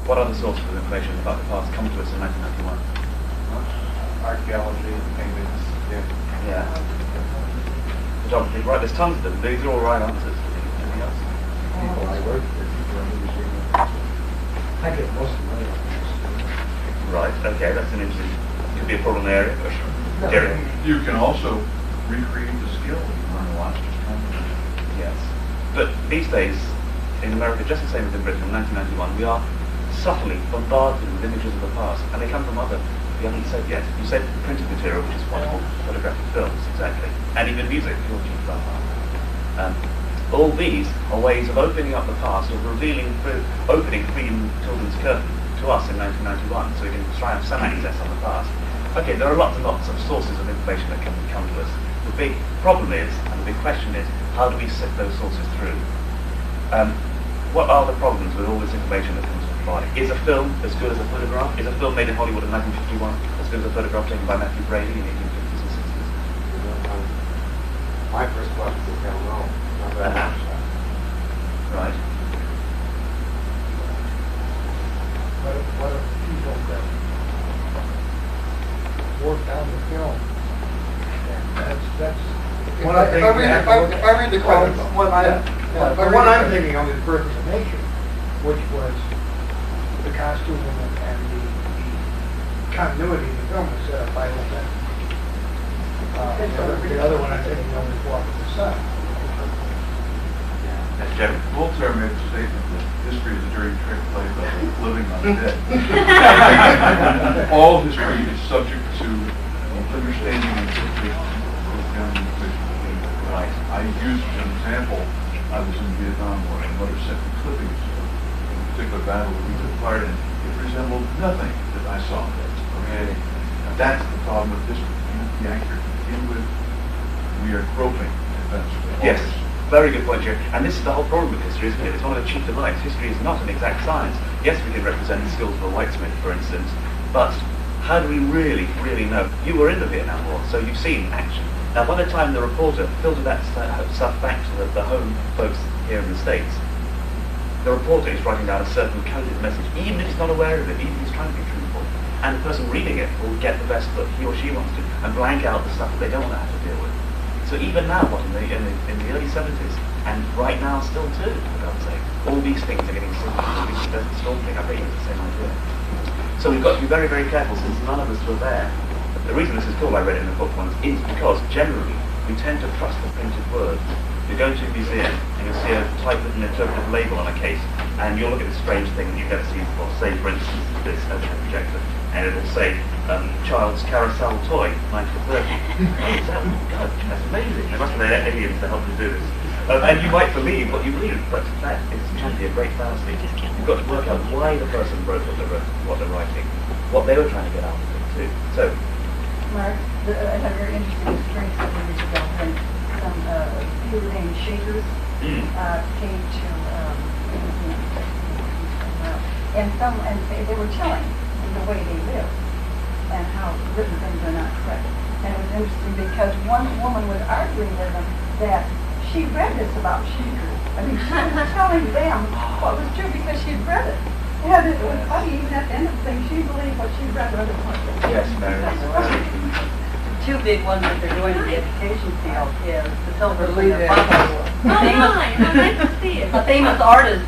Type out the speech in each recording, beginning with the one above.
What other sources of information about the past come to us in 1991? Archaeology, paintings, Yeah. Photography, right, there's tons of them. These are all right answers. Anything else? people I work with, people are using I get most of my Right, okay, that's an interesting, could be a problem area. No, Jerry? You can also recreate the skill you learn a lot. Yes. But these days, in America, just the same as in Britain, in 1991, we are subtly bombarded with images of the past, and they come from other, you haven't said yet, you said printed material, which is wonderful, photographic films, exactly, and even music, you're cheap about that. All these are ways of opening up the past, of revealing, opening Freedom Children's curtain to us in 1991, so we can try and have some access on the past. Okay, there are lots and lots of sources of information that can come to us. The big problem is, and the big question is, how do we sift those sources through? What are the problems with all this information that comes from the body? Is a film as good as a photograph? Is a film made in Hollywood in 1951 as good as a photograph taken by Matthew Brady in the 1850s and 60s? My first question is hell no. Not very much. Right. What if people that worked on the film? That's If I read the quote, the one I'm thinking of is Birth of a Nation, which was the costume and the continuity of the film was set up by Old The other one I'm thinking of is Walk with the Sun. Jerry? Voltaire made the statement that history is a dirty trick played by the living on the dead. All history is subject to understanding and interpretation. Right. I used an example. I was in Vietnam War and mother sent me clippings of a particular battle that we took part in. It resembled nothing that I saw. Okay? And that's the problem with history. You have to be accurate to begin with. We are groping eventually. Yes. Very good point, Jerry. And this is the whole problem with history, isn't it? It's one of the chief delights. History is not an exact science. Yes, we can represent the skills of a whitesmith, for instance, but how do we really know? You were in the Vietnam War, so you've seen action. Now, by the time the reporter filtered that stuff back to the home folks here in the States, the reporter is writing down a certain coded message, even if he's not aware of it, even if he's trying to be truthful. And the person reading it will get the best that he or she wants to, and blank out the stuff that they don't want to have to deal with. So even now, in the early 70s, and right now still too, for God's sake, all these things are getting simpler. The Desert Storm thing, I bet you it's the same idea. So we've got to be very, very careful since none of us were there. The reason this is cool, I read it in the book once, is because generally we tend to trust the printed word. You go to a museum and you'll see a typewritten interpretive label on a case, and you'll look at this strange thing that you've never seen before. Say, for instance, this overhead projector, and it'll say, child's carousel toy, 1930. God, that's amazing. There must have been aliens to help them do this. And you might believe what you believe, but that is actually a great fallacy. You've got to work out why the person wrote what they're writing, what they were trying to get out of it too. So, Mark, I had a very interesting experience a couple of years ago when some people named Shakers came to and they were telling the way they live and how written things are not correct. And it was interesting because one woman was arguing with them that she read this about Shakers. I mean, she was telling them what was true because she'd read it. And it was funny, even at the end of the thing, she believed what she read rather than what she read. yes, Mary. Two big ones that they're doing in the education field is the Pilgrims and their buckles. A famous artist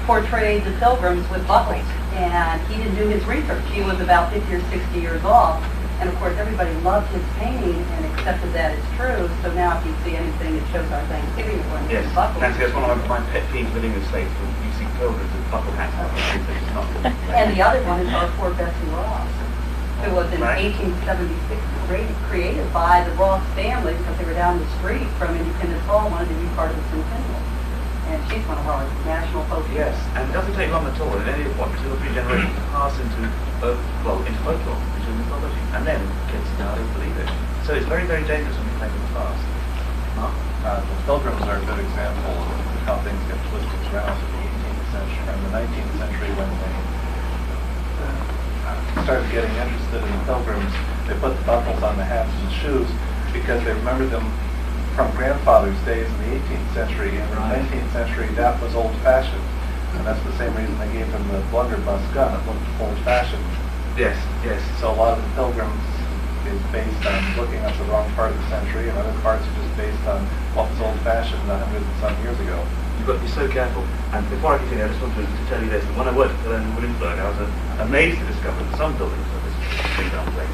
portrayed the Pilgrims with buckles, and he didn't do his research. He was about 50 or 60 years old, and of course everybody loved his painting and accepted that it's true. So now if you see anything that shows our Thanksgiving, you're going to see buckles. Nancy, that's one of my pet peeves living in the States. When you see pilgrims with buckle hats on, it's not. And the other one is our poor Bessie Ross, who was in 1876 created by the Ross family because they were down the street from Independence Hall, wanted to be part of the Centennial. And she's one of our national folks. Yes, and it doesn't take long at all in any of what 2 or 3 generations to pass into folklore, into mythology, and then kids nowadays believe it. So it's very, very dangerous when you think of the past. Mark? The Pilgrims are a good example of how things get twisted around in the 18th century, or in the 19th century when they started getting interested in the Pilgrims. They put the buckles on the hats and shoes because they remembered them from grandfather's days in the 18th century, and in the 19th century that was old-fashioned. And that's the same reason they gave him the blunderbuss gun. It looked old-fashioned. Yes, yes. So a lot of the Pilgrims is based on looking up the wrong part of the century, and other parts are just based on what was old-fashioned 100 and some years ago. You've got to be so careful. And before I continue, I just want to tell you this. When I worked at Williamsburg, I was amazed to discover that some buildings of this redone place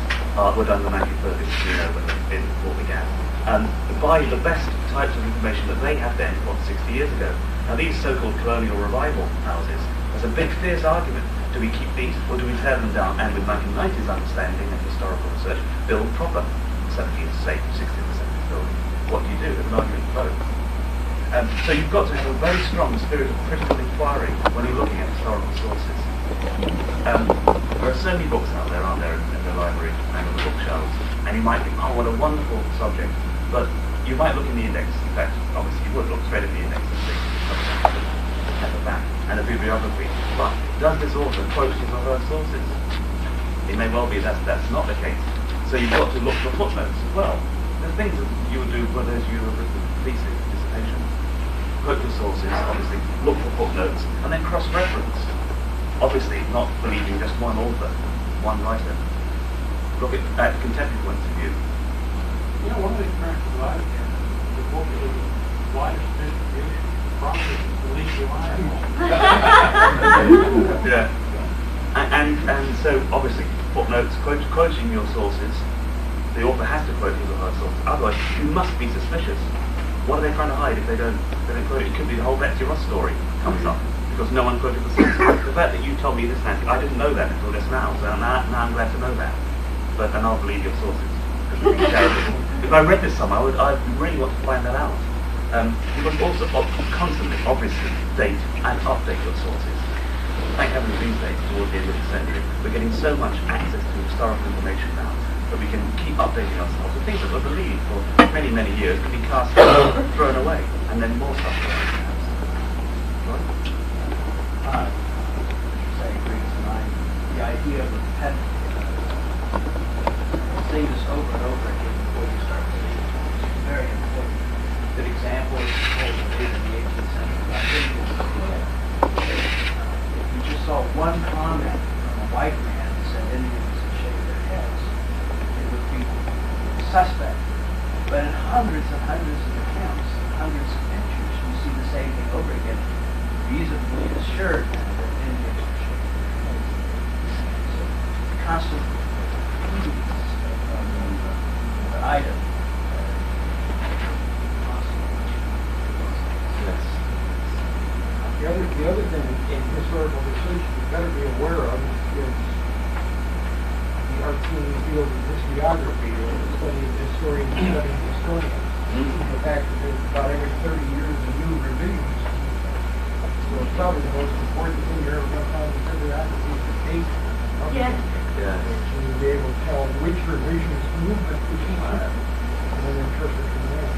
were done in the 1930s, you know, when it all began. And by the best types of information that they had then, 60 years ago. Now these so-called colonial revival houses, there's a big fierce argument. Do we keep these, or do we tear them down and with 1990s understanding and historical research, build proper 17th, 16th and 17th buildings? What do you do? There's an argument for both. So you've got to have a very strong spirit of critical inquiry when you're looking at historical sources. There are so many books out there, aren't there, in the library and on the bookshelves, and you might think, oh, what a wonderful subject, but you might look in the index. In fact, obviously you would look straight at the index and see at the back and the bibliography. But does this author quote his or her sources? It may well be that's not the case. So you've got to look for footnotes as well. There's things that you would do whether you have written thesis, dissertation. Quote the sources, obviously, look for footnotes, and then cross-reference. Obviously, not believing just one author, one writer. Look at contemporary points of view. You know, one of the practical items, the book is widest distribution, profit is the least reliable. Yeah. And so, obviously, footnotes, quoting your sources, the author has to quote his or her sources. Otherwise, you must be suspicious. What are they trying to hide if they don't quote it? It could be the whole Betsy Ross story comes up because no one quoted the source. The fact that you told me this, Nancy, I didn't know that until just now, so now I'm glad to know that. And I'll believe your sources. If I read this somewhere, I really want to find that out. You must also constantly, obviously, date and update your sources. Thank heavens these days, towards the end of the century, we're getting so much access to historical information now that we can keep updating ourselves. The things that were believed for many, many years can be cast thrown away, and then more stuff perhaps. Right? Saying brings to mind the idea of repetitive. Say this over and over again before you start believing it, which is very important. Good example is made in the 18th century. I think if you just saw one comment from a white man that said Indians had shaved their heads, it would be suspect. But in hundreds and hundreds of accounts, hundreds of pictures, you see the same thing over again, reasonably assured that Indians were shaved their heads. So constant item. Yes. The other thing in historical research you better be aware of is the arcane field of historiography, or the study of historians studying historians. The fact that there's about every 30 years a new revision. So it's probably the most important thing you're ever going to find in historiography is the date. Yeah. Yeah. So you'll be able to tell which revisions movement to keep and then interpret from there.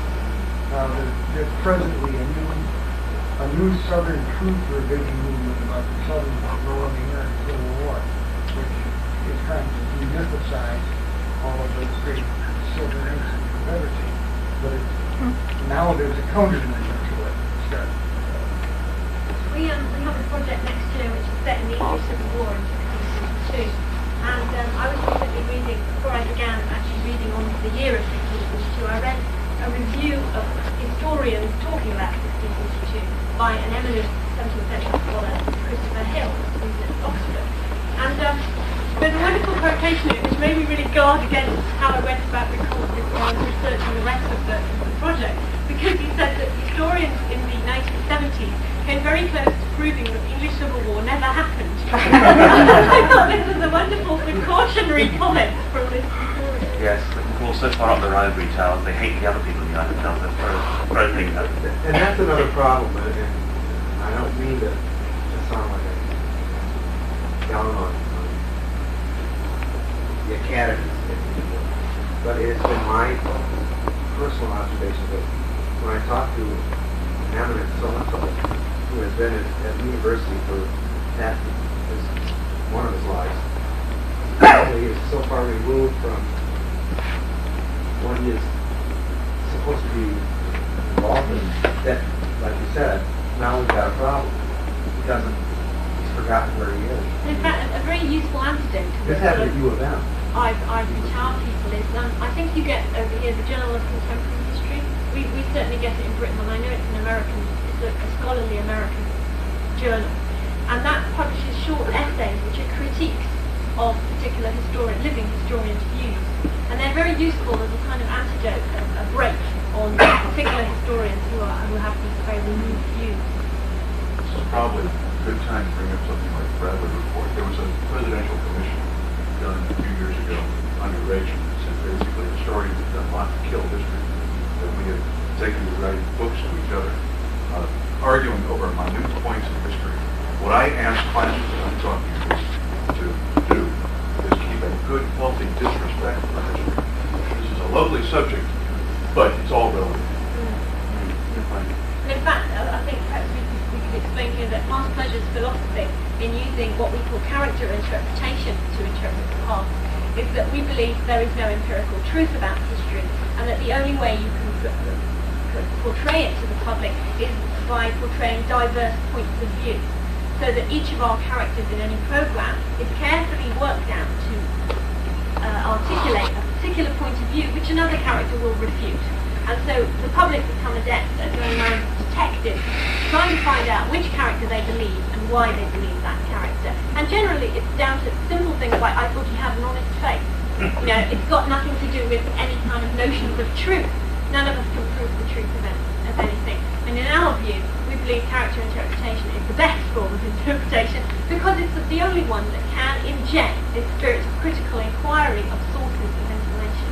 Now there's presently a new Southern truth revision movement about the Southern role in the American Civil War, which is trying to demythicize all of those great Civil Wars and Confederacy. But now there's a counter movement to it. We have a project next year which is set in the English Civil War in 1642. And I was recently reading, before I began actually reading on the year of 1642, I read a review of historians talking about 1642 by an eminent 17th century scholar, Christopher Hill, who's at Oxford. And there's a wonderful quotation in it which made me really guard against how I went about researching the rest of the project, because he said that historians in the 1970s came very close to proving that the English Civil War never happened. I thought this was a wonderful precautionary comment from this historian. Yes, but people are so far up their ivory towers, they hate the other people behind themselves. They throw things at them. And that's another problem, and I don't mean to sound like a down on the academy, but it's been my personal observation that when I talk to an eminent so-and-so who has been at university for half one of his lives, he is so far removed from what he is supposed to be involved in that, like you said, now we've got a problem. he's forgotten where he is. In fact, a very useful antidote to This happened at U of M. I've been tell people is, I think you get over here the Journal of Contemporary History. We certainly get it in Britain, and I know it's an American, it's a scholarly American journal. And that publishes short essays which are critiques of particular living historians' views. And they're very useful as a kind of antidote, a break on particular historians who have these very removed views. This is probably a good time to bring up something like the Bradley Report. There was a presidential commission done a few years ago under Reagan that said basically historians have done a lot to kill history, that we have taken to writing books to each other, arguing over minute points in history. What I ask classes that I'm talking to do is keep a good, healthy disrespect for history. This is a lovely subject, but it's all relative. And in fact, I think perhaps we could explain here that past pleasure's philosophy in using what we call character interpretation to interpret the past is that we believe there is no empirical truth about history, and that the only way you can portray it to the public is by portraying diverse points of view, so that each of our characters in any program is carefully worked out to articulate a particular point of view which another character will refute. And so the public become adept at going around detectives, trying to find out which character they believe and why they believe that character. And generally it's down to simple things like, I thought he had an honest face. You know, it's got nothing to do with any kind of notions of truth. None of us can prove the truth of anything. And in our view, we believe character interpretation is the best form of interpretation because it's the only one that can inject this spirit of critical inquiry of sources of information.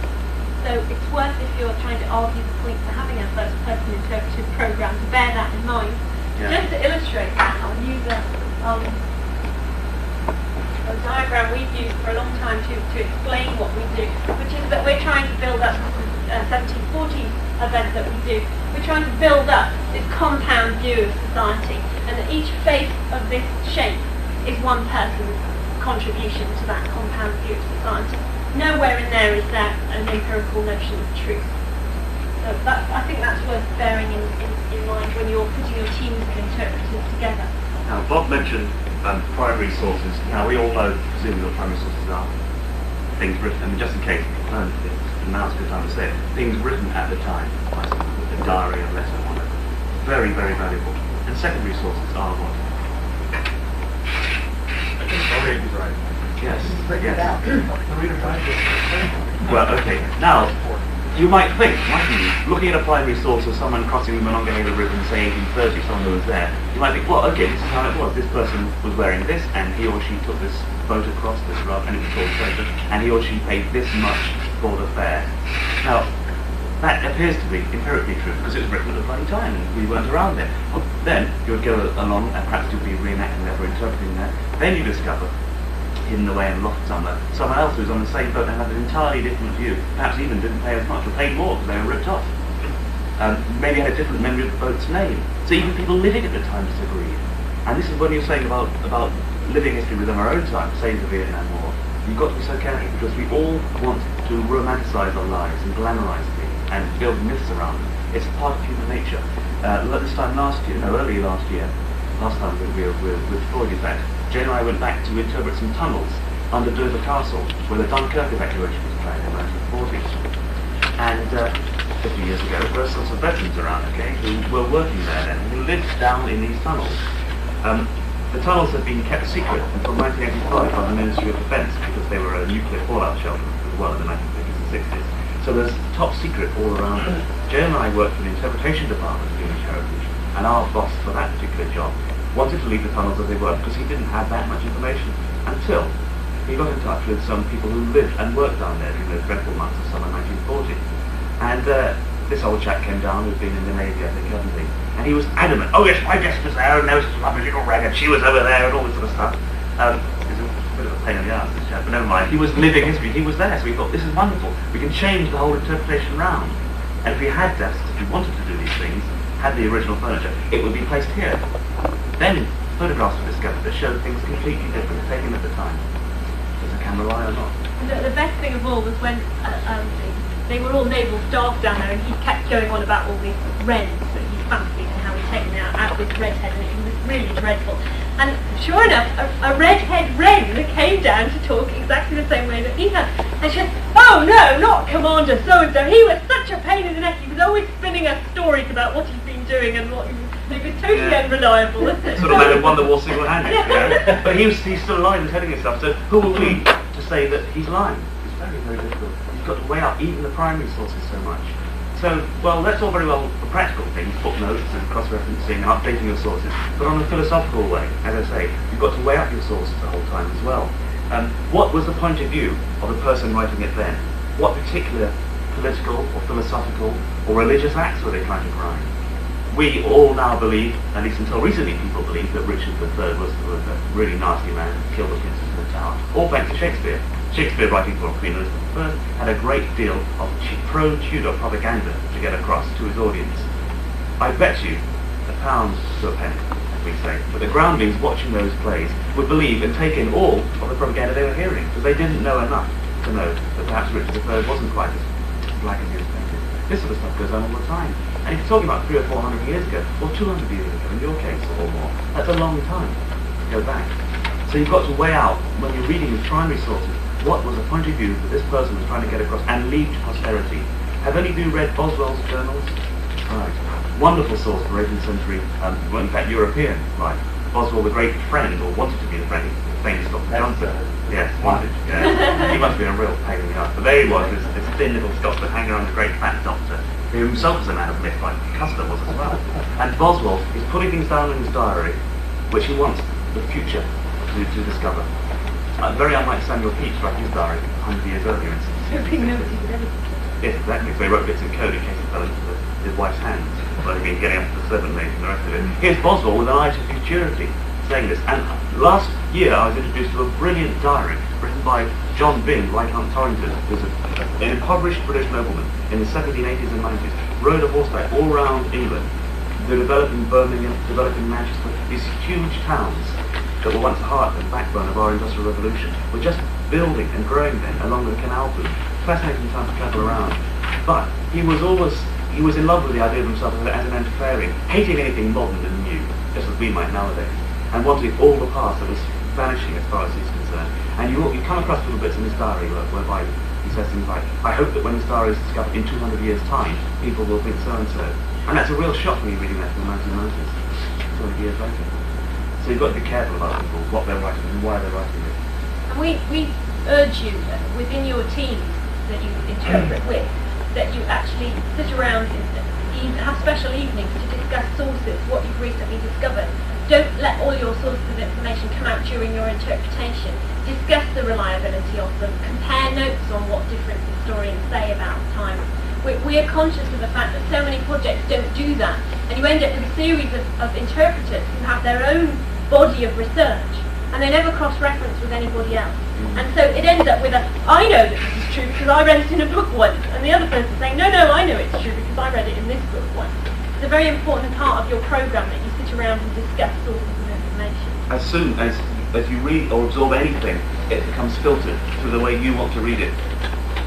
So it's worth, if you're trying to argue the point for having a first-person interpretive program, to bear that in mind. Yeah. Just to illustrate that, I'll use a diagram we've used for a long time to explain what we do, which is that we're trying to build up, this is a 1740s event that we do, we're trying to build up this compound view of society, and that each face of this shape is one person's contribution to that compound view of society. Nowhere in there is there an empirical notion of truth. So I think that's worth bearing in mind when you're putting your teams of interpreters together. Now, Bob mentioned primary sources. Now, we all know, presumably, what primary sources are. Things written, I mean, just in case you've learned this, and now's a good time to say it, things written at the time, like a diary, a letter, whatever. Very, very valuable. And secondary sources are what? I think Bob right. Yes. Yes. The reader finds it. Well, okay. Now, you might think, mightn't you, looking at a primary source of someone crossing the Monongahela River in, say, 1830, someone who was there, you might think, well, okay, this is how it was. This person was wearing this, and he or she took this boat across this rock, and it was called treasure, and he or she paid this much for the fare. Now, that appears to be empirically true, because it was written at a bloody time, and we weren't around then. Well, then, you would go along, and perhaps you'd be reenacting that or interpreting that. Then you discover, hidden away in a loft somewhere, someone else who's on the same boat and had an entirely different view, perhaps even didn't pay as much or paid more because they were ripped off. Maybe had a different memory of the boat's name. So even people living at the time disagreed. And this is when you're saying about living history within our own time, say the Vietnam War. You've got to be so careful because we all want to romanticize our lives and glamorize things and build myths around them. It's a part of human nature. This time early last year, last time we were with Freud, in fact, Jane and I went back to interpret some tunnels under Dover Castle, where the Dunkirk evacuation was planned in the 1940s. And 50 years ago, there were some veterans around, okay, who were working there then, who lived down in these tunnels. The tunnels had been kept secret until 1985 by the Ministry of Defence, because they were a nuclear fallout shelter as well in the 1950s and 60s. So there's top secret all around them. Jane and I worked for the interpretation department of English Heritage, and our boss for that particular job wanted to leave the tunnels as they were because he didn't have that much information until he got in touch with some people who lived and worked down there during those dreadful months of summer 1940. And this old chap came down who'd been in the Navy, I think, hadn't he? And he was adamant, oh yes, my guest was there, and there was this lovely little rag, and she was over there, and all this sort of stuff. He's a bit of a pain in the ass, this chap, but never mind. He was living history, he was there, so we thought, this is wonderful. We can change the whole interpretation round. And if we had desks, if we wanted to do these things, had the original furniture, it would be placed here. Then photographs were discovered that showed things completely different, taken at the time. Does the camera lie or not? The best thing of all was when they were all naval staff down there, and he kept going on about all these wrens that he fancied and how he'd taken out this redhead, and it was really dreadful. And sure enough, a redhead wren came down to talk exactly the same way that he had. And she said, oh no, not Commander so-and-so. He was such a pain in the neck. He was always spinning us stories about what he'd been doing and what he was totally unreliable. Isn't it? Sort of made him Wonderwall single-handed, you know? But he's still alive and telling us stuff, so who are we to say that he's lying? It's very, very difficult. You've got to weigh up even the primary sources so much. So, well, that's all very well for practical things, footnotes and cross-referencing and updating your sources, but on a philosophical way, as I say, you've got to weigh up your sources the whole time as well. What was the point of view of the person writing it then? What particular political or philosophical or religious acts were they trying to grind? We all now believe, at least until recently people believed, that Richard III was a really nasty man who killed the princess in the Tower, all thanks to Shakespeare. Shakespeare, writing for Queen Elizabeth I, had a great deal of pro-Tudor propaganda to get across to his audience. I bet you £1 to a penny, we say, but the groundlings watching those plays would believe and take in all of the propaganda they were hearing, because they didn't know enough to know that perhaps Richard III wasn't quite as black as he was painted. This sort of stuff goes on all the time. And if you're talking about 300 or 400 years ago, or 200 years ago in your case, or more, that's a long time to go back. So you've got to weigh out, when you're reading the primary sources, what was the point of view that this person was trying to get across and leave to posterity. Have any of you read Boswell's journals? Right. Wonderful source for 18th century, well, in fact European, right. Boswell, the great friend, or wanted to be the friend, the famous Dr. Johnson. Yes, wanted. Yeah. He must have been a real pain in the ass. But there he was, this thin little Scotsman hanging around the great fat doctor, who himself was a man of myth, like Custer was as well. And Boswell is putting things down in his diary, which he wants the future to discover. Very unlike Samuel Pepys writing his diary 100 years earlier in 1660. Yes, exactly. So he wrote bits in code in case it fell into his wife's hands, but he'd been getting up to the servant maid and the rest of it. Here's Boswell with an eye to futurity saying this. And last year I was introduced to a brilliant diary written by John Byng, Viscount Torrington, who's an impoverished British nobleman in the 1780s and 90s, rode a horseback all around England, developing Birmingham, developing Manchester, these huge towns that were once the heart and backbone of our industrial revolution, were just building and growing then along the canal route. Fascinating time to travel around. But he was in love with the idea of himself as an antiquarian, hating anything modern and new, just as we might nowadays, and wanting all the past that was vanishing as far as he's concerned. And you come across little bits in his diary whereby he says things like, I hope that when this diary is discovered in 200 years' time, people will think so-and-so. And that's a real shock when you're reading that in the 1990s, 200 years later. So you've got to be careful about people, what they're writing and why they're writing it. And we urge you within your teams that you interpret with, that you actually sit around and have special evenings to discuss sources, what you've recently discovered. Don't let all your sources of information come out during your interpretation. Discuss the reliability of them. Compare notes on what different historians say about time. We are conscious of the fact that so many projects don't do that, and you end up with a series of interpreters who have their own body of research, and they never cross-reference with anybody else. And so it ends up with I know that this is true because I read it in a book once, and the other person saying, no, I know it's true because I read it in this book once. It's a very important part of your program that you sit around and discuss sources of information. As soon as you read or absorb anything, it becomes filtered through the way you want to read it.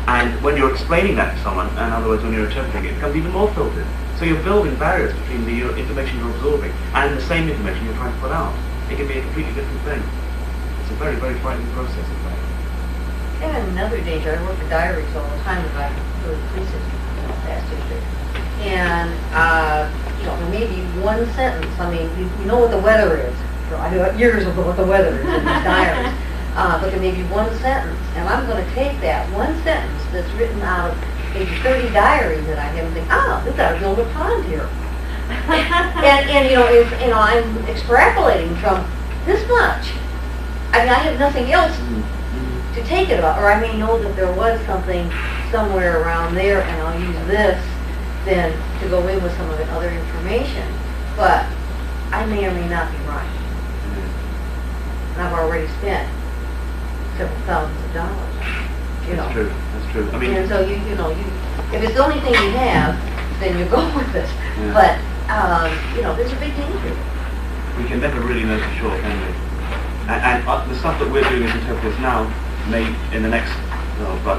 And when you're explaining that to someone, in other words, when you're interpreting it, it becomes even more filtered. So you're building barriers between the information you're absorbing and the same information you're trying to put out. It can be a completely different thing. It's a very, very frightening process, in fact. And another danger, I work with diaries all the time about the police system, past history. And, there may be one sentence, you know what the weather is. I know years ago what the weather is in these diaries. But there may be one sentence, and I'm going to take that one sentence that's written out of maybe 30 diaries that I have and think, we've got to build a pond here. and I'm extrapolating from this much. I have nothing else to take it about, or I may know that there was something somewhere around there, and I'll use this then to go in with some of the other information. But I may or may not be right. And I've already spent several thousands of dollars. That's true. That's true. I mean, and so if it's the only thing you have, then you go with it. Yeah. But there's a big danger. We can never really know for sure, can we? And the stuff that we're doing as interpreters now may, in the next,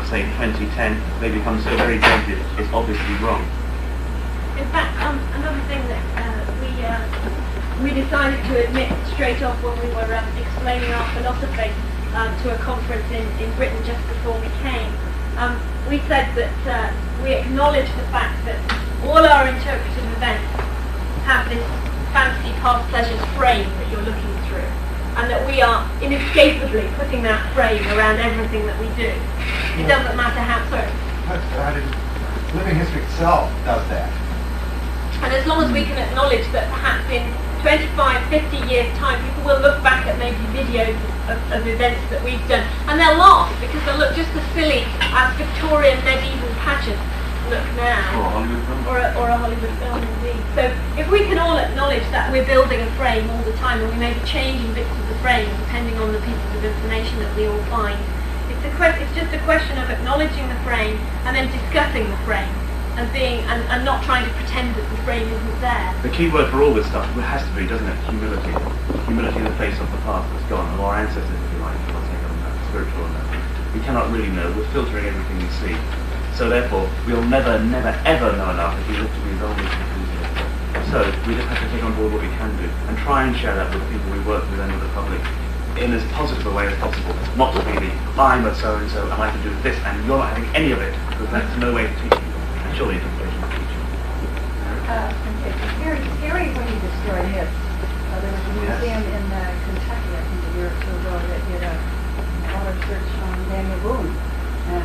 say 2010, may become so very dated, it's obviously wrong. In fact, another thing that we decided to admit straight off when we were explaining our philosophy to a conference in Britain just before we came. We said that we acknowledge the fact that all our interpretive events have this fancy past pleasures frame that you're looking through, and that we are inescapably putting that frame around everything that we do. It doesn't matter how, sorry. Living history itself does that. And as long as we can acknowledge that perhaps in 25, 50 years' time, people will look back at maybe videos of events that we've done, and they'll laugh because they'll look just as silly as Victorian medieval pageants look now. Or a Hollywood film, indeed. So if we can all acknowledge that we're building a frame all the time, and we may be changing bits of the frame depending on the pieces of information that we all find, it's just a question of acknowledging the frame and then discussing the frame. And not trying to pretend that the frame isn't there. The key word for all this stuff has to be, doesn't it, humility. Humility in the face of the past that's gone, of our ancestors, if you like, spiritual and that. We cannot really know. We're filtering everything we see. So therefore, we'll never, ever know enough if we look to these old conclusions. So we just have to take on board what we can do and try and share that with the people we work with and with the public in as positive a way as possible. Not to be the, I'm a so-and-so and I can do this and you're not having any of it, because that's no way to teach people. Surely interpretation of teaching. It's very scary when you destroy hits. There was a museum in Kentucky, I think, a year or two ago that did a lot of research on Daniel Boone. And,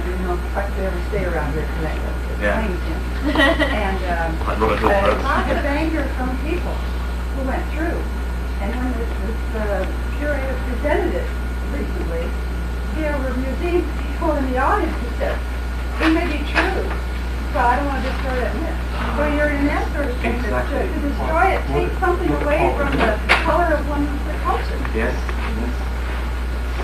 practically every state around here connected to claims him. And a lot of anger from people who went through. And when this curator presented it recently, there were museum people in the audience who said, it may be true, so I don't want to destroy that myth. So you're in that sort of thing, to destroy it, take something away from the color of one's culture. Yes.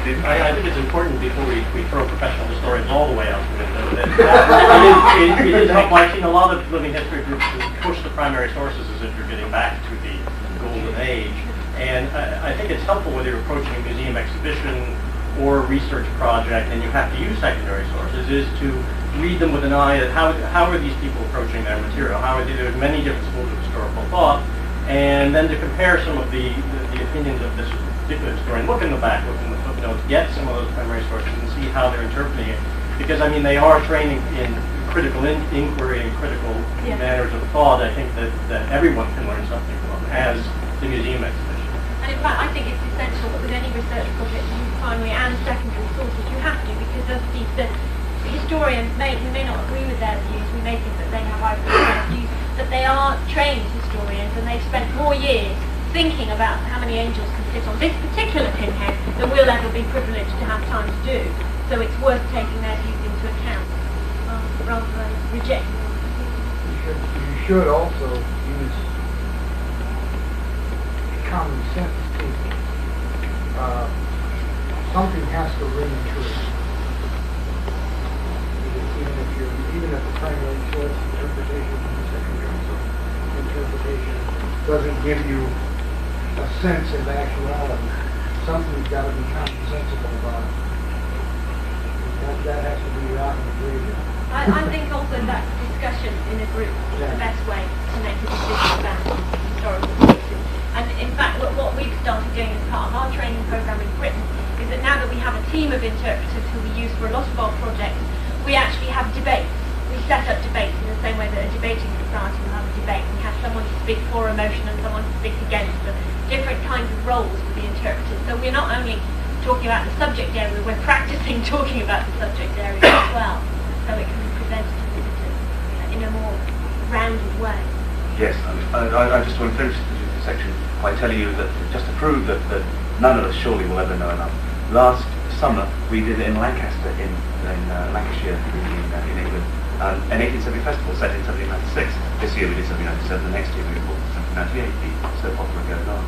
I think it's important before we throw professional historians all the way out the window that it is helpful. I've seen a lot of living history groups push the primary sources as if you're getting back to the golden age. And I think it's helpful whether you're approaching a museum exhibition or a research project and you have to use secondary sources, is to read them with an eye at how are these people approaching their material. There's many different schools of historical thought, and then to compare some of the opinions of this particular historian. Look in the back, look in the footnotes, get some of those primary sources and see how they're interpreting it. Because, they are training in critical inquiry and critical manners of thought. I think that everyone can learn something from, as the museum exhibition. And in fact, I think it's essential that with any research project, you use primary and secondary sources. You have to, because as Steve said, historians we may not agree with their views, we may think that they have their views, but they are trained historians and they've spent more years thinking about how many angels can sit on this particular pinhead than we'll ever be privileged to have time to do. So it's worth taking their views into account rather than rejecting them. You should also use common sense thinking. Something has to ring true. Even if the primary source interpretation and the secondary source interpretation doesn't give you a sense of actuality, something's got to be commonsensical about it. That has to be out in the graveyard. I think also that discussion in a group is the best way to make a decision about historical cases. And in fact, what we've started doing as part of our training program in Britain is that now that we have a team of interpreters who we use for a lot of our projects, we actually have debates. We set up debates in the same way that a debating society will have a debate. We have someone to speak for a motion and someone to speak against, the different kinds of roles for the interpreters. So we're not only talking about the subject area, we're practicing talking about the subject area as well, so it can be presented to visitors in a more rounded way. Yes, I just want to finish this section by telling you that, just to prove that none of us surely will ever know enough. Last summer we did in Lancaster, in Lancashire, in England, an 1870 festival set in 1796. This year we did 1797, the next year we did 1798, the soap opera going on.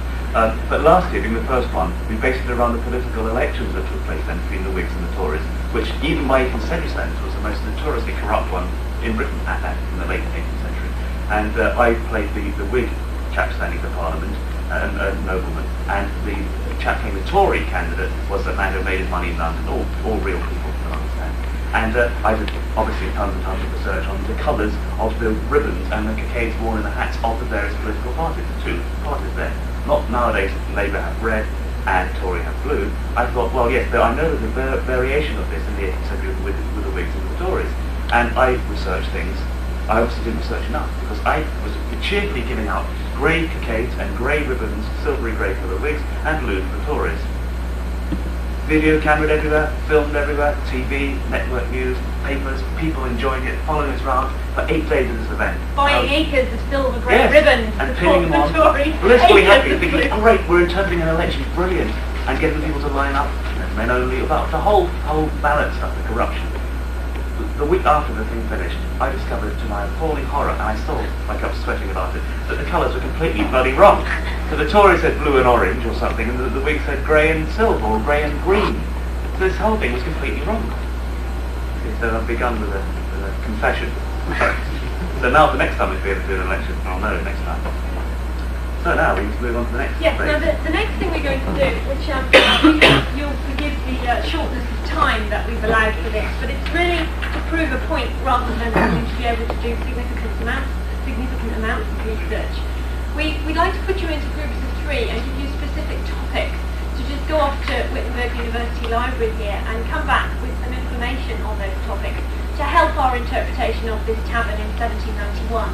But last year, being the first one, we based it around the political elections that took place then between the Whigs and the Tories, which even by 18th century standards was the most notoriously corrupt one in Britain at that, in the late 18th century. And I played the Whig chap standing for Parliament, a nobleman, and the chap playing the Tory candidate was the man who made his money in London, all real people, you can understand. And I did obviously tons and tons of research on the colours of the ribbons and the cockades worn in the hats of the various political parties, the two parties there. not nowadays Labour have red and Tory have blue. I thought, well, yes, but I know there's a variation of this in the 18th century with the Whigs and the Tories. And I researched things. I obviously didn't research enough because I was cheerfully giving out grey cockades and grey ribbons, silvery grey for the Whigs and blue for the Tories. Video cameraed everywhere, filmed everywhere, TV, network news, papers, people enjoying it, following us around for 8 days of this event. Buying acres of silver grey Yes, ribbons and to pinning them talk the on, Tories. blissfully happy, Acres of thinking, blue. great, we're interpreting an election, brilliant, and getting people to line up, men only, about the whole ballot stuff, the corruption. The week after the thing finished, I discovered to my appalling horror, and I still like I was sweating about it, that the colours were completely bloody wrong. So the Tories said blue and orange or something, and the Whigs said grey and silver or grey and green. So this whole thing was completely wrong. So I've begun with a confession. So now the next time if we ever do an election, I'll know next time. So now we move on to the next Yes, phase. now the next thing we're going to do, which you'll forgive the shortness of time that we've allowed for this, but it's really to prove a point rather than to be able to do significant amounts of research. We'd like to put you into groups of 3 and give you specific topics to just go off to Wittenberg University Library here and come back with some information on those topics to help our interpretation of this tavern in 1791.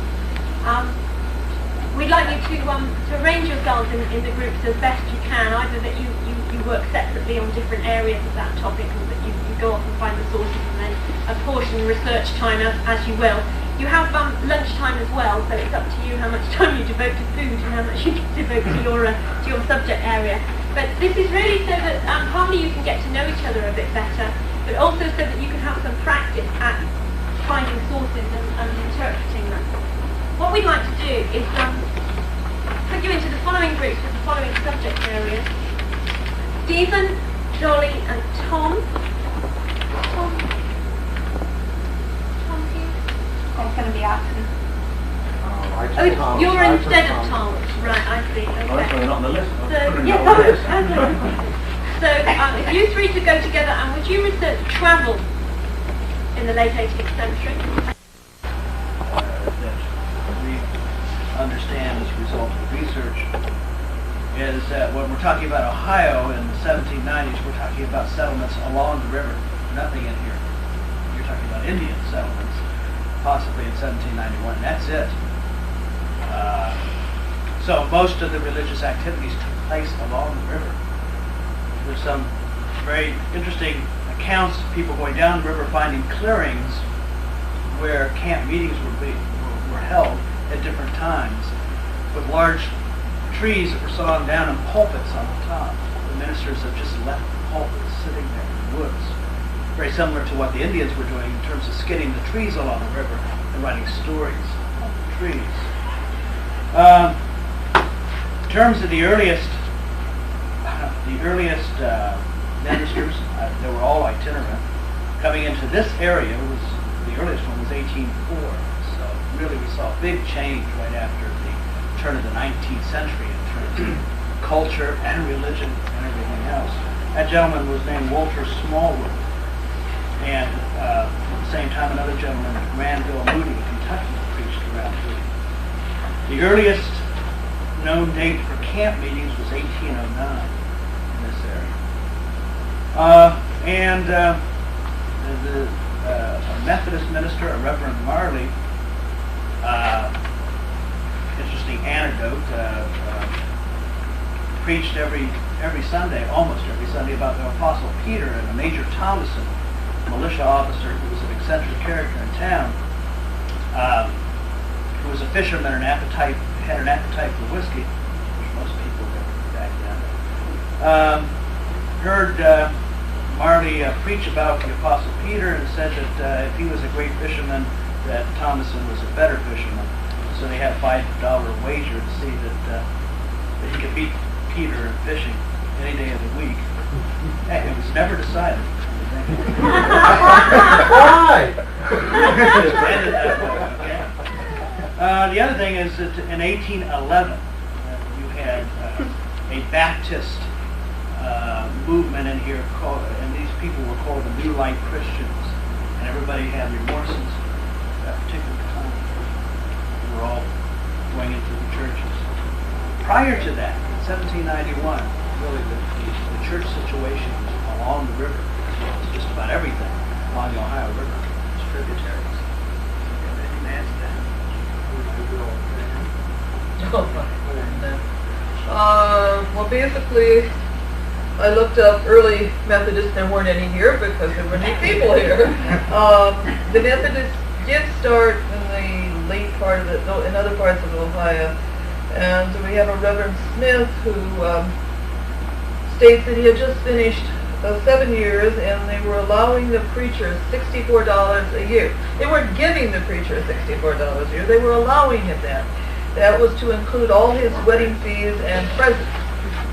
We'd like you to arrange yourselves in the groups as best you can, either that you work separately on different areas of that topic, or that you go off and find the sources and then apportion research time as you will. You have lunchtime as well, so it's up to you how much time you devote to food and how much you devote to your subject area. But this is really so that partly you can get to know each other a bit better, but also so that you can have some practice at finding sources and interpreting them. What we'd like to do is put you into the following groups with the following subject areas. Stephen, Dolly and Tom. Tom here? That's going to be asking. Oh, you're instead of Tom. Right, I see. Okay. Oh, that's really not on the list. So, yes, so if you 3 could go together, and would you research travel in the late 18th century? That we understand as a result of the research is that when we're talking about Ohio in the 1790s, we're talking about settlements along the river. Nothing in here. You're talking about Indian settlements, possibly in 1791. That's it. So most of the religious activities took place along the river. There's some very interesting accounts of people going down the river, finding clearings where camp meetings were held at different times, with large trees that were sawn down and pulpits on the top. The ministers have just left the pulpits sitting there in the woods. Very similar to what the Indians were doing in terms of skinning the trees along the river and writing stories on the trees. In terms of the earliest ministers, they were all itinerant. Coming into this area, the earliest one was 1804. So really we saw a big change right after the turn of the 19th century in terms of culture and religion and everything else. That gentleman was named Walter Smallwood. And at the same time, another gentleman, Granville Moody of Kentucky, preached around here. The earliest known date for camp meetings was 1809 in this area. A Methodist minister, a Reverend Marley, interesting anecdote, preached every Sunday, almost every Sunday, about the Apostle Peter and a Major Thomason, militia officer who was an eccentric character in town, who was a fisherman and had an appetite for whiskey, which most people did back then. Heard Marley preach about the Apostle Peter and said that if he was a great fisherman, that Thomason was a better fisherman. So they had a $5 wager to see that he could beat Peter in fishing any day of the week. Hey, it was never decided. Why? The other thing is that in 1811, you had a Baptist movement in here called, and these people were called the New Light Christians, and everybody had remorses at that particular time. They were all going into the churches. Prior to that, in 1791, really the church situation was along the river, as well as just about everything along the Ohio River, its tributaries. Anything to add to that? Well, basically, I looked up early Methodists. There weren't any here because there weren't any people here. The Methodists did start in the late part of in other parts of Ohio, and we have a Reverend Smith who states that he had just finished 7 years, and they were allowing the preachers $64 a year. They weren't giving the preacher $64 a year. They were allowing him that. That was to include all his wedding fees and presents.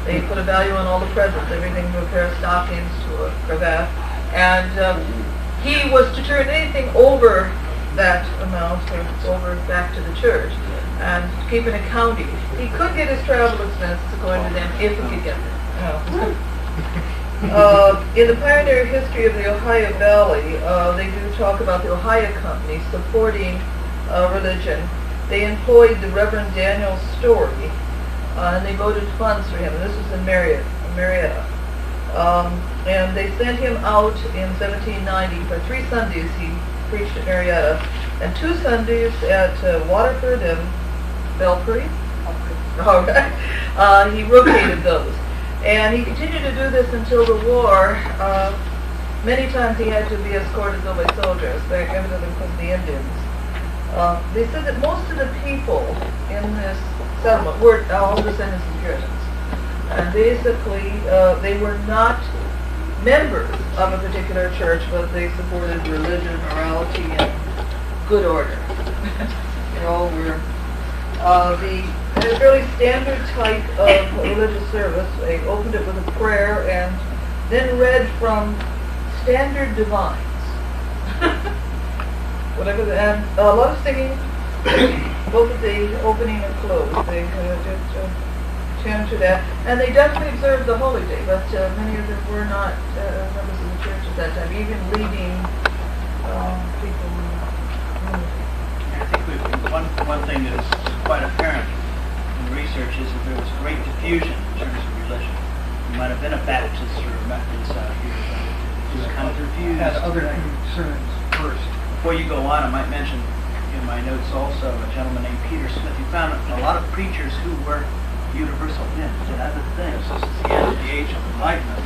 They put a value on all the presents, everything from a pair of stockings to a cravat. And he was to turn anything over that amount over back to the church and keep an accounting. He could get his travel expenses according to them if he could get them. In the pioneer history of the Ohio Valley, they do talk about the Ohio Company supporting religion. They employed the Reverend Daniel Story, and they voted funds for him. And this was in Marietta. And they sent him out in 1790 for 3 Sundays. He preached at Marietta, and 2 Sundays at Waterford and Belpre. All right. He rotated those. And he continued to do this until the war. Many times he had to be escorted though by soldiers, evidently because of the Indians. They said that most of the people in this settlement were all descendants of Puritans. And basically, they were not members of a particular church, but they supported religion, morality, and good order. They all were a fairly standard type of religious service. They opened it with a prayer and then read from standard divines. And a lot of singing, both at the opening and close. They did tend to that. And they definitely observed the holy day, but many of them were not members of the church at that time, even leading people. I think one thing that is quite apparent in research is that there was great diffusion in terms of religion. You might have been a Baptist or a Methodist out here, but it was kind of diffused. Had other concerns first. Before you go on, I might mention in my notes also a gentleman named Peter Smith. He found a lot of preachers who were universal men, did other things. This is the end of the Age of Enlightenment.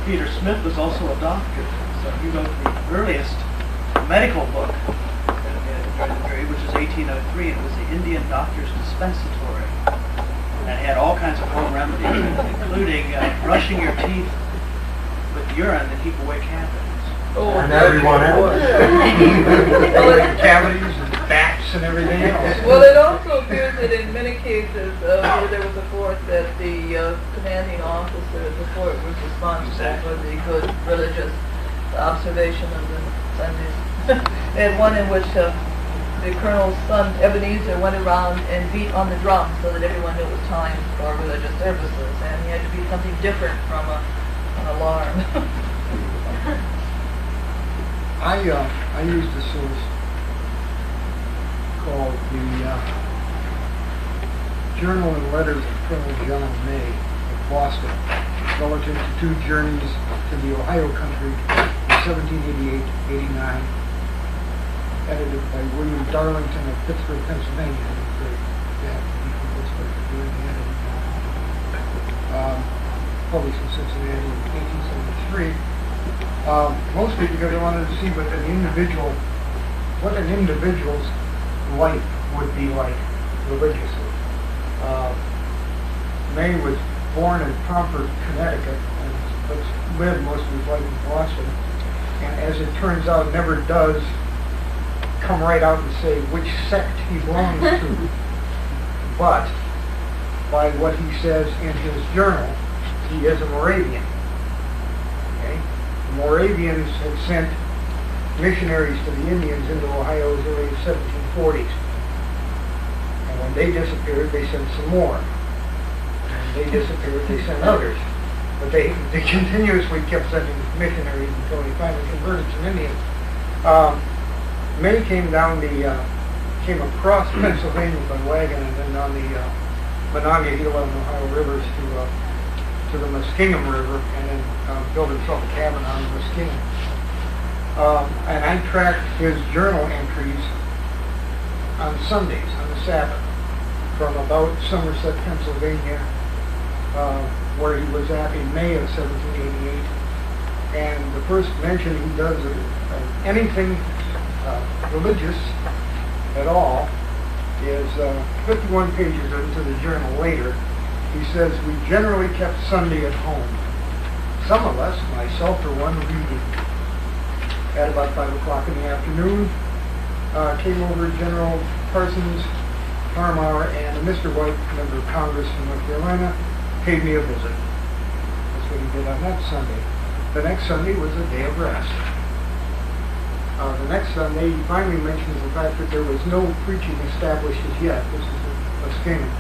Peter Smith was also a doctor, so he wrote the earliest medical book during the period, which is 1803. It was the Indian Doctor's Dispensatory, and it had all kinds of home remedies, including brushing your teeth with urine to keep away cavities. And everyone else. Cavities and bats and everything else. Well, it also appears that in many cases where there was a fort that the commanding officer of the fort was responsible for the good religious observation of the Sundays. And one in which the colonel's son, Ebenezer, went around and beat on the drum so that everyone knew it was time for religious services. And he had to be something different from an alarm. I used a source called the Journal and Letters of Colonel John May of Boston, relative to 2 journeys to the Ohio country in 1788-89, edited by William Darlington of Pittsburgh, Pennsylvania. Published in Cincinnati in 1873. Mostly because I wanted to see what an individual's life would be like religiously. May was born in Pomfret, Connecticut, but lived most of his life in Boston. And as it turns out, never does come right out and say which sect he belongs to. But by what he says in his journal, he is a Moravian. The Moravians had sent missionaries to the Indians into Ohio as early as 1740s. And when they disappeared, they sent some more. And they disappeared, they sent others. But they continuously kept sending missionaries until they finally converted some Indians. May came across Pennsylvania by wagon and then on the Monongahela and Ohio rivers to the Muskingum River, and then built himself a cabin on the Muskingum. And I tracked his journal entries on Sundays, on the Sabbath, from about Somerset, Pennsylvania, where he was at in May of 1788. And the first mention he does of anything religious at all is 51 pages into the journal later. He says, "We generally kept Sunday at home. Some of us, myself for one, reading." At about 5 o'clock in the afternoon, came over General Parsons, Farmhour, and Mr. White, member of Congress from North Carolina, paid me a visit. That's what he did on that Sunday. The next Sunday was a day of rest. The next Sunday, he finally mentions the fact that there was no preaching established as yet. This is a statement.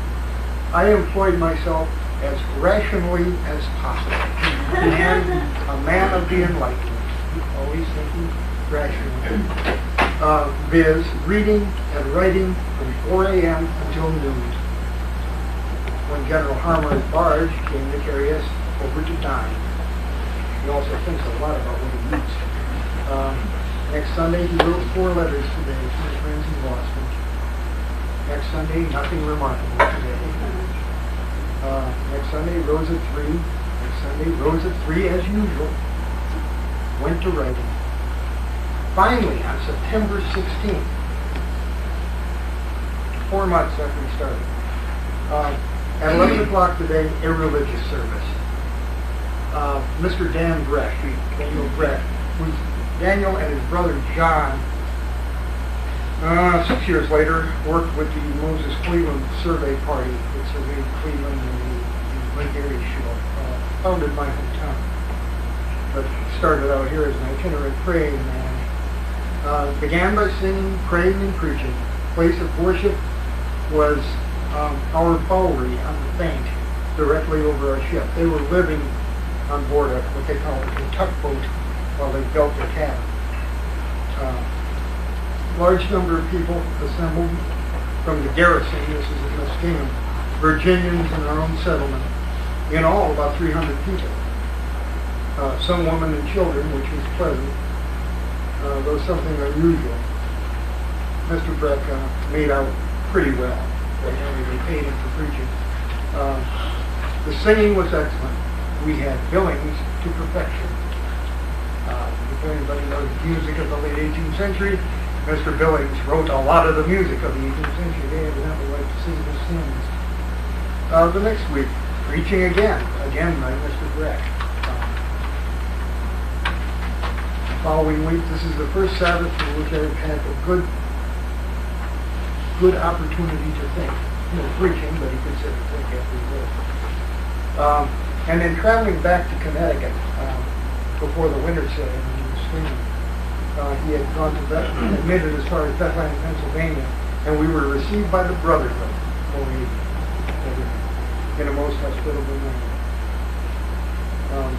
"I employed myself as rationally as possible, and a man of the Enlightenment, always thinking rationally, viz. Reading and writing from 4 a.m. until noon, when General Harmer's barge came to carry us over to dine." He also thinks a lot about what he eats. Next Sunday, he wrote 4 letters today to his friends in Boston. Next Sunday, nothing remarkable today. Next Sunday, rose at 3. Next Sunday, rose at 3 as usual. Went to writing. Finally, on September 16th, 4 months after we started, at 11 o'clock today, a religious service. Mr. Daniel Breck, who's Daniel and his brother John, 6 years later, worked with the Moses Cleveland Survey Party that surveyed Cleveland and the Lake Erie Shore, founded my hometown, but started out here as an itinerant praying man. Began by singing, praying, and preaching. Place of worship was our Bowery on the bank, directly over our ship. They were living on board what they call a tugboat while they built their cabin. Large number of people assembled from the garrison. This is in Muskingum, Virginians in our own settlement. In all, about 300 people. Some women and children, which was pleasant, though something unusual. Mr. Breck made out pretty well. They paid him for preaching. The singing was excellent. We had Billings to perfection. If anybody knows music of the late 18th century, Mr. Billings wrote a lot of the music of the 18th century. They evidently like to sing his hymns. The next week, preaching again by Mr. Breck. Following week, this is the first Sabbath in which I've had a good opportunity to think. No preaching, but he could sit and think after he did. And then traveling back to Connecticut before the winter set in, he was swinging. He had gone to admitted as far as Bethlehem, Pennsylvania, and we were received by the Brotherhood in a most hospitable manner.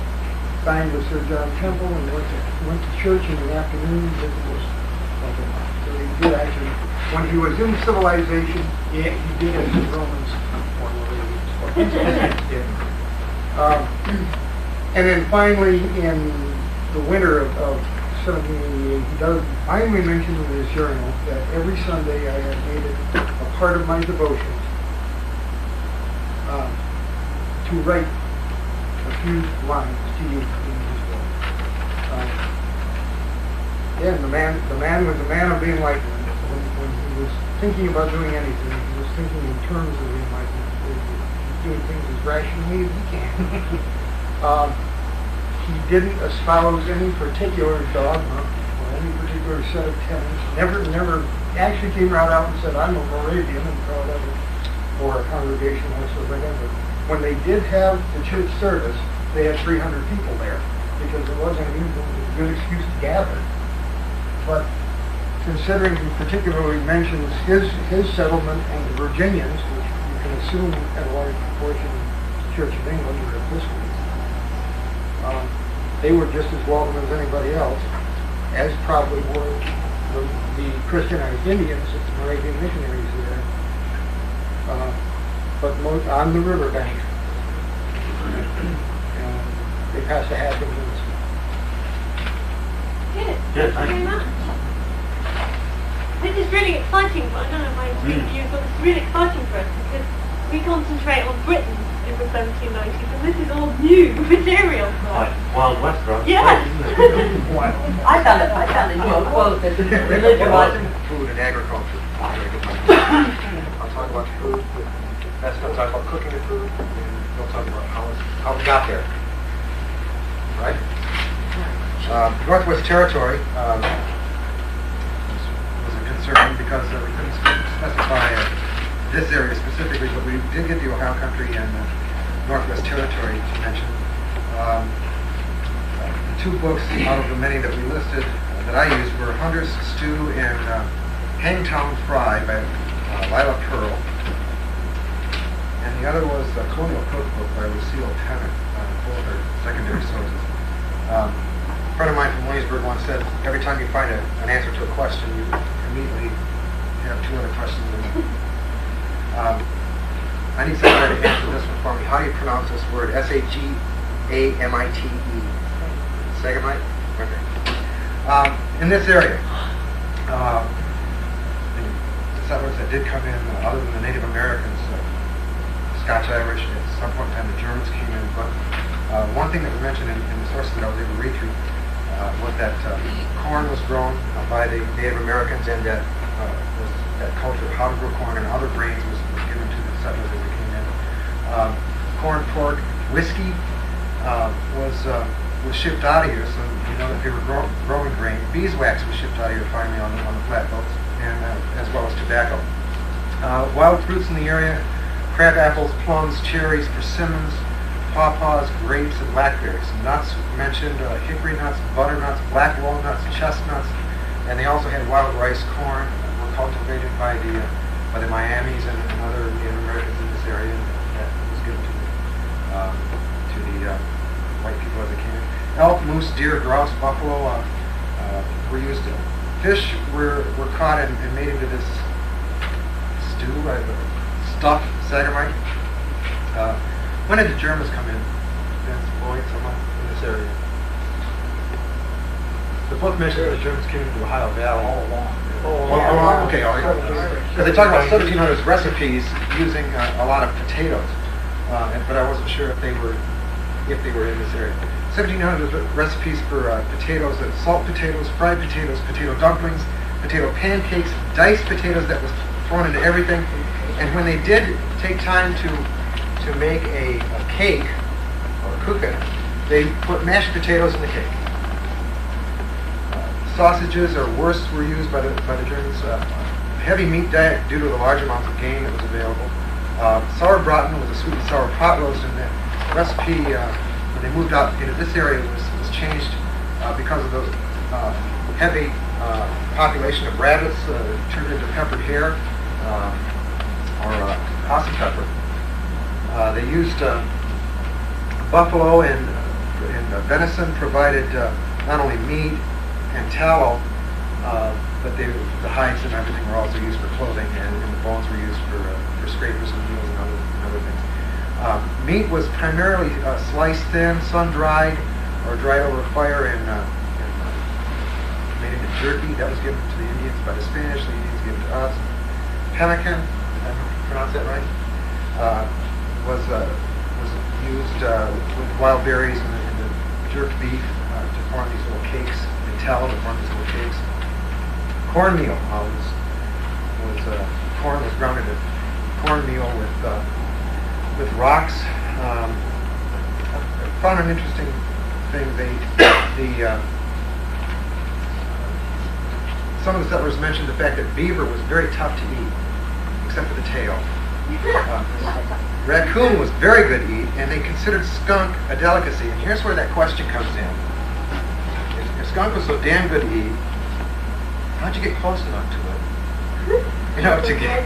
Dined with Sir John Temple and went to church in the afternoon. So he did actually, when he was in civilization, he did as the Romans did. And then finally, in the winter of 1788, he does finally mention in his journal that every Sunday I had made it a part of my devotions to write a few lines to you in his book. Again, the man was a man of the Enlightenment. When he was thinking about doing anything, he was thinking in terms of the Enlightenment. He was doing things as rationally as he can. He didn't espouse any particular dogma or any particular set of tenets. Never actually came right out and said, "I'm a Moravian," and proud of it, or a Congregationalist or whatever. When they did have the church service, they had 300 people there because it wasn't a good excuse to gather. But considering he particularly mentions his settlement and the Virginians, which you can assume had a large proportion of the Church of England or Episcopal, they were just as welcome as anybody else, as probably were the Christianized Indians that the Moravian missionaries there. but on the riverbank. And they passed a half inch. Good. Good, Thank you very much. This is really exciting, but I don't know my views, but it's really exciting for us because we concentrate on Britain in the 1790s, and this is all new material for us. Like Wild West, right? Yes. I found a new quote that religion wasn't. Food and agriculture. I'll talk about food. That's going to talk about cooking the food, and we'll talk about how we got there. Right? Northwest Territory was a concern because we couldn't specify this area specifically, but we did get the Ohio Country and the Northwest Territory to mention. The two books out of the many that we listed that I used were Hunter's Stew and Hangtown Fry by Lila Pearl. And the other was the Colonial Cookbook by Lucille Tennant, both are secondary sources. A friend of mine from Williamsburg once said, every time you find an answer to a question, you immediately have two other questions in it. I need somebody to answer this one for me. How do you pronounce this word? S-A-G-A-M-I-T-E. Sagamite? Okay. In this area, the settlers that did come in, other than the Native Americans, Scotch-Irish, at some point in time the Germans came in, but one thing that was mentioned in the sources that I was able to read through was that corn was grown by the Native Americans, and that culture of how to grow corn and other grains was given to the settlers as they came in. Corn, pork, whiskey was shipped out of here, so you know that they were growing grain. Beeswax was shipped out of here finally on the flatboats, and as well as tobacco. Wild fruits in the area: crab apples, plums, cherries, persimmons, pawpaws, grapes, and blackberries. Nuts mentioned: hickory nuts, butternuts, black walnuts, chestnuts, and they also had wild rice, corn, were cultivated by the Miamis and other Native Americans in this area. That was given to the white people as they came in. Elk, moose, deer, grouse, buffalo were used. Fish were caught and made into this stew, stuffed Sagamite. When did the Germans come in? Vince, Boyd, someone in this area? The book mentions that the Germans came into the Ohio Valley. All along. Okay, all right. Because they talk about 1700s recipes using a lot of potatoes, but I wasn't sure if they were in this area. 1700s recipes for potatoes, salt potatoes, fried potatoes, potato dumplings, potato pancakes, diced potatoes that was thrown into everything. And when they did take time to make a cake or cook it, they put mashed potatoes in the cake. Sausages or wursts were used by the Germans. Heavy meat diet due to the large amounts of game that was available. Sauerbraten was a sweet and sour pot roast, and the recipe when they moved out into this area was changed because of the heavy population of rabbits turned into peppered hare or possum pepper. They used buffalo and venison provided not only meat and tallow, but the hides and everything were also used for clothing, and the bones were used for scrapers and meals and other things. Meat was primarily sliced thin, sun-dried, or dried over a fire and made into jerky. That was given to the Indians by the Spanish, the Indians gave it to us. Pemmican, did I pronounce that right? Was used with wild berries and the jerked beef to form these little cakes. They tallow to form these little cakes. Cornmeal corn was ground into cornmeal with rocks. I found an interesting thing. Some of the settlers mentioned the fact that beaver was very tough to eat, except for the tail. Raccoon was very good to eat, and they considered skunk a delicacy. And here's where that question comes in. If skunk was so damn good to eat, how'd you get close enough to it? You know, to get...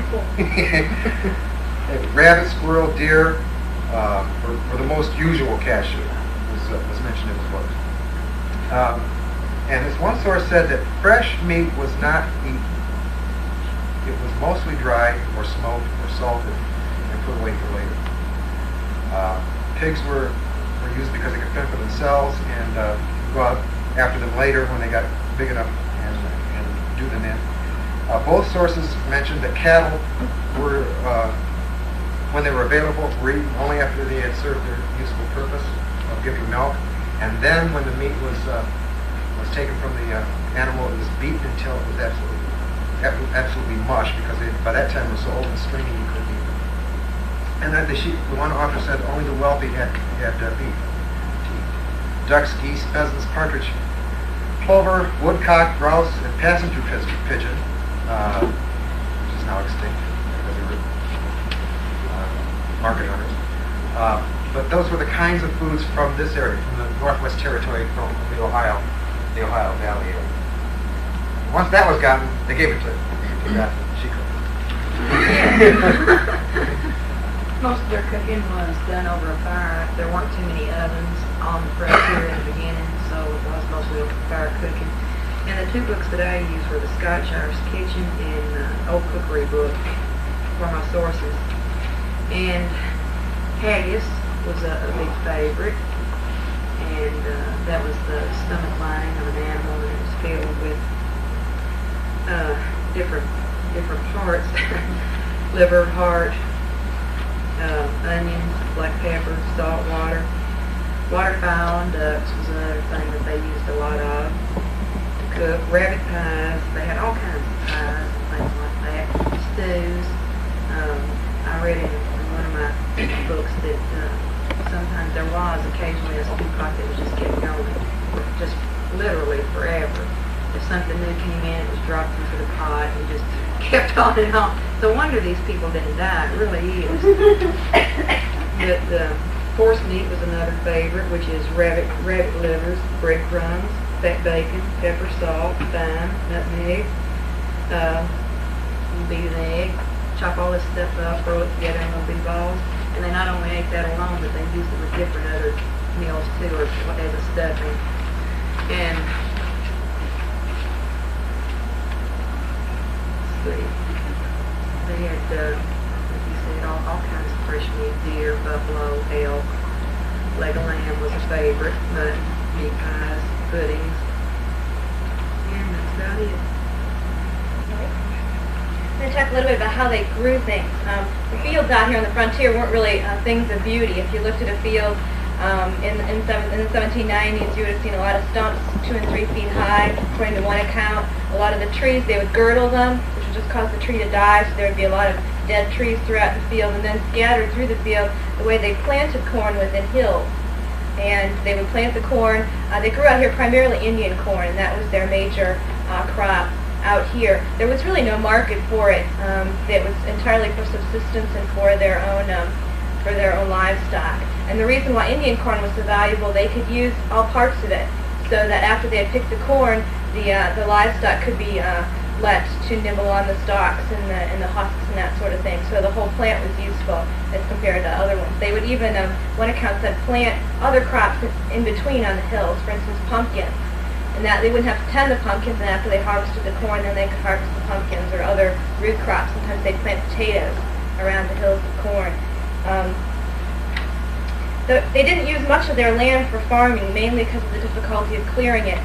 Rabbit, squirrel, deer were the most usual cache was mentioned in the book. And this one source said that fresh meat was not eaten. It was mostly dried or smoked or salted and put away for later. Pigs were used because they could fend for themselves and go out after them later when they got big enough and do them in. Both sources mentioned that cattle were, when they were available, were eaten only after they had served their useful purpose of giving milk, and then when the meat was taken from the animal, it was beaten until it was absolutely mush, because by that time it was so old and stringy you couldn't eat them. And then the one author said only the wealthy had beef to eat. Ducks, geese, pheasants, partridge, plover, woodcock, grouse, and passenger pigeon, which is now extinct because they were market hunters. But those were the kinds of foods from this area, from the Northwest Territory, from the Ohio Valley area. Once that was gotten, they gave it to that she cooked. Most of their cooking was done over a fire. There weren't too many ovens on the frontier in the beginning, so it was mostly over fire cooking. And the two books that I used were the Scotch Irish Kitchen and Old Cookery book for my sources. And haggis was a big favorite, and that was the stomach lining of an animal, and it was filled with different parts, liver, heart, onions, black pepper, salt water. Waterfowl and ducks was another thing that they used a lot of to cook. Rabbit pies, they had all kinds of pies and things like that. Stews. I read in one of my books that sometimes there was occasionally a stew pot that was just kept going, just literally forever. If something new came in, it was dropped into the pot and just kept on and on. So no wonder these people didn't die. It really is. The force meat was another favorite, which is rabbit livers, breadcrumbs, fat bacon, pepper, salt, thyme, nutmeg, beat an egg, chop all this stuff up, roll it together in little big balls. And they not only ate that alone, but they used it with different other meals too, or as a stuffing. And let's see, they had, like you said, all kinds of fresh meat: deer, buffalo, elk. Leg of lamb was a favorite, mutton, meat pies, puddings, and that's about it. I'm going to talk a little bit about how they grew things. The fields out here on the frontier weren't really things of beauty. If you looked at a field in the 1790s, you would have seen a lot of stumps 2 and 3 feet high, according to one account. A lot of the trees, they would girdle them, which would just cause the tree to die, so there would be a lot of dead trees throughout the field, and then scattered through the field. The way they planted corn was in hills. And they would plant the corn. They grew out here primarily Indian corn, and that was their major crop out here. There was really no market for it. It was entirely for subsistence and for their own livestock. And the reason why Indian corn was so valuable, they could use all parts of it, so that after they had picked the corn, the livestock could be let to nibble on the stalks and the husks and that sort of thing. So the whole plant was useful as compared to other ones. They would even, one account said, plant other crops in between on the hills, for instance, pumpkins. And that they wouldn't have to tend the pumpkins, and after they harvested the corn, then they could harvest the pumpkins or other root crops. Sometimes they'd plant potatoes around the hills of corn. They didn't use much of their land for farming, mainly because of the difficulty of clearing it.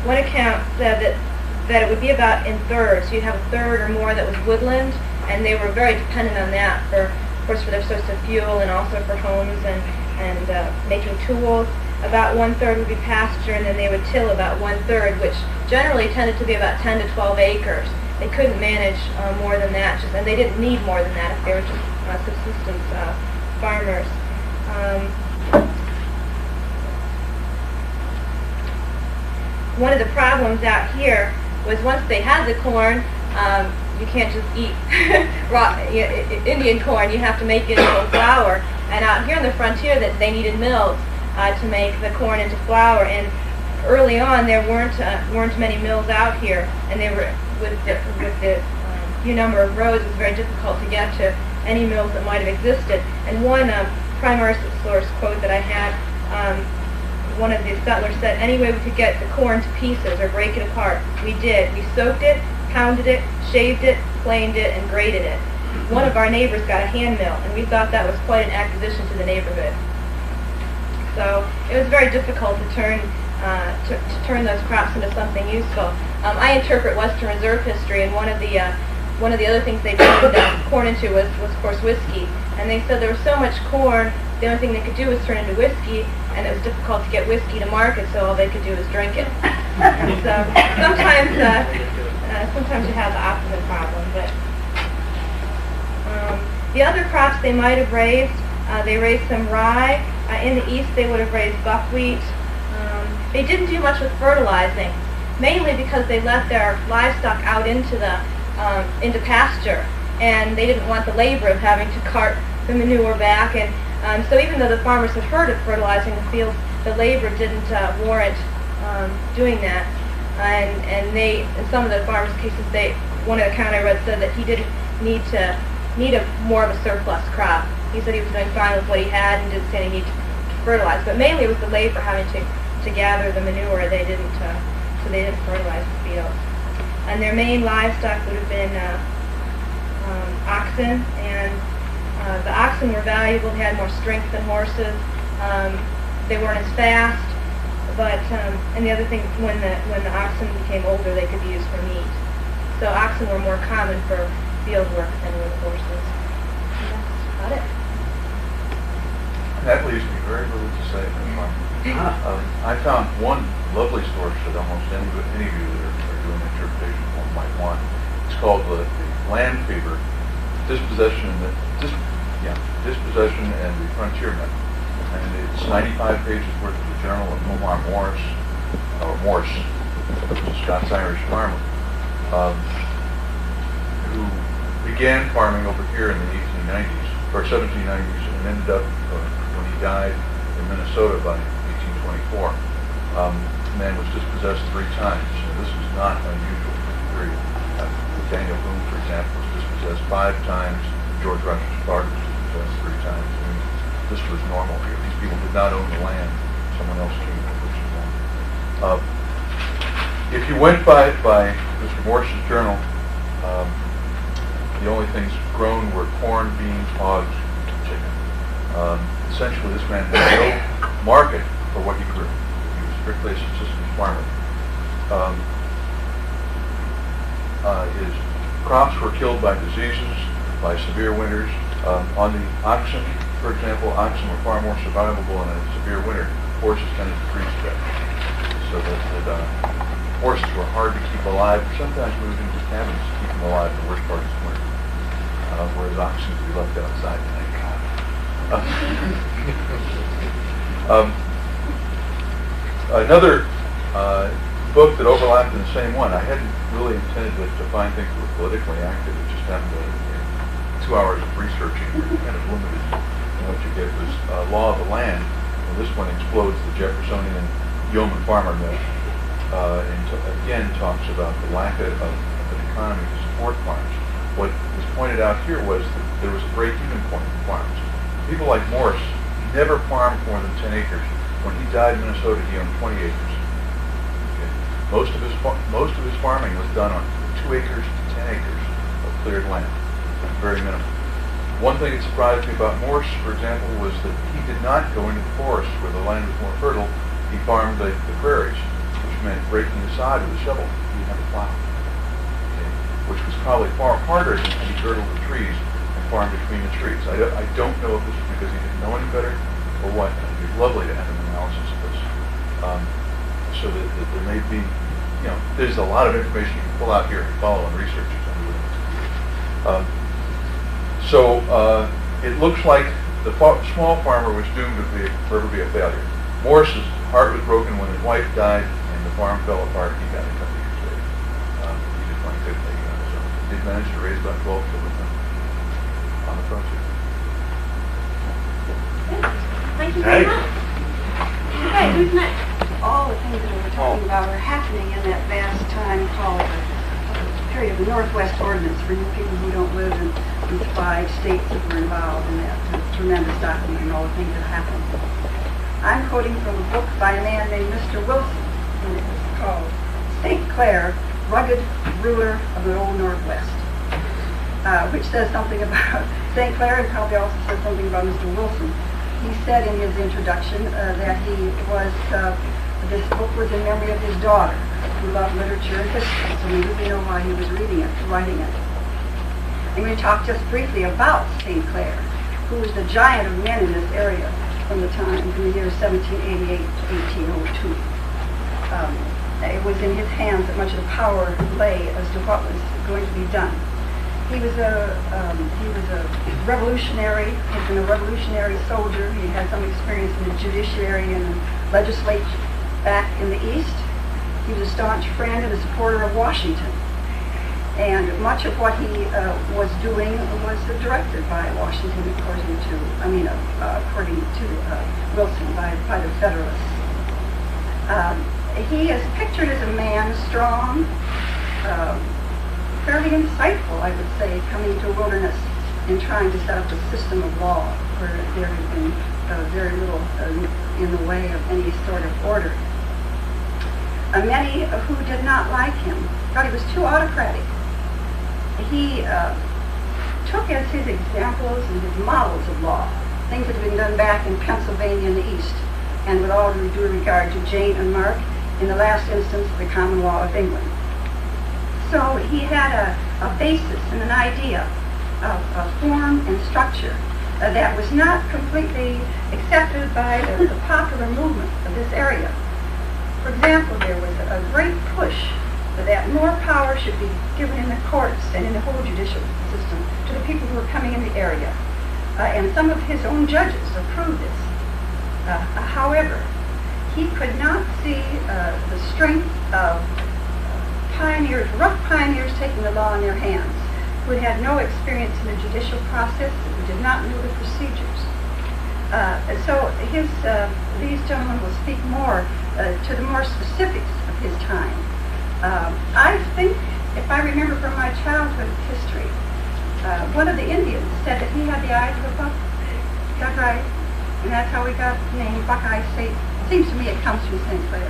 One account said that it would be about in thirds. So you'd have a third or more that was woodland, and they were very dependent on that, of course, for their source of fuel and also for homes and making tools. About 1/3 would be pasture, and then they would till about 1/3, which generally tended to be about 10 to 12 acres. They couldn't manage more than that, and they didn't need more than that if they were just subsistence farmers. One of the problems out here was once they had the corn, you can't just eat raw Indian corn. You have to make it into flour. And out here on the frontier, that they needed mills to make the corn into flour. And early on, there weren't many mills out here, and they were with the few number of roads, it was very difficult to get to any mills that might have existed. And one primary source quote that I had, one of the settlers said, any way we could get the corn to pieces or break it apart, we did. We soaked it, pounded it, shaved it, planed it, and grated it. one of our neighbors got a hand mill, and we thought that was quite an acquisition to the neighborhood. So it was very difficult to turn those crops into something useful. I interpret Western Reserve history, and one of the other things they turned corn into was of course whiskey. And they said there was so much corn, the only thing they could do was turn into whiskey, and it was difficult to get whiskey to market, so all they could do was drink it. So sometimes you have the opposite problem. But the other crops they might have raised, they raised some rye. In the east, they would have raised buckwheat. They didn't do much with fertilizing, mainly because they let their livestock out into pasture, and they didn't want the labor of having to cart the manure back. And so even though the farmers had heard of fertilizing the fields, the labor didn't warrant doing that. And they, in some of the farmers' cases, one of the account I read said that he didn't need more of a surplus crop. He said he was doing fine with what he had and didn't say he needed to fertilize. But mainly it was the labor having to gather the manure. They didn't fertilize the fields. And their main livestock would have been oxen, and the oxen were valuable. They had more strength than horses. They weren't as fast, but and the other thing, when the oxen became older, they could be used for meat. So oxen were more common for field work than with horses. And that's about it. That leaves me very little to say. I found one lovely source that almost any of you that are doing interpretation might want. It's called the Land Fever, Dispossession and the Frontiermen. And it's 95 pages worth of the journal of Morse, which is Scott's Irish farmer, who began farming over here in the 1890s, or 1790s, and ended up, when he died in Minnesota by 1824, the man was dispossessed 3 times. And this was not unusual for the period. Daniel Boone, for example, was dispossessed 5 times. George Rush's Clark was dispossessed 3 times. I mean, this was normal here. These people did not own the land. Someone else came and purchased the land. If you went by Mr. Morse's journal, the only things grown were corn, beans, hogs, chicken. Essentially, this man had no market for what he grew. He was strictly a subsistence farmer. His crops were killed by diseases, by severe winters. On the oxen, for example, oxen were far more survivable in a severe winter. Horses tended to freeze to death. So that horses were hard to keep alive. Sometimes moved into cabins to keep them alive the worst part of the winter. Whereas oxen could be left outside, thank God. Another book that overlapped in the same one, I hadn't really intended to find things that were politically active. It just happened to, 2 hours of researching, were kind of limited in what you get, was Law of the Land. And this one explodes the Jeffersonian yeoman farmer myth, and again talks about the lack of an economy to support farms. What was pointed out here was that there was a break-even point in farms. People like Morse never farmed more than 10 acres. When he died in Minnesota, he owned 20 acres. Okay. Most of his farming was done on 2 acres to 10 acres of cleared land, very minimal. One thing that surprised me about Morse, for example, was that he did not go into the forest where the land was more fertile. He farmed the prairies, which meant breaking the sod with a shovel. He had a plow. Which was probably far harder than he girdled the trees and farmed between the trees. I don't know if this is because he didn't know any better or what. It'd be lovely to have an analysis of this, so that there may be, there's a lot of information you can pull out here and follow and research. So it looks like the small farmer was doomed to forever be a failure. Morse's heart was broken when his wife died and the farm fell apart. He got a couple years later. He did one good thing. He did manage to raise about 12 children on the project. Thank you very much. Okay, who's next? All the things that we're talking about are happening in that vast time called the period of the Northwest Ordinance for you people who don't live in these 5 states that were involved in that tremendous document and all the things that happened. I'm quoting from a book by a man named Mr. Wilson, and it was called St. Clair, Rugged Ruler of the Old Northwest. which says something about St. Clair and probably also says something about Mr. Wilson. He said in his introduction that this book was in memory of his daughter, who loved literature and history, so maybe we know why he was writing it. I'm going to talk just briefly about St. Clair, who was the giant of men in this area from the years 1788 to 1802. It was in his hands that much of the power lay as to what was going to be done. He was a revolutionary. He'd been a revolutionary soldier. He had some experience in the judiciary and the legislature back in the East. He was a staunch friend and a supporter of Washington. And much of what he was doing was directed by Washington, according to Wilson, by the Federalists. He is pictured as a man strong, fairly insightful, I would say, coming to a wilderness and trying to set up a system of law where there had been very little in the way of any sort of order. Many who did not like him thought he was too autocratic. He took as his examples and his models of law things that had been done back in Pennsylvania in the East, and with all due regard to Jane and Mark, in the last instance, the common law of England. So he had a basis and an idea of form and structure that was not completely accepted by the popular movement of this area. For example, there was a great push that more power should be given in the courts and in the whole judicial system to the people who were coming in the area. And some of his own judges approved this. However, he could not see the strength of rough pioneers taking the law in their hands, who had no experience in the judicial process, who did not know the procedures. So these gentlemen will speak more to the more specifics of his time. I think, if I remember from my childhood history, one of the Indians said that he had the eyes of a buckeye, and that's how we got the name Buckeye State. It seems to me it comes from St. Clair.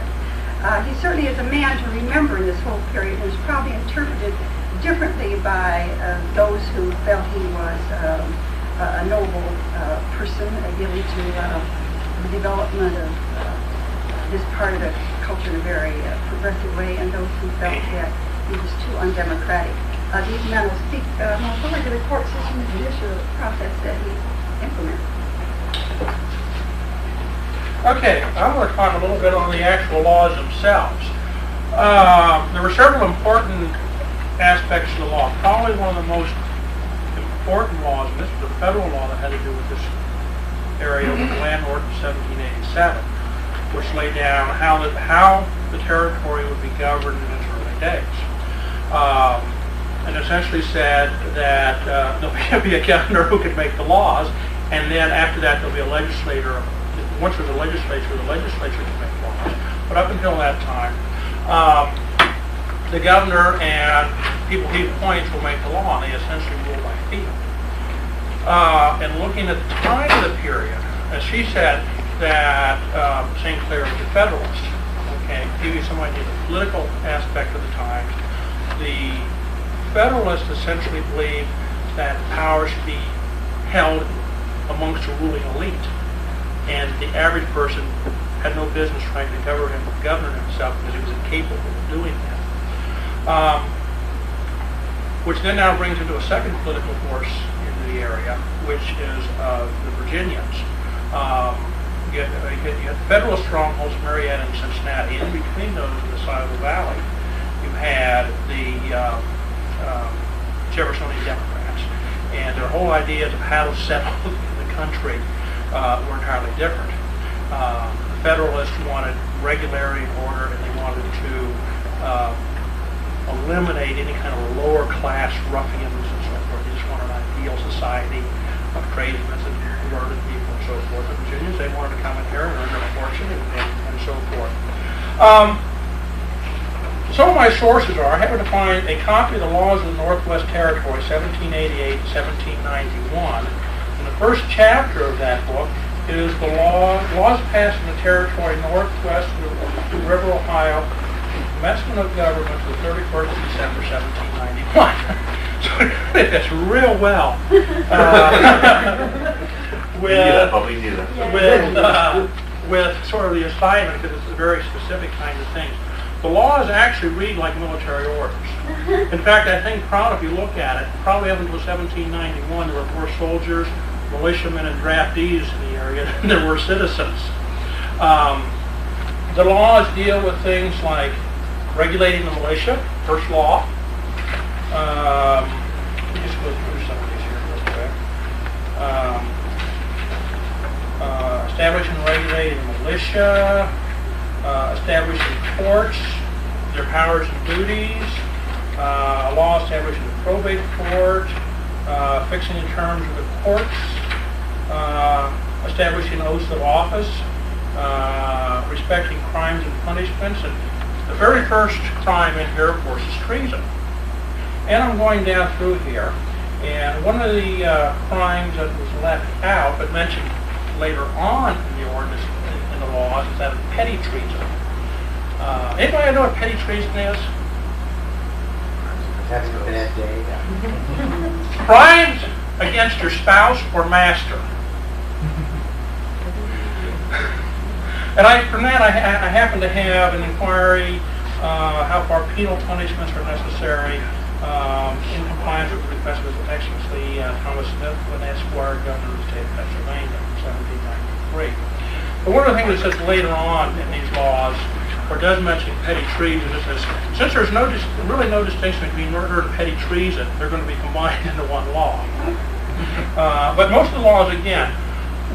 He certainly is a man to remember in this whole period, and is probably interpreted differently by those who felt he was a noble person, giving to the development of this part of the culture in a very progressive way, and those who felt that he was too undemocratic. These men will speak more fully to the court system and judicial process that he implemented. Okay, I'm going to talk a little bit on the actual laws themselves. There were several important aspects of the law. Probably one of the most important laws, and this was a federal law that had to do with this area, was the Land Ordinance 1787, which laid down how the territory would be governed in its early days. And essentially said that there'll be a governor who can make the laws, and then after that there'll be a legislator. Once there's a legislature can make laws. But up until that time, the governor and people he appoints will make the law, and they essentially rule by feel. And looking at the time of the period, as she said, that St. Clair was a Federalist. Okay, to give you some idea of the political aspect of the times, the Federalists essentially believed that power should be held amongst a ruling elite, and the average person had no business trying to govern himself because he was incapable of doing that. Which then now brings into a second political force in the area, which is the Virginians. You had Federalist strongholds, Marietta and Cincinnati. In between those, in the side of the valley, you had the Jeffersonian Democrats, and their whole ideas of how to settle the country were entirely different. The Federalists wanted regularity and order, and they wanted to eliminate any kind of lower class ruffians and so forth. They just wanted an ideal society of tradesmen and converted people and so forth. The Virginians, they wanted to come in here and earn their fortune and so forth. Some of my sources are, I happen to find a copy of the Laws of the Northwest Territory, 1788 and 1791. And the first chapter of that book is the laws passed in the territory northwest of the River Ohio, commencement of government the 31st of December, 1791. So this real well. With sort of the assignment, because it's a very specific kind of thing. The laws actually read like military orders. In fact, I think if you look at it, probably up until 1791, there were more soldiers, militiamen, and draftees in the area than there were citizens. The laws deal with things like regulating the militia, first law. Let me just go through some of these here real quick. Establishing and regulating the militia, establishing courts, their powers and duties, a law establishing the probate court, fixing the terms of the courts, establishing oaths of office, respecting crimes and punishments. And the very first crime in here, of course, is treason. And I'm going down through here, and one of the crimes that was left out, but mentioned later on in the ordinance, in the laws, is that of petty treason. Anybody know what petty treason is? Having a bad day. Crimes against your spouse or master. And from that, I happen to have an inquiry how far penal punishments are necessary in compliance with the request of His Excellency Thomas Smith, when Esquire, Governor of the State of Pennsylvania, from 1793. But one of the things that says later on in these laws, or does mention petty treason, is this: since there's really no distinction between murder and petty treason, they're going to be combined into one law. But most of the laws, again,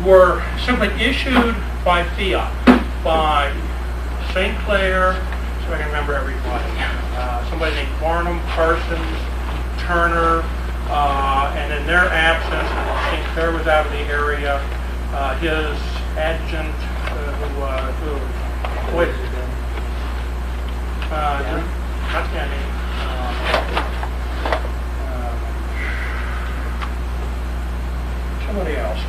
were simply issued by fiat, by St. Clair, so I can remember everybody, somebody named Barnum, Parsons, Turner, and in their absence, St. Clair was out of the area, his adjutant, somebody else,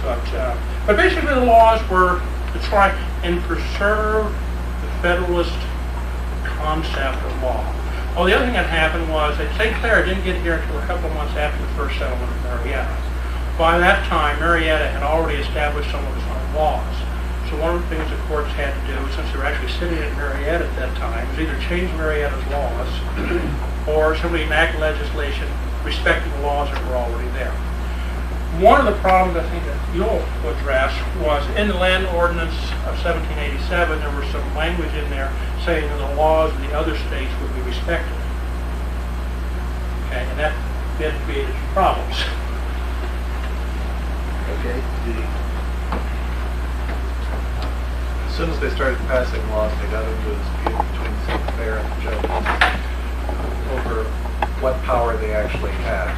but basically the laws were to try and preserve the Federalist concept of law. Well, the other thing that happened was that St. Clair didn't get here until a couple of months after the first settlement of Marietta. By that time, Marietta had already established some of its own laws. So one of the things the courts had to do, since they were actually sitting at Marietta at that time, was either change Marietta's laws or simply enact legislation respecting the laws that were already there. One of the problems I think that you'll address was in the land ordinance of 1787, there was some language in there saying that the laws of the other states would be respected. Okay, and that then created problems. Okay. As soon as they started passing laws, they got into a dispute between St. Clair and the judges over what power they actually had.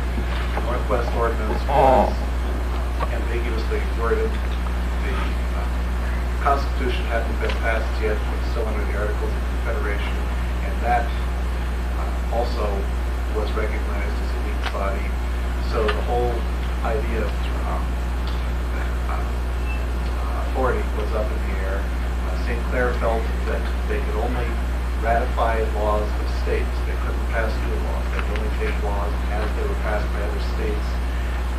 The Northwest Ordinance was ambiguously worded. The Constitution hadn't been passed yet, but still under the Articles of Confederation, and that also was recognized as a weak body. So the whole idea of authority was up in the air. St. Clair felt that they could only ratify laws of states. They couldn't pass new laws. They could only take laws as they were passed by other states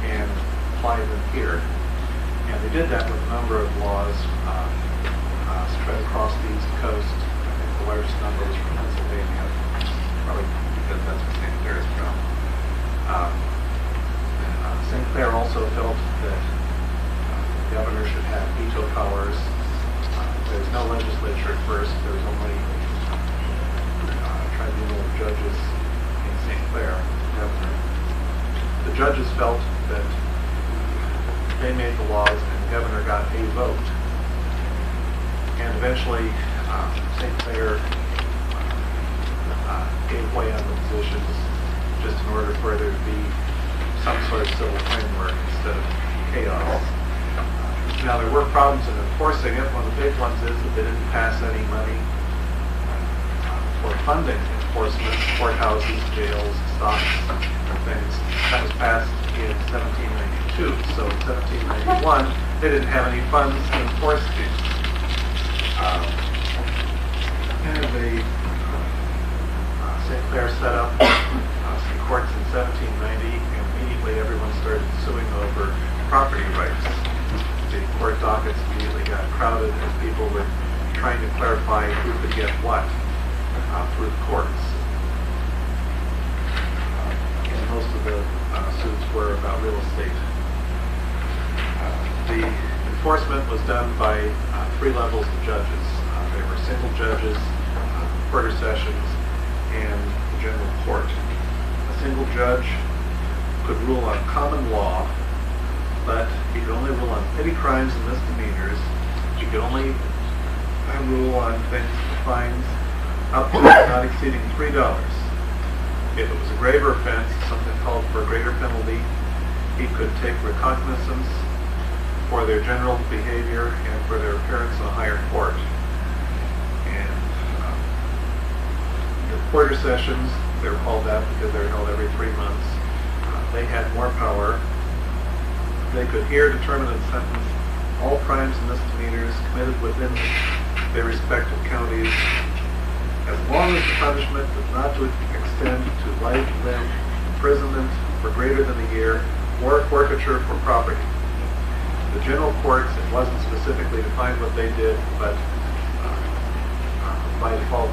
and apply them here. And they did that with a number of laws spread across the East Coast. I think the largest number was from Pennsylvania, probably because that's where St. Clair is from. St. Clair also felt that the governor should have veto powers. There was no legislature at first. There was only a tribunal of judges in St. Clair, the governor. The judges felt that they made the laws and the governor got a vote. And eventually, St. Clair gave way on the positions just in order for there to be some sort of civil framework instead of chaos. Now, there were problems in enforcing it. One of the big ones is that they didn't pass any money for funding enforcement, courthouses, jails, stocks, and things. That was passed in 1792. So in 1791, they didn't have any funds to enforce these. St. Clair set up some courts in 1790. property rights. The court dockets immediately got crowded as people were trying to clarify who could get what through the courts. And most of the suits were about real estate. The enforcement was done by 3 levels of judges. There were single judges, quarter sessions, and the general court. A single judge could rule on common law, but he could only rule on petty crimes and misdemeanors. He could only rule on things, fines, up to not exceeding $3. If it was a graver offense, something called for a greater penalty, he could take recognizance for their general behavior and for their appearance in a higher court. And the quarter sessions, they were called that because they were held every 3 months. They had more power. They could hear, determine, and sentence all crimes and misdemeanors committed within their respective counties, as long as the punishment was not to extend to life, limb, imprisonment for greater than a year, or forfeiture for property. The general courts, it wasn't specifically defined what they did, but by default,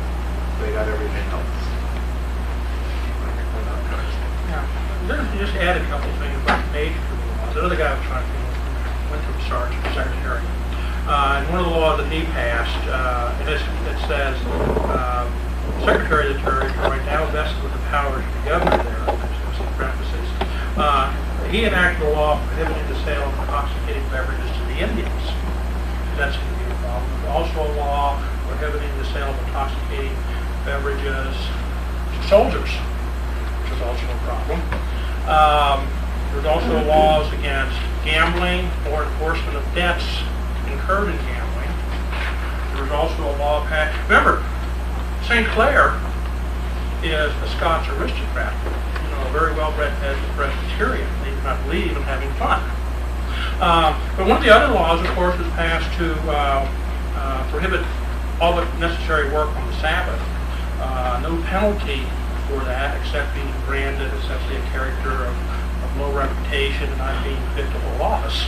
they got everything else. You just add a couple of things about major criminal laws. The other guy was trying to went to the sergeant, secretary. And one of the laws that he passed, it says, Secretary of the Territory now vested with the powers of the governor there, there's some parentheses. He enacted a law prohibiting the sale of intoxicating beverages to the Indians. That's going to be a problem. There's also a law prohibiting the sale of intoxicating beverages to soldiers, which is also a problem. There's also laws against gambling or enforcement of debts incurred in gambling. There's also a law passed. Remember, St. Clair is a Scots aristocrat, a very well-bred Presbyterian. They do not believe in having fun. But one of the other laws, of course, was passed to prohibit all but necessary work on the Sabbath. No penalty for that, except being branded essentially a character of low reputation and not being fit to hold office.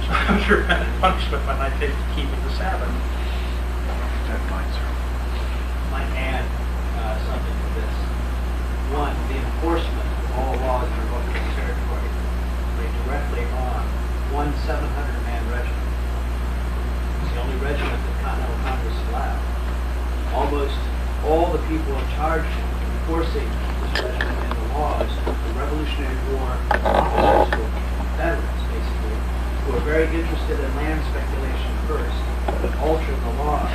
So I'm sure that punishment might not take keeping the Sabbath. That's fine, sir. Might add something to this. One, the enforcement of all laws in the Northwest Territory lay directly on one 700-man regiment. It's the only regiment that Continental Congress allowed. Almost all the people in charge of enforcing this regiment and the laws, the Revolutionary War officers were veterans, basically, who were very interested in land speculation first, but altered the laws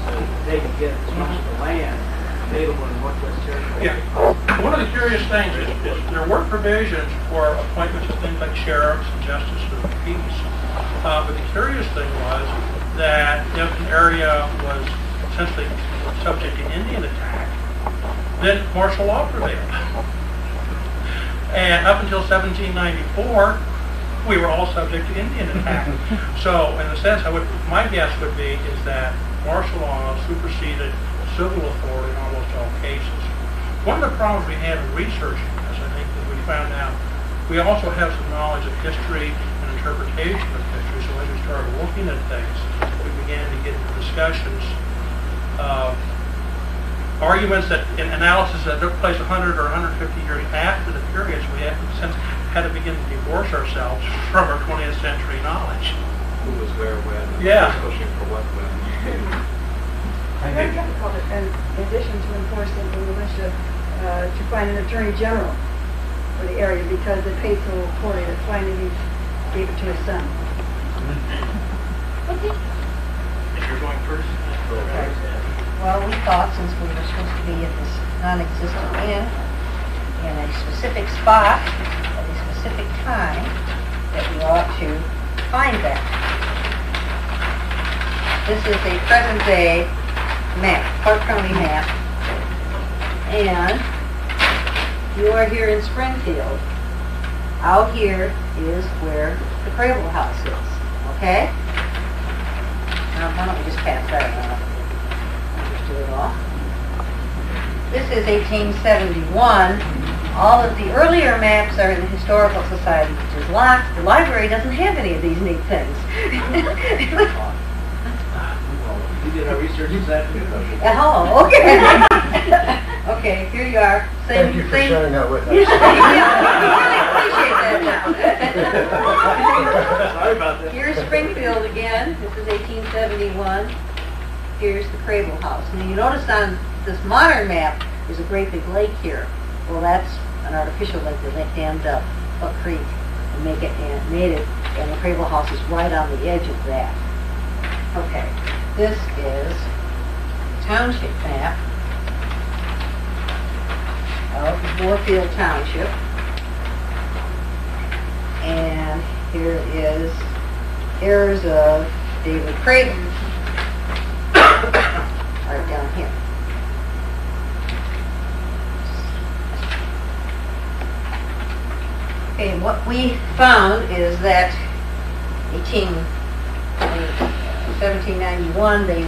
so that they could get as much of the land available in Northwest Territory. Yeah. One of the curious things is there were provisions for appointments of things like sheriffs and justices of the peace. But the curious thing was that if an area was essentially subject to Indian attack, then martial law prevailed. And up until 1794, we were all subject to Indian attack. So, in a sense, my guess would be is that martial law superseded civil authority in almost all cases. One of the problems we had in researching this, I think, that we found out, we also have some knowledge of history and interpretation of history. So as we started looking at things, we began to get into discussions of arguments that in analysis that took place 100 or 150 years after the period. So we had to begin to divorce ourselves from our 20th century knowledge. Who was where, when, Yeah. pushing for what, when. Very difficult, and in addition to enforcing the militia, to find an attorney general for the area because they paid so poorly that finally he gave it to his son. If you're going first. Well, we thought since we were supposed to be at this non-existent inn in a specific spot at a specific time that we ought to find that. This is a present-day map, Clark County map, and you are here in Springfield. Out here is where the Crable House is, okay? Now, why don't we just pass that around? Understood it all. This is 1871, All of the earlier maps are in the Historical Society, which is locked. The library doesn't have any of these neat things. We did our research this afternoon. Oh, okay. Okay, here you are. Thank you for sharing that with us. Yeah, I really appreciate that. Sorry about that. Here's Springfield again. This is 1871. Here's the Crable House. And you notice on this modern map, there's a great big lake here. Well, that's an artificial lake that dammed up Buck Creek and made it, and the Crable House is right on the edge of that. Okay, this is township map of Moorfield Township. And here is heirs of David Creighton, right down here. Okay, and what we found is that 1791, they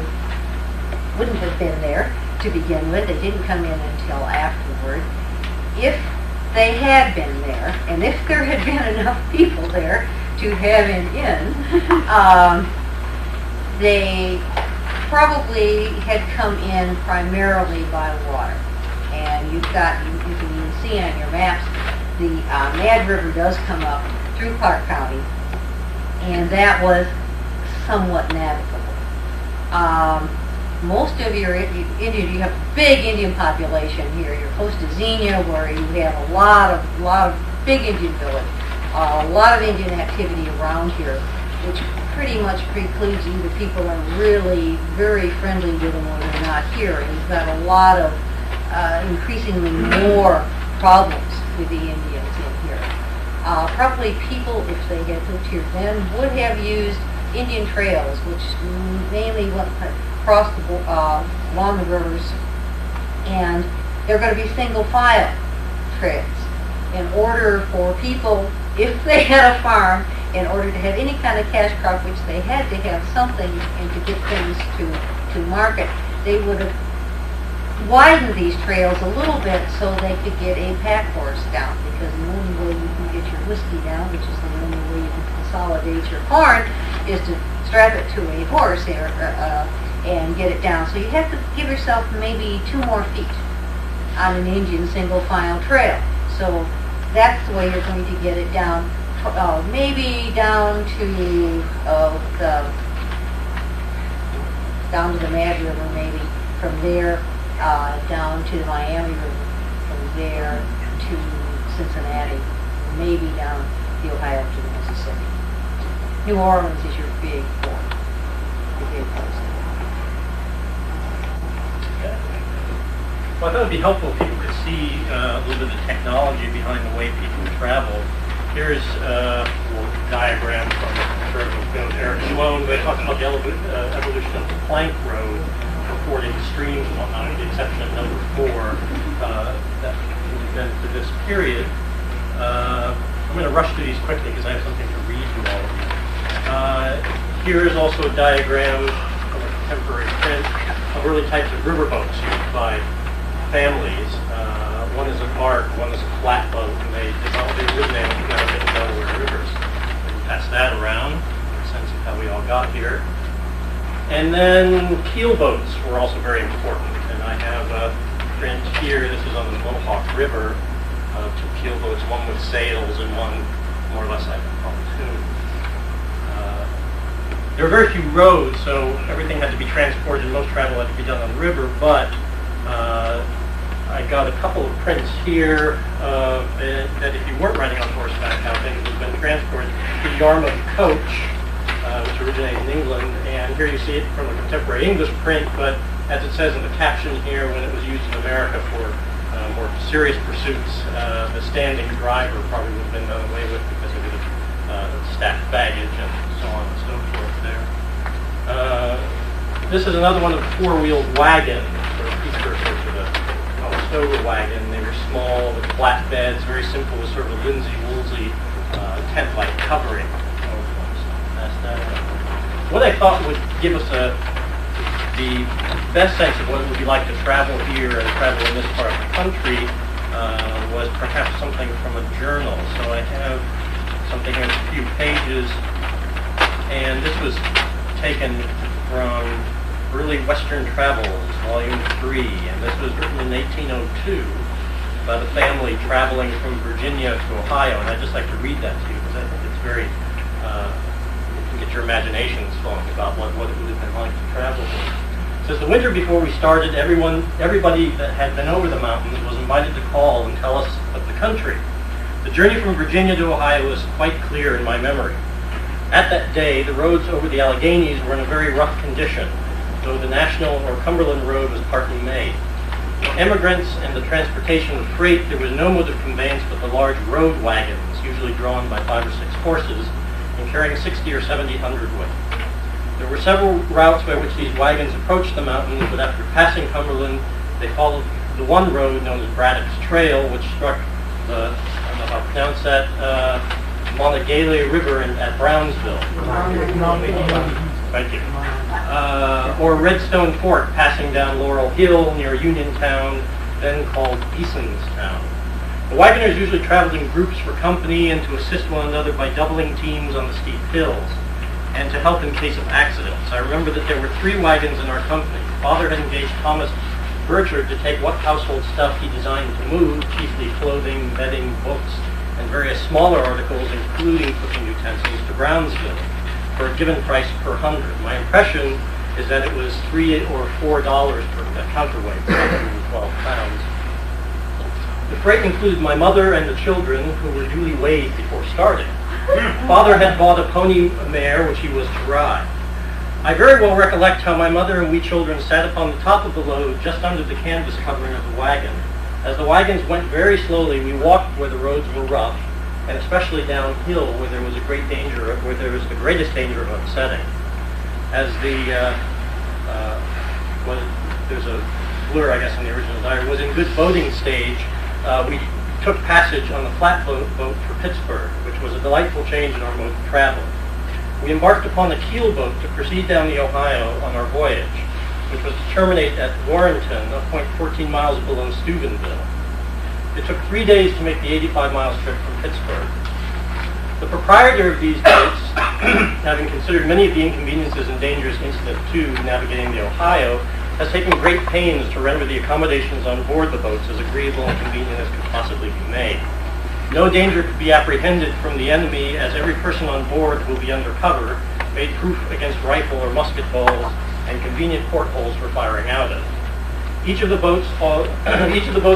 wouldn't have been there to begin with. They didn't come in until afterward. If they had been there, and if there had been enough people there to have an inn, they probably had come in primarily by water. And you can even see on your maps, the Mad River does come up through Clark County, and that was somewhat navigable. Most of your Indian, you have a big Indian population here. You're close to Xenia, where you have a lot of big Indian village, a lot of Indian activity around here, which pretty much precludes either people are really very friendly with them or they're not here. And you've got a lot of increasingly more problems with the Indians in here. Probably people, if they had lived here then, would have used Indian trails, which mainly went across along the rivers, and they're going to be single file trails. In order for people, if they had a farm, in order to have any kind of cash crop, which they had to have something and to get things to market, they would have widened these trails a little bit so they could get a pack horse down, because the only way you can get your whiskey down, which is the only way you can consolidate your corn, is to strap it to a horse here, and get it down. So you have to give yourself maybe 2 more feet on an Indian single file trail. So that's the way you're going to get it down, maybe down to the Mad River, maybe from there down to the Miami River, from there to Cincinnati, maybe down the Ohio to the Mississippi. New Orleans is your big port, the big place. Well, I thought it would be helpful if people could see a little bit of the technology behind the way people travel. Here's a little diagram from Eric Sloan. They talked about the evolution of the plank road for fording streams and whatnot, with the exception of number 4 that was been to this period. I'm going to rush through these quickly because I have something to read to all of you. Here is also a diagram of a contemporary print of early types of riverboats used by families. One is a bark, one is a flatboat, and they originated in the Delaware rivers. Pass that around, get a sense of how we all got here. And then keel boats were also very important, and I have a print here. This is on the Mohawk River, 2 keel boats, one with sails and one more or less like a pontoon. There were very few roads, so everything had to be transported, and most travel had to be done on the river, but I got a couple of prints here that if you weren't riding on horseback, how things would have been transported. The Yarmouth coach, which originated in England, and here you see it from a contemporary English print, but as it says in the caption here, when it was used in America for more serious pursuits, the standing driver probably would have been done away with because of the stacked baggage and so on and so forth there. This is another one of the 4-wheeled wagons, or precursor to the stover wagon. They were small with flat beds, very simple, with sort of a linsey-woolsey tent-like covering. What I thought would give us the best sense of what it would be like to travel here and travel in this part of the country was as perhaps something from a journal. So I have something here, a few pages, and this was taken from Early Western Travels, Volume 3, and this was written in 1802 by the family traveling from Virginia to Ohio, and I'd just like to read that to you because I think it's very, you can get your imaginations flowing about what it would have been like to travel here. It says, the winter before we started, everybody that had been over the mountains was invited to call and tell us of the country. The journey from Virginia to Ohio was quite clear in my memory. At that day, the roads over the Alleghenies were in a very rough condition, though the National or Cumberland Road was partly made. For emigrants and the transportation of freight, there was no mode of conveyance but the large road wagons, usually drawn by 5 or 6 horses, and carrying 60 or 70 hundredweight. There were several routes by which these wagons approached the mountains, but after passing Cumberland, they followed the one road known as Braddock's Trail, which struck the, I don't know how to pronounce that, Monongahela River at Brownsville. Thank you. Or Redstone Fort, passing down Laurel Hill near Uniontown, then called Easonstown. The wagoners usually traveled in groups for company and to assist one another by doubling teams on the steep hills, and to help in case of accidents. I remember that there were 3 wagons in our company. Father had engaged Thomas Burchard to take what household stuff he designed to move, chiefly clothing, bedding, books, and various smaller articles, including cooking utensils, to Brownsville for a given price per hundred. My impression is that it was $3 or $4 per counterweight, 112 pounds. The freight included my mother and the children, who were duly weighed before starting. Father had bought a pony mare which he was to ride. I very well recollect how my mother and we children sat upon the top of the load just under the canvas covering of the wagon. As the wagons went very slowly, we walked where the roads were rough, and especially downhill where there was the greatest danger of upsetting. As there's a blur, I guess, in the original diary, was in good boating stage, we took passage on the flatboat boat for Pittsburgh, which was a delightful change in our mode of travel. We embarked upon the keel boat to proceed down the Ohio on our voyage, which was to terminate at Warrenton, a point 14 miles below Steubenville. It took 3 days to make the 85-mile trip from Pittsburgh. The proprietor of these boats, having considered many of the inconveniences and dangers incident to navigating the Ohio, has taken great pains to render the accommodations on board the boats as agreeable and convenient as could possibly be made. No danger could be apprehended from the enemy, as every person on board will be under cover, made proof against rifle or musket balls, and convenient portholes for firing out of. Each of the boats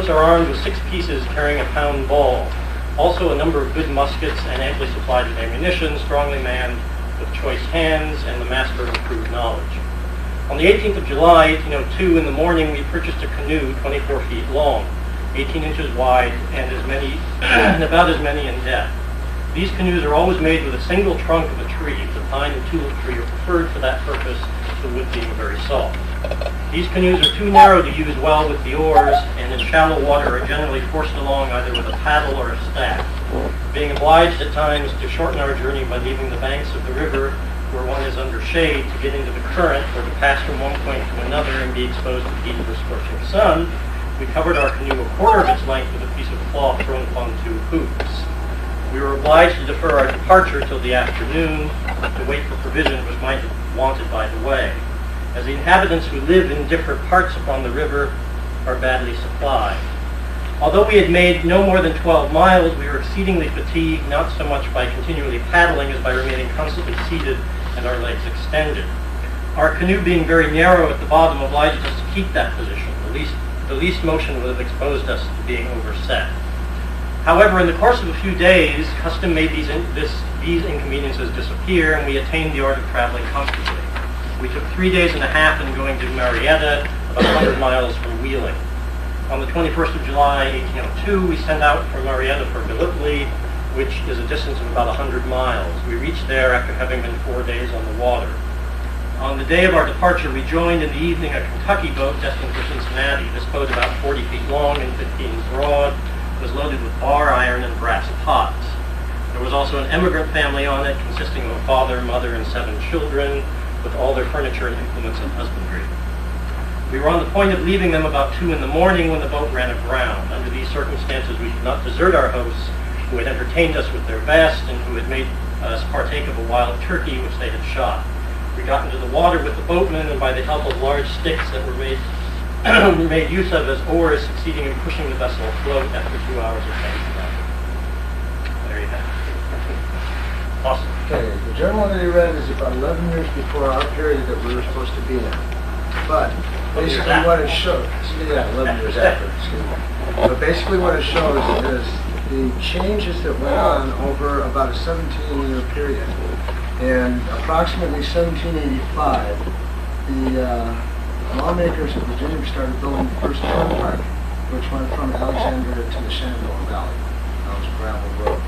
are armed with 6 pieces carrying a pound ball. Also a number of good muskets and amply supplied with ammunition, strongly manned with choice hands and the master of improved knowledge. On the 18th of July, 1802, in the morning, we purchased a canoe 24 feet long, 18 inches wide, and about as many in depth. These canoes are always made with a single trunk of a tree. The pine and tulip tree are preferred for that purpose, the wood being very soft. These canoes are too narrow to use well with the oars, and in shallow water are generally forced along either with a paddle or a staff, being obliged at times to shorten our journey by leaving the banks of the river where one is under shade to get into the current or to pass from one point to another and be exposed to the heat of the scorching sun. We covered our canoe a quarter of its length with a piece of cloth thrown upon 2 hoops. We were obliged to defer our departure till the afternoon to wait for provisions which might have wanted by the way, as the inhabitants who live in different parts upon the river are badly supplied. Although we had made no more than 12 miles, we were exceedingly fatigued, not so much by continually paddling as by remaining constantly seated and our legs extended. Our canoe being very narrow at the bottom obliged us to keep that position. The least motion would have exposed us to being overset. However, in the course of a few days, custom made these inconveniences disappear, and we attained the art of traveling comfortably. We took 3 days and a half in going to Marietta, about 100 miles from Wheeling. On the 21st of July, 1802, we set out from Marietta for Gallipoli, which is a distance of about 100 miles. We reached there after having been 4 days on the water. On the day of our departure, we joined in the evening a Kentucky boat destined for Cincinnati. This boat, about 40 feet long and 15 broad, was loaded with bar iron and brass pots. There was also an emigrant family on it, consisting of a father, mother, and 7 children, with all their furniture and implements of husbandry. We were on the point of leaving them about 2 in the morning when the boat ran aground. Under these circumstances we could not desert our hosts, who had entertained us with their best and who had made us partake of a wild turkey which they had shot. We got into the water with the boatmen, and by the help of large sticks that were made use of as oars, succeeding in pushing the vessel afloat after 2 hours of painting. There you have it. Awesome. Okay, the journal that he read is about 11 years before our period that we were supposed to be in. But basically what it shows, 11 years after, excuse me. But basically what it shows is the changes that went on over about a 17-year period. In approximately 1785, the lawmakers of Virginia started building the first turnpike, which went from Alexandria to the Shenandoah Valley. That was a gravel road.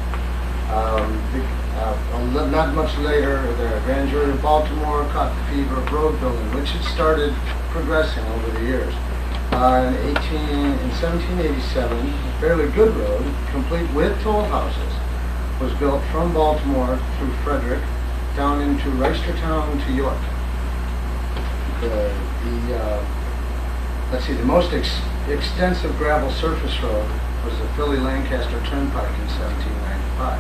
Not much later, the grand jury of Baltimore caught the fever of road building, which had started progressing over the years. In 1787, a fairly good road, complete with toll houses, was built from Baltimore through Frederick down into Reisterstown to York. The most extensive gravel surface road was the Philly-Lancaster Turnpike in 1795.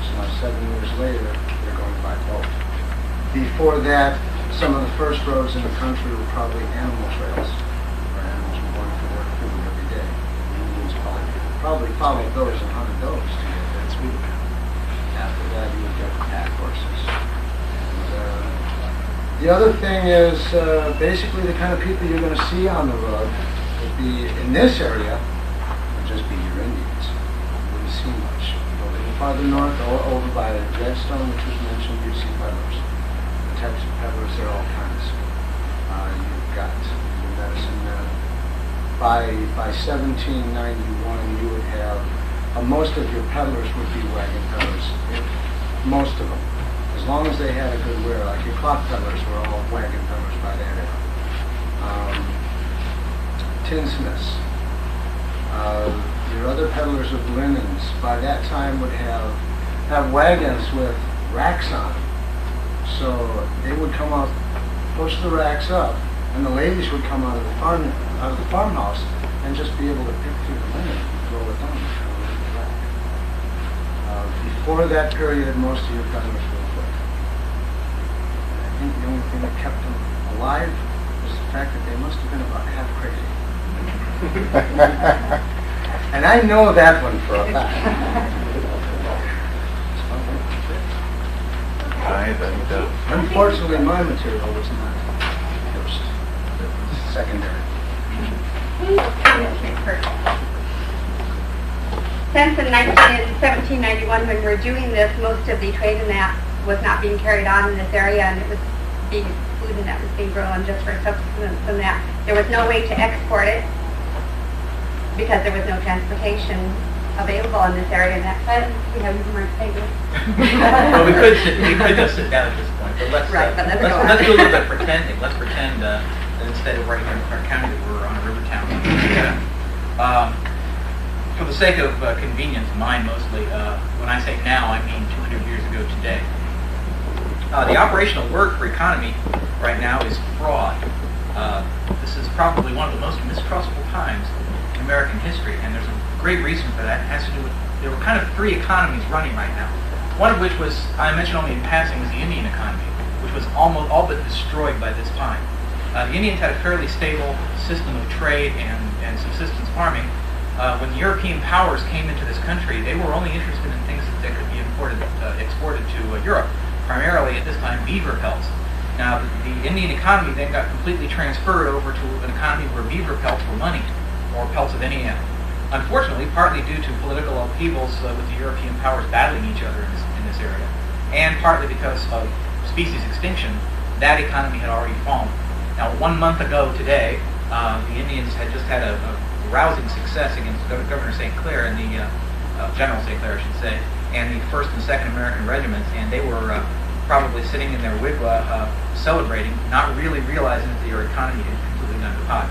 So now 7 years later, they're going by boat. Before that, some of the first roads in the country were probably animal trails, where animals were going to work food every day. The Indians probably followed those and hunted those to get that sweet. After that, you would get pack horses. The other thing is basically the kind of people you're going to see on the road would be, in this area, would just be your Indians. You wouldn't see much. A little farther north, over by Redstone, which was mentioned, you see peddlers. The types of peddlers, there are all kinds. You've got your medicine men. By 1791, you would have, most of your peddlers would be wagon peddlers. Most of them. As long as they had a good wear, like your cloth peddlers were all wagon peddlers by that era. Tinsmiths. Your other peddlers of linens by that time would have wagons with racks on them. So they would come up, push the racks up, and the ladies would come out of the farmhouse and just be able to pick through the linen and throw it down and throw it in the rack. Before that period, most of your peddlers were foot. I think the only thing that kept them alive was the fact that they must have been about half crazy. And I know that one for a fact. Unfortunately, my material was not first. It was secondary. Since in 1791, when we were doing this, most of the trade in that was not being carried on in this area, and it was being food and that was being grown just for subsistence and that. There was no way to export it because there was no transportation available in this area, and that's why we have more papers. Well, we could just sit down at this point, but let's do a little bit of pretending. Let's pretend that instead of right here in Clark County, that we're on a river town. For the sake of convenience, mine mostly, when I say now, I mean 200 years ago today. The operational word for economy right now is fraud. This is probably one of the most mistrustful times in American history, and there's a great reason for that. It has to do with, there were kind of three economies running right now. One of which was, I mentioned only in passing, was the Indian economy, which was almost all but destroyed by this time. The Indians had a fairly stable system of trade and subsistence farming. When the European powers came into this country, they were only interested in things that could be exported to Europe, primarily at this time beaver pelts. Now, the Indian economy then got completely transferred over to an economy where beaver pelts were money, or pelts of any animal. Unfortunately, partly due to political upheavals with the European powers battling each other in this area, and partly because of species extinction, that economy had already fallen. Now, 1 month ago today, the Indians had just had a rousing success against Governor St. Clair and the General St. Clair, I should say, and the 1st and 2nd American regiments, and they were probably sitting in their wigwam celebrating, not really realizing that their economy had completely gone to pot.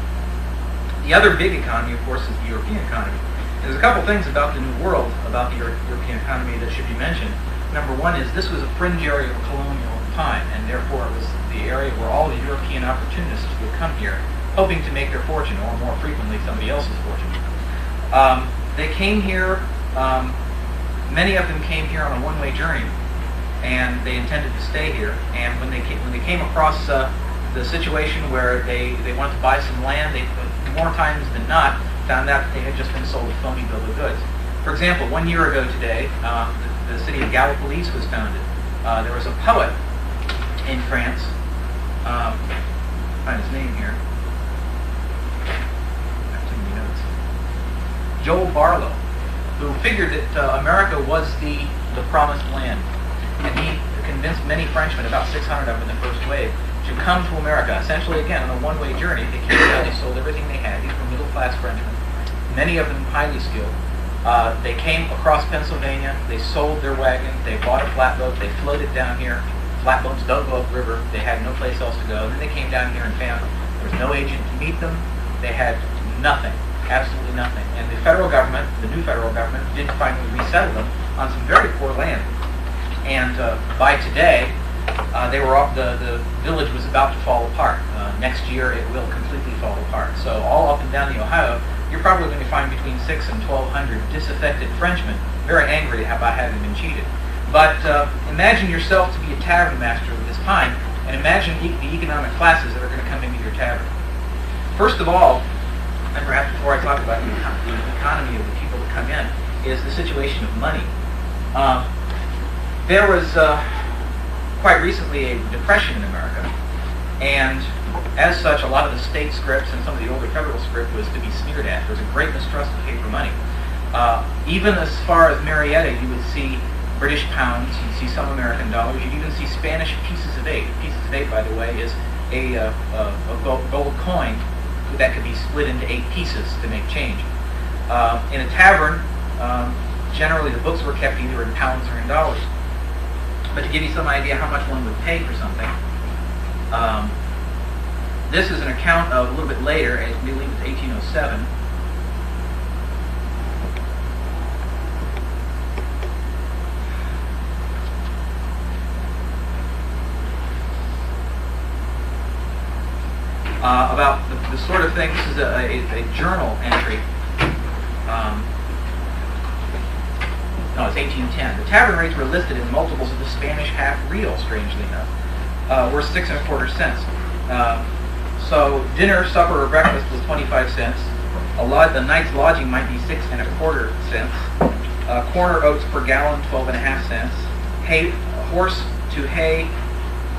The other big economy, of course, is the European economy. And there's a couple things about the New World, about the European economy that should be mentioned. Number one is this was a fringe area of colonial time, and therefore it was the area where all the European opportunists would come here, hoping to make their fortune, or more frequently, somebody else's fortune. They came here, many of them came here on a one-way journey, and they intended to stay here. And when they came across the situation where they wanted to buy some land, they more times than not found out that they had just been sold a phony bill of goods. For example, 1 year ago today, the city of Wallis was founded. There was a poet in France, find his name here. I have too many notes. Joel Barlow, who figured that America was the promised land, and he convinced many Frenchmen, about 600 of them in the first wave, to come to America. Essentially, again, on a one-way journey. They came down, they sold everything they had. These were middle-class Frenchmen, many of them highly skilled. They came across Pennsylvania, they sold their wagon, they bought a flatboat, they floated down here. Flatboats don't go upriver, they had no place else to go. Then they came down here and found there was no agent to meet them. They had nothing, absolutely nothing. And the federal government, the new federal government, did finally resettle them on some very poor land. And by today, the village was about to fall apart. Next year, it will completely fall apart. So all up and down the Ohio, you're probably going to find between 600 and 1,200 disaffected Frenchmen very angry about having been cheated. But imagine yourself to be a tavern master at this time, and imagine the economic classes that are going to come into your tavern. First of all, and perhaps before I talk about the economy of the people that come in, is the situation of money. There was quite recently a depression in America, and as such, a lot of the state scripts and some of the older federal script was to be sneered at. There was a great mistrust of paper money. Even as far as Marietta, you would see British pounds, you'd see some American dollars, you'd even see Spanish pieces of eight. Pieces of eight, by the way, is a gold coin that could be split into 8 pieces to make change. In a tavern, generally the books were kept either in pounds or in dollars. But to give you some idea how much one would pay for something, this is an account of a little bit later, I believe it's 1807. About the sort of thing. This is a journal entry. No, it's 1810. The tavern rates were listed in multiples of the Spanish half real, strangely enough, worth 6 1/4 cents. So dinner, supper, or breakfast was 25 cents. A night's lodging might be 6 1/4 cents. Corn or oats per gallon, 12 1/2 cents. Hay, horse to hay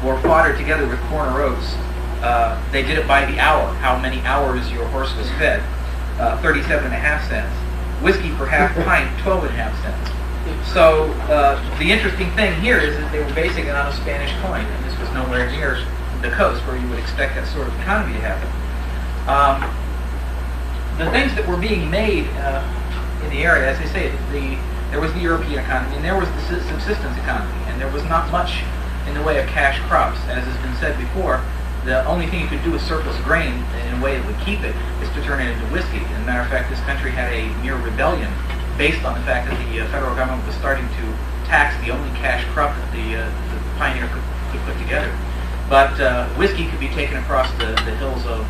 or fodder together with corn or oats. They did it by the hour, how many hours your horse was fed, 37 1/2 cents. Whiskey per half pint, 12 1/2 cents. So the interesting thing here is that they were basing it on a Spanish coin, and this was nowhere near the coast where you would expect that sort of economy to happen. The things that were being made in the area, as I say, there was the European economy, and there was the subsistence economy, and there was not much in the way of cash crops. As has been said before, the only thing you could do with surplus grain in a way that would keep it is to turn it into whiskey. As a matter of fact, this country had a near rebellion based on the fact that the federal government was starting to tax the only cash crop that the pioneer could put together. But whiskey could be taken across the hills of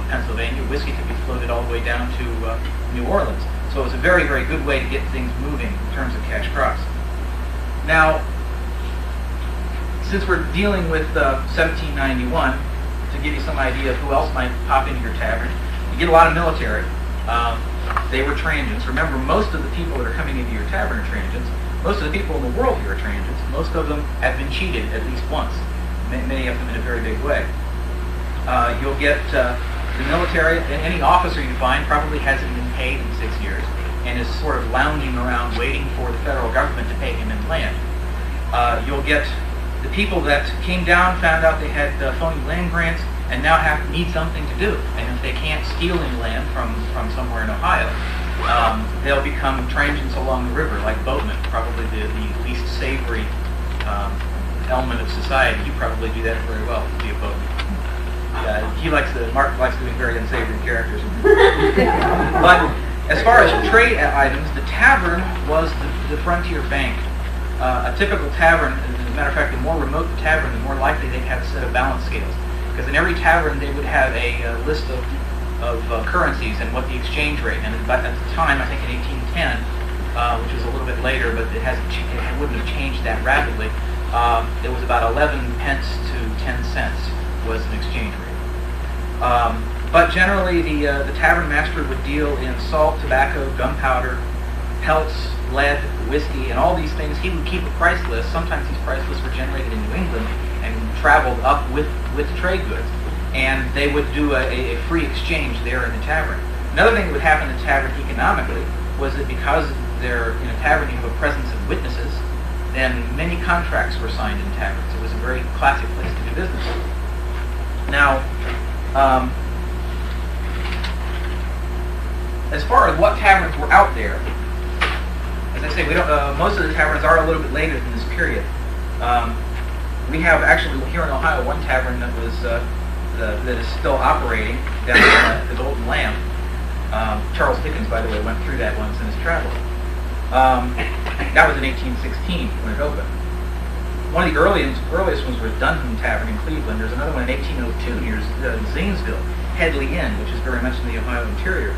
Pennsylvania. Whiskey could be floated all the way down to New Orleans. So it was a very, very good way to get things moving in terms of cash crops. Now, since we're dealing with 1791, to give you some idea of who else might pop into your tavern, you get a lot of military. They were transients. Remember, most of the people that are coming into your tavern are transients. Most of the people in the world here are transients. Most of them have been cheated at least once, many of them in a very big way. You'll get the military, and any officer you find probably hasn't been paid in 6 years and is sort of lounging around waiting for the federal government to pay him in land. You'll get the people that came down, found out they had phony land grants, and now need something to do. And if they can't steal any land from somewhere in Ohio, they'll become transients along the river, like boatmen, probably the least savory element of society. You probably do that very well, to be a boatman. Mark likes doing very unsavory characters. But as far as trade items, the tavern was the frontier bank. A typical tavern, as a matter of fact, the more remote the tavern, the more likely they'd have a set of balance scales. Because in every tavern they would have a list of currencies and what the exchange rate. And at the time, I think in 1810, which was a little bit later, but it wouldn't have changed that rapidly. It was about 11 pence to 10 cents was an exchange rate. But generally, the tavern master would deal in salt, tobacco, gunpowder, pelts, lead, whiskey, and all these things. He would keep a price list. Sometimes these price lists were generated in New England and traveled up with trade goods. And they would do a free exchange there in the tavern. Another thing that would happen in the tavern economically was that because they're in a tavern, you have a presence of witnesses, then many contracts were signed in taverns. It was a very classic place to do business. Now, as far as what taverns were out there, as I say, we don't. Most of the taverns are a little bit later than this period. We have actually here in Ohio one tavern that was that is still operating down in the Golden Lamb. Charles Dickens, by the way, went through that once in his travels. That was in 1816 when it opened. One of the earliest ones was Dunham Tavern in Cleveland. There's another one in 1802 near Zanesville, Headley Inn, which is very much in the Ohio interior.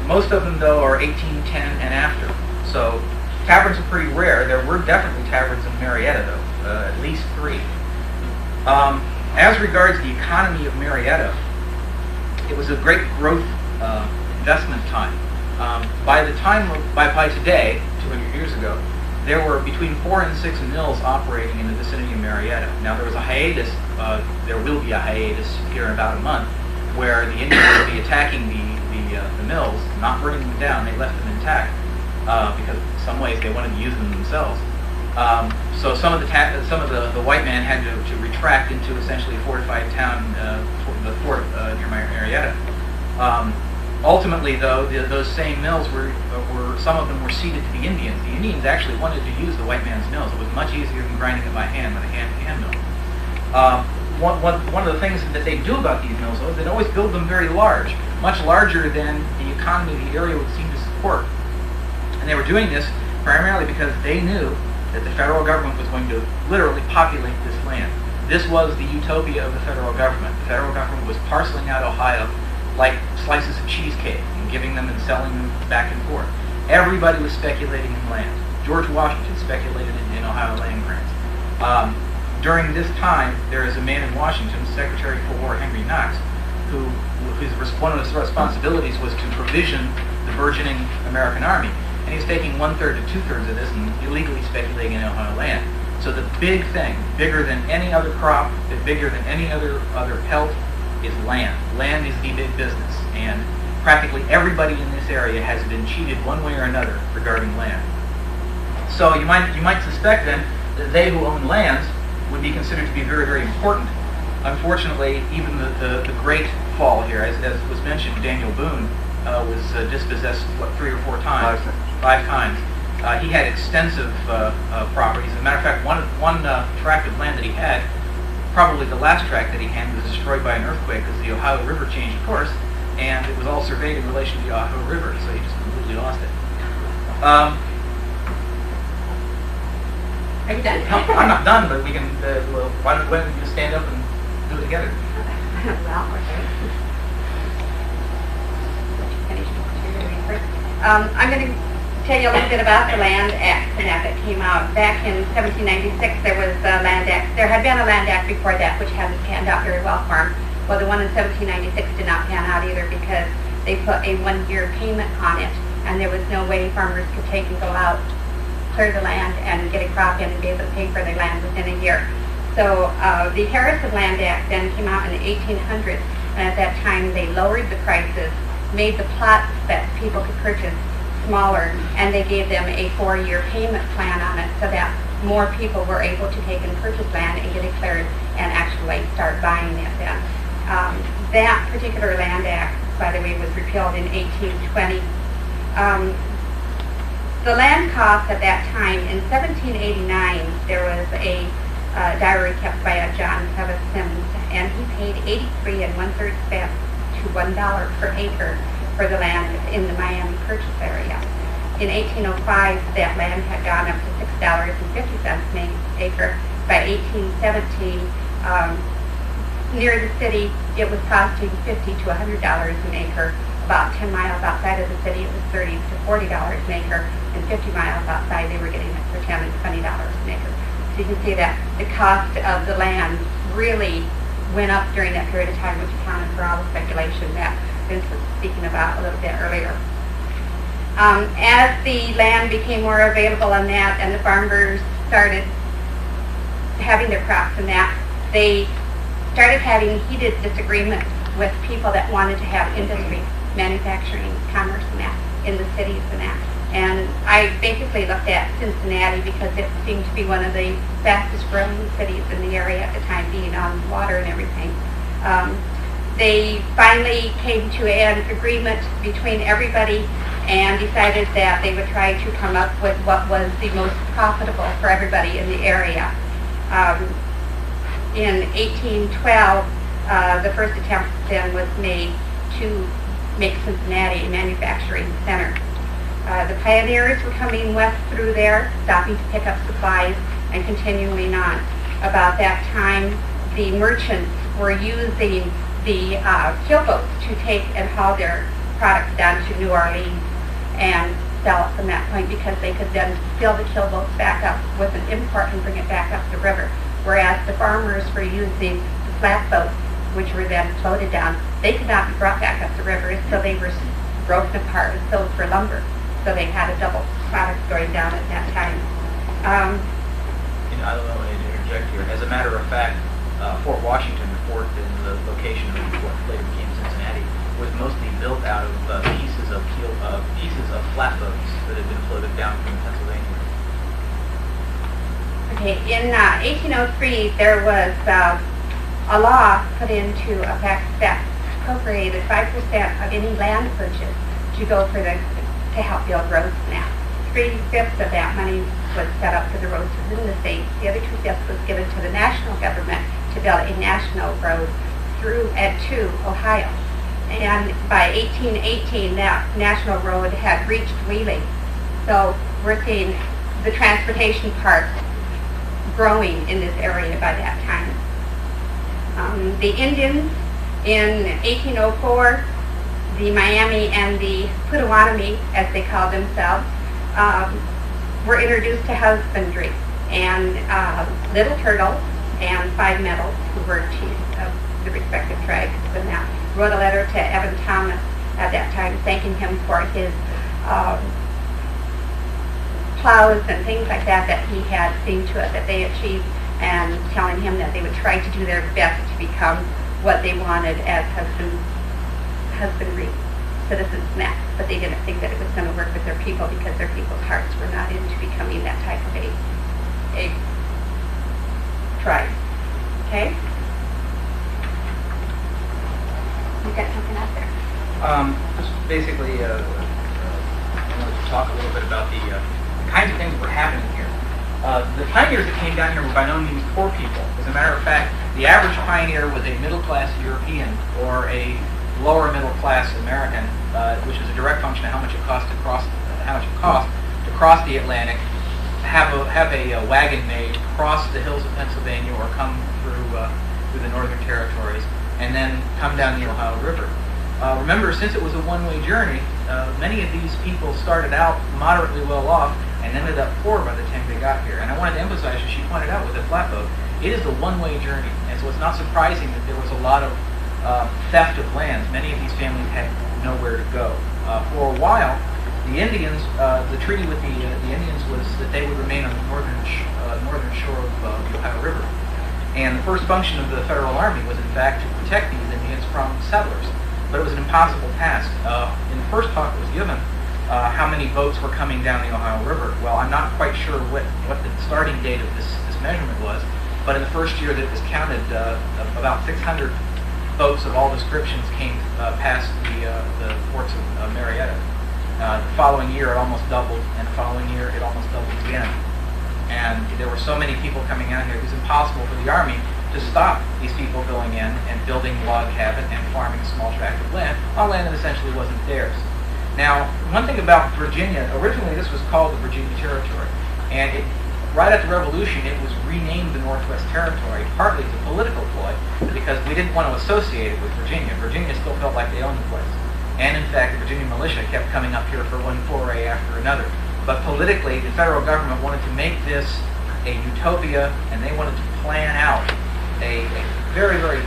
Most of them, though, are 1810 and after. So taverns are pretty rare. There were definitely taverns in Marietta, though, at least 3. As regards the economy of Marietta, it was a great growth investment time. By today, 200 years ago, there were between 4 and 6 mills operating in the vicinity of Marietta. Now there was a hiatus, there will be a hiatus here in about a month, where the Indians will be attacking the mills, not burning them down. They left them intact because in some ways they wanted to use them themselves. So some of the white men had to retract into essentially a fortified town, the fort near Marietta. Ultimately, though, those same mills were some of them were ceded to the Indians. The Indians actually wanted to use the white man's mills. It was much easier than grinding it by hand with a hand mill. One of the things that they do about these mills, though, is they'd always build them very large, much larger than the economy of the area would seem to support. And they were doing this primarily because they knew that the federal government was going to literally populate this land. This was the utopia of the federal government. The federal government was parceling out Ohio like slices of cheesecake and giving them and selling them back and forth. Everybody was speculating in land. George Washington speculated in Ohio land grants. During this time, there is a man in Washington, Secretary for War Henry Knox, one of his responsibilities was to provision the burgeoning American army. And he's taking 1/3 to 2/3 of this and illegally speculating in Ohio land. So the big thing, bigger than any other crop, bigger than any other pelt, is land. Land is the big business, and practically everybody in this area has been cheated one way or another regarding land. So you might suspect then that they who own lands would be considered to be very, very important. Unfortunately, even the great fall here, as was mentioned, Daniel Boone was dispossessed 3 or 4 times. 5 times. He had extensive properties. As a matter of fact, one tract of land that he had, probably the last tract that he had, was destroyed by an earthquake because the Ohio River changed course, and it was all surveyed in relation to the Ohio River, so he just completely lost it. Are you done? No, I'm not done, but we can. Why don't we just stand up and do it together? Well, okay. I'm going to tell you a little bit about the Land Act that came out. Back in 1796, there was a Land Act. There had been a Land Act before that, which hadn't panned out very well for them. Well, the one in 1796 did not pan out either because they put a 1-year payment on it, and there was no way farmers could take and go out, clear the land, and get a crop in and be able to pay for their land within a year. So the Harrison Land Act then came out in the 1800s, and at that time they lowered the prices, made the plots that people could purchase smaller, and they gave them a 4-year payment plan on it so that more people were able to take and purchase land and get it cleared and actually start buying it then. That particular Land Act, by the way, was repealed in 1820. The land cost at that time, in 1789, there was a diary kept by a John Tevis Sims, and he paid 83 1/3 cents to $1 per acre for the land in the Miami purchase area. In 1805, that land had gone up to $6.50 an acre. By 1817, near the city, it was costing $50 to $100 an acre. About 10 miles outside of the city, it was $30 to $40 an acre, and 50 miles outside, they were getting it for $10 and $20 an acre. So you can see that the cost of the land really went up during that period of time, which accounted for all the speculation that Vince was speaking about a little bit earlier. As the land became more available on that, and the farmers started having their crops and that, they started having heated disagreements with people that wanted to have industry, manufacturing, commerce and that in the cities and that. And I basically looked at Cincinnati because it seemed to be one of the fastest growing cities in the area at the time, being on water and everything. They finally came to an agreement between everybody and decided that they would try to come up with what was the most profitable for everybody in the area. In 1812, the first attempt then was made to make Cincinnati a manufacturing center. The pioneers were coming west through there, stopping to pick up supplies and continuing on. About that time, the merchants were using the keelboats to take and haul their products down to New Orleans and sell it from that point, because they could then fill the keelboats back up with an import and bring it back up the river. Whereas the farmers were using the flatboats, which were then floated down. They could not be brought back up the river, so they were broken apart and sold for lumber. So they had a double product going down at that time. I don't know, I need to interject here. As a matter of fact, Fort Washington, the fort in the location of what later became Cincinnati, was mostly built out of pieces of flatboats that had been floated down from Pennsylvania. Okay, in 1803, there was a law put into effect that appropriated 5% of any land purchase to go for to help build roads now. 3/5 of that money was set up for the roads within the state. The other 2/5 was given to the national government to build a national road through and to Ohio. And by 1818, that national road had reached Wheeling. So we're seeing the transportation part growing in this area by that time. The Indians in 1804, the Miami and the Potawatomi, as they called themselves, were introduced to husbandry. And Little Turtle and Five Metals, who were chiefs of the respective tribes, and that wrote a letter to Evan Thomas at that time, thanking him for his plows and things like that he had seen to it that they achieved, and telling him that they would try to do their best to become what they wanted as husbandry citizens now. But they didn't think that it was going to work with their people, because their people's hearts were not into becoming that type of a tribe. Okay? You've got something out there. Just basically, I wanted to talk a little bit about the kinds of things that were happening here. The pioneers that came down here were by no means poor people. As a matter of fact, the average pioneer was a middle-class European or a lower middle-class American, which is a direct function of how much it cost to cross the Atlantic, have a wagon made, cross the hills of Pennsylvania, or come through the Northern Territories, and then come down the Ohio River. Remember, since it was a one-way journey, many of these people started out moderately well off and ended up poor by the time they got here. And I wanted to emphasize, as she pointed out with the flatboat, it is a one-way journey, and so it's not surprising that there was a lot of theft of lands. Many of these families had nowhere to go. For a while, the Indians, the treaty with the Indians was that they would remain on the northern shore of the Ohio River. And the first function of the Federal Army was, in fact, to protect these Indians from settlers. But it was an impossible task. In the first talk that was given, how many boats were coming down the Ohio River? Well, I'm not quite sure what the starting date of this measurement was, but in the first year that it was counted, about 600 boats of all descriptions came past the ports of Marietta. The following year it almost doubled, and the following year it almost doubled again. And there were so many people coming out here, it was impossible for the Army to stop these people going in and building log cabin and farming a small tract of land on land that essentially wasn't theirs. Now, one thing about Virginia, originally this was called the Virginia Territory, and right at the Revolution, it was renamed the Northwest Territory, partly as a political ploy, because we didn't want to associate it with Virginia. Virginia still felt like they owned the place. And in fact, the Virginia militia kept coming up here for one foray after another. But politically, the federal government wanted to make this a utopia, and they wanted to plan out a very, very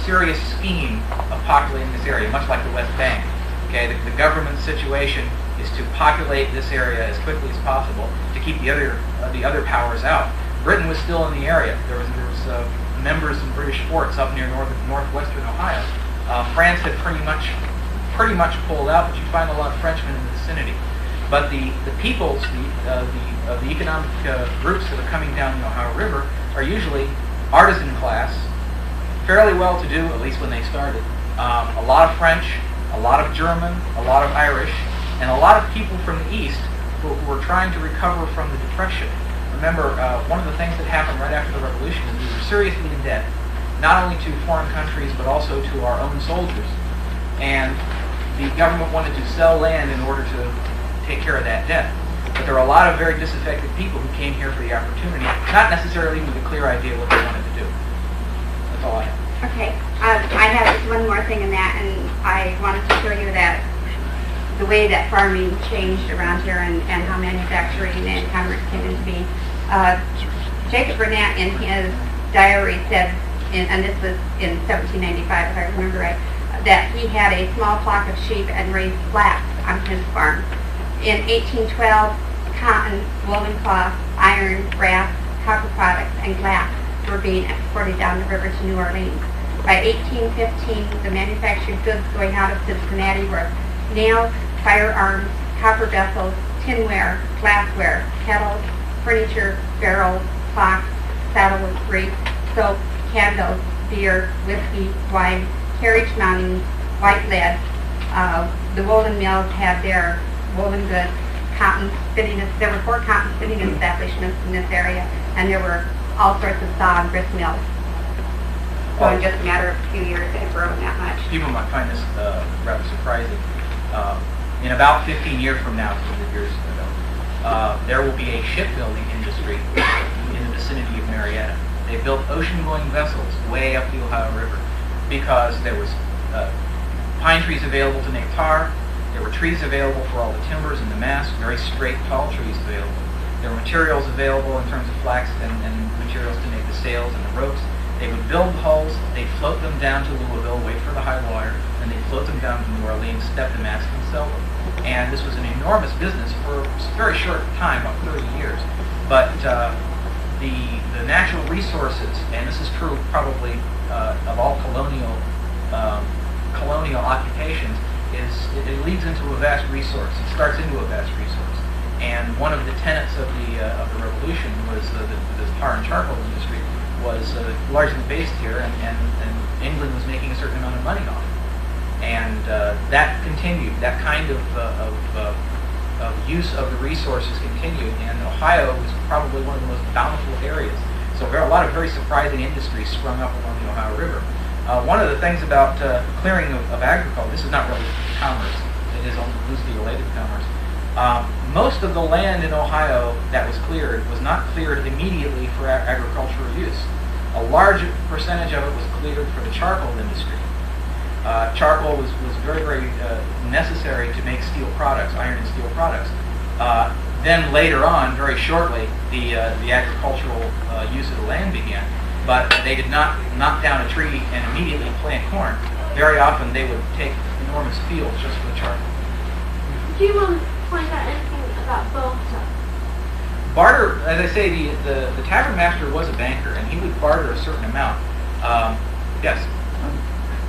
serious scheme of populating this area, much like the West Bank. Okay, the government situation is to populate this area as quickly as possible to keep the other powers out. Britain was still in the area. There was members in British forts up near northwestern Ohio. France had pretty much pulled out, but you find a lot of Frenchmen in the vicinity. But the peoples, the economic groups that are coming down the Ohio River are usually artisan class, fairly well-to-do, at least when they started. A lot of French, a lot of German, a lot of Irish, and a lot of people from the East who were trying to recover from the Depression. Remember, one of the things that happened right after the Revolution is we were seriously in debt, not only to foreign countries, but also to our own soldiers. And the government wanted to sell land in order to take care of that debt. But there are a lot of very disaffected people who came here for the opportunity, not necessarily with a clear idea what they wanted to do. That's all I have. Okay, I have just one more thing in that, and I wanted to show you that the way that farming changed around here and how manufacturing and commerce came into being. Jacob Burnett in his diary said, and this was in 1795 if I remember right, that he had a small flock of sheep and raised flax on his farm. In 1812, cotton, woven cloth, iron, brass, copper products, and glass were being exported down the river to New Orleans. By 1815, the manufactured goods going out of Cincinnati were nails, firearms, copper vessels, tinware, glassware, kettles, furniture, barrels, clocks, saddlery, soap, candles, beer, whiskey, wine, carriage mountings, white lead. The woolen mills had their woven goods, cotton spinning. There were 4 cotton spinning establishments in this area, and there were all sorts of saw and grist mills. So in just a matter of a few years, it had grown that much. People might find this rather surprising. In about 15 years from now, 100 years ago, there will be a shipbuilding industry in the vicinity of Marietta. They built ocean-going vessels way up the Ohio River because there was pine trees available to make tar. There were trees available for all the timbers and the masts, very straight, tall trees available. There were materials available in terms of flax and materials to make the sails and the ropes. They would build hulls, they'd float them down to Louisville, wait for the high water, and they'd float them down to New Orleans, step the mast, and sell them. And this was an enormous business for a very short time, about 30 years. But the natural resources, and this is true probably of all colonial occupations, it leads into a vast resource. It starts into a vast resource. And one of the tenets of the revolution was the tar and charcoal industry was largely based here, and England was making a certain amount of money on it. And that continued. That kind of use of the resources continued, and Ohio was probably one of the most bountiful areas. So a lot of very surprising industries sprung up along the Ohio River. One of the things about clearing of agriculture, this is not really commerce, it is only loosely related to commerce. Most of the land in Ohio that was cleared was not cleared immediately for agricultural use. A large percentage of it was cleared for the charcoal industry. Charcoal was very, very necessary to make steel products, iron and steel products. Then later on, very shortly, the agricultural use of the land began. But they did not knock down a tree and immediately plant corn. Very often they would take enormous fields just for the charcoal. Do you find out anything about barter? Barter, as I say, the tavern master was a banker, and he would barter a certain amount. Yes?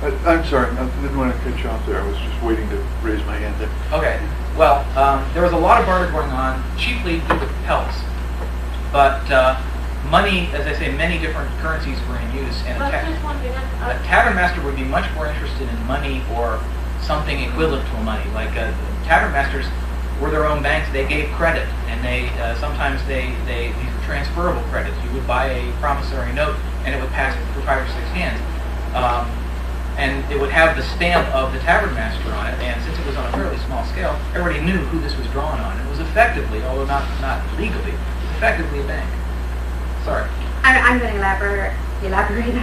I'm sorry, I didn't want to cut you off there. I was just waiting to raise my hand there. Okay. Well, there was a lot of barter going on, chiefly due to pelts. But money, as I say, many different currencies were in use, and a tavern master would be much more interested in money or something equivalent to money. Like tavern masters were their own banks. They gave credit, and they sometimes these were transferable credits. You would buy a promissory note, and it would pass through 5 or 6 hands. And it would have the stamp of the tavern master on it, and since it was on a fairly small scale, everybody knew who this was drawn on. It was effectively, although not legally, effectively a bank. Sorry. I'm going to elaborate on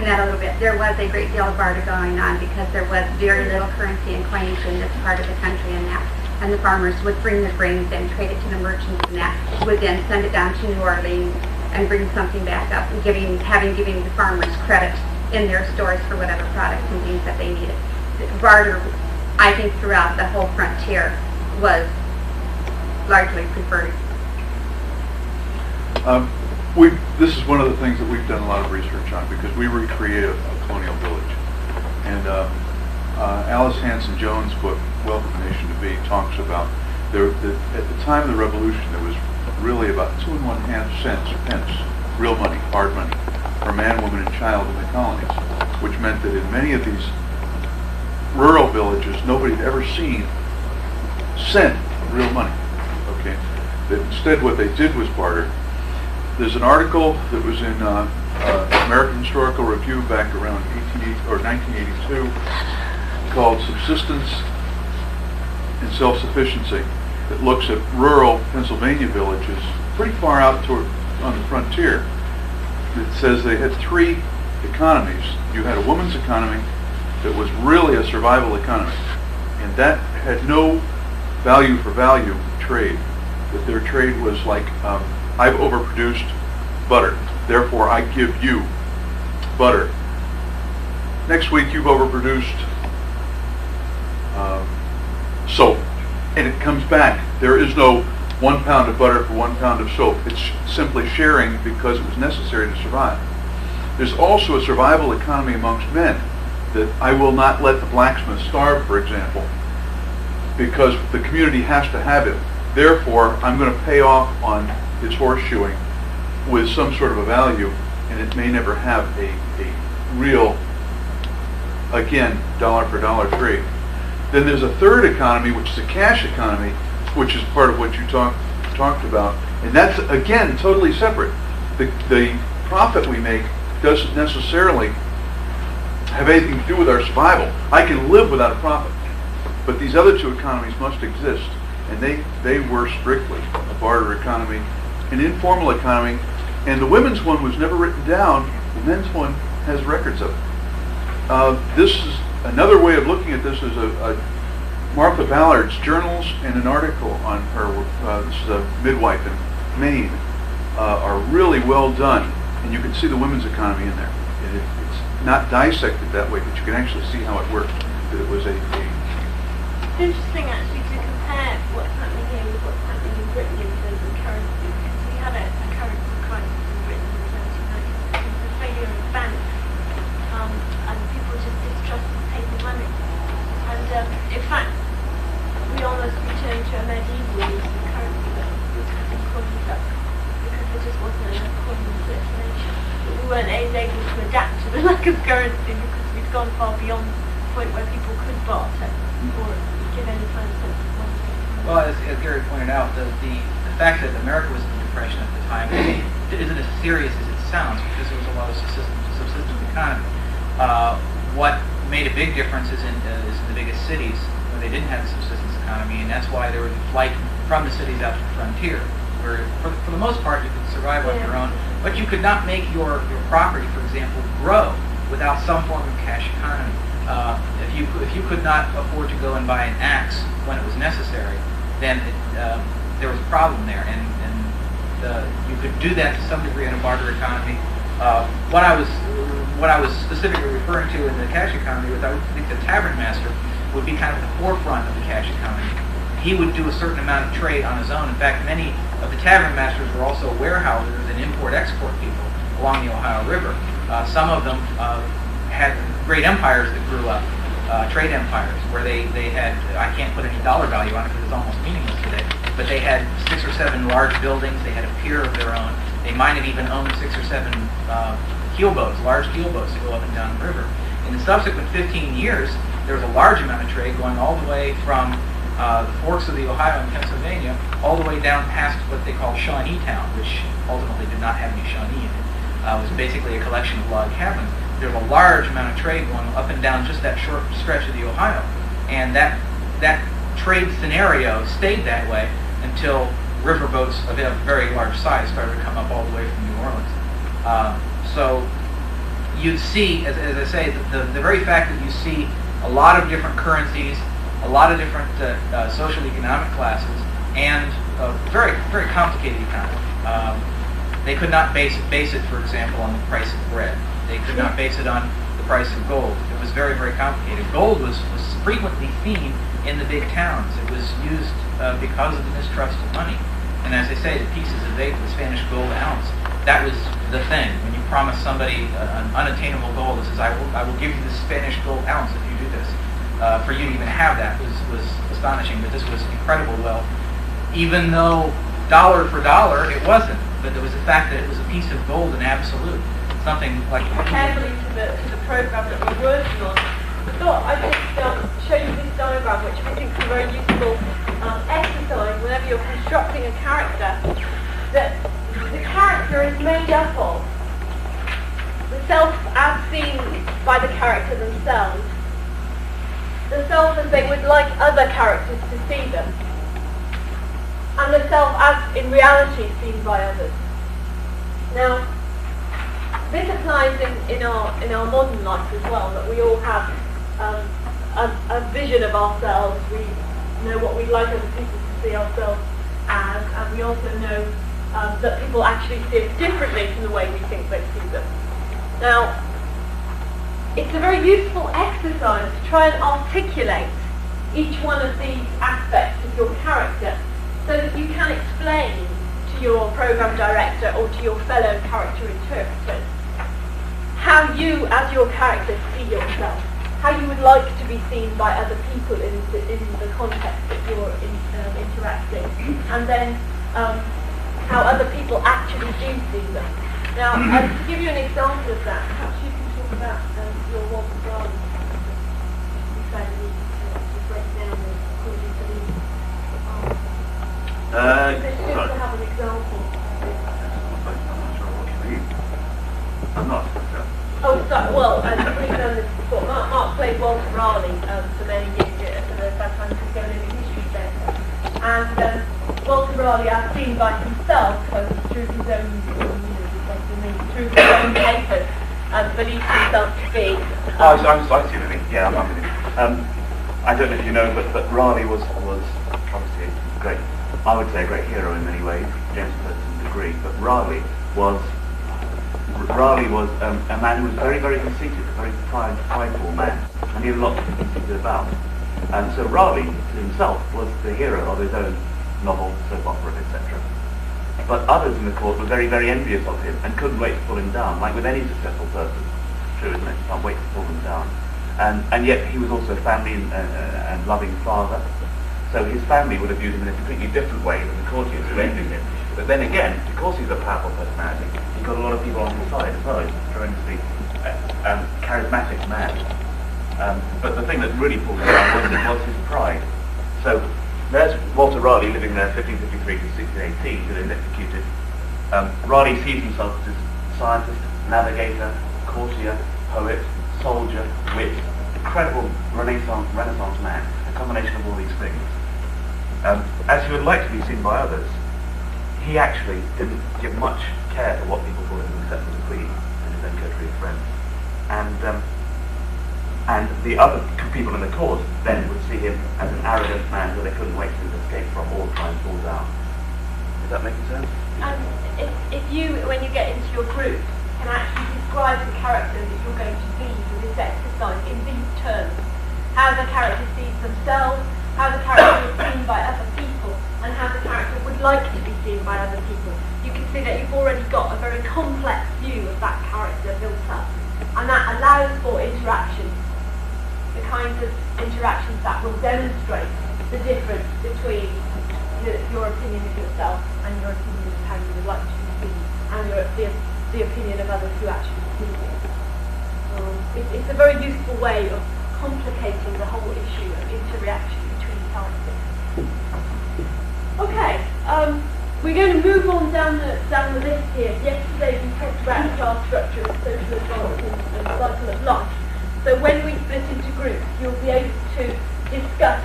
that a little bit. There was a great deal of barter going on because there was very little currency and coinage in this part of the country, and the farmers would bring the grains and trade it to the merchants, and that would then send it down to New Orleans and bring something back up, and giving the farmers credit in their stores for whatever products and things that they needed. Barter, I think, throughout the whole frontier was largely preferred. This is one of the things that we've done a lot of research on because we recreate a colonial village. And Alice Hanson Jones' book, Wealth of a Nation to Be, talks about at the time of the Revolution there was really about 2 1/2 cents, pence, real money, hard money, for man, woman, and child in the colonies, which meant that in many of these rural villages nobody had ever seen cent real money. Okay, that instead what they did was barter. There's an article that was in American Historical Review back around 1982 called Subsistence and Self-Sufficiency that looks at rural Pennsylvania villages pretty far out on the frontier. It says they had 3 economies. You had a woman's economy that was really a survival economy, and that had no value for value trade. That their trade was like, I've overproduced butter, therefore I give you butter. Next week you've overproduced soap, and it comes back. There is no 1 pound of butter for 1 pound of soap. It's simply sharing because it was necessary to survive. There's also a survival economy amongst men, that I will not let the blacksmith starve, for example, because the community has to have it. Therefore, I'm going to pay off on his horseshoeing with some sort of a value, and it may never have a real, again, dollar for dollar trade. Then there's a third economy, which is a cash economy, which is part of what you talked about, and that's, again, totally separate. The profit we make doesn't necessarily have anything to do with our survival. I can live without a profit, but these other 2 economies must exist, and they were strictly a barter economy, an informal economy, and the women's one was never written down. The men's one has records of it. This is another way of looking at this is Martha Ballard's journals and an article on her, this is a midwife in Maine, are really well done, and you can see the women's economy in there. And it's not dissected that way, but you can actually see how it worked, that it was a It's interesting actually to compare what's happening here with what's happening in Britain in terms of currency, because we had a currency crisis in Britain in the 1990s because of the failure of banks, and people just distrusted paper money. And in fact, we almost returned to a medieval use of currency that was having coins up because there just wasn't enough coin in circulation. But we weren't able to adapt to the lack of currency because we'd gone far beyond the point where people could barter or give any kind of sense of money. Well, as Gary pointed out, the fact that America was in the Depression at the time isn't as serious as it sounds because there was a lot of subsistence economy. What made a big difference is in the biggest cities where they didn't have a subsistence economy, and that's why there was flight from the cities out to the frontier, where for the most part you could survive on your own, but you could not make your property, for example, grow without some form of cash economy. If you could not afford to go and buy an axe when it was necessary, then there was a problem there, and you could do that to some degree in a barter economy. What I was specifically referring to in the cash economy was I think the tavern master would be kind of the forefront of the cash economy. He would do a certain amount of trade on his own. In fact, many of the tavern masters were also warehousers and import-export people along the Ohio River. Some of them had great empires that grew up, trade empires, where they had, I can't put any dollar value on it because it's almost meaningless today, but they had 6 or 7 large buildings, they had a pier of their own, they might have even owned 6 or 7 keelboats, large keelboats that go up and down the river. In the subsequent 15 years, there was a large amount of trade going all the way from the forks of the Ohio and Pennsylvania, all the way down past what they call Shawneetown, which ultimately did not have any Shawnee in it. It was basically a collection of log cabins. There was a large amount of trade going up and down just that short stretch of the Ohio. And that trade scenario stayed that way until riverboats of a very large size started to come up all the way from New Orleans. So you'd see, as I say, the very fact that you see a lot of different currencies, a lot of different social economic classes, and a very, very complicated economy. They could not base it, for example, on the price of bread. They could not base it on the price of gold. It was very, very complicated. Gold was frequently seen in the big towns. It was used because of the mistrust of money. And as I say, the pieces of eight, the Spanish gold ounce, that was the thing. When you promise somebody an unattainable goal that says, I will give you the Spanish gold ounce if you do this. For you to even have that was astonishing, but this was incredible wealth. Even though dollar for dollar, it wasn't. But there was the fact that it was a piece of gold in absolute. Something like... Carefully to the program that we're working on. I thought I'd just show you this diagram, which I think is a very useful exercise whenever you're constructing a character. That the character is made up of the self as seen by the character themselves, the self as they would like other characters to see them, and the self as in reality seen by others. Now, this applies in our modern life as well, that we all have a vision of ourselves. We know what we'd like other people to see ourselves as, and we also know that people actually see us differently from the way we think they see them. Now, it's a very useful exercise to try and articulate each one of these aspects of your character so that you can explain to your program director or to your fellow character interpreters how you, as your character, see yourself, how you would like to be seen by other people in the context that you're interacting, and then how other people actually do see them. Now, to give you an example of that, perhaps you can talk about your Walter Brand. You said you break down the according to the just to have an example. I'm not. Oh, sorry. Well, we've done this before. Mark played Walter Raleigh for many years for the San Francisco Living History Centre. And Walter Raleigh, as seen by himself, through his own, through his own papers, believed himself to be. I see what you mean. Yeah, I'm with you. I don't know if you know, but Raleigh was obviously a great, I would say a great hero in many ways, James Patterson's degree, but Raleigh was a man who was very, very conceited, a very prideful man, and he had a lot to be conceited about. And so Raleigh himself was the hero of his own novel, soap opera, etc. But others in the court were very, very envious of him and couldn't wait to pull him down, like with any successful person. True, isn't it? You can't wait to pull them down. And yet he was also a family and loving father. So his family would have viewed him in a completely different way than the courtiers who envied him. But then again, because he's a powerful personality, he got a lot of people on his side as well. He's a tremendously charismatic man. But the thing that really pulled him down was his pride. So there's Walter Raleigh living there 1553 to 1618, who they executed. Raleigh sees himself as a scientist, navigator, courtier, poet, soldier, wit, incredible Renaissance man, a combination of all these things. As he would like to be seen by others, he actually didn't give much care for what people thought of him except for the Queen and his own coterie of friends. And the other people in the court then would see him as an arrogant man who they couldn't wait to escape from or try and pull down. Is that making sense? And if you, when you get into your group, can actually describe the character that you're going to be for this exercise in these terms, how the character sees themselves, how the character is seen by other people, and how the character would like to be seen by other people. You can see that you've already got a very complex view of that character built up, and that allows for interaction, the kinds of interactions that will demonstrate the difference between your opinion of yourself and your opinion of how you would like to be seen, and the opinion of others who actually see you. It's a very useful way of complicating the whole issue of interaction between characters. Okay, we're going to move on down the list here. Yesterday we talked about class structure and social advancement and cycle of life. So when we split into groups, you'll be able to discuss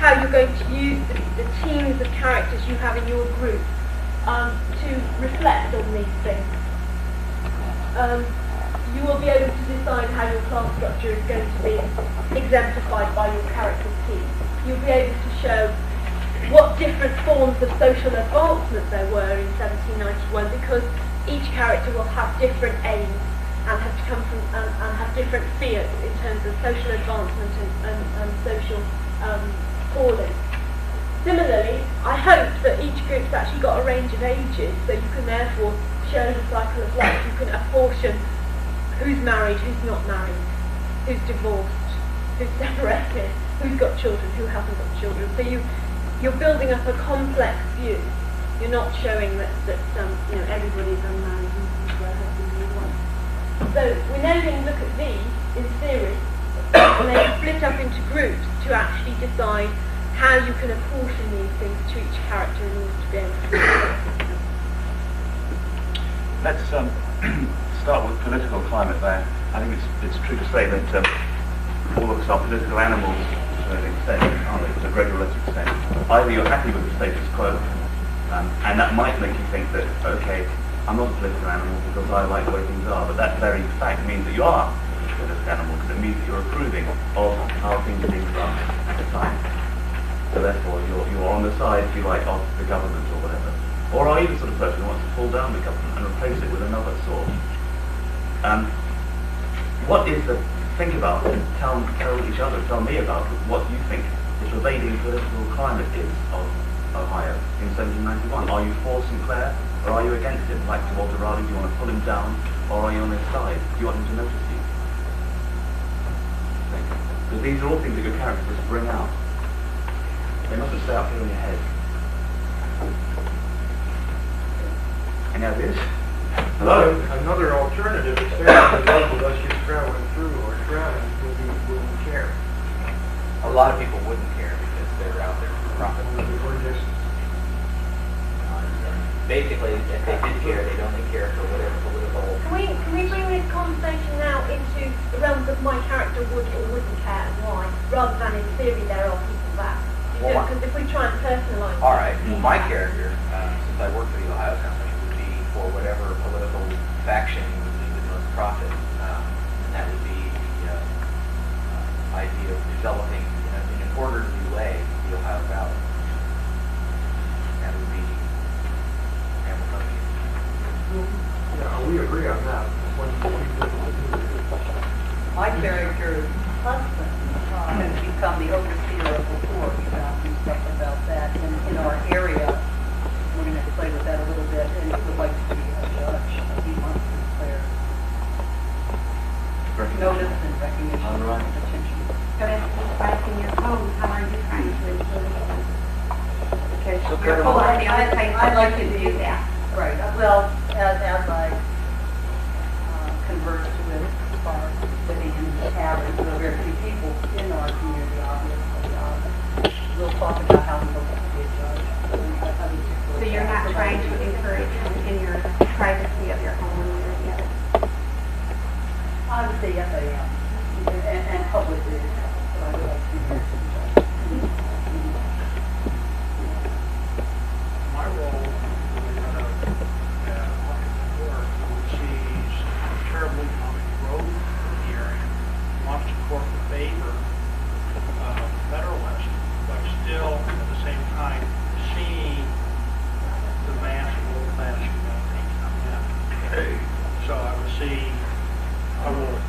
how you're going to use the teams of characters you have in your group to reflect on these things. You will be able to decide how your class structure is going to be exemplified by your characters' team. You'll be able to show what different forms of social advancement there were in 1791, because each character will have different aims and have to come from and have different fears in terms of social advancement and social calling. Similarly, I hope that each group's actually got a range of ages, so you can therefore show the cycle of life. You can apportion who's married, who's not married, who's divorced, who's separated, who's got children, who hasn't got children. So you're building up a complex view. You're not showing that everybody's unmarried and who's their husband and wife. So we now can look at these in series and then split up into groups to actually decide how you can apportion these things to each character in order to be able to do it. Let's start with political climate there. I think it's true to say that all of us are political animals to an extent, aren't we, to a great relative extent. Either you're happy with the status quo, and that might make you think that, okay, I'm not a political animal because I like the way things are, but that very fact means that you are a political animal, because it means that you're approving of how things are being run at the time. So therefore, you're on the side, if you like, of the government or whatever. Or are you the sort of person who wants to pull down the government and replace it with another sort? What is the, think about and tell each other, tell me about what you think the pervading political climate is of Ohio in 1791. Are you for Sinclair, or are you against him? Like to Walter Raleigh, do you want to pull him down, or are you on his side? Do you want him to notice you? Because these are all things that your characters bring out. They mustn't stay up here in your head. Any ideas? Hello? Another alternative is that those of us just traveling through or traveling wouldn't care. A lot of people wouldn't care because they're out there for profit. Or just Basically, if they did care, they'd only care for whatever political... Can we bring this conversation now into the realms of my character would or wouldn't care and why, rather than in theory there are people that? Because if we try and personalise... All right, well, my character, since I work for the Ohio Company, would be for whatever political faction would lead the most profit. And that would be the idea of developing in an orderly way the Ohio Valley. That would be yeah, we agree on that. My character is husband has become the overseer of the poor. We found some stuff about that in our area. We're going to play with that a little bit, and he would like to be a judge. He wants to declare notice and recognition and attention. But if it's back in your home, how are you trying to influence them? Okay, so You're full of the other place I'd like to do that. Right. Well, as I converse with our living in the cabin, there are very few people in our community, obviously. We'll talk about how we hope to be a judge. So you're not trying to encourage them in your privacy of your home and your other? I would say yes, I am. And publicly, but I would like to be a judge. My role terribly common growth in the area, wants to court the favor of Federalists, but still at the same time seeing the mass middle class community come in. So I will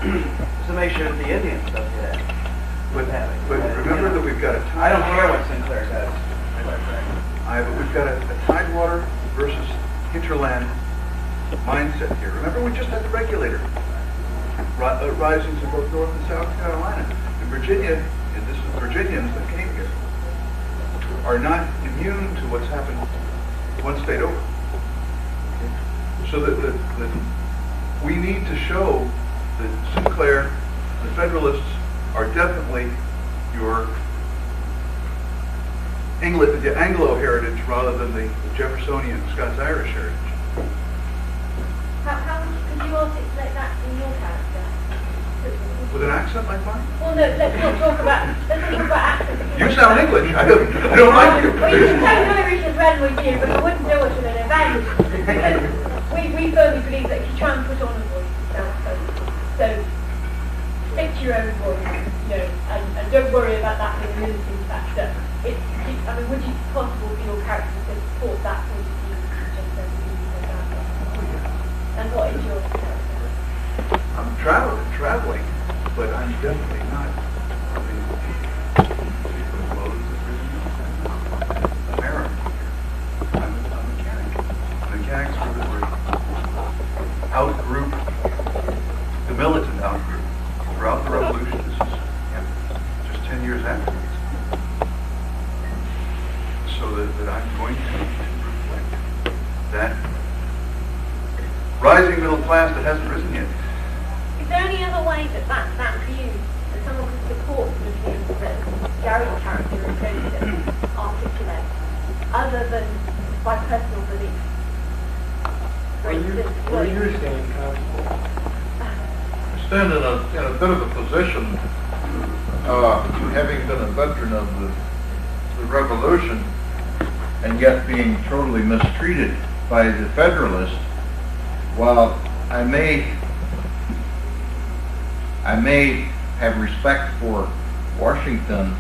to make sure that the Indians don't get it. But remember that we've got a I don't care what Sinclair does. But we've got a tidewater versus hinterland mindset here. Remember, we just had the regulator risings in both North and South Carolina. In Virginia, and this is Virginians that came here, are not immune to what's happened one state over. So that we need to show that Sinclair, the Federalists, are definitely your the Anglo heritage rather than the Jeffersonian Scots-Irish heritage. How could you articulate that in your character? With an accent like mine? Well, no, let's not talk about accents. You sound English. I don't like you. Well, you can sound Irish as well with you, but I wouldn't do it with an advantage. Because we firmly believe that if you try and put on a voice, it sounds so stick to your own voice, and don't worry about that being a limiting factor. Would it be possible for your character to support that point of view? And what is your character? I'm traveling, but I'm definitely not American. I'm a mechanic. Mechanics were out-group, the militant out-group. Throughout the Revolution, this is just 10 years afterwards. So that I'm going to reflect that rising middle class that hasn't risen yet. Is there any other way that view, that someone could support the view that Gary's character is going to articulate, other than by personal belief? Where you stand, Constable? I stand in a bit of a position, having been a veteran of the Revolution, and yet being totally mistreated by the Federalists. While I may have respect for Washington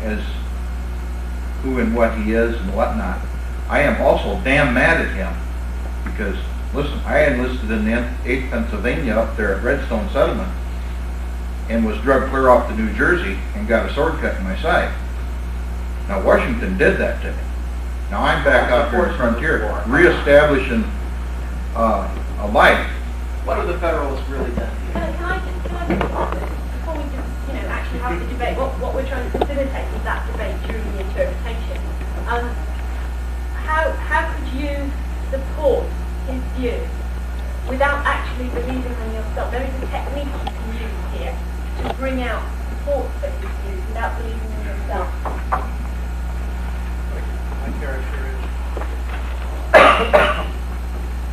as who and what he is and whatnot, I am also damn mad at him because, listen, I enlisted in the 8th Pennsylvania up there at Redstone Settlement and was drugged clear off to New Jersey and got a sword cut in my side. Now Washington did that to me. Now I'm back out there at the frontier, reestablishing a life. What have the Federalists really done? Can I before we just, actually have the debate, what we're trying to facilitate is that debate during the interpretation. How could you support his view without actually believing in yourself? There is a technique you can use here to bring out support for his views without believing in yourself. My character is,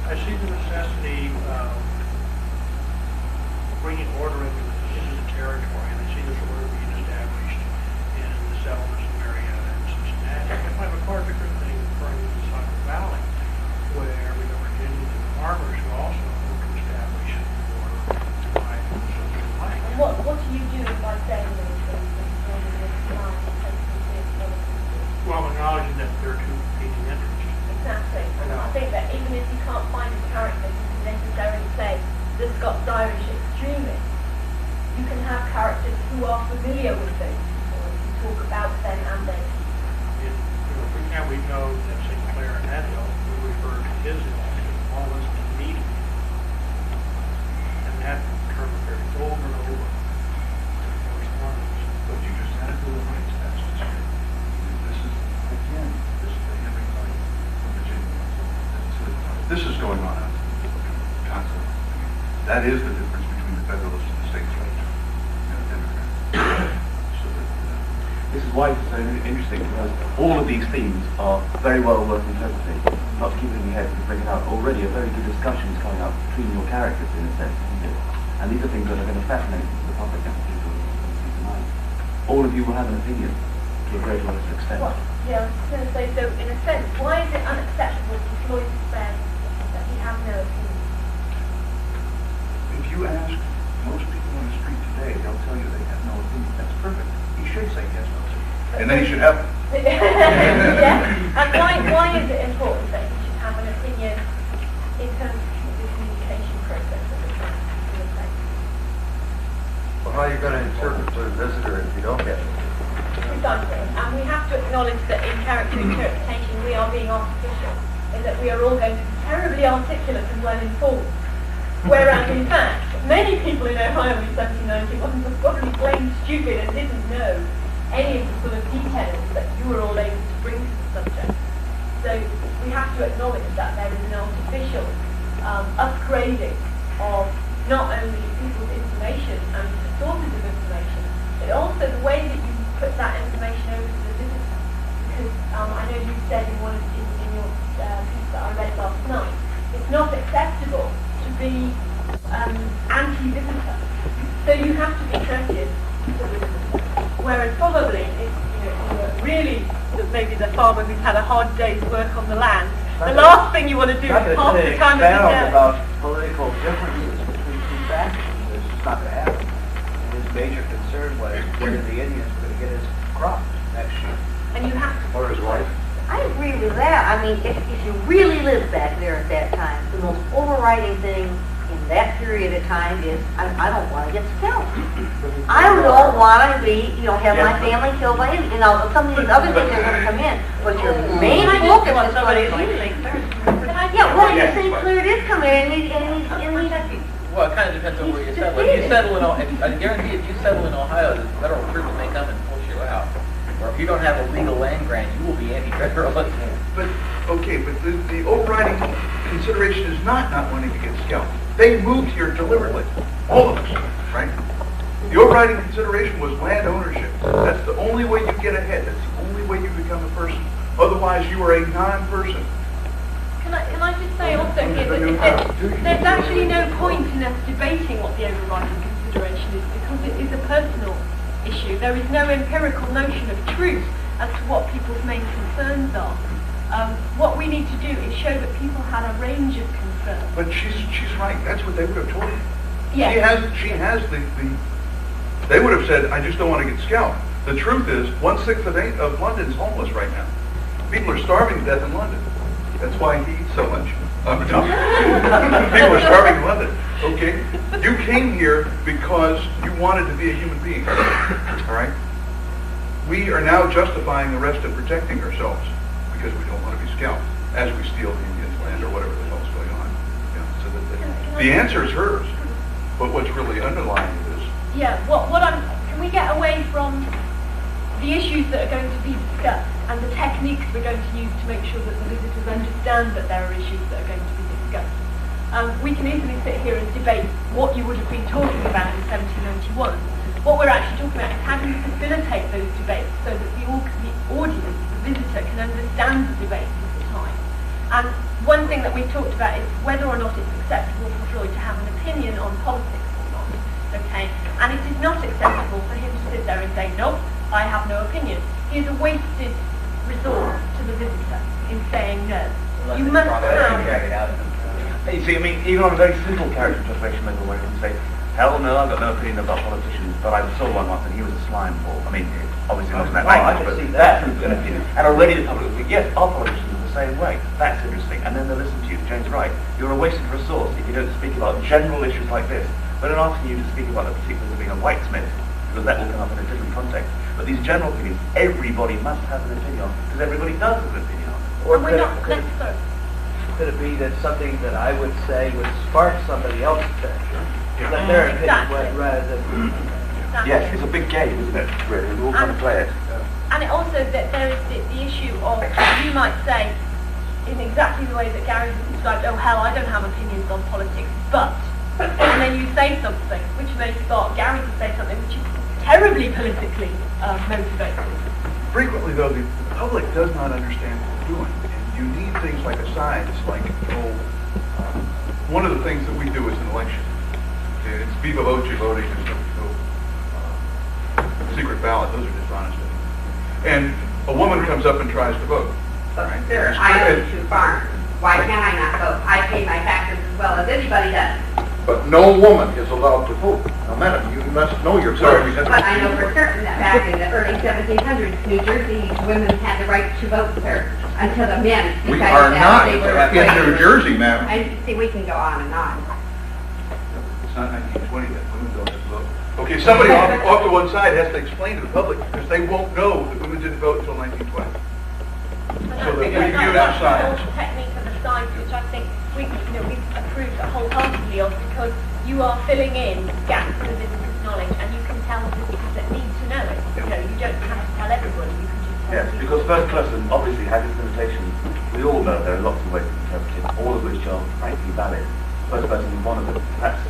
I see the necessity of bringing order into the territory, and I see this order being established in the settlements of Marietta and Cincinnati. I find a far different thing occurring in the Southern Valley, where we have Virginians and farmers who also hope to establish order in my social life. And what do you do by saying those things? Well, acknowledging that there are two competing interests. Exactly. And I think that even if you can't find a character you can necessarily say the Scots-Irish extremists, you can have characters who are familiar with those people and talk about them and their views. For example, we know that Sinclair and that ilk will refer to his ilk as Wallis and Davies. And that term appears over and over. But you just had to do the rights test. This is the Henry Clay from Virginia. This is going on constantly. That is the difference between the Federalists and the state legislature and the Democrats. This is why it's so interesting, because all of these themes are very well worth interpreting. Not to keep it in your head, but to bring it out. Already a very good discussion is coming up between your characters in a sense, isn't it? And these are things that are going to fascinate the public and people tonight. All of you will have an opinion to a greater or lesser extent. I was going to say, so in a sense, why is it unacceptable to Floyd to say that he has no opinion? If you ask most people on the street today, they'll tell you they have no opinion. That's perfect. He should say yes, no opinion. And then he should have them. Yeah. And why is it important that he should have an opinion in terms of the communication process? interpretation, we are being artificial, is that we are all going to be terribly articulate and well informed. Whereas in fact, many people in Ohio in 1791 were probably plain stupid and didn't know any of the sort of details that you were all able to bring to the subject. So we have to acknowledge that there is an artificial upgrading of not only people's information and sources of information, but also the way that you put that information over to the visitor. Because I know you said in your piece that I read last night, it's not acceptable to be anti-visitor. So you have to be courteous to the visitor. Whereas probably if you were really maybe the farmer who's had a hard day's work on the land, the last thing you want to do is pass the time of the day. About political differences between two factions. It's just not going to happen. And his major concern was whether the Indians were going to get his crop next year. And you have to. Or his wife. I agree with that. I mean, if you really lived back there at that time, the most overriding thing in that period of time is I don't want to get scalped. I don't want to be, have my family killed by Indians. Some of these other things are going to come in, but your main focus is somebody yeah, well, you say Thur is coming in, Well, it kind of depends on where you settle. If you settle in, I guarantee if you settle in Ohio, the federal troops may come and push you out. Or if you don't have a legal land grant, you will be anti-federalist. But, okay, but the overriding consideration is not wanting to get scalped. They moved here deliberately. All of us, right? The overriding consideration was land ownership. That's the only way you get ahead. That's the only way you become a person. Otherwise, you are a non-person. Can I just say also here that there's actually no point in us debating what the overriding consideration is, because it is a personal issue. There is no empirical notion of truth as to what people's main concerns are. What we need to do is show that people had a range of concerns. But she's right. That's what they would have told you. Yes. She has the. They would have said, I just don't want to get scalped. The truth is, 1/6 of London's homeless right now. People are starving to death in London. That's why he eats so much. People are starving in London. Okay? You came here because you wanted to be a human being. All right? We are now justifying the rest of protecting ourselves because we don't want to be scalped as we steal the Indians' land or whatever the hell's going on. Yeah, so that the answer is hers. But what's really underlying it is... Yeah, can we get away from the issues that are going to be discussed and the techniques we're going to use to make sure that the visitors understand that there are issues that are going to be discussed? We can easily sit here and debate what you would have been talking about in 1791. What we're actually talking about is how do you facilitate those debates so that the audience, the visitor, can understand the debates of the time. And one thing that we've talked about is whether or not it's acceptable for Freud to have an opinion on politics or not. Okay? And it is not acceptable for him to sit there and say, nope, I have no opinion. He is a wasted resort to the visitor in saying no. You must have... You see, I mean, even on a very simple character translation, maybe where you can say, hell no, I've got no opinion about politicians, but I saw one once and he was a slime ball. I mean, obviously not in that language, but that's an opinion. And already the public will think, yes, our politicians are the same way. That's interesting. And then they'll listen to you. James Wright, you're a wasted resource if you don't speak about general issues like this. But I'm asking you to speak about the particulars of being a whitesmith, because that will come up in a different context. But these general opinions, everybody must have an opinion on, because everybody does have an opinion on. Or could it be that something that I would say would spark somebody else's attention? That their opinion would rather than... Yes, it's a big game, isn't it? Really, we're all trying to play it. And it also that there is the issue of, you might say, in exactly the way that Gary described, oh hell, I don't have opinions on politics, but, and then you say something which may start Gary to say something which is terribly politically motivated. Frequently, though, the public does not understand what we're doing. And you need things like a sign. It's like, one of the things that we do is an election. Okay, it's viva voce voting. There's no secret ballot. Those are dishonest. And a woman comes up and tries to vote. Right? Sir, I own 2 farms. Why can't I not vote? I pay my taxes as well as anybody does. But no woman is allowed to vote. Now, madam, you must know your priorities. But I know for certain that back in the early 1700s, New Jersey women had the right to vote, sir, until the men We decided are that not they were in New Jersey, madam. I see, we can go on and on. It's not 1920 yet. Women don't have to vote. Okay, somebody off to one side has to explain to the public because they won't know that women didn't vote until 1920. so that we viewed outside. Technique of the size, which I think we've approved wholeheartedly of, because you are filling in gaps in the visitor's knowledge, and you can tell the visitors that need to know it. You don't have to tell everybody. You can just tell Yes, because first person obviously has its limitations. We all know there are lots of ways of interpreting, all of which are frankly valid. First person is one of them. Perhaps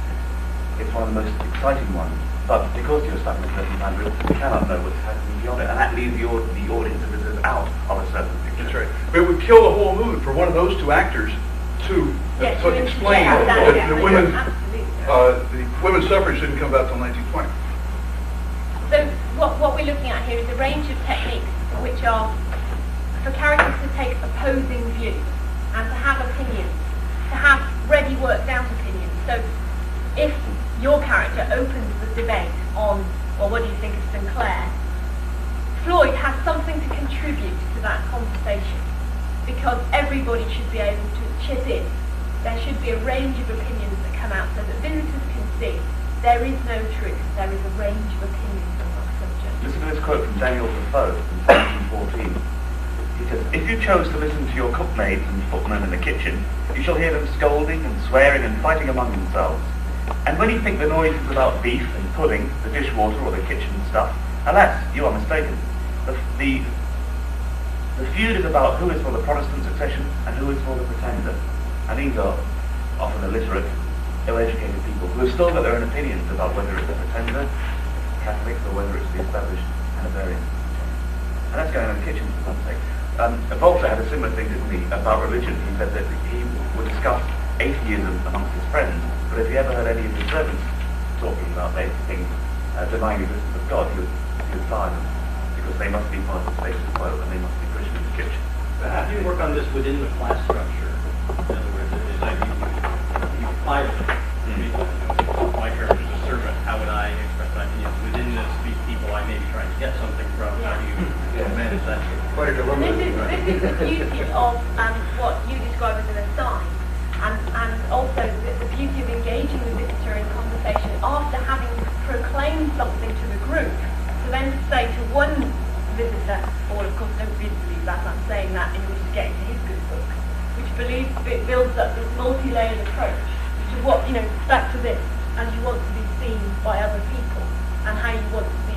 it's one of the most exciting ones. But because you're stuck in a certain time group, you cannot know what's happening beyond it, and that leaves the audience and visitors out of a certain picture. That's right. But it would kill the whole movement for one of those two actors to explain that the women's suffrage didn't come about till 1920. So what we're looking at here is a range of techniques which are for characters to take opposing views and to have opinions, to have ready worked out opinions. So if your character opens the debate on, well, what do you think of Sinclair, Floyd has something to contribute to that conversation, because everybody should be able to chip in. There should be a range of opinions that come out so that visitors can see there is no truth, there is a range of opinions on that subject. Listen to this quote from Daniel Defoe from 1714. He says, "If you chose to listen to your cookmaids and footmen in the kitchen, you shall hear them scolding and swearing and fighting among themselves. And when you think the noise is about beef and pudding, the dishwater or the kitchen stuff, alas, you are mistaken. The feud is about who is for the Protestant succession and who is for the Pretender. And these are often illiterate, ill-educated people who have still got their own opinions about whether it's the Pretender, Catholics, or whether it's the established Hanoverian. And that's going on in the kitchen, for some sake. Voltaire had a similar thing, didn't he, about religion. He said that he would discuss atheism amongst his friends, but if he ever heard any of his servants talking about things, denying the existence of God, he would fire them, because they must be part of the status quo and they must be Christian in the kitchen. But how do you work on this within the class structure? In other words, it's like you apply it. My character's a servant. How would I express my opinions within this? These people I may be trying to get something from. How do you manage that? This is the beauty of what you describe as an aside, and also the beauty of engaging the visitor in conversation after having proclaimed something to the group, to then say to one visitor, or of course don't really believe that, I'm saying that in order to get into his good book, which builds up this multi-layered approach to what, back to this, and you want to be seen by other people, and how you want to be,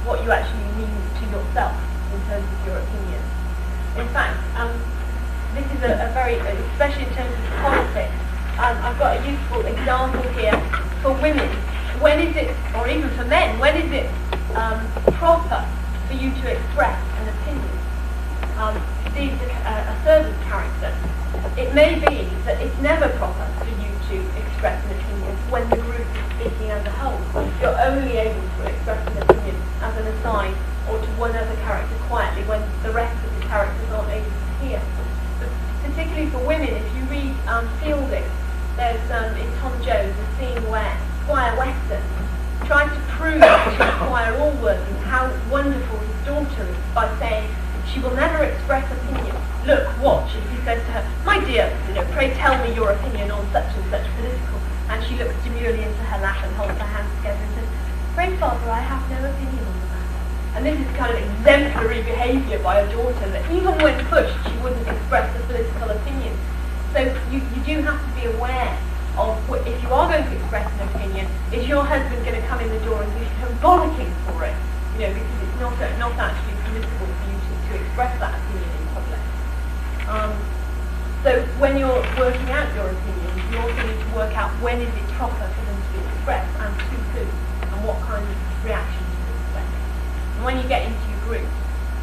what you actually mean to yourself in terms of your opinion. In fact, this is a very, especially in terms of politics, I've got a useful example here for women. When is it, or even for men, when is it proper for you to express an opinion? Steve's a servant character. It may be that it's never proper for you to express an opinion when the group is speaking as a whole. You're only able to express an opinion as an aside or to one other character quietly when the rest of the characters aren't able to hear. But particularly for women, if you read Fielding, there's in Tom Jones a scene where Squire Weston tries to prove to Squire Allworthy how wonderful his daughter is by saying she will never express opinion. Look, watch, and he says to her, "My dear, pray tell me your opinion on such and such political." And she looks demurely into her lap and holds her hands together and says, "Pray, father, I have no opinion on the matter." And this is kind of exemplary behaviour by a daughter, that even when pushed, she wouldn't express a political opinion. So you do have to be aware of, if you are going to express an opinion, is your husband going to come in the door and give you bollocking for it? Because it's not actually permissible for you to express that opinion in public. So when you're working out your opinions, you also need to work out when is it proper for them to be expressed and to who, and what kind of reactions to expect. And when you get into your group,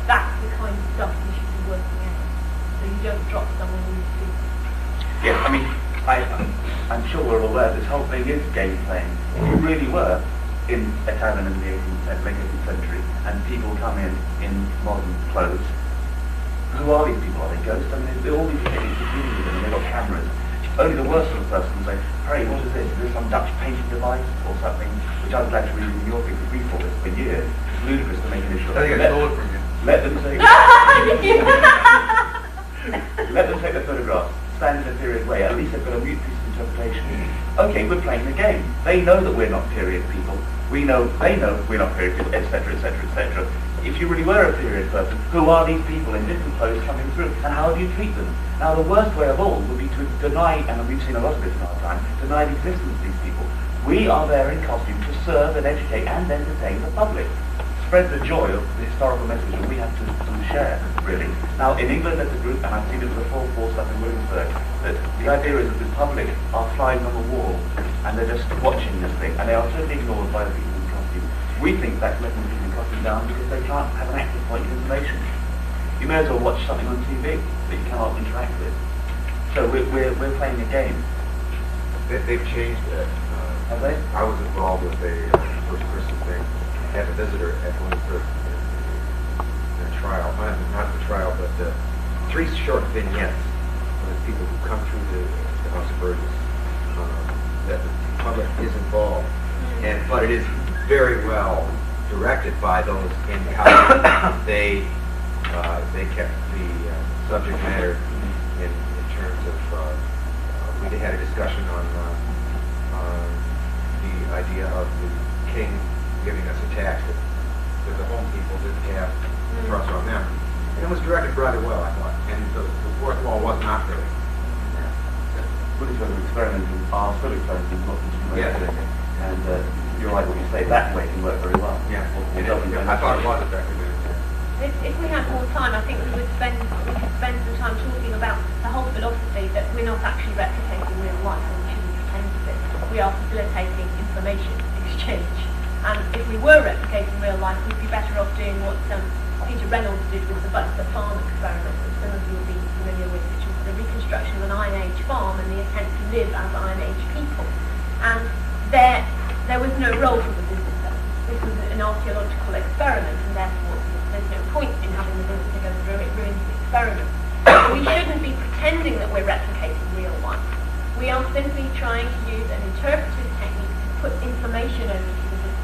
that's the kind of stuff you should be working out, so you don't drop someone in the street. Yes, I mean, I'm sure we're all aware this whole thing is game playing. If you really were in a town in the late 18th century and people come in modern clothes, who are these people? Are they ghosts? I mean, they're all these things competing with them and they've got cameras. Only the worst sort of person will say, "Pray, what is this? Is this some Dutch painting device or something?" Which I'm glad to read in your thing, because we thought this for years. It's ludicrous to make an issue. I think I stole it from you. Let them take let them take the photographs. Stand in a period way. At least they've got a mute piece of interpretation. Okay, we're playing the game. They know that we're not period people. They know we're not period people, etc., etc., etc. if you really were a period person, who are these people in different clothes coming through, and how do you treat them? Now, the worst way of all would be to deny, and we've seen a lot of this in our time, deny the existence of these people. We are there in costume to serve and educate and entertain the public. Spread the joy of the historical message that we have to share, really. Now, in England as a group, and I've seen it with the full force up in Williamsburg, that the idea is that the public are flying on the wall, and they're just watching this thing, and they are totally ignored by the people in costume. We think that's letting the people in costume down because they can't have an active point of information. You may as well watch something on TV that you cannot interact with. So we're playing a game. They've changed it. Have they? I was involved with a first Christmas thing. I had a visitor at Thur in a trial, not the trial, but 3 short vignettes of the people who come through the House of Burgess, that the public is involved. But it is very well directed by those in how they kept the subject matter in terms of, we had a discussion on the idea of the king giving us a tax that the home people didn't have thrust on them. And it was directed rather well, I thought. And the fourth wall was not really. British experimenting are still experimenting, not just Yeah. And you're right what you say, that way can work very well. Yeah. I thought it was effective. If we had more time, I think we could spend some time talking about the whole philosophy that we're not actually replicating real life, and we shouldn't pretend to be. We are facilitating information exchange. And if we were replicating real life, we'd be better off doing what Peter Reynolds did with the Butler Farm experiment, which some of you will be familiar with, which was the reconstruction of an Iron Age farm and the attempt to live as Iron Age people. And there was no role for the visitor. This was an archaeological experiment, and therefore there's no point in having the visitor go through it. It ruins the experiment. So we shouldn't be pretending that we're replicating real life. We are simply trying to use an interpretive technique to put information over to the visitor.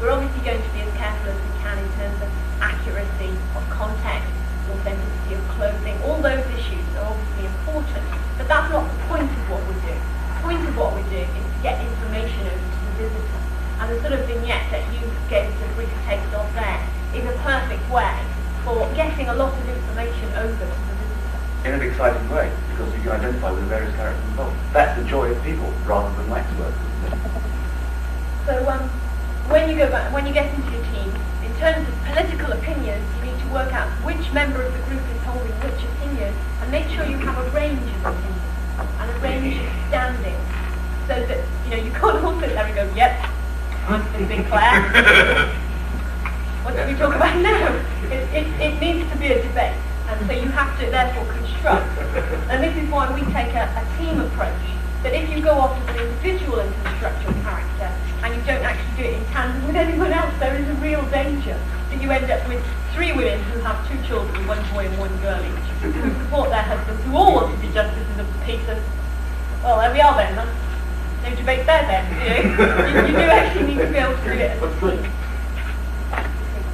We're obviously going to be as careful as we can in terms of accuracy of context, authenticity of clothing. All those issues are obviously important, but that's not the point of what we're doing. The point of what we're doing is to get information over to the visitor. And the sort of vignette that you gave us a brief taste of there is a perfect way for getting a lot of information over to the visitor. In an exciting way, because you can identify with the various characters involved. That's the joy of people, rather than waxwork. So when you get into your team, in terms of political opinions, you need to work out which member of the group is holding which opinion, and make sure you have a range of opinions and a range of standings, so that you can't all sit there and go, yep, I'm Sinclair. What do we talk about now? It needs to be a debate, and so you have to therefore construct. And this is why we take a team approach. That if you go off as an individual and construct your character, and you don't actually do it in tandem with anyone else, there is a real danger that you end up with 3 women who have 2 children, 1 boy and 1 girl each, who support their husbands, who all want to be justices of the peace. And, well, there we are then. No debate there then. You do actually need to be able to do it.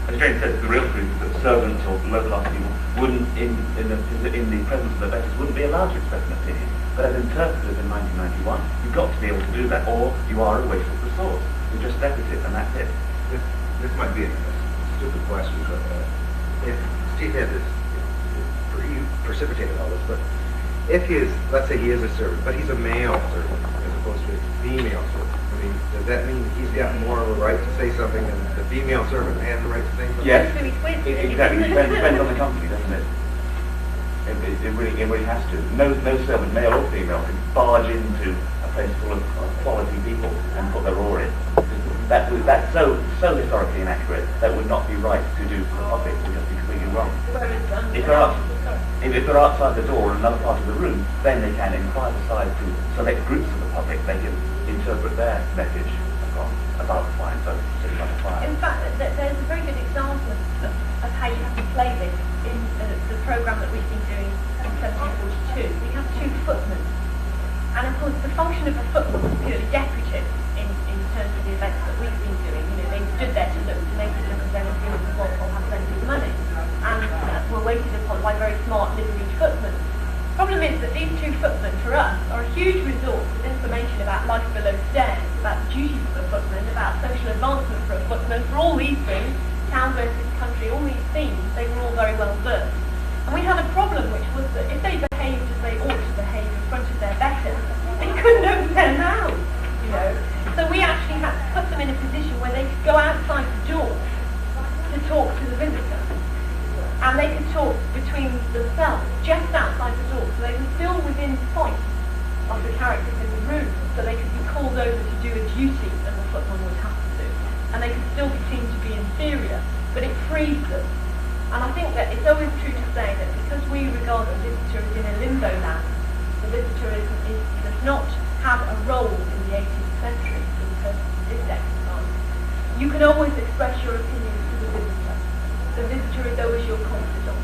As Jane says, the real truth is that servants or low-class people wouldn't, in the presence of their betters, wouldn't be allowed to express an opinion. But as interpreters in 1991, you've got to be able to do that, or you are a waste of resource. You just leverage it, and that's it. This might be a stupid question, but if Steve had this, you precipitated all this, but if he is, let's say he is a servant, but he's a male servant as opposed to a female servant, I mean, does that mean he's got more of a right to say something than the female servant has the right to say something? Yes, exactly. It depends on the company, doesn't it? It really has to. No servant, male or female, can barge into a place full of quality people and put their oar in. That's so historically inaccurate. That would not be right to do for the public. It would just be completely wrong. If they're outside the door in another part of the room, then they can inquire aside to select groups of the public. They can interpret their message about the flying folks sitting on the fire. In fact, there's a very good example of how you have to play this in the programme that we've been doing since 1742. We have 2 footmen. And of course, the function of a footman was purely decorative in terms of the events that we've been doing. They stood there to make it look as though the field of Walpole had plenty of money. And were waited upon by very smart liveried footmen. The problem is that these 2 footmen, for us, are a huge resource of information about life below stairs, about the duties of a footman, about social advancement for a footman, for all these things, town versus country, all these themes, they were all very well versed. And we had a problem, which was that if they behaved as they ought to behave in front of their betters, they couldn't open their mouths, you know. So we actually had to put them in a position where they could go outside the door to talk to the visitor. And they could talk between themselves, just outside the door, so they were still within point of the characters in the room, so they could be called over to do a duty that the footman would have to do. And they could still be seen to be inferior, but it frees them. And I think that it's always true to say that because we regard a visitor as in a limbo land, the visitor does not have a role in the 18th century in terms of this exercise. You can always express your opinions to the visitor. The visitor is always your confidant.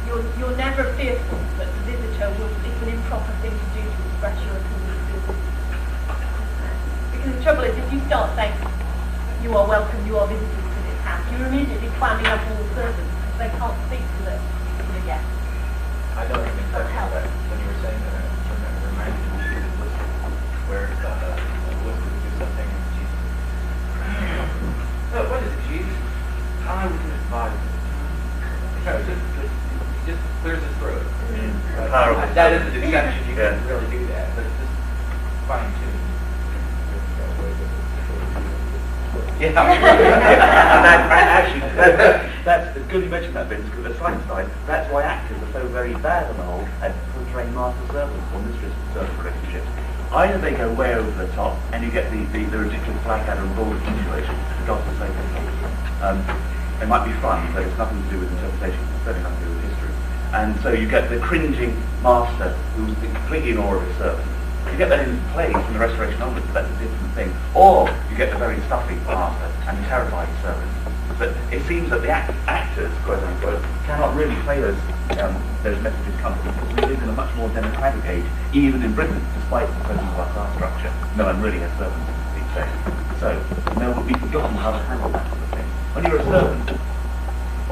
You're never fearful that the visitor it's an improper thing to do to express your opinions to the visitor. Because the trouble is, if you start saying, you are welcome, you are visitors to this house, you're immediately climbing up all the servants because they can't speak to the guests. I don't think that's how that, when you were saying that, it reminded me of the list where the list to do something with Jesus. What is Jesus? I wouldn't advise it. No, just clears his throat. That is a deception, you can really do that, but it's just fine tuned. Yeah, actually, that's good you mentioned that, Vince, because the science side, that's why actors are so very bad on the whole at portraying master-servant or mistress-servant relationships. Either they go way over the top, and you get the ridiculous Blackadder and Balder situation, for God's sake. It might be fun, but it's nothing to do with interpretation, it's certainly nothing to do with history. And so you get the cringing master who's completely in awe of his servant. You get that in plays from the Restoration onwards, but that's a different thing. Or you get the very stuffy master and the terrifying servant. But it seems that the actors, quote unquote, cannot really play those messages comfortably because we live in a much more democratic age, even in Britain, despite the presence of our class structure. No one really has servants these days. So, we've forgotten how to handle that sort of thing. When you're a servant,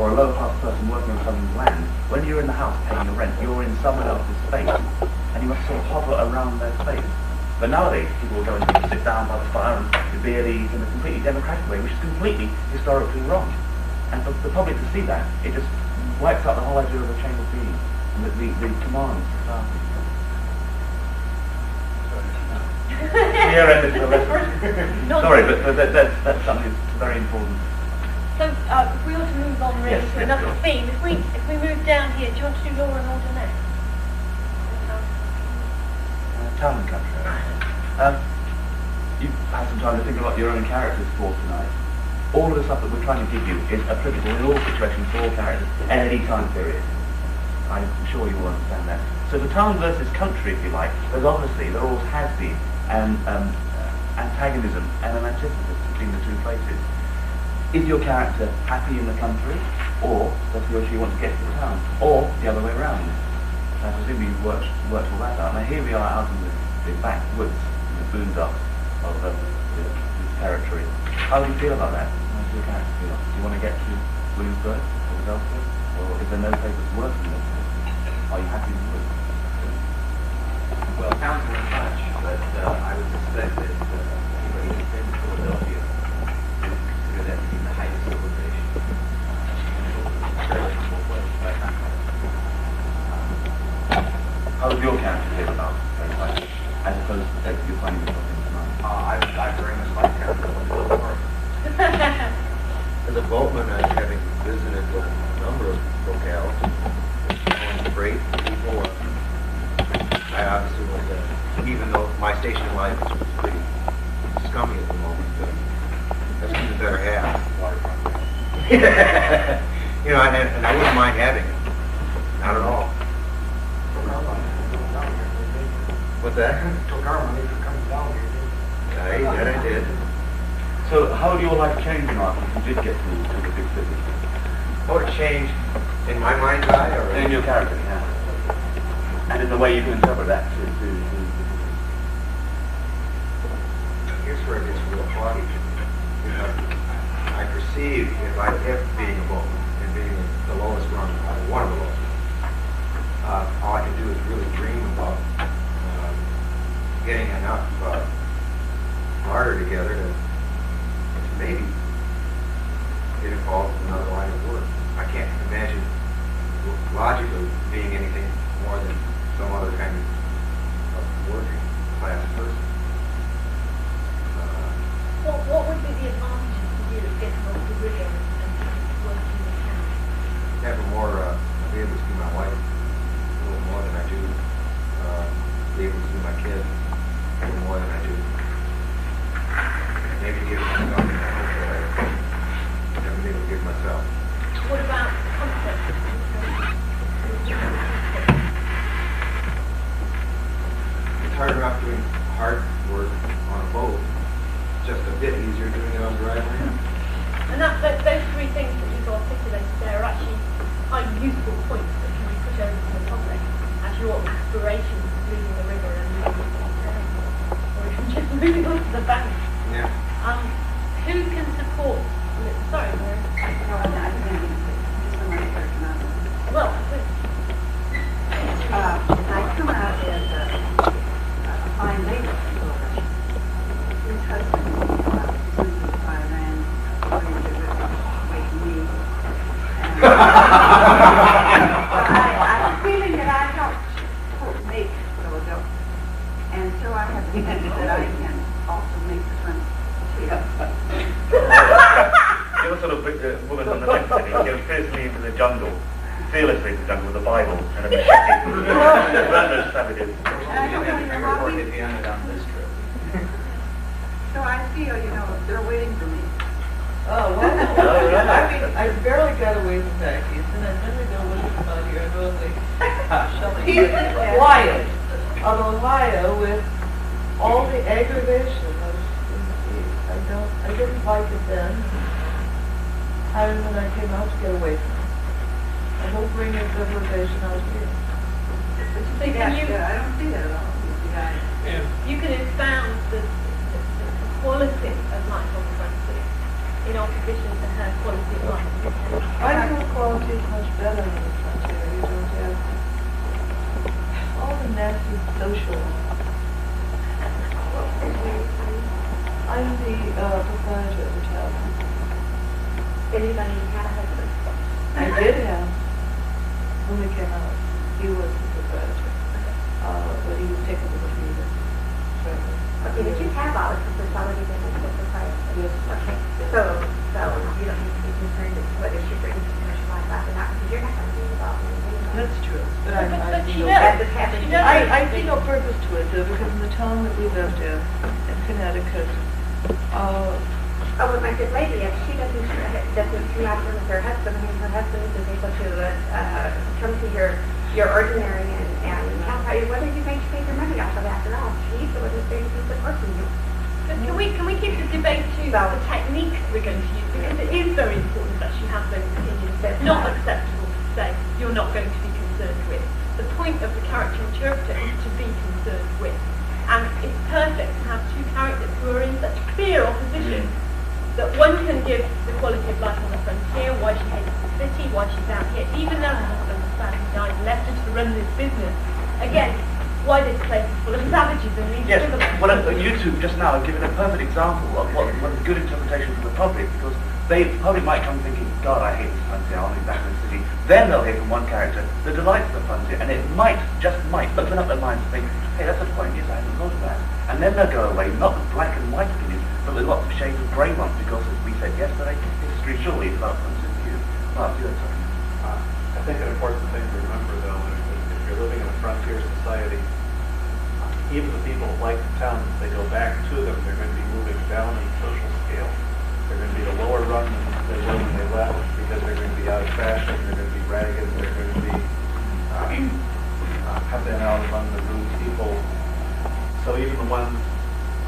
or a lower class person working on someone's land, when you're in the house paying the rent, you're in someone else's space, and you must sort of hover around their space. But nowadays, people will go and sit down by the fire and do beer leaves in a completely democratic way, which is completely historically wrong. And for the public to see that, it just wipes out the whole idea of a chain of being, and the commands of society. Sorry, but that's something that's very important. So if we were to move on really to another theme, if we move down here, do you want to do law and order next? Town and country. You've had some time to think about your own characters for tonight. All of the stuff that we're trying to give you is applicable in all situations for all characters at any time period. I'm sure you will understand that. So for town versus country, if you like, there always has been an antagonism and an antithesis between the two places. Is your character happy in the country, or does he or she want to get to the town, or the other way around? I presume you've worked all that out. Now here we are out in the backwoods, in the boondocks of this territory. How do you feel about that? How does your character feel? Do you want to get to Williamsburg or Belfast? Or is there no place that's worse than this? Are you happy in the woods? Well, towns are much, but I would suspect that anybody who's been to Philadelphia would consider that to be the height of civilization. Fairly humble place, but not how does your character feel about things like this, as opposed to the fact that you're finding yourself in tonight? I very much like town. As a boatman, having visited a number of locales, going freight, people, I obviously was, even though my station in life was pretty scummy at the moment, that's been the better half. You know, and I wouldn't mind having it. Not at all. What's that? Took our money for coming down here. I did. So how would your life change, Mark, if you did get to the big city? How would it change in my mind's eye, or in your character, yeah. And in the way you can interpret that Here's where it gets real haughty. You know, I perceive if I kept being a boatman and being the lowest rung, one of the lowest, all I can do is really dream about getting enough barter together to maybe it involves another line of work. I can't imagine logically being anything more than some other kind of working class person. What would be the advantages to you of getting off the rigor and working in town? Have more, be able to see my wife a little more than I do. Be able to see my kids a little more than I do. Maybe give them something I hope that I never been able to give myself. What about comfort? It's hard enough doing hard work on a boat. Just a bit easier doing it on dry land. And those three things that you've articulated there are actually quite useful points that can be put over to the public as your aspirations of leaving the river and moving to the town, or even just moving on to the bank. Yeah. Who can support? Sorry, Mary. Well, I come out as a fine lady. His husband was in Iran, going to wake me. I'm feeling that I helped make Philadelphia. And so I have decided that I can also make the front You were sort of woman on the fence, you know, fiercely into the jungle, fearlessly into the jungle with a Bible and a machete. Burn those savages. So I feel, they're waiting for me. Oh, well, I mean, I barely got away from Davies, and I never know what it's about here. He's in Wyatt of Ohio with all the aggravation of I didn't like it then. I when I came out to get away from it. I don't bring in civilization out here. So I don't see that at all. You can expound the quality of life on the frontier in opposition to her quality of life. I think the quality is much better on the frontier. You don't have all the nasty social. I'm the proprietor of the tavern. Anybody had a husband? I did have. When we came out, he was the proprietor. But he was taken with a fever. Okay, did you have all the facility business with the price? Yes. Okay, so you don't need to be concerned with whether she brings commercial life out or not, because you're not going to be involved in anything. That's true. But I see no purpose to it, though, because in the town that we lived in Connecticut, with my good lady, if she doesn't come out with her husband, and her husband is able to come to your ordinary and tell you whether you make your money off of that or not. She's the one who's going to be supporting you. But can we keep the debate to the techniques we're going to use, because it is very important that she has those opinions. It's not acceptable to say you're not going to be concerned with. The point of the character interpreter is to be concerned with. And it's perfect to have two characters who are in such clear opposition that one can give the quality of life on the frontier, why she hates the city, why she's out here, even though her husband was sadly died and left her to run this business. Again, why this place is full of savages and these Yes, well, you two just now have given a perfect example of what a good interpretation for the public, because the public might come thinking, God, I hate this frontier, I want to be back in the city. Then they'll hear from one character the delights of the frontier, and it might, just might, open up their minds to think, hey, that's a point, yes, I hadn't thought of that. And then they'll go away, not with black and white opinions, but with lots of shades of grey ones, because as we said yesterday, history surely is about frontier view. Well, you had something. I think an important thing to remember, though, is if you're living in a frontier society, even the people who like the town, if they go back to them, they're going to be moving down in the social scale. They're going to be a lower run than they were when they left, because they're going to be out of fashion, they're going to be ragged, they're going to be have been out among the rude people. So even the ones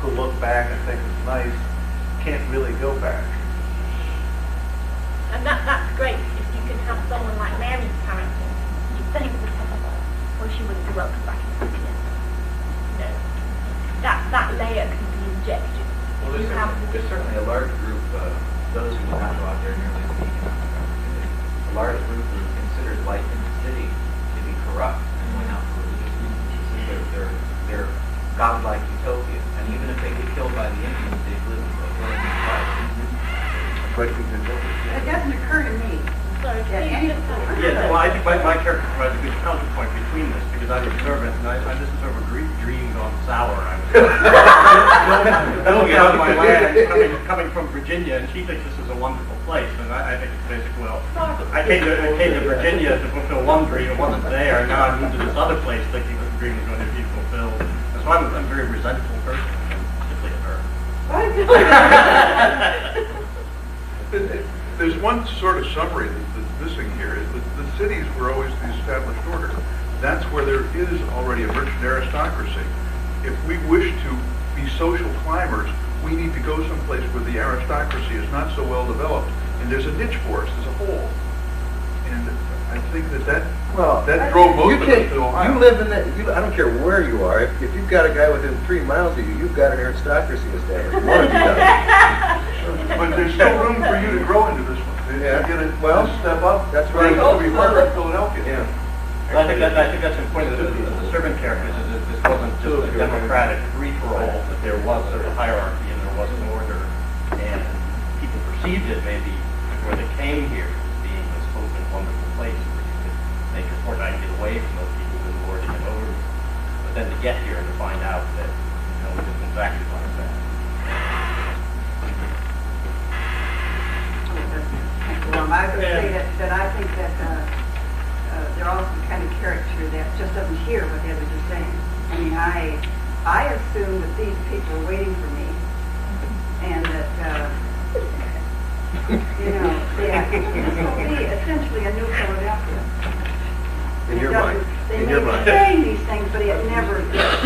who look back and think it's nice can't really go back. And that's great if you can have someone like Mary's character. You think the well, she wouldn't be welcome back in the city. No. That layer can be injected. Well, there's certainly a large group of those who do not go out there nearly as the economic opportunity. A large group who considers life in the city to be corrupt and going out for religious reasons. They're godlike utopia. And even if they get killed by the Indians, they've lived a glorious life. question to go. It doesn't occur to me. Sorry, Yeah, any- Yeah, well, I think my character provides a good counterpoint between this, because I'm observant, and I just sort of dreamed on sour. I was going out of my land, coming from Virginia, and she thinks this is a wonderful place, and I think it's basically, well, I came to Virginia to fulfill one dream, it wasn't there, and now I moved to this other place thinking that the dream was going to be fulfilled. And so I'm a very resentful person, particularly of her. There's one sort of summary that's missing here, is that the cities were always the established order. That's where there is already a merchant aristocracy. If we wish to be social climbers, we need to go someplace where the aristocracy is not so well developed, and there's a niche for us, there's a hole. And I think that drove most of us to Ohio. You live in that, I don't care where you are, if you've got a guy within 3 miles of you, you've got an aristocracy established. One of you does. But there's still room for you to grow into this one. Yeah. To get it, Well, step up. that's right. It's going to be harder in Philadelphia. Yeah. I think that's important to the servant characters, is that this wasn't just a democratic free-for-all, that there was sort of hierarchy and there was an order, and people perceived it maybe before they came here as being this open, wonderful place where you could make your fortune and get away from those people who were lording it over you. But then to get here and to find out that, it isn't exactly like that. I would say that I think that there are some kind of character that just doesn't hear what the others are saying. I mean, I assume that these people are waiting for me, and that this will be essentially a new Philadelphia. In your mind. They In your may be mind. saying these things, but it never gets.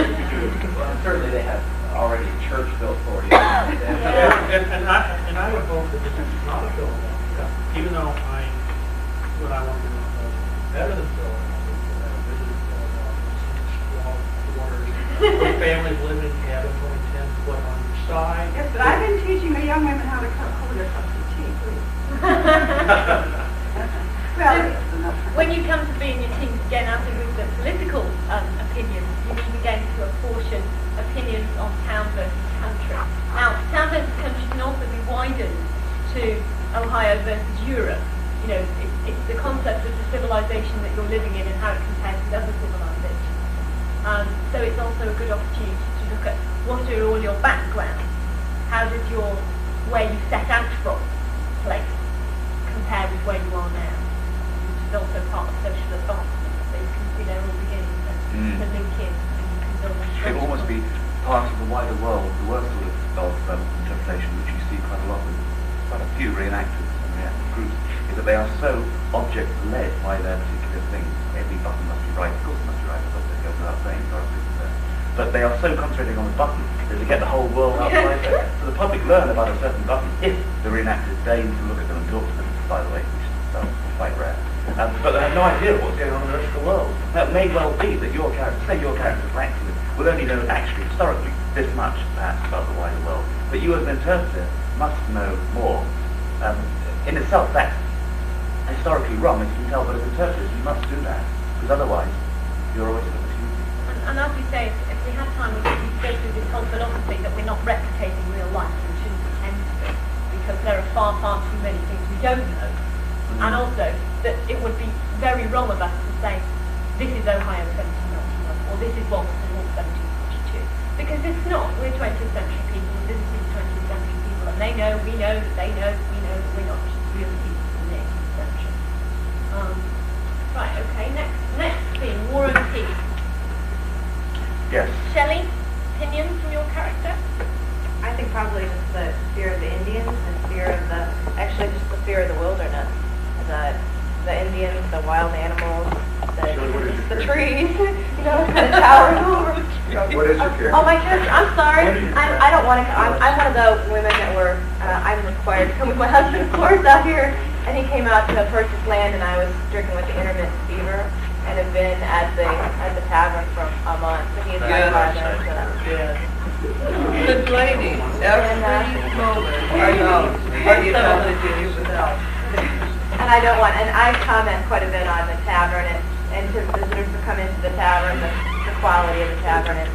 Well, certainly they have already a church built for you. And I would hope that this is not a Philadelphia, even though what I want to know is better than Philadelphia. I visited Philadelphia, families living in cabins only 10 foot on each side. Yes, but I've been teaching the young women how to hold their cups of tea, please. Well, when you come to be in your team again, I think with the political opinions, you need again to apportion opinions on town versus country. Now, town versus country can also be widened to Ohio versus Europe. It's the concept of the civilization that you're living in and how it compares with other civilizations. So it's also a good opportunity to look at what are all your backgrounds. How does where you set out from place compare with where you are now? Which is also part of social advancement. So you can see they're all beginning to link in and you can build a It structure. will almost be part of the wider world, the work sort of interpretation which you see quite a lot with quite a few reenactors and reenacting groups, is that they are so object-led by their particular thing. Every button must be right, of course it must be right, but it goes without saying, but they are so concentrating on the button that they get the whole world outside there. So the public learn about a certain button if the reenactors deign to look at them and talk to them, by the way, which is quite rare. But they have no idea what's going on in the rest of the world. Now, it may well be that your character, say your character Franklin, will only know actually historically this much perhaps about the wider world, but you as an interpreter must know more. In itself, that's historically wrong, as you can tell, but as interpreters you must do that, because otherwise you're always an opportunity. And as we say, if we have time, we can go through this whole philosophy that we're not replicating real life and shouldn't pretend to be, because there are far, far too many things we don't know. And also, that it would be very wrong of us to say, this is Ohio 1791, or this is Wallis in 1742. Because it's not. We're 20th century people, and this is 20th century people, and they know, we know, that they know, we know that we're not just real people from the 18th century. Right, okay, next theme, War and Peace. Yes. Shelley, opinions from your character? I think probably just the fear of the Indians and actually just the fear of the wilderness. The Indians, the wild animals, the trees, kind of towering over. What is your character? Oh, my character, I'm sorry. I don't want to, I'm one of the women that were, I'm required to come with my husband, of course, out here. And he came out to purchase land, and I was stricken with the intermittent fever, and have been at the tavern for a month. And he had Good lady, every moment, and I don't want, and I comment quite a bit on the tavern and to visitors who come into the tavern, the quality of the tavern, and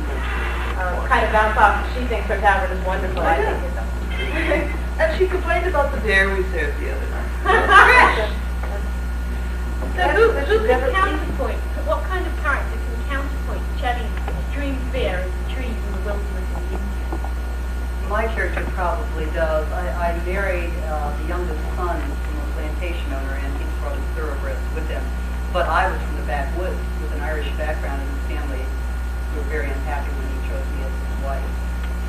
kind of bounce off. She thinks her tavern is wonderful. I think it's And she complained about the dare we served the other night. So who can counterpoint? What kind of character can counterpoint Shelley's extreme fear of the trees in the wilderness of India? My character probably does. I married the youngest son from a plantation owner, and he's brought his thoroughbreds with him. But I was from the backwoods with an Irish background, and his family were very unhappy when he chose me as his wife.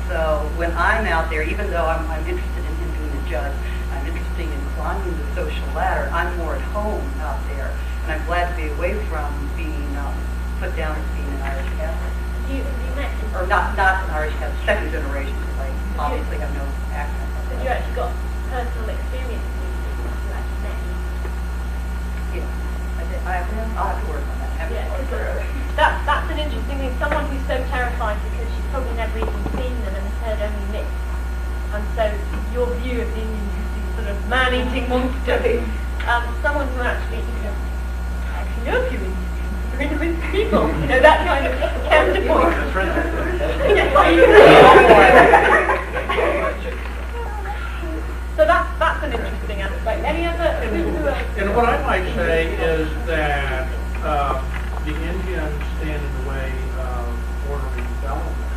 So when I'm out there, even though I'm interested in him being a judge, I'm interested in climbing the social ladder, I'm more at home out there. And I'm glad to be away from being put down as being an Irish Catholic. You met him? Or not an Irish Catholic, second generation, because I obviously have no accent. But you actually got personal experience with him? You actually met him? Yeah, I did. I'll have to work on that. That's an interesting thing. Someone who's so terrified because she's probably never even seen them and has heard only myths. And so your view of the Indians is these sort of man-eating monsters. Someone who actually, I know a few Indians. You're into people, that kind of counterpoint. So that's an interesting aspect. Any other? And what I might say is that the Indians stand in the way of orderly development,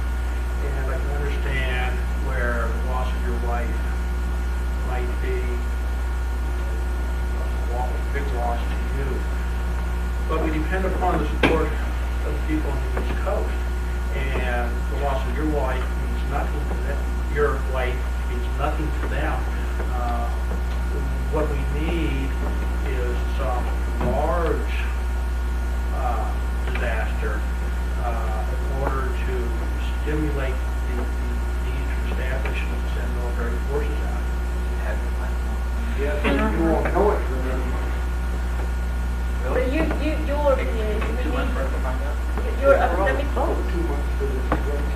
and I can understand where the loss of your wife might be a big loss to you. But we depend upon the support of the people on the East Coast, and the loss of your wife means nothing to them. Your wife means nothing to them. What we need is some large disaster in order to stimulate the need to establish and send military forces out. Yes, you won't know it for them. So your opinion is we need... Your epidemic... 2 months for this event.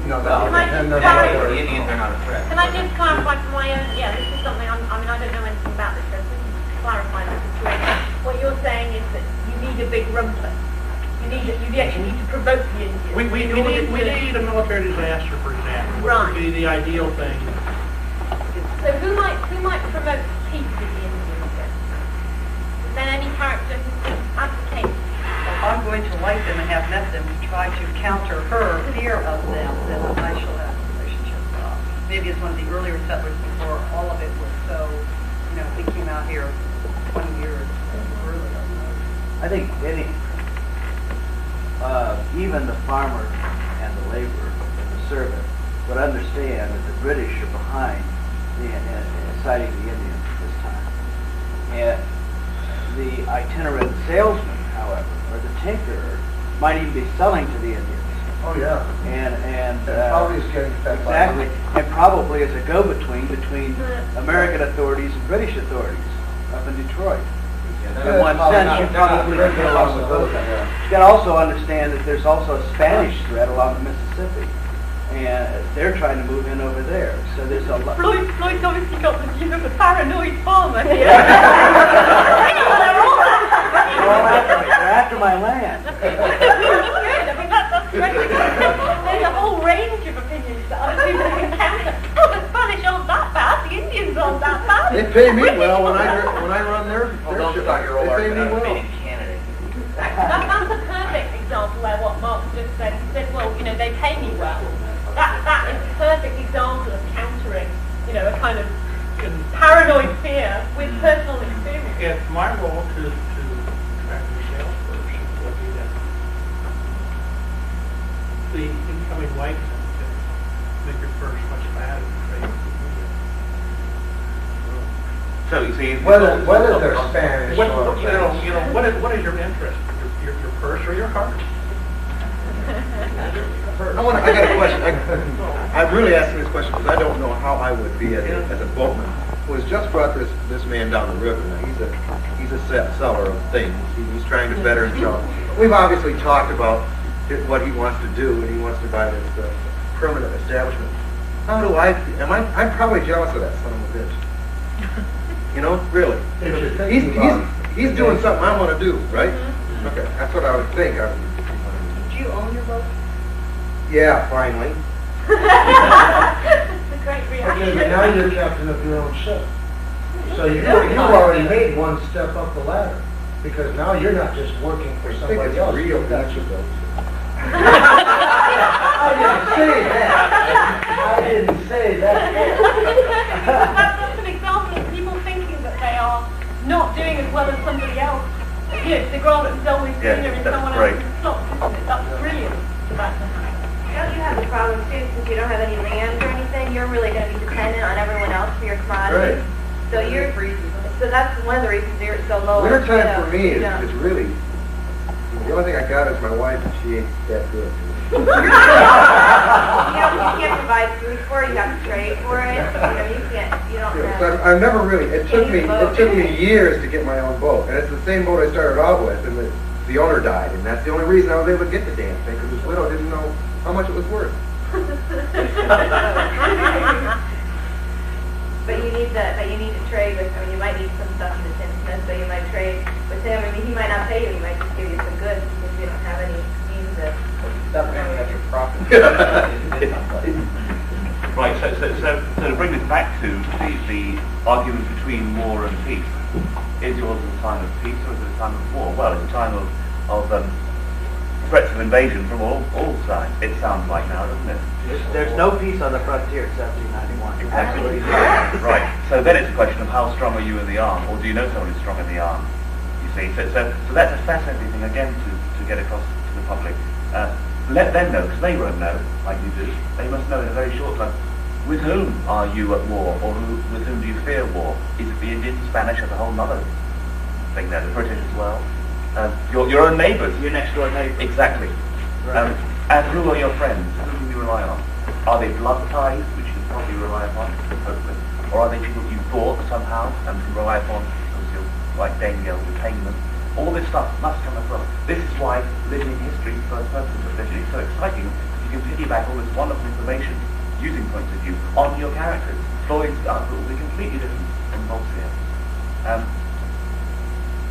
No, the Indians are not a threat. Can I just clarify for my own... Yeah, this is something I don't know anything about this, so just clarify that situation. What you're saying is that you need a big rumpler. You actually need to provoke the Indians. We need a military disaster, for example, which would be the ideal thing. So who might promote peace with the Indians then? Is there any character who could advocate? I'm going to like them and have met them to try to counter her fear of them, then I shall have a relationship. Maybe as one of the earlier settlers before all of it was so, we came out here 20 years earlier. I think even the farmer and the laborer and the servant would understand that the British are behind citing the Indians this time. And the itinerant salesman, however, or the tinkerer, might even be selling to the Indians. Oh yeah. And probably is getting fed exactly, and probably as a go-between between American authorities and British authorities up in Detroit. In one sense, you probably could get along with both. You got to also understand that there's also a Spanish threat along the Mississippi, and they're trying to move in over there. So there's a lot. Floyd's obviously got the view of a paranoid farmer here. They're after my land. That's great. There's a whole range of opinions that other people encounter. Oh, the Spanish aren't that bad. The Indians aren't that bad. They pay me well when I run their Don't ship. start your old They pay me argument well. in Canada. That's a perfect example where what Mark just said. He said, well, they pay me well. That is a perfect example of countering, a kind of paranoid fear with personal experience. If my role to attract a salesperson would be that the incoming white men can make your purse much fatter than trade. So you see, whether they're Spanish What, or what is your interest? Your purse or your heart? I got a question. I'm really asking this question because I don't know how I would be as a boatman who has just brought this man down the river. Now he's a seller of things. He's trying to better himself. We've obviously talked about what he wants to do, and he wants to buy this permanent establishment. How do I? I'm probably jealous of that son of a bitch. Really. He's doing something I want to do, right? Okay, that's what I would think. Do you own your boat? Yeah, finally. That's a great Okay, reaction. but now you're captain of your own ship. So you've already made one step up the ladder, because now you're not just working for somebody else. real That's picture, though. I didn't say that. I didn't say that. That's an example of people thinking that they are not doing as well as somebody else. Yes, the grant is always greener in someone else's plot, isn't it? That's brilliant. Don't you have the problem too, since you don't have any land or anything, you're really going to be dependent on everyone else for your commodities. Right. So so that's one of the reasons you're so low. Wintertime for me is really, the only thing I got is my wife, and she ain't that good. You can't provide food for it, you have to trade for it, you don't have... I've never really, it took me years to get my own boat, and it's the same boat I started out with, and the owner died, and that's the only reason I was able to get the damn thing, because his widow didn't know how much it was worth. But you need to trade with, you might need some stuff in the tinsmith, so you might trade with him. He might not pay you, he might just give you some goods because you don't have any means of... That's your profit. Right, so to bring this back to the argument between war and peace, is yours a time of peace or is it a time of war? Well, it's a time of threats of invasion from all sides. It sounds like now, doesn't it? There's no peace on the frontier in 1791. Exactly. Right. So then it's a question of how strong are you in the arm, or do you know someone who's strong in the arm? You see, so that's a fascinating thing again to get across to the public. Let them know, because they won't know like you do. They must know in a very short time. With whom are you at war, or with whom do you fear war? Is it the Indians, Spanish, or the whole other thing there, the British as well? Your own neighbours. Your next door neighbor. Exactly. Right. And who are your friends? Who can you rely on? Are they blood ties, which you can probably rely upon, hopefully? Or are they people you bought somehow and can rely upon because you're like Daniel, you're paying them? All this stuff must come across. This is why living history, first person perspective, is so exciting. You can piggyback all this wonderful information, using points of view, on your characters. Floyd's output will be completely different from Voltaire here.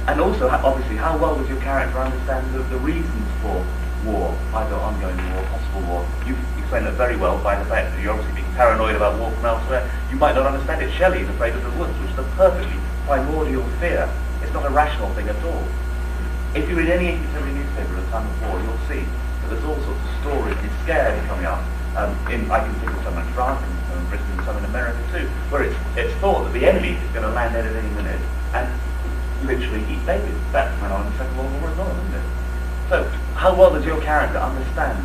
And also, obviously, how well does your character understand the reasons for war, either ongoing war, possible war? You've explained that very well by the fact that you're obviously being paranoid about war from elsewhere. You might not understand it. Shelley is afraid of the woods, which is a perfectly primordial fear. It's not a rational thing at all. If you read any 18th century newspaper at the time of war, you'll see that there's all sorts of stories and scares coming up. I can think of some in France and some in Britain and some in America too, where it's thought that the enemy is going to land there at any minute and literally eat babies. That went on in the Second World War as well, didn't it? So, how well does your character understand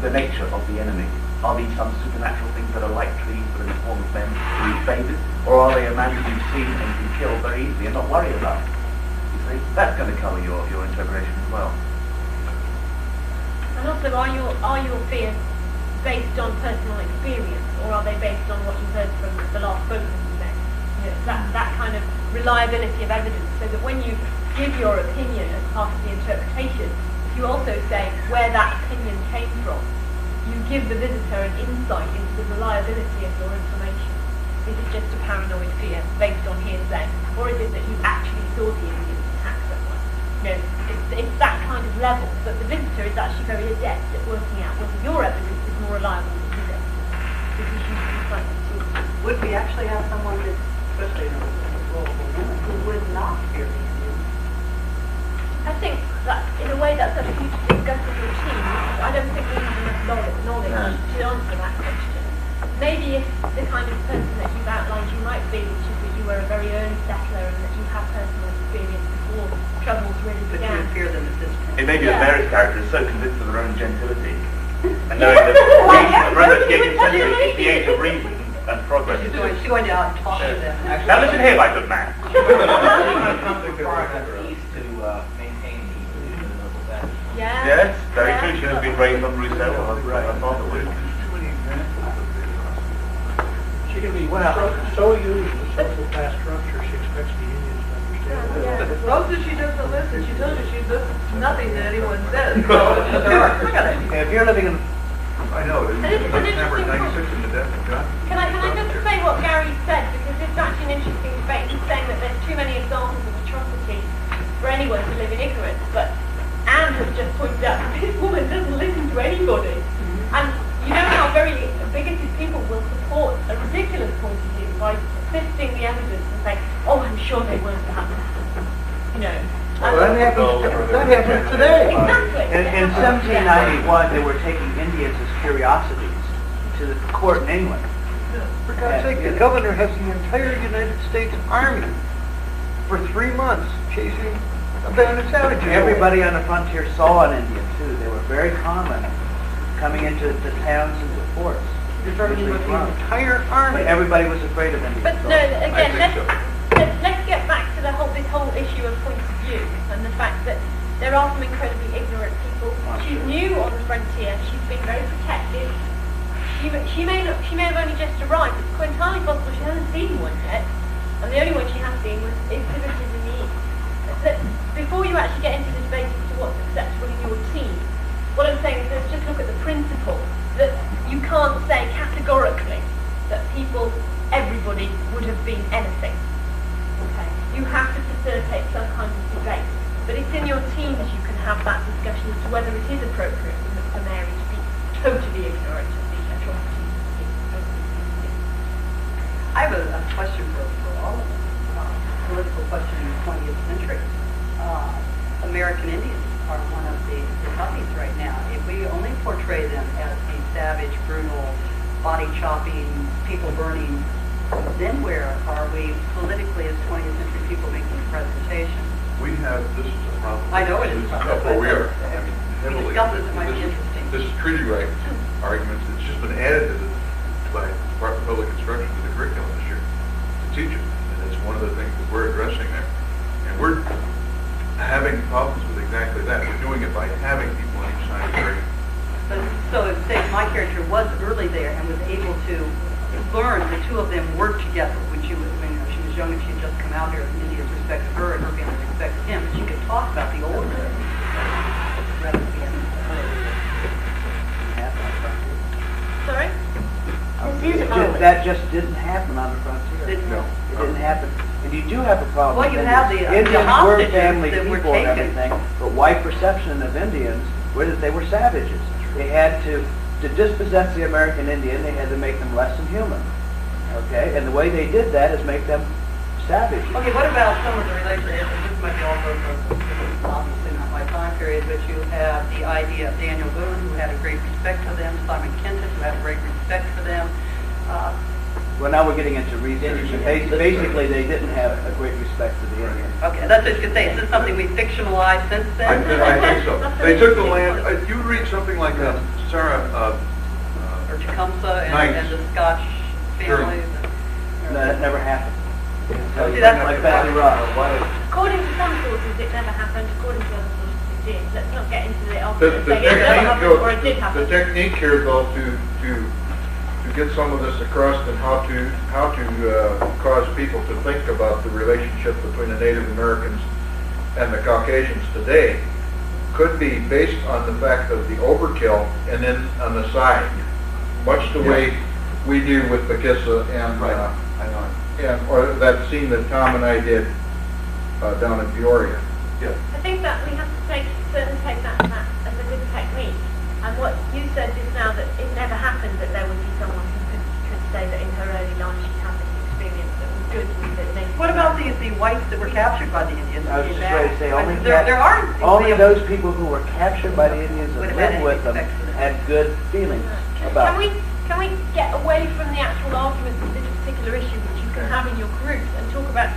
the nature of the enemy? Are these some supernatural things that are like trees but in the form of men who eat babies? Or are they a man who you've seen and can kill very easily and not worry about? You see, that's going to colour your interpretation as well. And also, are your fears based on personal experience, or are they based on what you heard from the last spoken today? That kind of reliability of evidence, so that when you give your opinion as part of the interpretation, you also say where that opinion came from. You give the visitor an insight into the reliability of your information. Is it just a paranoid fear based on hearsay, or is it that you actually saw the Indians attack someone? It's that kind of level, but the visitor is actually very adept at working out whether your evidence is more reliable than his evidence. This is usually quite intuitive. Would we actually have someone that, especially in a role of a woman, who would not fear the Indians? I think that, in a way, that's a huge discussion routine. I don't think we have enough knowledge to answer that question. Maybe if the kind of person that you've outlined you might be, which is that you were a very early settler and that you have personal experience before troubles really began. But you fear them at this point. It may be that Mary's character is so convinced of her own gentility, and knowing that the 18th century is the age of reason and progress. She's going to out and talk to them. Now listen here, my good man. Yes, very true. She has been raised on Rousseau, her father would. She can be so used to social class structure, she expects the Indians to understand that. Mostly she doesn't listen. She tells you she listens to nothing that anyone says. If you're living in... I know, September 96 in the death of John. Can I just say what Gary said, because it's actually an interesting debate. He's saying that there's too many examples of atrocity for anyone to live in ignorance, but Anne has just pointed out that this woman doesn't listen to anybody. And you know how very That happens today. Exactly. In 1791, they were taking Indians as curiosities to the court in England. For God's sake, the governor has the entire United States Army for 3 months chasing a band of savages. Everybody on the frontier saw an Indian too. They were very common coming into the towns and the forts. You're talking about the entire army. But everybody was afraid of Indians. But no, again, let's get back to this whole issue of point of view and the fact that there are some incredibly ignorant people. She's new on the frontier. She's been very protected. She may have only just arrived. It's quite entirely possible she hasn't seen one yet. And the only one she has seen is villages in the east. Before you actually get into the debate as to what's acceptable in your team, what I'm saying is let's just look at the principle that you can't say categorically that everybody would have been anything. Okay? You have to facilitate some kind of debate. But it's in your teams you can have that discussion as to whether it is appropriate for Mary to be totally ignorant of the atrocities of the I have a question for all of us, political question in the 20th century. American Indians are one of the topics right now. If we only portray them as a savage, brutal, body-chopping, people-burning, then where are we politically as 20th century people making a presentation? This is a problem. I know it is. Well, we are, heavily. Discuss it might be interesting. This is treaty right arguments. It's just been added by Department of Public Instruction to the curriculum this year to teach it. And it's one of the things that we're addressing there. And we're having problems with exactly that. We're doing it by having people on each side of the argument. So say my character was early there and was able to learn the two of them worked together when she was young and she had just come out here, and Indians respected her and her family respected him, but she could talk about the older rather than Sorry? That just didn't happen on the frontier. No. It didn't happen. And you do have a problem. Well, you with have Indians. the Indians were hostages family that were people and taken. everything, but white perception of Indians were that they were savages. They had to dispossess the American Indian, they had to make them less than human. Okay? And the way they did that is make them savage. Okay, what about some of the relationships? This might be also obviously not my time period, but you have the idea of Daniel Boone, who had a great respect for them, Simon Kenton, who had a great respect for them. Well, now we're getting into research. Basically, they didn't have a great respect for the Indians. Okay, that's what I was going to say. Is this something we fictionalized since then? I think so. They took the land. You read something like Sarah or Tecumseh and the Scotch families. No, that never happened. See, that's like Betsy Ross. According to some sources, it never happened. According to other sources, it did. Let's not get into the The say it never happened or it did happen. the technique here, though, to get some of this across and how to cause people to think about the relationship between the Native Americans and the Caucasians today could be based on the fact of the overkill and then on the side, much the way we do with Bakissa and or that scene that Tom and I did down in Peoria. Yeah. I think that we have to certainly take that as a good technique. And what you said just now, that it never happened that there would be someone who could say that in her early life she had this experience that was good with the Native. What about the whites that were captured by the Indians? I was just ready to say, only those people who were captured by the Indians and lived with them had good feelings about it. Can we get away from the actual arguments of this particular issue, which you can have in your groups, and talk about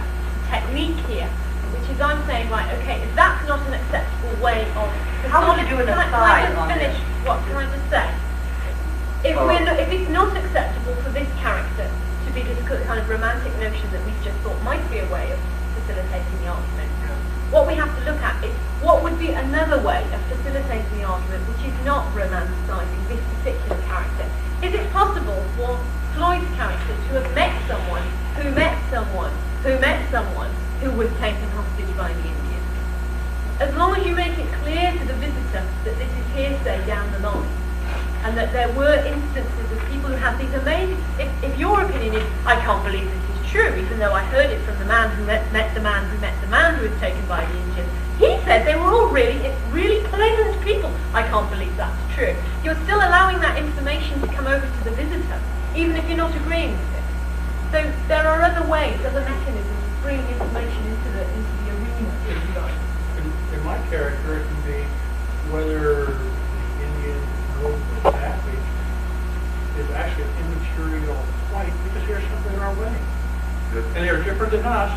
technique here, which is I'm saying, right, okay, if that's not an acceptable way of... How would you do an aside on finish? What can I just say? If it's not acceptable for this character to be this kind of romantic notion that we've just thought might be a way of facilitating the argument, what we have to look at is what would be another way of facilitating the argument which is not romanticising this particular character. Is it possible for Floyd's character to have met someone who met someone who met someone who was taken hostage by the Indians? As long as you make it clear to the visitor that this is hearsay down the line, and that there were instances of people who had these amazing... If your opinion is, I can't believe this is true, even though I heard it from the man who met the man who met the man who was taken by the Indians, he said they were all really pleasant people. I can't believe that's true. You're still allowing that information to come over to the visitor, even if you're not agreeing with it. So there are other ways, other mechanisms of bringing information into the arena, if you like. In my character, it can be whether the Indian group or savage is actually an immaterial plight because they're simply in our way. And they're different than us,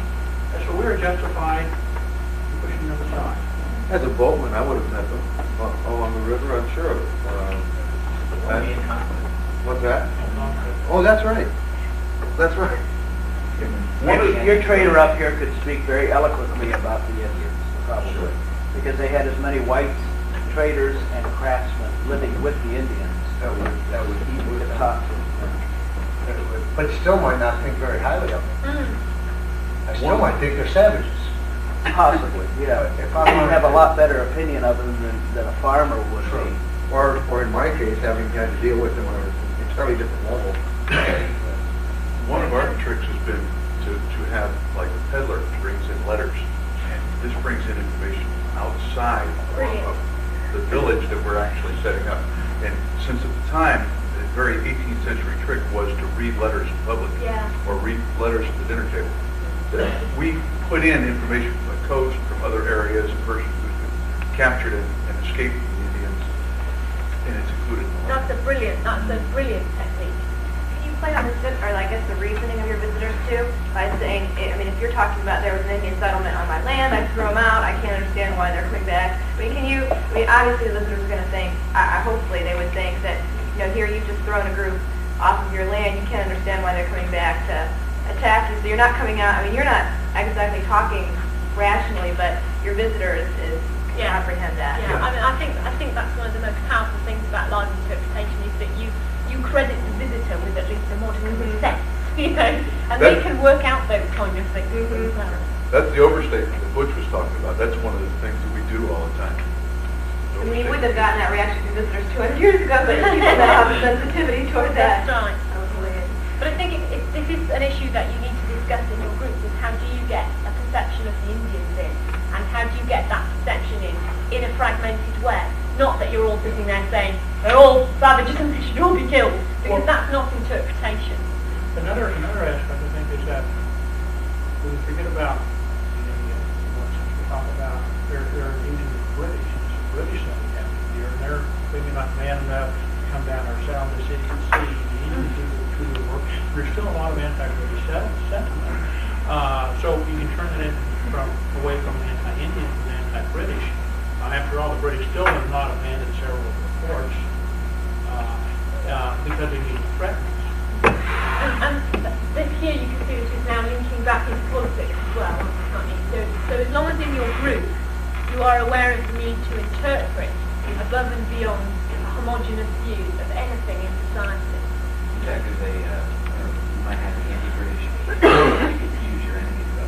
and so we're justified in pushing them aside. As a boatman, I would have met them along the river, I'm sure of it. What's that? Oh, that's right. That's right. Your trader up here could speak very eloquently about the Indians, probably, because they had as many white traders and craftsmen living with the Indians that would eat talk to. But still might not think very highly of them. I still might think they're savages. Possibly, yeah. Probably have a lot better opinion of them than a farmer would be. Or in my case, having had to deal with them on an entirely different level. One of our tricks has been to have, like, a peddler brings in letters. And this brings in information outside of the village that we're actually setting up. And since at the time, the very 18th century trick was to read letters in public. Or read letters at the dinner table. We put in information from the coast, from other areas, a person who's been captured and escaped from the Indians, and it's included in the That's a brilliant technique. Can you play on this, or I guess the reasoning of your visitors too, by saying, I mean, if you're talking about there was an Indian settlement on my land, I threw them out, I can't understand why they're coming back. Obviously the visitors are going to think, hopefully they would think that, here you've just thrown a group off of your land, you can't understand why they're coming back to attack you, so you're not coming out, you're not exactly talking rationally, but your visitors is comprehend that. Yeah, I think that's one of the most powerful things about live interpretation is that you credit the visitor with at least a modicum of sense, and they can work out those kind of things themselves. That's the overstatement that Butch was talking about. That's one of the things that we do all the time. You wouldn't have gotten that reaction from visitors 200 years ago, but people now have a sensitivity toward that. That's right. But I think this is an issue that you need to discuss in your group, is how do you get a perception of the Indians in, and how do you get that perception in a fragmented way? Not that you're all sitting there saying, they're all savages and they should all be killed, because that's not interpretation. Another aspect, I think, is that we forget about the Indians. Since we talk about they're using the British, it's the British that we have here, and they're maybe not man enough to come down ourselves to city and see the Indians do the work. There's still a lot of anti-British sentiment. So you can turn it away from anti-Indian to anti-British. After all, the British still have not abandoned several of the ports because they need to threaten us. And here you can see this is now linking back into politics as well, can't you? So as long as in your group you are aware of the need to interpret above and beyond a homogeneous view of anything in society. Yeah, because they might have the anti-British. You could use your enemies up.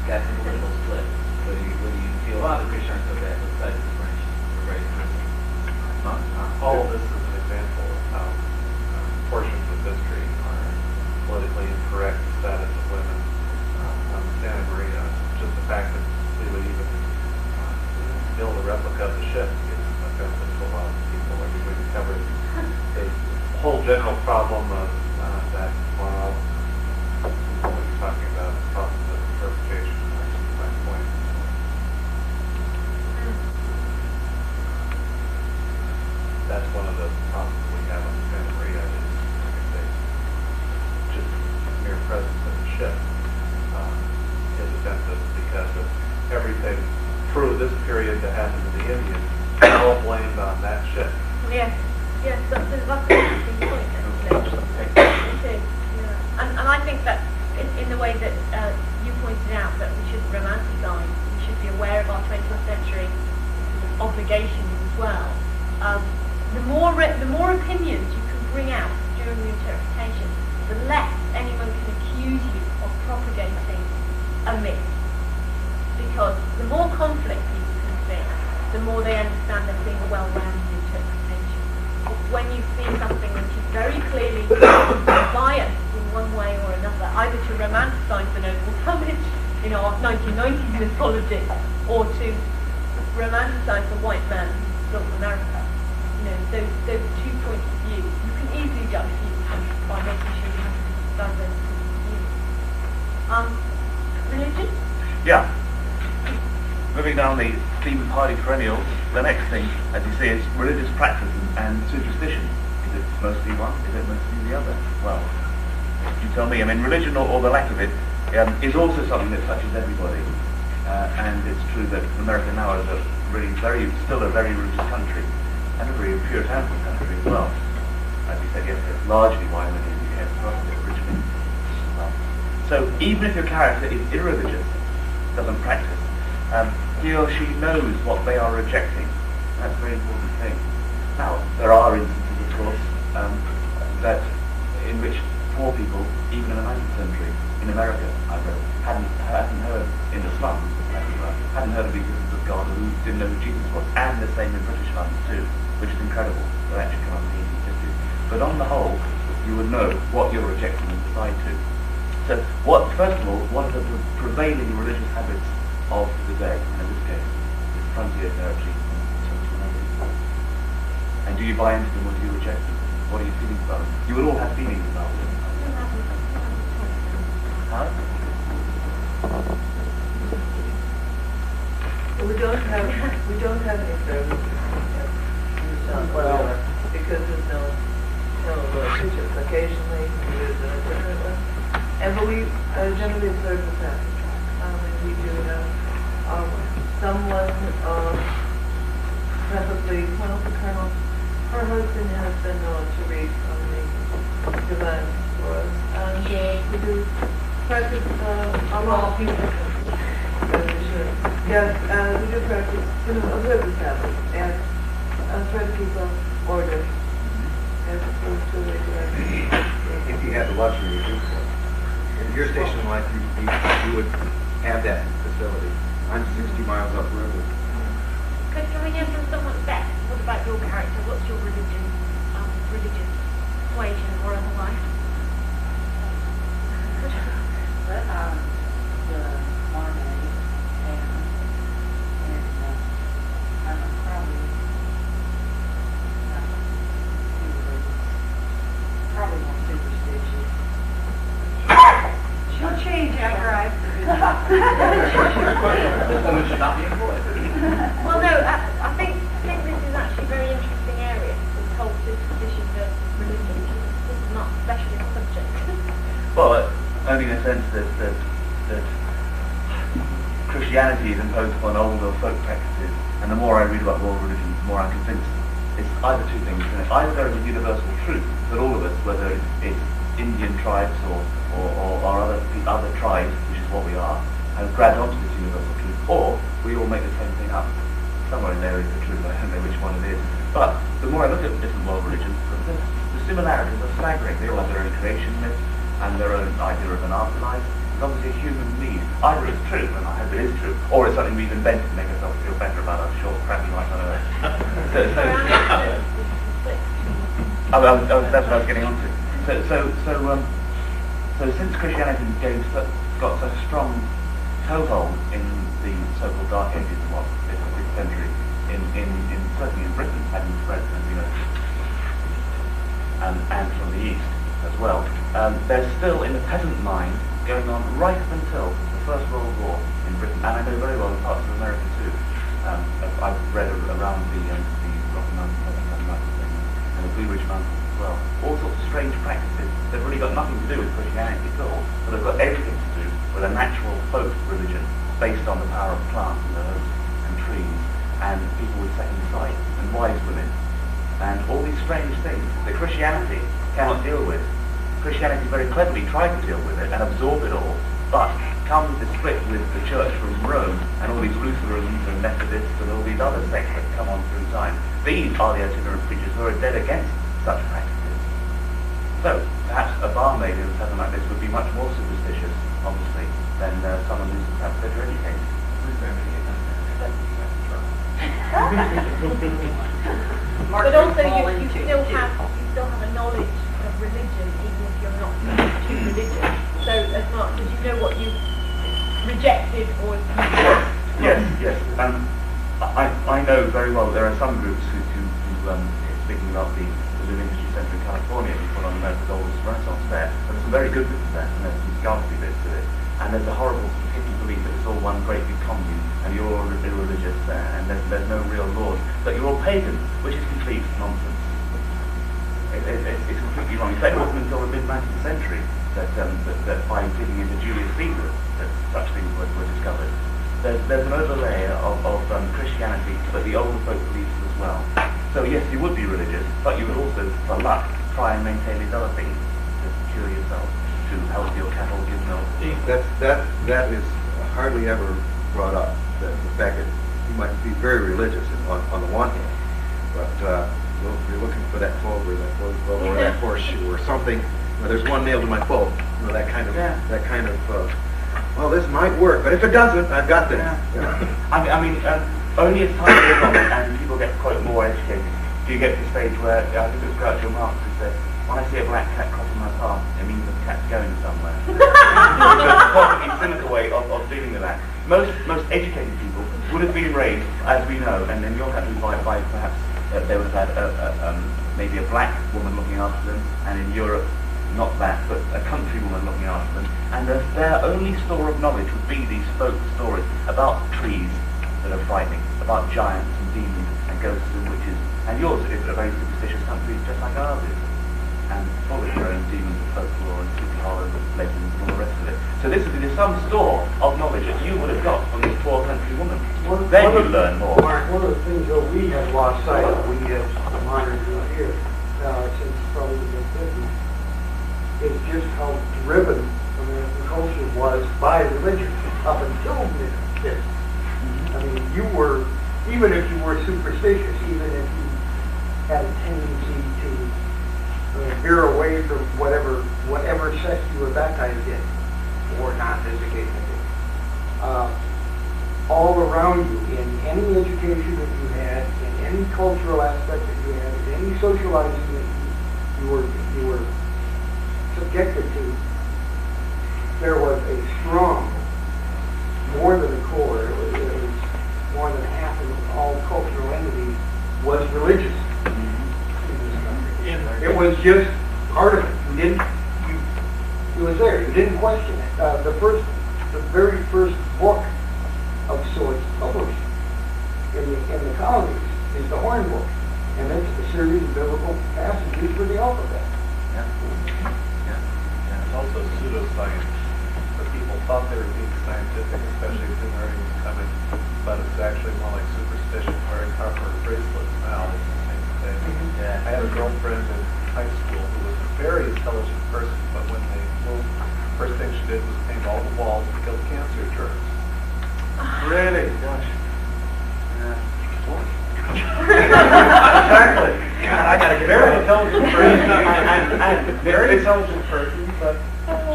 That's a political split. Whether you feel, the British aren't so bad, let's fight the French. We're right. All of this is an example of how portions of history are politically incorrect status of women. Santa Maria, just the fact that we would even build a replica of the ship is offensive to a lot of people. I mean, we covered the whole general problem of that what you're talking about, the problem of interpretation. My point. That's one of the problems we have on Santa Maria is, like I say, just mere presence of the ship is offensive because of everything through this period that happened to the Indians, all blamed on that ship. Yes, that's an interesting point, actually. And I think that in the way that you pointed out that we shouldn't romanticize, we should be aware of our 20th century obligations as well. The more opinions you can bring out during the interpretation, the less anyone can accuse you of propagating a myth. Because the more conflict people can see, the more they understand they're seeing a well-rounded interpretation. When you see something which is very clearly biased in one way or another, either to romanticize the noble damage in our 1990s mythology, or to romanticize the white man who built America, those 2 points of view, you can easily judge people by making sure you have diverse views. Religion? Yeah. Let moving down the theme of hardy perennials, the next thing, as you see, is religious practice and superstition. Is it mostly one? Is it mostly the other? Well, you tell me. I mean, religion or the lack of it is also something that touches everybody. And it's true that America now is still a very religious country, and a very puritanical country as well. As we said yesterday, it's largely why we're in the UK originally. Well, so even if your character is irreligious, doesn't practice, he or she knows what they are rejecting. That's a very important thing. Now, there are instances, of course, that in which poor people, even in the 19th century, in America, I read, hadn't heard in the slums, hadn't heard of the existence of God, who didn't know who Jesus was, and the same in British slums too, which is incredible. That actually come up in the 1850s. But on the whole, you would know what you're rejecting and decide to. So, first of all, what are the prevailing religious habits of the day? And in this case, it's frontier territory. And do you buy into them or do you reject them? What are your feelings about them? You would all have feelings about them. How? We don't have any services because there's no preachers. Occasionally we use an itinerant, but we generally observe the Sabbath. We do have someone, preferably, the colonel, her husband has been known to read from the divine for us, and we do practice all people. Yes, we do practice, observe the Sabbath and try to keep order as opposed to regular. If you had the luxury to do so. In your station in life, you would have that facility. I'm 60 miles upriver. Can we hear from someone back? What about your character? What's your religious equation or otherwise? Well, the Mormon and I'm probably not too religious. Probably more superstitious. She'll change after I've This woman should not be employed. Well, no, I think this is actually a very interesting area, this whole superstition versus religion. This is not a specialist subject. Well, only in a sense that Christianity is imposed upon older folk practices, and the more I read about world religions, the more I'm convinced it's either two things. Either there is a universal truth that all of us, whether it's Indian tribes or other tribes, which is what we are, have grabbed onto this universal truth, or we all make the same thing up. Somewhere in there is the truth, I don't know which one it is. But the more I look at the different world religions, the similarities are staggering. They all have their own creation myth and their own idea of an afterlife. It's obviously a human need. Either it's true, and I hope it is true, or it's something we've invented to make ourselves feel better about our short, crappy life on Earth. That's what I was getting onto. So since Christianity got such a strong toehold in the so-called Dark Ages of the 5th or 6th century, certainly in Britain, having spread, as you know, and from the East as well, there's still in the peasant mind going on right up until the First World War in Britain, and I know very well in parts of America too. I've read around the Rocky Mountains and the Blue Ridge Mountains as well. All sorts of strange practices that really got nothing to do with Christianity at all, but have got everything to do with a natural folk religion based on the power of plants and herbs and trees and people with second sight and wise women and all these strange things that Christianity cannot deal with. Christianity very cleverly tried to deal with it and absorb it all, but comes to split with the church from Rome and all these Lutherans and Methodists and all these other sects that come on through time. These are the itinerant preachers who are dead against such practices. So, perhaps a barmaid in a tavern like this would be much more superstitious, obviously, than someone who's perhaps better educated. But also you still have a knowledge of religion, even if you're not too religious. So as much as you know what you rejected or Yes. I know very well there are some groups who speaking about the Living History Center in California, who put on America's oldest Renaissance fair, and there's some very good bits of that, and there's some ghastly bits of it. and there's a horrible hidden belief that it's all one great big commune, and you're all irreligious, and there's no real laws, but you're all pagan, which is complete nonsense. It's completely wrong. In fact, it wasn't until the mid-19th century that by digging into Julius Caesar that such things were discovered. There's an overlay of Christianity, but the older folk beliefs as well. So yes, you would be religious, but you would also, for luck, try and maintain these other things to cure yourself, to help your cattle give milk. That is hardly ever brought up. The fact that you might be very religious on the one hand, but you're looking for that clover, or that horseshoe, or something. Well, there's one nail to my boat. You know, that kind of. Well, this might work, but if it doesn't, I've got this. Yeah. I mean, only as time goes on and people get quite more educated, do you get to the stage where, I think it was Groucho Marx who said, when I see a black cat crossing my path, it means that the cat's going somewhere. It's a perfectly cynical way of dealing with that. Most educated people would have been raised, as we know, and in your country by perhaps they would have had maybe a black woman looking after them, and in Europe, not that, but a country woman looking after them, and their only store of knowledge would be these folk stories about trees that are frightening, about giants and demons and ghosts and witches. And yours is a very superstitious country, just like ours is, and full of your own demons and folklore and Sleepy Hollow legends and all the rest of it. So this is some store of knowledge that you would have got from this poor country woman. Then you learn more. Mark, one of the things that we have lost sight of, we as modern here, since probably the 50s, is just how driven American culture was by religion up until this. I mean, you were, even if you were superstitious, even if you had a tendency to veer away from whatever sect you were baptized in, or not, as the case may be, all around you, in any education that you had, in any cultural aspect that you had, in any socializing that you were subjected to, there was a strong, more than a core, it was more than half of all cultural entities was religious in this country. It was just part of it. It was there. You didn't question it. The very first book of sorts published in the colonies is the Horn Book, and it's a series of biblical passages for the alphabet. It's also pseudoscience. The people thought they were being scientific, especially if the learning was coming, but it's actually more like superstition, wearing copper bracelets now. It's the same thing. I had a girlfriend in high school who was a very intelligent person, but when they moved, the first thing she did was paint all the walls and kill cancer germs. Really? Gosh. Exactly. God, I got a very intelligent person, and very intelligent person, but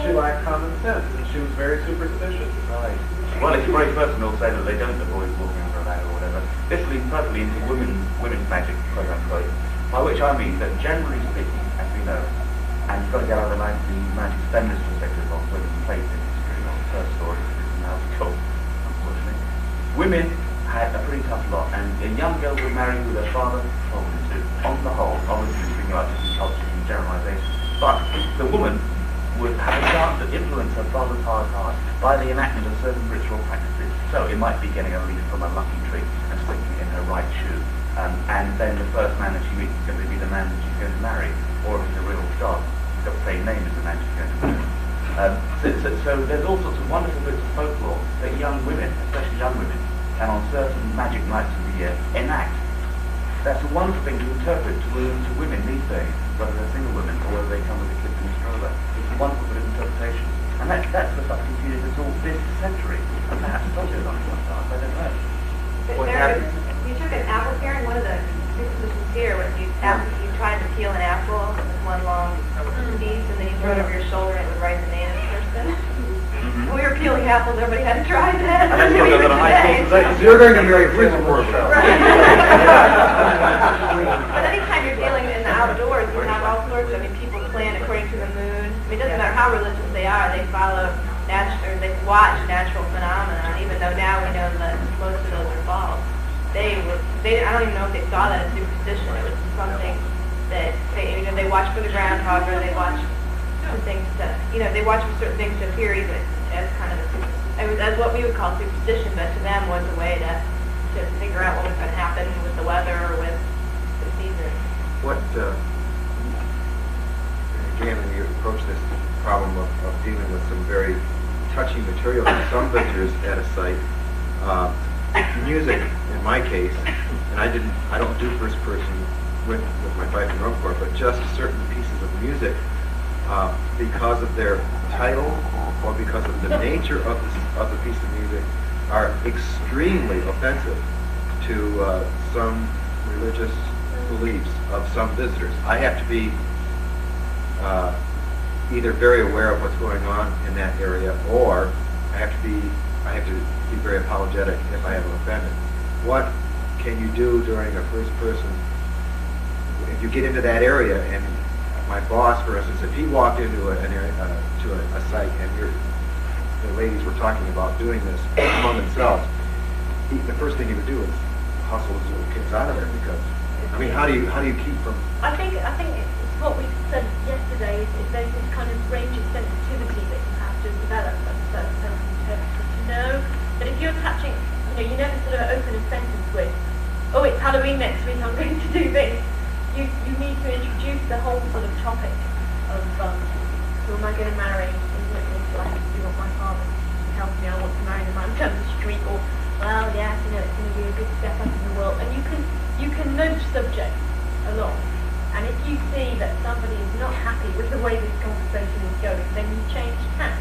she lacked common sense, and she was very superstitious. Right. Well, it's very personal to say that they don't avoid walking under a ladder or whatever. This leads perfectly into women's magic, quote unquote, by which I mean that generally speaking, as we know, and you've got to get out of the magic feminist perspective of women's place in history, not the first story, it's now told, unfortunately. Women had a pretty tough lot, and young girls would marry who their father told them to. On the whole, obviously speaking about different cultures and generalizations, but the woman would have a chance to influence her father's hard heart by the enactment of certain ritual practices. So it might be getting a leaf from a lucky tree and sticking it in her right shoe, and then the first man that she meets is going to be the man that she's going to marry, or if he's a real dog, he's got the same name as the man she's going to marry. So there's all sorts of wonderful bits of folklore that young women, especially young women, can on certain magic nights of the year enact. That's a wonderful thing to interpret to women these days, whether they're single women or whether they come with a kid in a stroller. It's a wonderful bit of interpretation. And that's the stuff continues until this century. And perhaps it's also on one side, I don't know. You took an apple paring, one of the superstitions here was you tried to peel an apple with one long piece, and then you throw it over your shoulder and it would write the name of the person. When we were peeling apples, everybody had to try that. And that's what goes on a high school today. You're going to marry prison work. But anytime you're dealing in the outdoors, you have all sorts of, people plan according to the moon. It doesn't matter how religious they are, they follow they watch natural phenomena, even though now we know that most of those are false. I don't even know if they saw that as superstition. It was something that they watch for the groundhog, or they watch for things they watch for certain things to appear even as kind of as what we would call superstition, but to them was a way to figure out what was going to happen with the weather or with the season. What, again, when you approach this problem of dealing with some very touchy material for some visitors at a site, music, in my case, and I don't do first person with my pipe and drum corps, but just certain pieces of music, because of their title or because of the nature of the piece of music, are extremely offensive to some religious beliefs of some visitors. I have to be either very aware of what's going on in that area, or I have to be very apologetic if I am offended. What can you do during a first person? If you get into that area, and my boss, for instance, if he walked into an area, to a site, and the ladies were talking about doing this among themselves, the first thing he would do is hustle his little kids out of there, because I mean, how do you keep from? I think it's what we said yesterday is there's this kind of range of sensitivity that you have to develop as a certain person to know that if you're touching, you never sort of open a sentence with, oh, it's Halloween next week, I'm going to do this. You need to introduce the whole sort of topic of who am I going to marry? Do I have to do what my father tells me I want to marry the man down the street? Or, well, yes, it's going to be a good step up in the world. And you can nudge subjects along. And if you see that somebody is not happy with the way this conversation is going, then you change tack.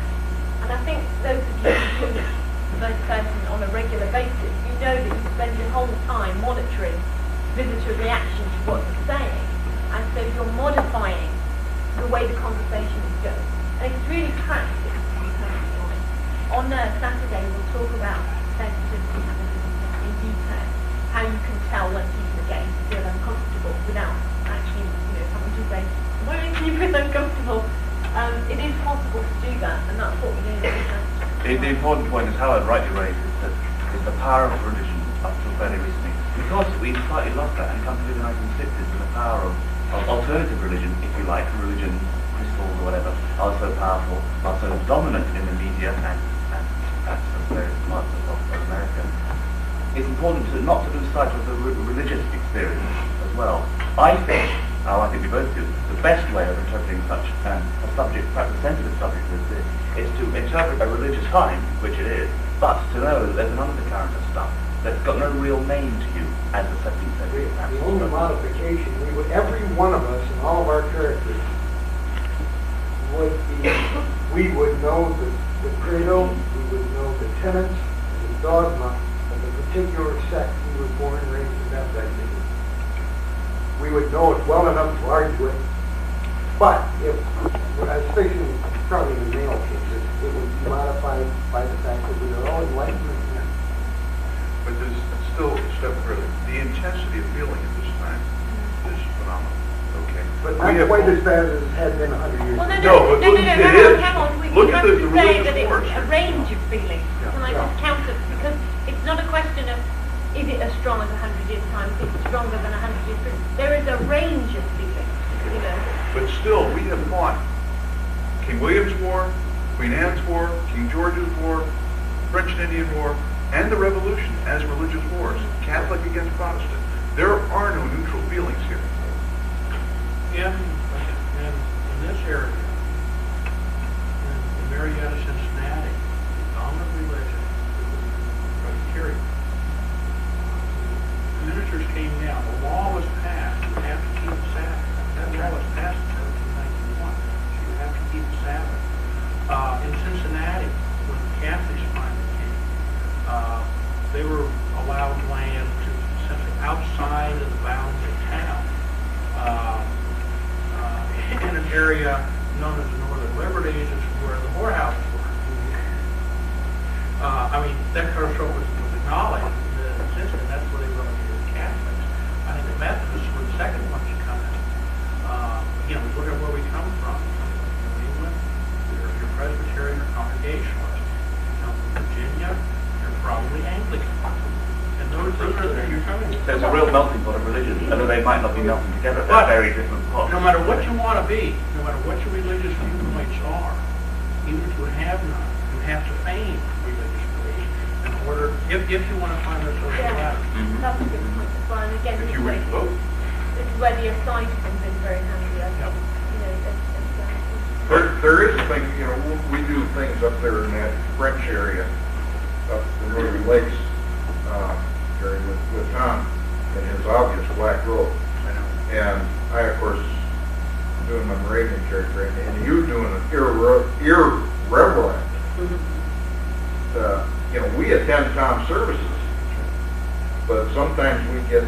And I think those of you who do this person on a regular basis, you know that you spend your whole time monitoring visitor reaction to what you're saying. And so you're modifying the way the conversation is going. And it's really practice. On Saturday, we'll talk about sensitivity in detail, how you can tell when people are getting to feel uncomfortable without actually, someone to say, why don't you feel uncomfortable? It is possible to do that, and that's what we're doing. The important point is how I'd rightly raised is the power of religion up till fairly recently. Because we slightly lost that and come to the 1960s, and the power of alternative religion, if you like, religion, crystals or whatever, are so powerful, are so dominant in the media and various parts of America. It's important not to lose sight of the religious experience as well. I think we both do, the best way of interpreting such a subject, perhaps a sensitive subject as this, is to interpret a religious time, which it is, but to know that there's an undercurrent of stuff that's got no real name to you as the 17th century. The only modification, every one of us and all of our characters would be, we would know the credo, we would know the tenets and the dogma of the particular sect we were born, raised, and baptized in. We would know it well enough to argue it, but especially probably in the male cases, it would be modified by the fact that we are all enlightenment men. But there's still a step further. The intensity of feeling at this time is phenomenal. Okay. But not quite as bad as it had been 100 years ago. No, hang on. We Look at have the to say religious that it's wars. a range of feelings. Can I just counter? Because it's not a question of is it as strong as 100 years' time, is it stronger than 100 years' time. There is a range of feelings, But still, we have fought King William's War, Queen Anne's War, King George's War, French and Indian War, and the Revolution as religious wars, Catholic against Protestant. There are no neutral feelings here. In this area, in Marietta, Cincinnati, the dominant religion was Presbyterian. The ministers came down. The law was passed. You have to keep the Sabbath. That law was passed in 1791. So you have to keep the Sabbath. In Cincinnati, when the Catholics finally came, they were allowed land to essentially outside of the bounds of town. In an area known as the Northern Liberties, is where the whorehouses were. That kind of show was acknowledged in Cincinnati. That's where they relegated the Catholics. I think the Methodists were the second ones to come in. We look at where we come from. New England, you're Presbyterian or Congregationalist. You come from Virginia, you're probably Anglican. And those are you're coming. There's a real melting pot of religions, and they might not be melting together. They're very different pots. No matter what you want to be, no matter what your religious viewpoints are, even if you have none, you have to feign religious belief in order, if you want to climb the social ladder. That's a good point as well. And again, If you read both. this is where the aside comes in very handy. I think, you know, There is a thing, you know, we do things up there in that French area, up the Northern Lakes, area with Tom in his obvious black robe. And I, of course, doing my Moravian character, and you doing an irreverent. You know, we attend Tom's services, but sometimes we get...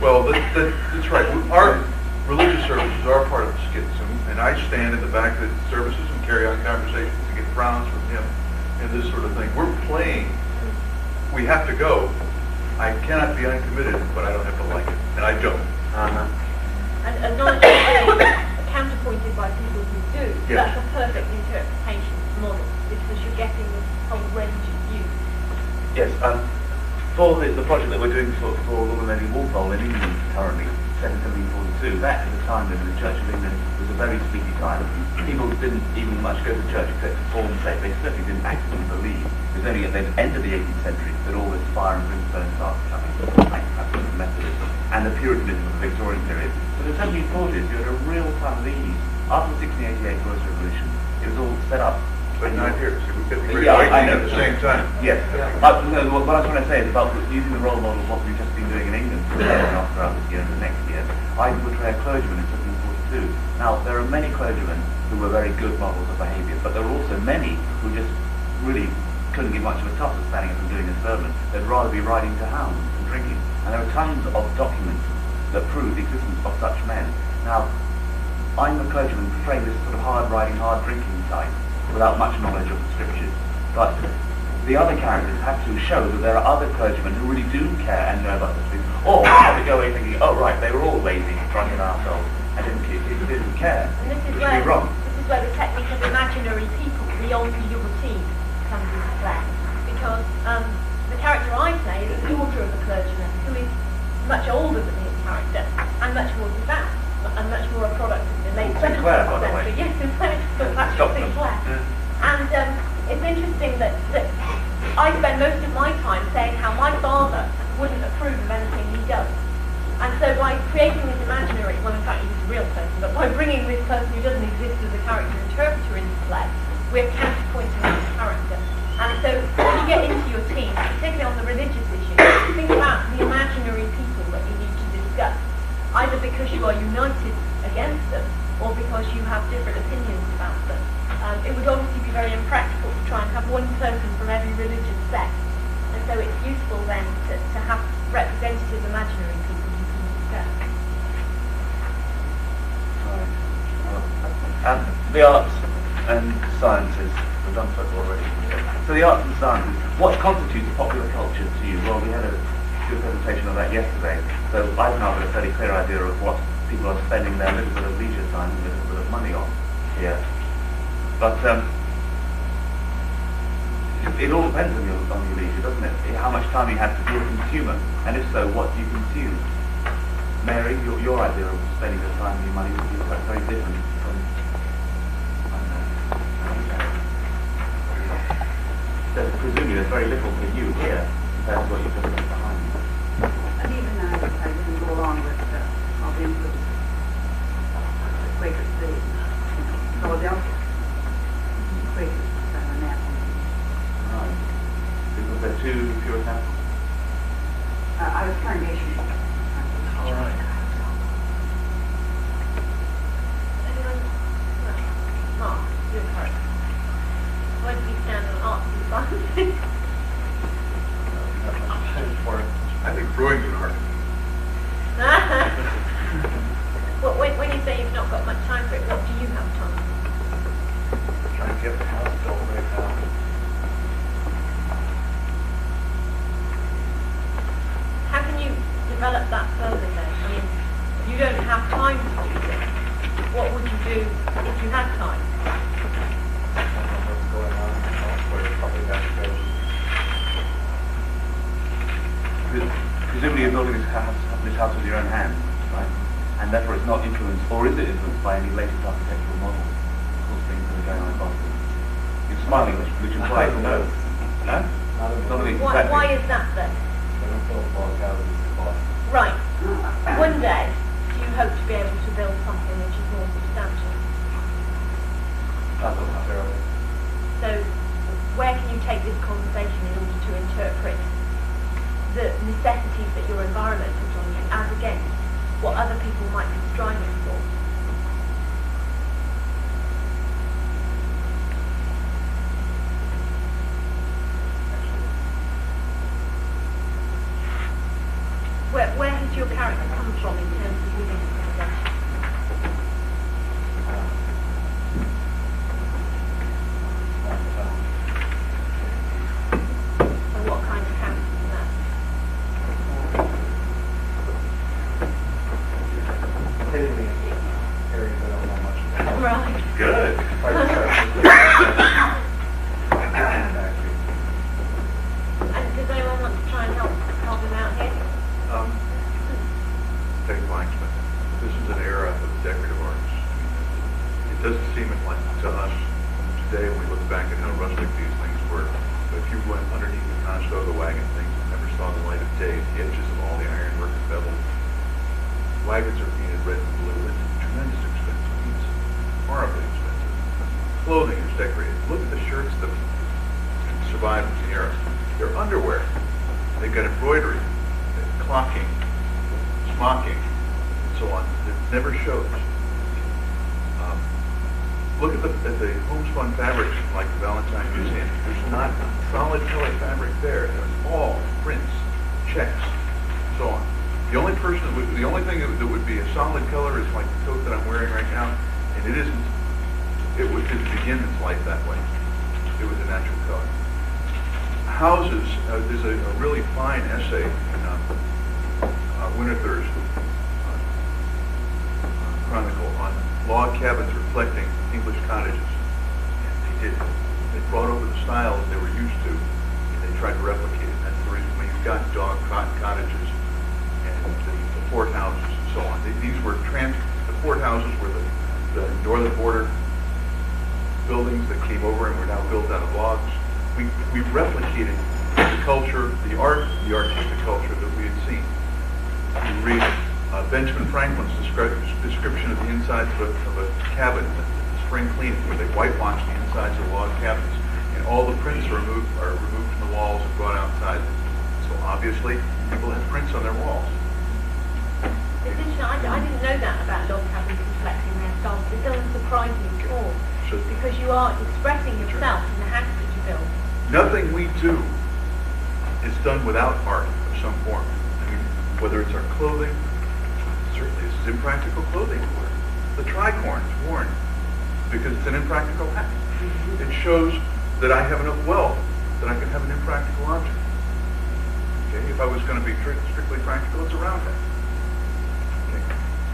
Well, that's right. Our religious services are part of the schism, and I stand in the back of the services and carry on conversations to get frowns from him and this sort of thing. We're playing. We have to go. I cannot be uncommitted, but I don't have to like it, and I don't. and not being counterpointed by people who do. Yes. That's a perfect interpretation model because you're getting this whole range of views. Yes, for the project that we're doing for Lord and Lady Walpole in England currently, 1742, that at the time when the Church of England was a very sleepy time. People didn't even much go to church except for form's sake. They certainly didn't actively believe. It was only at the end of the 18th century that all this fire and brimstone started coming, like Methodism, and the Puritanism of the Victorian period. So the 1740s, you had a real time of ease. After the 1688 Gross Revolution, it was all set up. But not here. So we could be I know. at the same time. Yes. No, what I was trying to say is about using the role model of what we've just been doing in England throughout this year and the next year. I portray a clergyman in 1742. Now, there are many clergymen who were very good models of behaviour, but there are also many who just really couldn't give much of a toss at standing up and doing a sermon. They'd rather be riding to hounds and drinking. And there are tons of documents that prove the existence of such men. Now, I'm a clergyman portraying this sort of hard-riding, hard-drinking type without much knowledge of the scriptures. But the other characters have to show that there are other clergymen who really do care and know about such things. Or have to go away thinking, oh right, they were all lazy, drunken ourselves, and didn't care. And this is Which where would be wrong. this is where the technique of imaginary people beyond your routine comes into play. Because the character I play is the daughter of a clergyman who is much older than his character and much more devout and much more a product of the late 20th century. Yes, in fact, that's Sinclair. And it's interesting that I spend most of my time saying how my father wouldn't approve of anything he does. And so by creating this imaginary, well in fact he's a real person, but by bringing this person who doesn't exist as a character interpreter into play, we're counterpointing his character. And so when you get into your team, particularly on the religious issue, think about the imaginary people that you need to discuss, either because you are united against them or because you have different opinions about them. It would obviously be very impractical to try and have one person from every religious sect. And so it's useful then to have representative imaginary people you can discuss. Right. The arts and sciences, we've done football already. So the arts and sciences, what constitutes popular culture to you? Well, we had a good presentation of that yesterday. So I've now got a fairly clear idea of what people are spending their little bit of leisure time and little bit of money on here. But it all depends on your leisure, doesn't it? How much time you have to be a consumer, and if so, what do you consume? Mary, your idea of spending your time and your money would be quite very different from, I don't know. So presumably there's very little for you here compared to what you've just left behind you. And even I didn't go along with all the influence of Quaker City, Philadelphia. Quakers that are national. Right. Because they're too puritanical? I was congregation. All right. Mark, your part. Where do you stand on arts and sciences? I think Freud's an art. Well, when you say you've not got much time for it, what do you have time for? Trying to get the house built right now. How can you develop that further then? I mean, you don't have time to do this. What would you do if you had time? What's going on? Where probably that goes. Presumably you're building this house with your own hands, right? And therefore it's not influenced, or is it influenced by any latest architectural models? Things that are going on in Boston. You're smiling, which implies no. No? Not an exactly. Why is that then? Right. One day, do you hope to be able to build something which is more substantial? Not necessarily. So, where can you take this conversation in order to interpret the necessities that your environment puts on you as against what other people might be striving for? Where has your character come from in terms of living in conversation? And what kind of character is that? Basically, areas I don't know much about. Right. Good. And does anyone want to try and help him out here? Take blacksmith. This is an era of decorative arts. It doesn't seem like to us today when we look back at how rustic these things were. But if you went underneath the Conestoga wagon, things that never saw the light of day, the edges of all the ironwork and beveled. Wagons are painted red and blue. It's tremendous expense. It's horribly expensive. Clothing is decorated. Look at the shirts that survived the era. Their underwear. They've got embroidery, clocking, smocking, and so on. It never shows. Look at the homespun fabrics like the Valentine Museum. There's not solid color fabric there. There's all prints, checks, so on. The only thing that would be a solid color is like the coat that I'm wearing right now, and it isn't. It didn't begin its life that way. It was a natural color. Houses, there's a really fine essay in Thur's chronicle on log cabins reflecting English cottages. And they brought over the styles they were used to, and they tried to replicate it. That's the reason when you've got dog cottages and the fort houses and so on. The fort houses were the northern border buildings that came over and were now built out of logs. We replicated the culture, the art, the artistic culture that we had seen. You read Benjamin Franklin's description of the insides of a cabin, the spring cleaning, where they whitewash the insides of log cabins, and all the prints are removed from the walls and brought outside. So obviously, people had prints on their walls. It's interesting. I didn't know that about log cabins reflecting their styles. It doesn't surprise me at all, because you are expressing yourself in the house that you build. Nothing we do is done without art of some form. I mean, whether it's our clothing, certainly this is impractical clothing we wear. The tricorn is worn because it's an impractical hat. It shows that I have enough wealth that I can have an impractical object. Okay, if I was going to be strictly practical, it's a round hat. Okay,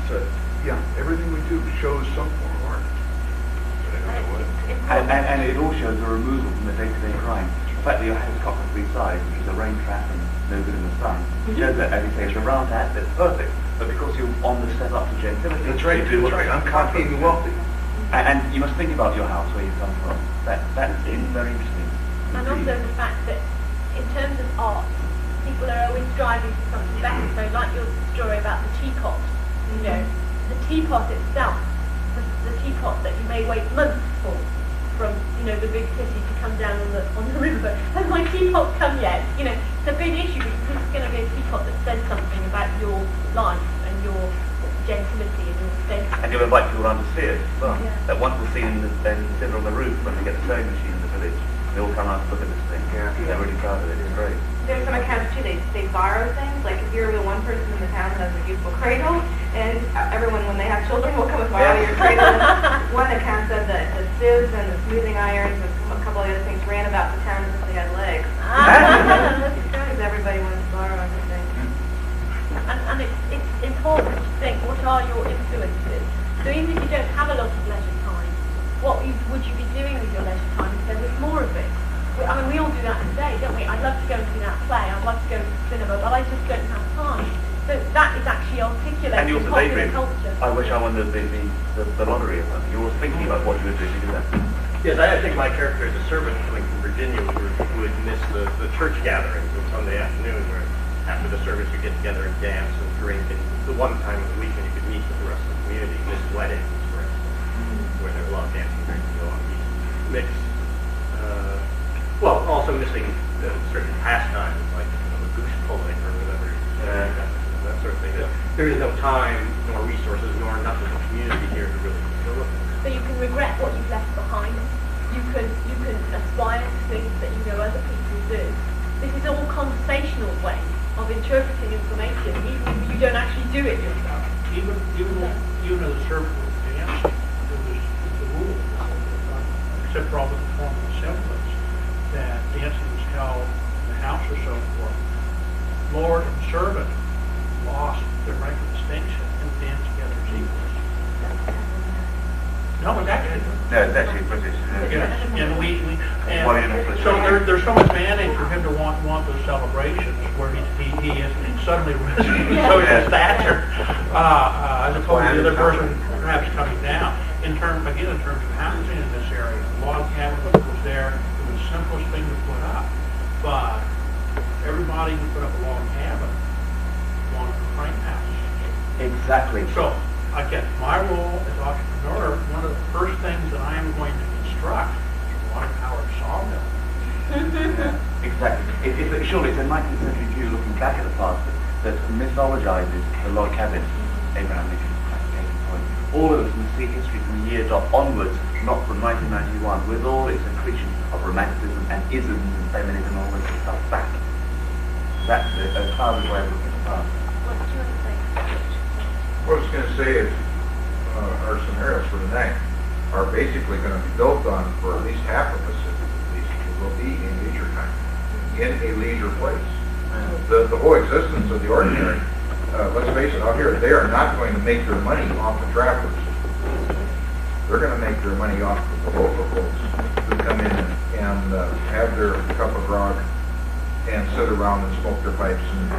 so yeah, everything we do shows some form of art. And it all shows a removal from the day-to-day grind. The fact that your hat is cocked on three sides, which is a rain trap and no good in the sun, shows that, as you say, it's a round hat that's perfect. But because you're on the step up to gentility, that's right. That's right. I'm copying the wealthy. And you must think about your house, where you come from. That is very interesting. And also the fact that, in terms of art, people are always striving for something better. So, like your story about the teapot, the teapot itself, the teapot that you may wait months for, from the big city to come down on the river. Has my teapot come yet? It's a big issue because this is going to be a teapot that says something about your life and your gentility and your status. And you'll invite people around to see it as well. Yeah. That wonderful scene in Dinner on the Roof when they get the sewing machine in the village. They all come out to look at this thing. Yeah. They're really proud of it. It's great. There's some accounts too, they borrow things, like if you're the one person in the town that has a beautiful cradle, and everyone, when they have children, will come and borrow your cradle. One account said that the sieves and the smoothing irons and a couple of other things ran about the town as if they had legs. Because everybody wanted to borrow everything. And it's important to think, what are your influences? So even if you don't have a lot of leisure time, what would you be doing with your leisure time if there was more of it? I mean, we all do that today, don't we? I'd love to go and see that play, I'd love to go to the cinema, but I just don't have time. So that is actually articulating popular culture. I wish I won the lottery or something. You're always thinking about what you would do if you do that. Yes, I think my character as a servant coming from Virginia would miss the church gatherings on Sunday afternoon where after the service you get together and dance and drink, and the one time of the week when you could meet with the rest of the community, miss weddings, for instance, where there's a lot of dancing, drinking, go on, mix. Well, also missing certain pastimes like the goose pulling or whatever, that sort of thing. There is no time, nor resources, nor enough of the community here to really facilitate. So you can regret what you've left behind. You can aspire to things that you know other people do. This is all conversational way of interpreting information, even if you don't actually do it yourself. Even as a servant with dancing, it was the rule, except for all the formal assemblies, that dancing was held in the house or so forth. Lord and servant lost their rank of distinction and danced together as equals. No, it's actually. No, it's actually British. Yes, and so there's some advantage for him to want those celebrations where he is suddenly risen so his stature, as opposed to the other person perhaps coming down. In terms of housing in this area, the log cabin was there. It was the simplest thing to put up, but everybody who put up a log cabin wanted a frame house. Exactly. So, again, my role as entrepreneur, one of the first things that I am going to construct is a water-powered sawmill. Yeah, exactly. Surely it's a 19th century view looking back at the past that mythologizes the log cabin, Abraham Lincoln's classification point. All of us must see history from the year dot onwards, not from 1991, with all its accretion of romanticism and isms and feminism and all this stuff back. That's a clouded way of looking at the past. What do you want to say? What I was going to say is our scenarios for tonight are basically going to be built on, for at least half of us, at least, it will be in leisure time, in a leisure place. The whole existence of the ordinary, let's face it, out here, they are not going to make their money off the travelers. They're going to make their money off the local folks who come in and have their cup of grog and sit around and smoke their pipes and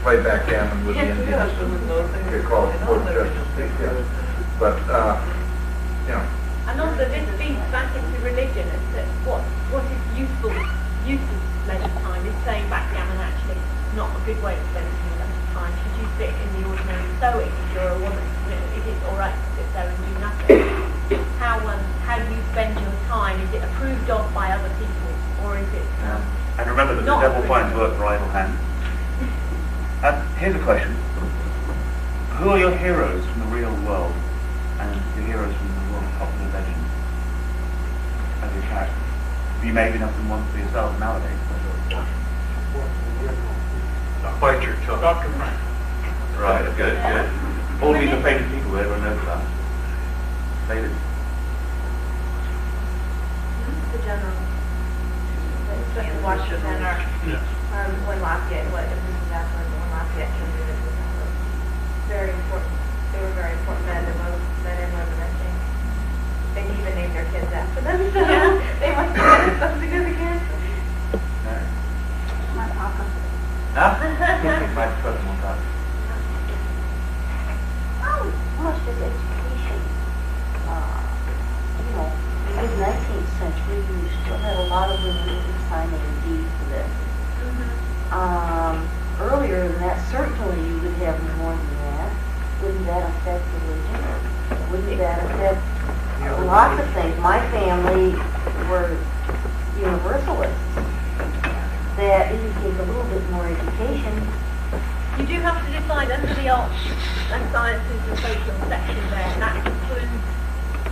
play backgammon with the Indians. They call it Fort Justice. But, you know. And also this feeds back into religion, and that what is useful leisure time is saying backgammon actually not a good way of spending your leisure time. Should you sit in the ordinary sewing if you're a woman? You know, is it alright to sit there and do nothing? How do you spend your time? Is it approved of by other people, or is it and remember that the devil finds work for idle hands. Here's a question. Who are your heroes from the real world and your heroes from the world of popular legend? As a fact, you may even have some ones for yourselves nowadays. Bite your tongue. Dr. Frank. Right, good. All these are famous people, everyone knows that. Ladies. The general. In Washington or when Lafayette, this is afterwards, when Lafayette came to this, very important. They were very important men, the most men and women, I think. They even named their kids after them, so they must have been so significant. My papa. My personal God. How much does education, in the 19th century, you still had a lot of women signing a deed for this. Earlier than that, certainly you would have more than that. Wouldn't that affect religion? Wouldn't that affect lots of things? My family were universalists. That you take a little bit more education. You do have to decide under the arts and sciences and social section there, and that includes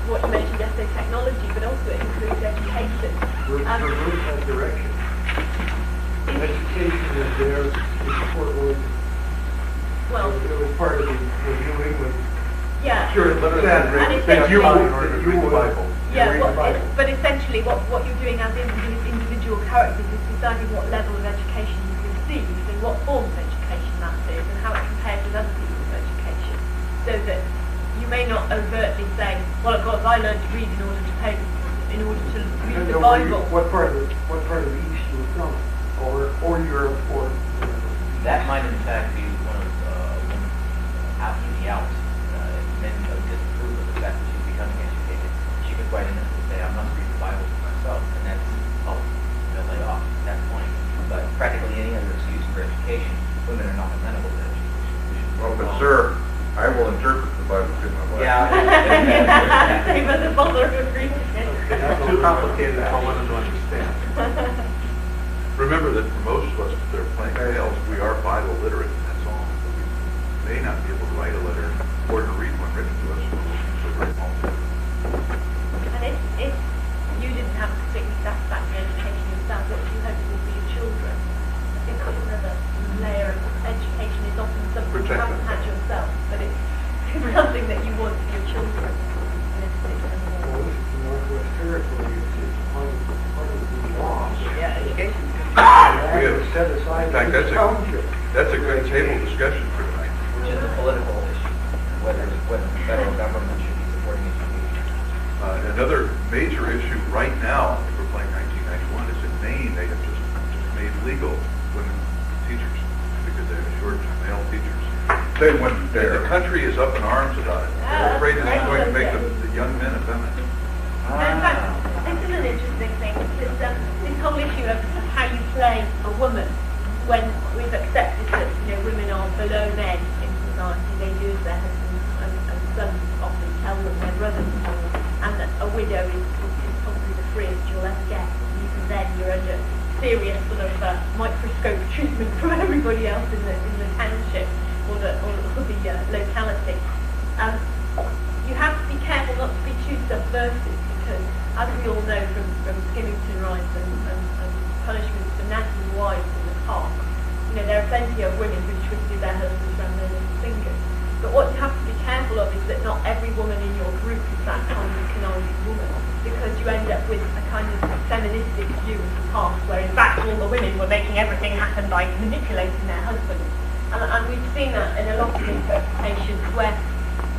what you mentioned yesterday, technology, but also it includes education. We're moving that direction. Education is there to support religion. Well, it was part of the New England. Yeah. Sure, but you would the Bible. Yeah, but essentially what you're doing as individual characters is deciding what level of education you receive and what form of education that is and how it compares with other people's education. So that you may not overtly say, well, of course, I learned to read in order to read the Bible. What part of the East you were from, or Europe, or that might in fact be one of out in the Alps. Men disapprove of the fact that you will interpret the Bible to my wife. Yeah. He wasn't bothered with reading it. It's too complicated for women to understand. Remember that for most of us, if they're playing males, we are Bible literate, and that's all. We may not be able to write a letter or to read one written to us, but so very often. And if you didn't have a particularly satisfactory education yourself, what do you hope will be your children? I think that's another layer of education is often something you haven't had yourself, but it's something that you want for your children in a particular way. Well, this is the Northwest Territory, it's part of the law. Yeah, education. Set aside In fact, township. that's a good table discussion for tonight. Which is a political issue, whether the federal government should be supporting education. Another major issue right now, if we're playing 1991, is in Maine, they have just made legal women teachers because they have a shortage of male teachers. They wouldn't dare. The country is up in arms about it. They're afraid it's going to make the young men effeminate. In fact, this is an interesting thing, because this whole issue of how you play a woman, when we've accepted that women are below men in society, they do as their husbands and sons often tell them their brothers tell them, and that a widow is probably the freest you'll ever get. Even then you're under serious sort of microscope treatment from everybody else in the township or the locality. You have to be careful not to be too subversive, because as we all know from Skillington rights and punishments for nagging wives in the past, there are plenty of women who twisted their husbands around their little fingers. But what you have to be careful of is that not every woman in your group is that kind of conniving woman, because you end up with a kind of feministic view of the past, where in fact all the women were making everything happen by manipulating their husbands. And we've seen that in a lot of interpretations where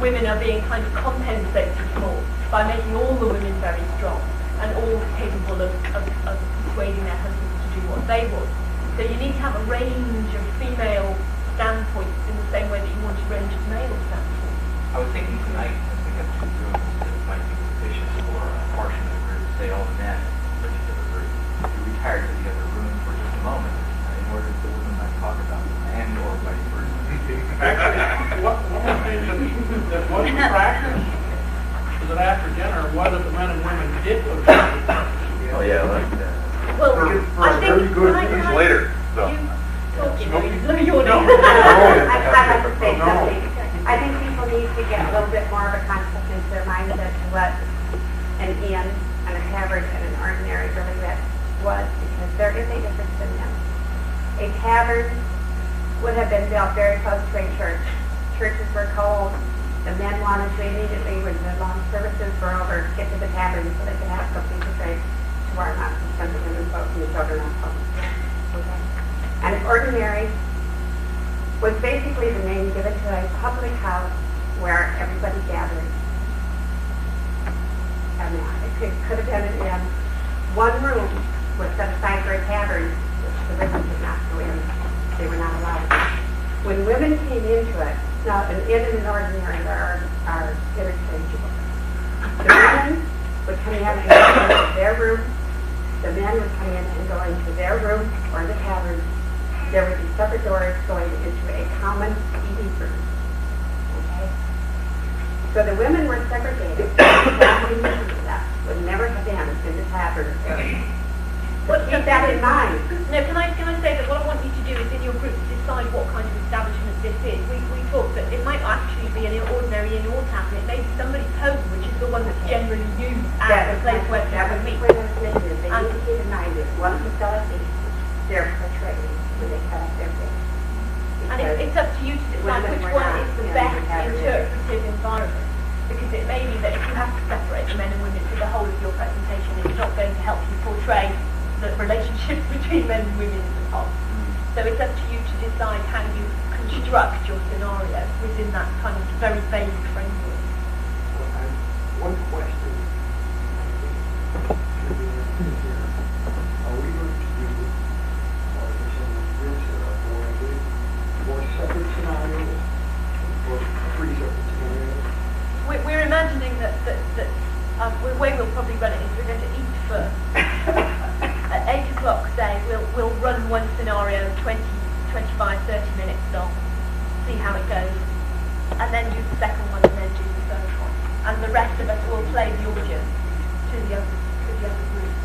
women are being kind of compensated for by making all the women very strong and all capable of persuading their husbands to do what they want. So you need to have a range of female standpoints in the same way that you want a range of male standpoints. I was thinking tonight, since we have two rooms, that it might be sufficient for a portion of the group, say all the men in a particular group, to retire to the other room for just a moment in order that the women might talk about it, and or vice versa. Actually, one of the things that was the practice was that after dinner, whether the men and women did go to sleep. Oh yeah, Well, For I a think very good can I- later, though. Talking, you're No. I'd like to say something. I think people need to get a little bit more of a concept into their mind as to what an inn and a tavern and an ordinary really was, because there is a difference in them. A tavern would have been built very close to a church. Churches were cold. The men wanted to immediately, when the long services were over, get to the tavern so they could have something to drink to warm up and send the women folks and the children on home. Okay? And ordinary was basically the name given to a public house where everybody gathered. And it could have been in one room was set aside for a tavern, which the women did not go in. They were not allowed. When women came into it, now an inn and an ordinary are interchangeable. The women would come in and go into their room. The men would come in and go into their room or the tavern. There would be separate doors going into a common eating room. Okay? So the women were segregated. That would never have been in the tavern area. But keep that in mind. No, can I say that what I want you to do is in your group decide what kind of establishment this is. We talked that it might actually be an ordinary inn or tavern. It may be somebody's home, which is the one that's generally used as a place where people meet. They need to keep in mind that one facility they're portraying when they cut up their face. And it's up to you to decide which one is the best interpretive environment. Because it may be that if you have to separate the men and women for the whole of your presentation, it's not going to help you portray the relationships between men and women in the past. So it's up to you to decide how you construct your scenario within that kind of very vague framework. One question. Are we going to do, or is there some groups that are more separate scenarios or three separate scenarios? We're imagining that the way we'll probably run it is we're going to eat first. At 8 o'clock, say, we'll run one scenario 20, 25, 30 minutes long, see how it goes. and then do the second one, and then do the third one. And the rest of us will play the audience to the other group.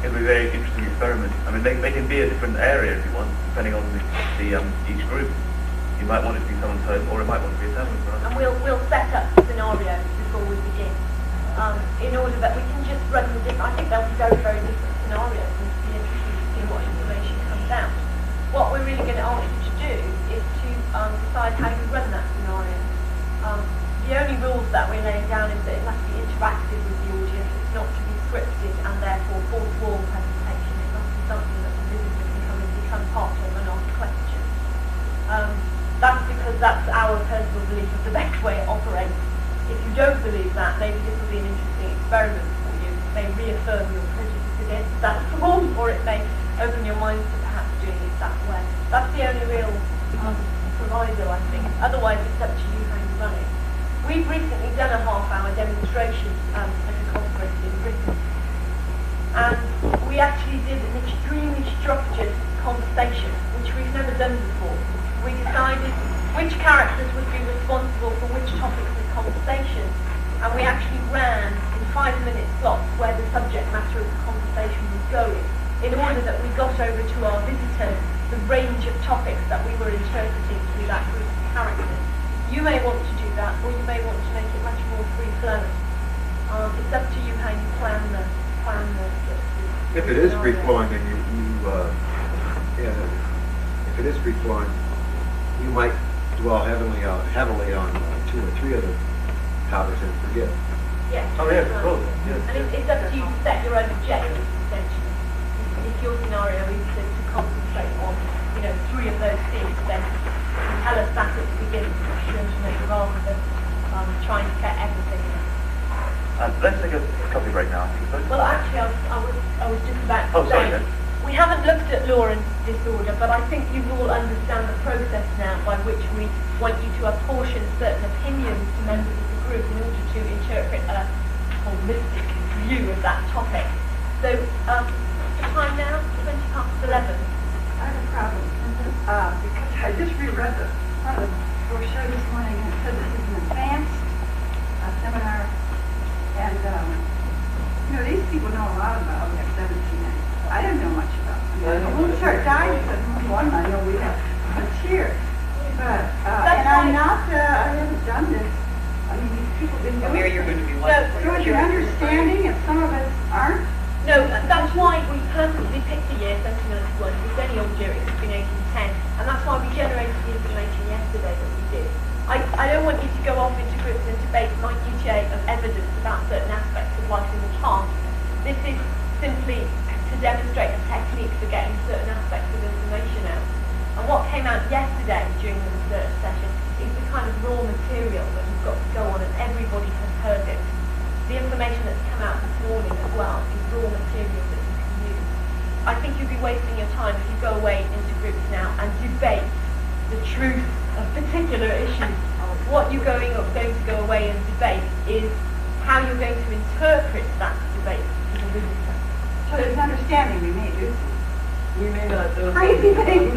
It'll be a very interesting experiment. I mean, they can be a different area if you want, depending on each group. You might want it to be someone's home, or it might want to be a tablet. And we'll set up scenarios before we begin, in order that we can just run the different. I think they'll be very, very different scenarios, and be interesting to see what information comes out. What we're really going to ask you to do is to decide how you run that scenario. The only rules that we're laying down is that it must be interactive with the audience. It's not to be scripted and therefore fourth-wall presentation. It must be something that the visitor can come and become part of and ask questions. That's because that's our personal belief of the best way it operates. If you don't believe that, maybe this will be an interesting experiment for you. It may reaffirm your prejudice against that form, or it may open your mind to perhaps doing it that way. That's the only real proviso, I think. Otherwise, it's up to you how you run it. We've recently done a half-hour demonstration at a conference in Britain, and we actually did an extremely structured conversation, which we've never done before. We decided which characters would be responsible for which topics of conversation, and we actually ran in 5-minute slots where the subject matter of the conversation was going, in order that we got over to our visitors the range of topics that we were interpreting through that group of characters. You may want to do that, or you may want to make it much more free-flowing. It's up to you how you plan the If it is free-flowing, and if it is free-flowing, you might dwell heavily on 2 or 3 other topics and forget. Yes. Oh yeah, cool. Yes. And it's up to you to set your own objectives, essentially. If your scenario is to concentrate on, 3 of those things, then tell us that at the beginning, rather than trying to get everything in. Let's take a coffee break now, I think. Well, actually, I was just about to Oh, sorry, say, no. we haven't looked at law and disorder, but I think you all understand the process now by which we want you to apportion certain opinions to members of the group in order to interpret a holistic view of that topic. So, the time now, 11:20. I have a problem, because I just reread the front of the brochure this morning, and it said this is an advanced seminar, and, these people know a lot about F-17. I didn't know much about them. When we start dying, one I know we have a cheer, but, and I'm not, I haven't done this. I mean, these people didn't know. Mary, you're going to be one. So is your understanding, if some of us aren't? No, that's why we purposely picked the year 1791, because any old year it's been 1810, and that's why we generated the information yesterday that we did. I don't want you to go off into groups and debate minutiae of evidence about certain aspects of life in the past. This is simply to demonstrate a technique for getting certain aspects of information out. And what came out yesterday during the research session is the kind of raw material that you've got to go on, and everybody has heard it. The information that's come out this morning as well is raw material that you can use. I think you'd be wasting your time if you go away into groups now and debate the truth of particular issues. What you're going to go away and debate is how you're going to interpret that debate to the visitor. So there's an understanding we may do. We may not do Crazy things.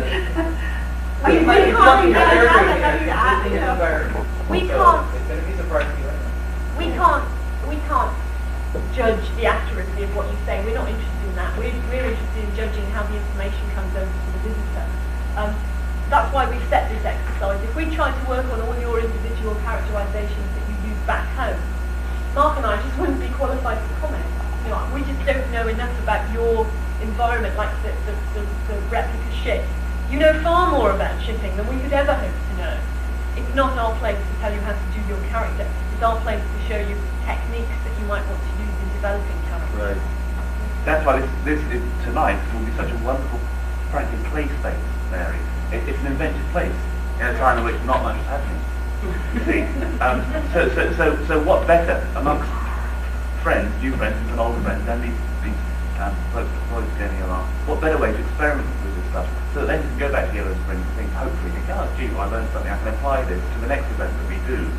We can't judge the accuracy of what you say. We're not interested in that. We're interested in judging how the information comes over to the visitor. That's why we set this exercise. If we try to work on all your individual characterizations that you use back home, Mark and I just wouldn't be qualified to comment. We just don't know enough about your environment, like the replica ship. You know far more about shipping than we could ever hope to know. It's not our place to tell you how to do your character. It's our place to show you techniques that you might want to use in developing character. Right. That's why this tonight will be such a wonderful, frankly, play space, Mary. It's an invented place in a time in which not much is happening. You see, so what better amongst friends, new friends, and older friends, and these folks employed together along? What better way to experiment with this stuff, so that then you can go back to Yellow Springs and think, hopefully, oh, gee, well, I learned something. I can apply this to the next event that we do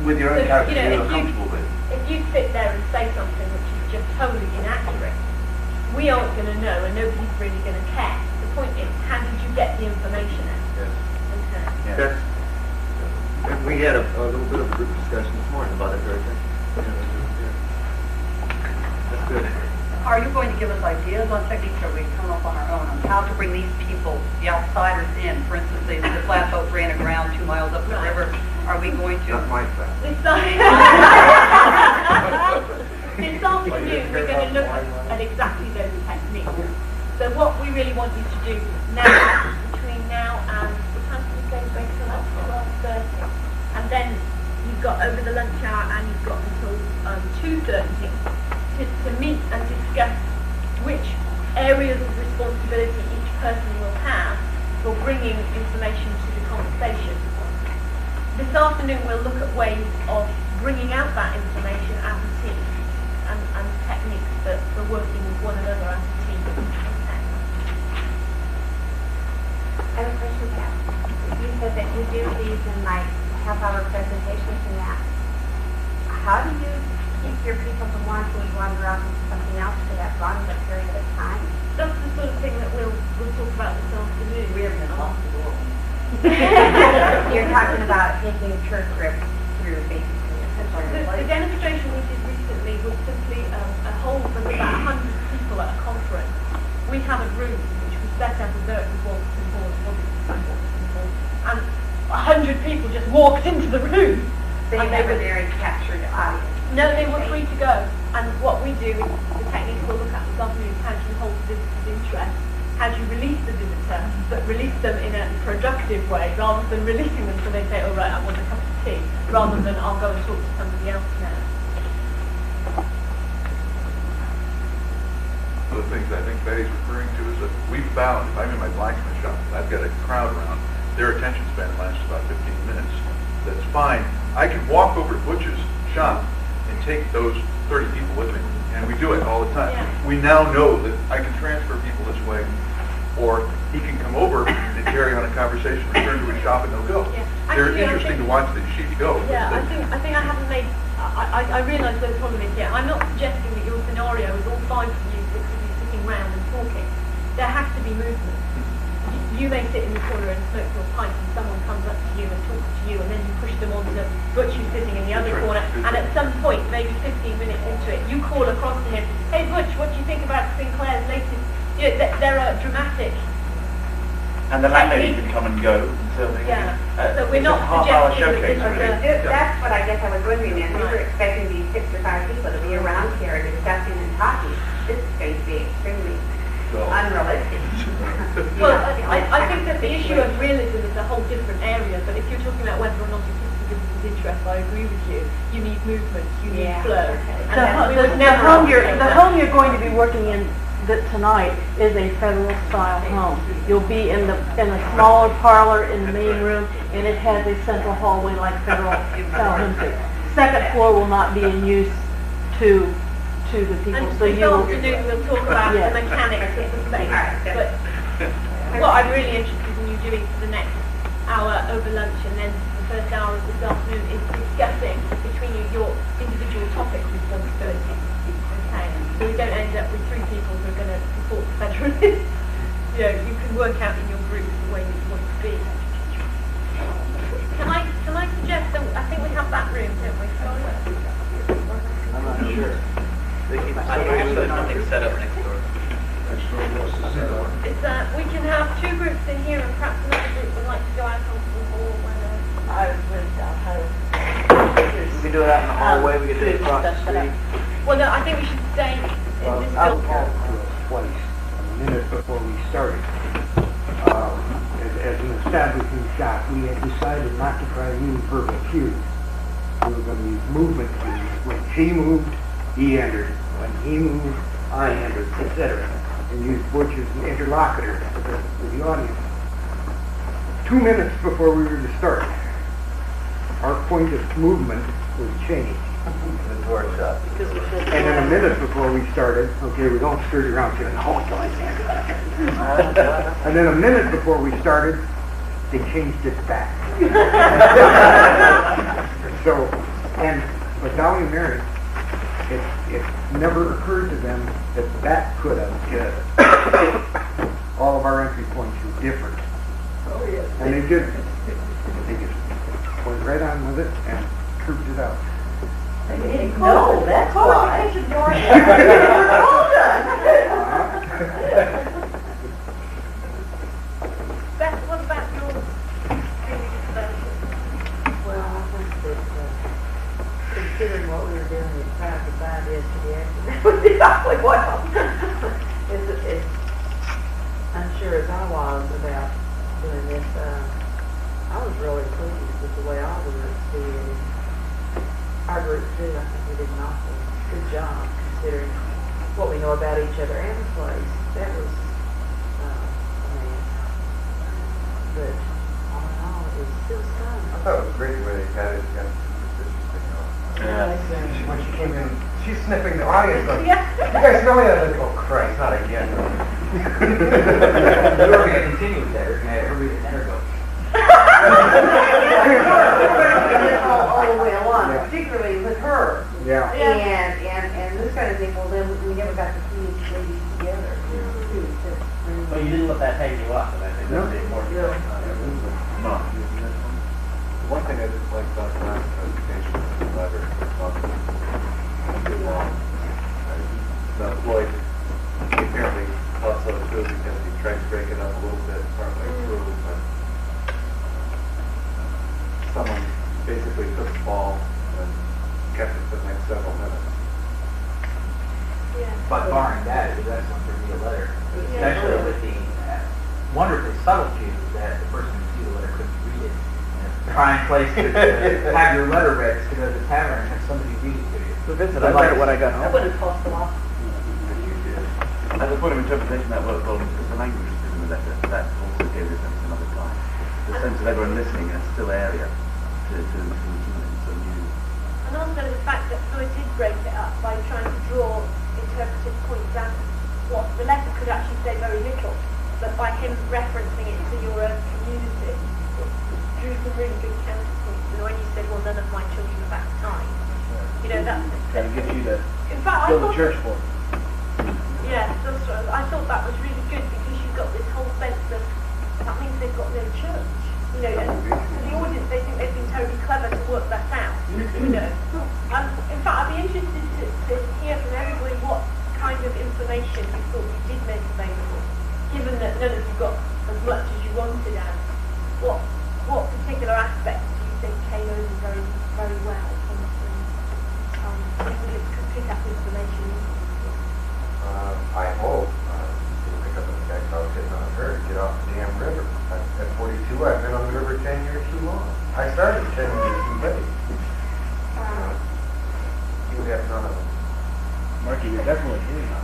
with your own character you're comfortable with. If you sit there and say something which is just totally inaccurate, we aren't going to know, and nobody's really going to care. The point is, how did you get the information out? Yes. Okay. Yes. And we had a little bit of a group discussion this morning about that very thing. That's good. Are you going to give us ideas on techniques, or are we come up on our own on how to bring these people, the outsiders, in? For instance, the flatboat ran aground 2 miles up the river. Are we going to... That's my fact. This afternoon, we're going to look at exactly those techniques. So what we really want you to do now, between now and what time do we go break till 12:30, and then you've got over the lunch hour and you've got until 2:30 to meet and discuss which areas of responsibility each person will have for bringing information to the conversation. This afternoon we'll look at ways of bringing out that information as a team and techniques for working with one another as a team. I have a question, Pat. You said that you do these in like half-hour presentations and that. How do you keep your people from wanting to wander off into something else for that long of a period of time? That's the sort of thing that we'll talk about this afternoon. We haven't been off the wall. You're talking about taking church rips through basically. The demonstration we did recently was simply a whole, there were about 100 people at a conference. We had a room which we set as a dirt and and 100 people just walked into the room. They were very captured audience. No, they were free to go. And what we do is the techniques we'll look at this afternoon is how do you hold the visitor's interest, how do you release the visitor, but release them in a productive way rather than releasing them so they say, oh right, I want a cup of tea, rather than I'll go and talk to somebody else now. One of the things I think Betty's referring to is that we found, if I'm in my blacksmith shop and I've got a crowd around, their attention span lasts about 15 minutes. That's fine. I can walk over to Butch's shop and take those 30 people with me, and we do it all the time. Yeah. We now know that I can transfer people this way, or he can come over and carry on a conversation, return to his shop, and they'll go. Yeah. They're Actually, interesting to watch these sheep go. Yeah, I think I haven't made. I realise where the problem is here. I'm not suggesting that your scenario is all fine for you because you're sitting around and talking. There has to be movement. You may sit in the corner and smoke your pipe, and someone comes up to you and talks to you, and then you push them on to Butch, who's sitting in the other corner. And at some point, maybe 15 minutes into it, you call across to him, "Hey Butch, what do you think about Sinclair's latest?" You know, there are dramatic. And the landlady can come and go until they so we're not half-hour suggesting showcase. that Really. That's what I guess I was wondering, and we were expecting these 6 or 5 people to be around here discussing and talking. This is going to be extremely unrealistic. Well, I think that the issue of realism is a whole different area, but if you're talking about whether or not it keeps the visitor's interest, I agree with you. You need movement, you need flow. And The home you're going to be working in tonight is a federal style home. You'll be in a smaller parlor in the main room, and it has a central hallway like federal style homes. Second floor will not be in use to the people. And So this you will. afternoon we'll talk about the mechanics of the space. But what I'm really interested in you doing for the next hour over lunch and then the first hour of this afternoon is discussing between you your individual topic responsibilities. Okay, so we don't end up with 3 people who are going to support the federalists. You know, you can work out in your group the way you want to be. Can I suggest that I think we have that room, don't we? I'm not sure. I think there's something set up next door. It's, we can have 2 groups in here and perhaps another group would like to go out onto the hall when I was really down how We can do it out in the hallway, we can do it across the street. Well, no, I think we should stay in this I was building. called to us twice, a minute before we started. As an establishing shot, we had decided not to try to use verbal cues. We were going to use movement cues. When she moved, he entered. When he moved, I entered, etc. And use Butch as an interlocutor with the audience. 2 minutes before we were to start, our point of movement was changed. The door shut. And then a minute before we started, okay, we don't skirt around saying, oh, and then a minute before we started, they changed it back. So, but Dolly and Mary, it never occurred to them that could have, all of our entry points were different. Oh, yes. And they didn't. They just went right on with it and trooped it out. No, that's why. Beth, what about your training disposal? Well, I think that, considering what we were doing as fast as that is to the action, that would be awfully well. As unsure as I was about doing this, I was really pleased with the way all the groups did. And our group too, I think we did an awful good job considering what we know about each other and the place. That was, but all in all, it was still fun. I thought it was great the way they got it. When she came in, she's sniffing the audience going, you guys smell me? I was like, oh Christ, not again. We were going to continue with that. We're going to have everybody let her go. all the way along, particularly with her. Yeah. And this kind of thing, well, then we never got to see these ladies together. But you didn't let that hang you up, and I think that's the important thing. No. One thing I didn't like about the last presentation was the letter. Floyd apparently thought so too because he tried to break it up a little bit partway through, but someone basically took the ball and kept it for the next several minutes. Yeah. But barring that, it was excellent to read a letter, especially with the wonderfully subtle cue that the person who see the letter couldn't read it. And a prime place to have your letter read is to go to the tavern and have somebody read it to you. So Vincent, I read it when I got That home. wouldn't cost a lot. As a point of interpretation, that worked well because the language is in the letter. That also gave a sense of another time. The sense of everyone listening in a still area to something so new. And also the fact that Floyd did break it up by trying to draw interpretive points out what the letter could actually say very little, but by him referencing it to your own community, it drew some really good counterpoints. And when you said, well, none of my children are baptized, you know, that's... Kind of gets you to in fact, build a church for it. Yeah, that's right. I thought that was really good because you've got this whole sense of, that means they've got no church. You know, and to the audience, they think they've been totally clever to work that out. You know, in fact, I'd be interested to hear from everybody what kind of information you thought you did make available, given that none of you got as much as you wanted out. What particular aspects do you think came over very, very well? People could pick up information. I hope people pick up on the guy I was hitting on her to get off the damn river. At 42, I've been on the river 10 years too long. I started 10 years too late. You would have none of them. Marky, you're definitely doing that.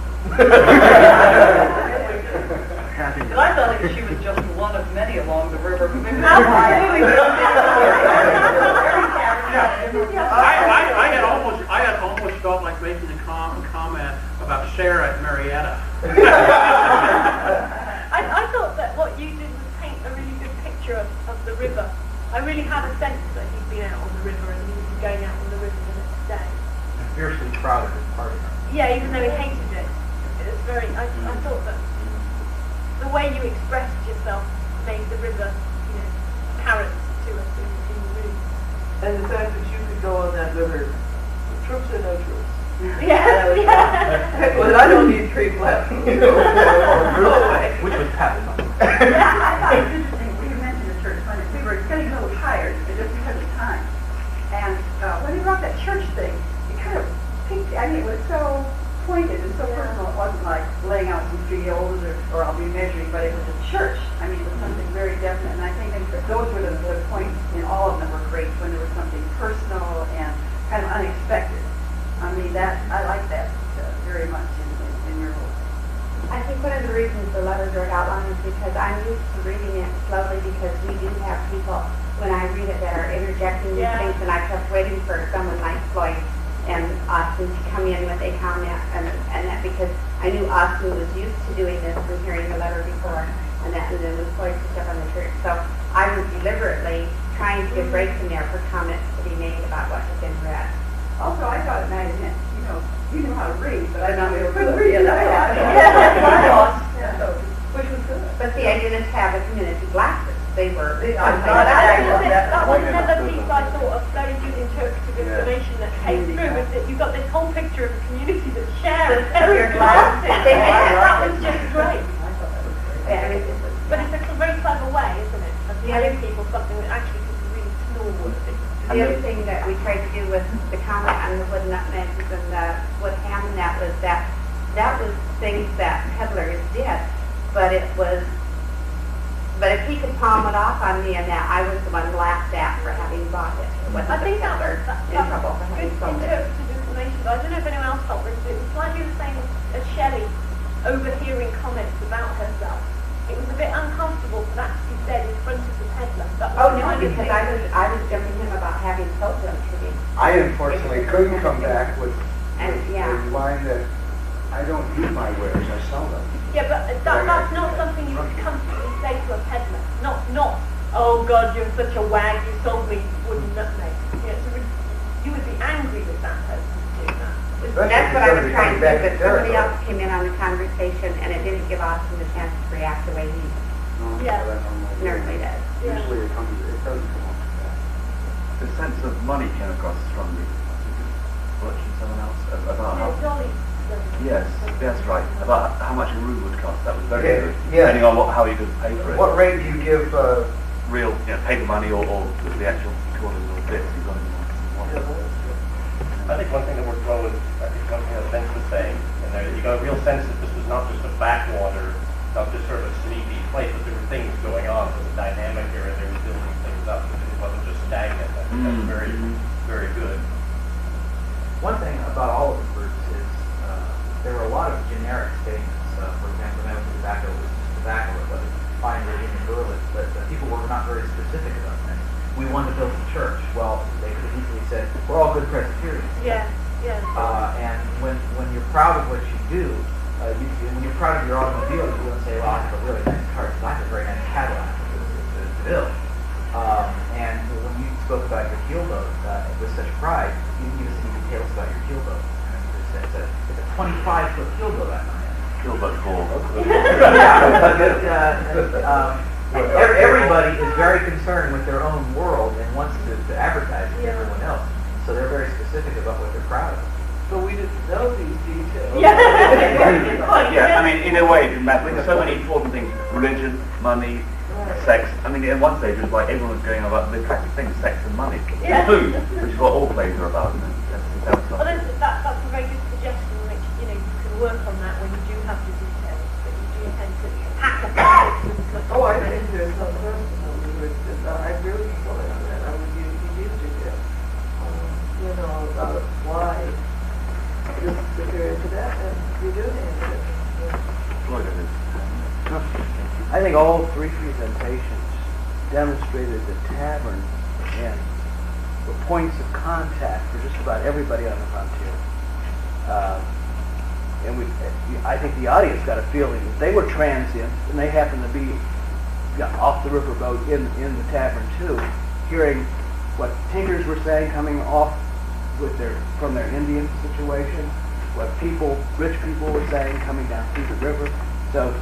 But I felt like she was just one of many along the river. I had almost felt like making a comment about Sarah at Marietta. I thought that what you did was paint a really good picture of the river. I really had a sense that he'd been out on the river and he would be going out on the river the next day. And fiercely proud of his partner. Yeah, even though he hated it. It was very, I thought that the way you expressed yourself made the river, you know, apparent to us in the room. And the fact that you could go on that river, troops or no troops. Yeah, yeah. But I don't need tree flapping. Which was Pat. I thought it was interesting, we mentioned the church Sunday, we were getting a little tired just because of time. And when he brought that church thing, it kind of piqued, I mean, it was so pointed and so personal, it wasn't like laying out some videos or I'll be measuring, but it was a church. I mean, it was something very definite, and I think those were the points, and all of them were great, when there was something personal and kind of unexpected. I mean, I like that very much in your book. I think one of the reasons the letters are out long is because I'm used to reading it slowly because we do have people, when I read it, that are interjecting these things, and I kept waiting for someone like Floyd and Austin to come in with a comment, and that because I knew Austin was used to doing this from hearing the letter before, and then when Floyd picked up on the church. So I was deliberately trying to give breaks in there for comments to be made about what had been read. Also, I thought it might have meant, you knew how to read, but I couldn't read read it. Which was good. But see, I didn't have a community glasses. They were. That was another piece I thought a very good interpretive information that came through was that you've got this whole picture of a community that share a pair of glasses. That was just great. But it's a very clever way, isn't it, of telling people something that actually is really noteworthy. The other thing that we tried to do with the comment on the wood nutmegs and the wood ham and that was things that peddlers did, but if he could palm it off on me and that, I was the one laughed at for having bought it. I think that was in trouble for having sold it. interpretive information, but I don't know if anyone else felt this, but it was slightly the same as Shelley overhearing comments about herself. It was a bit uncomfortable for that to be said in front of the peddler. Oh no, because I was jumping him about having sold them to me. I unfortunately couldn't come back with yeah. the line that I don't use my wares, I sell them. Yeah, but that's not something you would comfortably say to a peddler. Not, oh God, you're such a wag, you sold me wooden nutmegs. You would be angry with that person to do that. That's what I was trying to do, but somebody else came in on the conversation and it didn't give Austin the chance to react the way he normally does. Usually it doesn't come off that. The sense of money came across strongly. Watching someone else about how... Dolly. Yes, that's right. About how much a room would cost. That was very good. Yeah. Depending on how you could pay for it. What rate do you give? Real, paper money or the actual quarters or bits you got in there. I think one thing that worked well was, I think one thing that Vince was saying, and there, you got a real sense that this was not just a backwater, not just sort of a sleepy place, but there were things going on. There was a dynamic here, and they were building things up. It wasn't just stagnant. I think that's very, very good. One thing about all of the groups is there were a lot of generic statements. For example, when tobacco was tobacco, it wasn't fine or even early, but people were not very specific about things. We wanted to build a church. Well, they could have easily said, we're all good Presbyterians. Yeah. And when you're proud of what you do, when you're proud of your automobile, you don't say, well, I have a really nice car, because I have a very nice Cadillac to build. And when you spoke about your keelboat with such pride, you didn't give us any details about your keelboat. It's a 25-foot keelboat on my end. Keelboat call. Everybody is very concerned with their own world and wants to advertise it to everyone else. So they're very specific about what they're proud of. But we didn't know these details. Yeah, I mean, in a way, there's so many important things: religion, money, sex. I mean, at one stage it was like everyone was going on about the attractive things: sex and money, and food, which is what all plays are about. Well, that's a very good suggestion, which you can work on that when you do have the details, but you do tend to hack a bit. Oh, I think there's some personally with this. I really enjoy that. I would use details. About why this is superior to that, and you do answer. I think all three presentations demonstrated the tavern and were points of contact for just about everybody on the frontier. I think the audience got a feeling that they were transient and they happened to be off the riverboat in the tavern too, hearing what tinkers were saying coming off from their Indian situation, what rich people were saying coming down through the river. So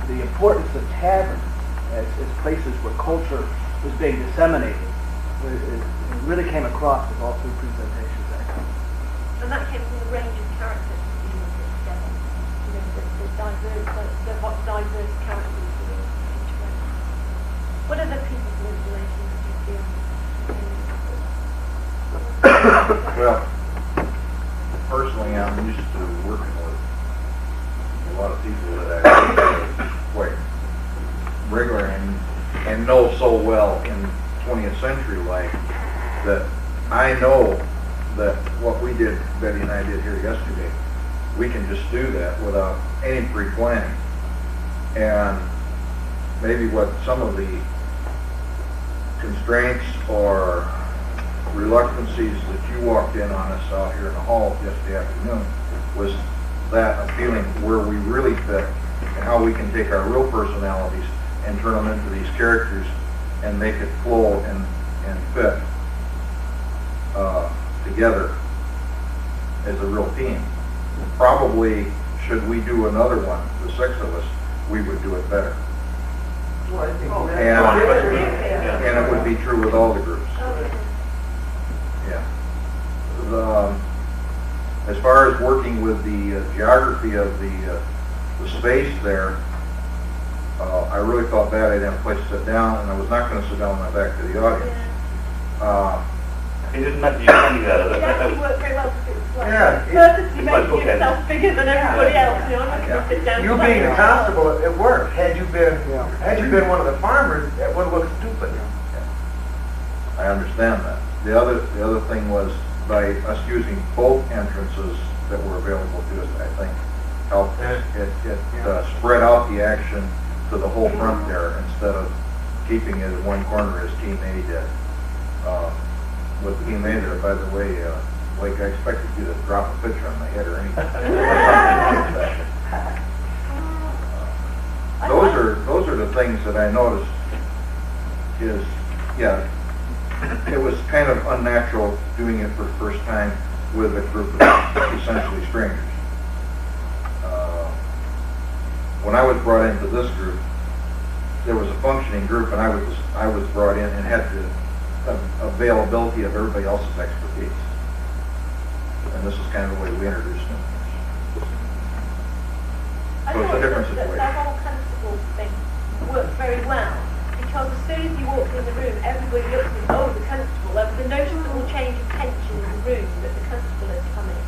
the importance of taverns as places where culture was being disseminated it really came across with all three presentations. And that came from the range of characters you put together. The diverse characters within each one. What other pieces of information did you feel? Well, personally, I'm used to working with a lot of people that I quite regular and know so well in 20th century life that I know that what we did, Betty and I did here yesterday, we can just do that without any pre-planning. And maybe what some of the constraints or reluctancies that you walked in on us out here in the hall yesterday afternoon was that a feeling where we really fit and how we can take our real personalities and turn them into these characters and make it flow and fit together as a real team. Probably, should we do another one, the six of us, we would do it better. Well, I think And it would be true with all the groups. as far as working with the geography of the space there, I really felt bad I didn't have a place to sit down, and I was not going to sit down when I back to the audience. It didn't matter you standing there. It actually worked very well because it was like Yeah, purposely making yourself bigger than everybody else. You know, not going to sit down. You being a constable, it worked. Had you been one of the farmers, it would look stupid. I understand that. The other thing was by us using both entrances that were available to us, I think helped. It spread out the action to the whole front there instead of keeping it in one corner as Team A did. With Team A there, by the way, like I expected you to drop a picture on my head or anything. Those are the things that I noticed is, yeah, it was kind of unnatural doing it for the first time with a group of essentially strangers. When I was brought into this group, there was a functioning group, and I was brought in and had the availability of everybody else's expertise. And this is kind of the way we introduced them. So it's a different situation. That whole constable thing worked very well, because as soon as you walked in the room, everybody looked at you, oh, the constable. There was a noticeable change of tension in the room that the constable had come in.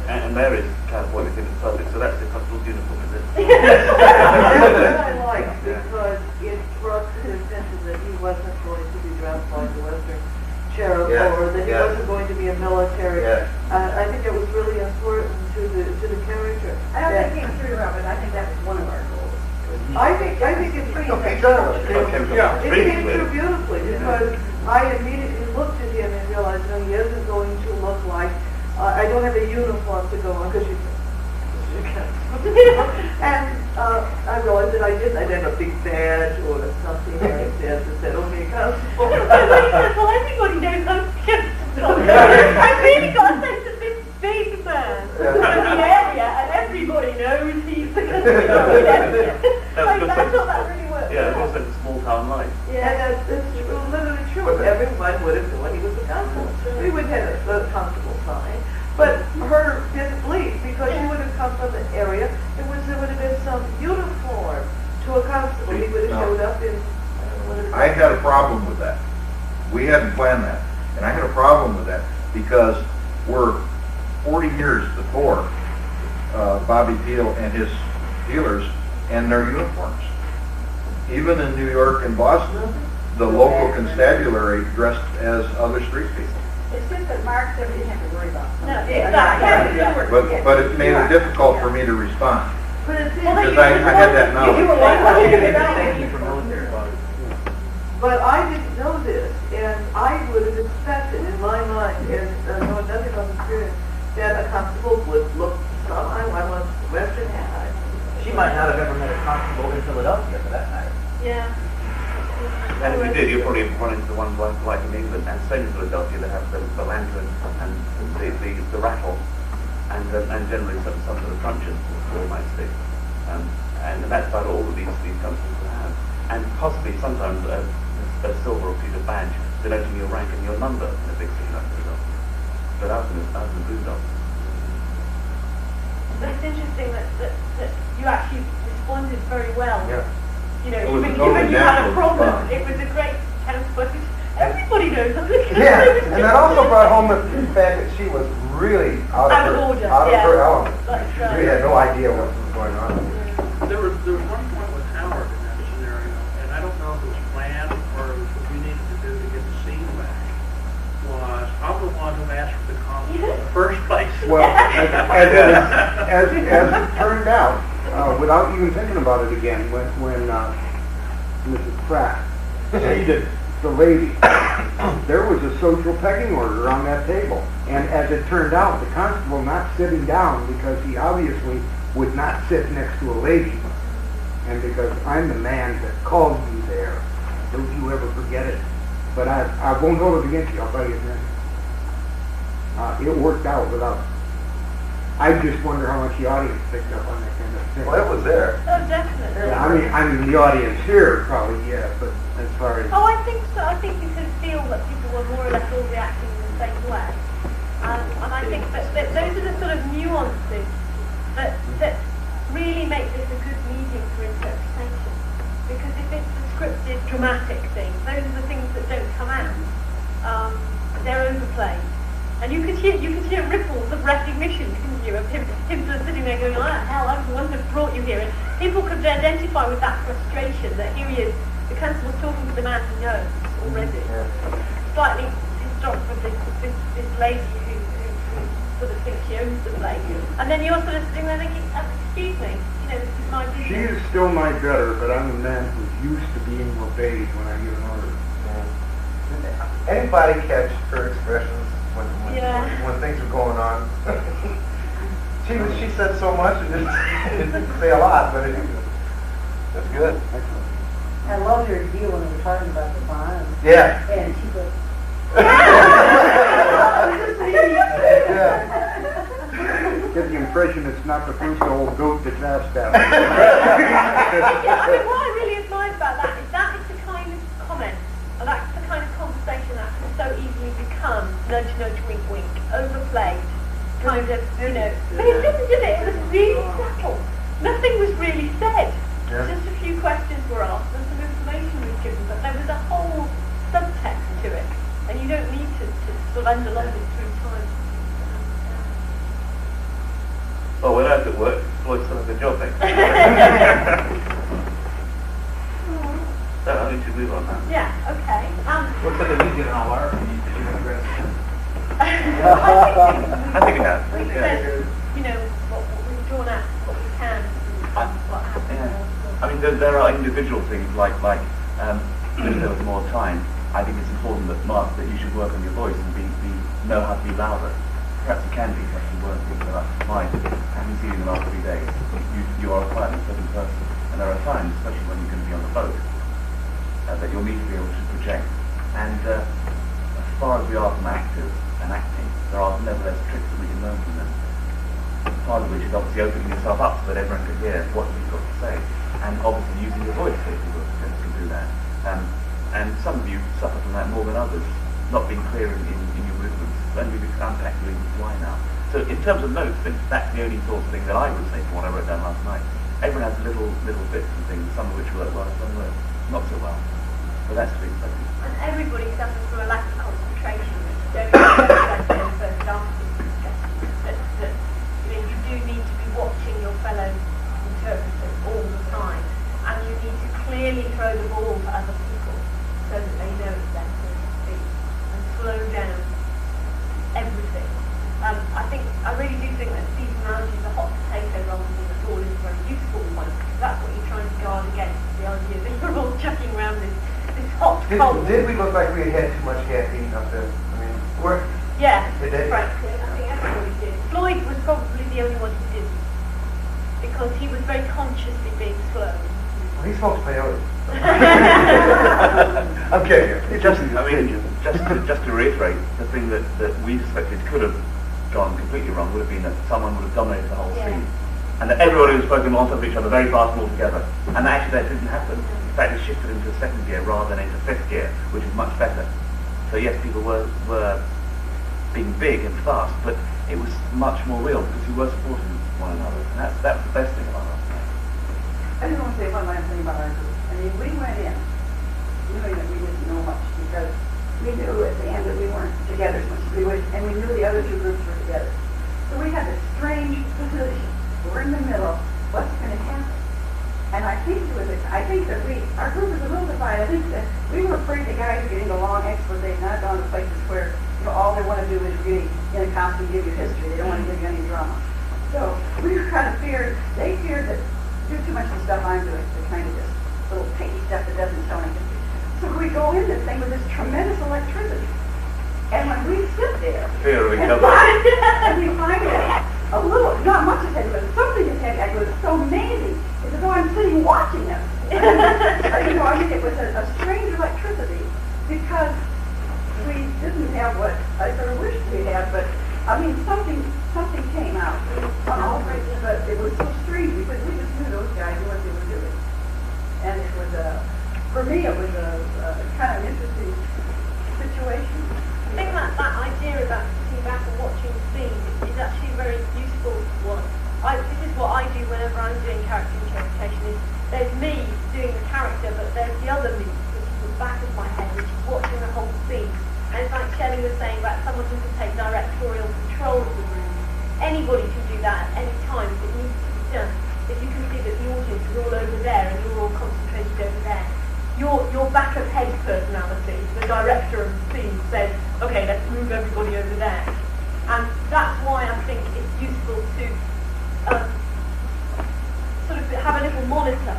And there is kind of what it is public, so that's the constable's uniform, is it? That's what I liked, because it brought to his attention that he wasn't going to be dressed like the Western sheriff, or that he wasn't going to be a military. I think it was really important to the character. I don't think it came through, Robert. I think that was one of our goals. I think it's pretty Okay, it came through beautifully, because I immediately looked at him and realized, no, he isn't going to look like, I don't have a uniform to go on, because you and I realized that I didn't have a big badge or something like that said, okay, constable. Well, everybody knows I'm constable. I've really got a sense of this big man in the area, and everybody knows he's the constable. I thought that really worked. Yeah, it was like a small town life. Yeah, that's literally true. Everyone would have known he was a constable. We would have a constable sign. But her didn't leave, because she would have come from an area in which there would have been some uniform to a constable. He would have showed up in, I had a problem with that. We hadn't planned that. And I had a problem with that because we're 40 years before Bobby Peel and his dealers and their uniforms. Even in New York and Boston, the local constabulary dressed as other street people. It's just that Mark said we didn't have to worry about it. No, it's not. But it made it difficult for me to respond. But Because I had that knowledge. But I didn't know this, and I would have expected in my mind, and knowing nothing about the experience, that a constable would look somehow, I want Western hat. She might not have ever met a constable in Philadelphia, for that matter. Yeah. And if you did, you'd probably run into the ones like in England, and same in Philadelphia, they have the lantern and the rattle, and generally some sort of truncheon or might stick. And that's about all that these constables will have. And possibly sometimes a silver or pewter badge denoting your rank and your number in a big city like Philadelphia. But out in the boondocks. But it's interesting that you actually responded very well. Yeah. You know, It was even totally given you had a natural problem, response. it was a great counter. Everybody knows I'm looking Yeah, and that also brought home the fact that she was really out of her element. She had no idea what was going on. There was one point with Howard in that scenario, and I don't know if it was planned or it was what we needed to do to get the scene back, was I'm the one who asked for the constable in the first place. Well, as it turned out, without even thinking about it again, when Mrs. Pratt seated the lady, there was a social pecking order on that table. And as it turned out, the constable not sitting down because he obviously would not sit next to a lady. And because I'm the man that called you there, don't you ever forget it. But I won't hold it against you, I'll tell you that. It worked out without... I just wonder how much the audience picked up on that kind of thing. Well, it was there. Oh, definitely. Yeah, I mean the audience here probably, yeah, but as far as... Oh, I think so. I think you could feel that people were more or less all reacting in the same way. And I think that those are the sort of nuances that really make this a good medium for interpretation. Because if it's a scripted, dramatic thing, those are the things that don't come out. They're overplayed. And you could hear ripples of recognition, couldn't you, of him sort of sitting there going, oh, hell, I was the one that brought you here. And people could identify with that frustration that here he is, the constable's talking to the man he knows already. Slightly distraught with this lady who sort of thinks she owns the place. And then you're sort of sitting there thinking, excuse me, this is my business. She is still my debtor, but I'm a man who's used to being obeyed when I give an order. Anybody catch her expressions when things are going on? She said so much and didn't say a lot, but that's good. I loved her deal when we were talking about the bond. Yeah. And she goes, Get the impression it's not the first old goat that's asked that. What I really admire about that is the kind of comment, or that's the kind of conversation that can so easily become nudge, nudge, wink, wink, overplayed, kind of, But it didn't, did it? It was really subtle. Nothing was really said. Yeah. Just a few questions were asked and some information was given, but there was a whole subtext to it, and you don't need to sort of underline it through time. Well, when I was at work, Floyd still has a job, thanks. So I need to move on now. Yeah, okay. Looks like a medium in all our opinions. Did you address that? I think it has. Yeah. What we've drawn out, what we can, what happens. Yeah. I mean, there are individual things like if there was more time, I think it's important that you should work on your voice and know how to be louder. Perhaps you can be if you weren't thinking about mine. Having seen you in the last 3 days, you are a quietly spoken person, and there are times, especially when you're going to be on the boat, that you'll need to be able to project. And as far as we are from actors and acting, there are nevertheless tricks that we can learn from them. Part of which is obviously opening yourself up so that everyone can hear what you've got to say, and obviously using your voice so people can do that. And some of you suffer from that more than others, not being clear in your movements. When we unpack the reasons why now. So in terms of notes, that's the only sort of thing that I would say from what I wrote down last night. Everyone has little bits and things, some of which work well, some work not so well. But that's to be expected. And everybody suffers from a lack of concentration, which very first that you do need to be watching your fellow interpreters all the time, and you need to clearly throw the ball to other people so that they know it's them, so to speak, and slow down everything. I really do think that Steve's analogy is a hot potato rather than a ball is a very useful one, because that's what you're trying to guard against, the idea that you're all chucking around this hot coal. Did we look like we had too much caffeine up there? I mean, yeah, Did frankly, I think everybody did. Floyd was probably the only one who didn't, because he was very consciously being slow. Well, he smokes peyote. I'm kidding you. Just to reiterate, the thing that we suspected could have gone completely wrong would have been that someone would have dominated the whole scene, and that everybody was spoken on top of each other very fast and all together. And actually that didn't happen. In fact, it shifted into second gear rather than into fifth gear, which is much better. So yes, people were being big and fast, but it was much more real because you were supporting one another, and that's the best thing about us. I just want to say one last thing about our group. I mean, we went in knowing that we didn't know much because we knew at the end that we weren't together as much as we would, and we knew the other two groups were together. So we had this strange position. We're in the middle. What's going to happen? And I think that our group was a little divided. I think that we were afraid the guys were getting a long expose, not gone to places where all they want to do is really in a costume give you history. They don't want to give you any drama. So we kind of feared. They feared that do too much of the stuff I'm doing, the kind of this little picky stuff that doesn't show any history. So we go in this thing with this tremendous electricity. And when we sit there, and we find it a little, not much is heavy, but something is heavy. It was so amazing. It's as though I'm sitting watching them. I mean, it was a strange electricity because we didn't have what I sort of wished we had, but I mean, something came out. But it was so strange because we just knew those guys knew what they were doing. And it was for me, it was a kind of interesting situation. I think that idea about sitting back and watching very useful one. This is what I do whenever I'm doing character interpretation. Is there's me doing the character, but there's the other me, which is the back of my head, which is watching the whole scene. And it's like Shelley was saying about someone who can take directorial control of the room. Anybody can do that at any time if it needs to be done. If you can see that the audience is all over there and you're all concentrated over there, your back of head personality, the director of the scene, says, okay, let's move everybody over there. And that's why I think it's useful to sort of have a little monitor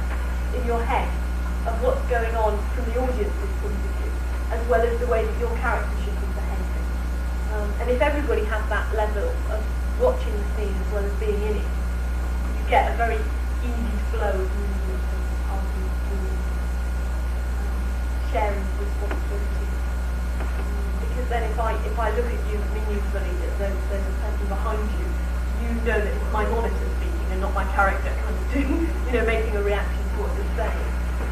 in your head of what's going on from the audience's point of view, as well as the way that your character should be behaving. And if everybody has that level of watching the scene as well as being in it, you get a very easy flow of movement and argument, sharing responsibility. Because then if I look at you meaningfully, that there's a person behind you, you know that it's my monitor speaking and not my character kind of doing, making a reaction to what you're saying.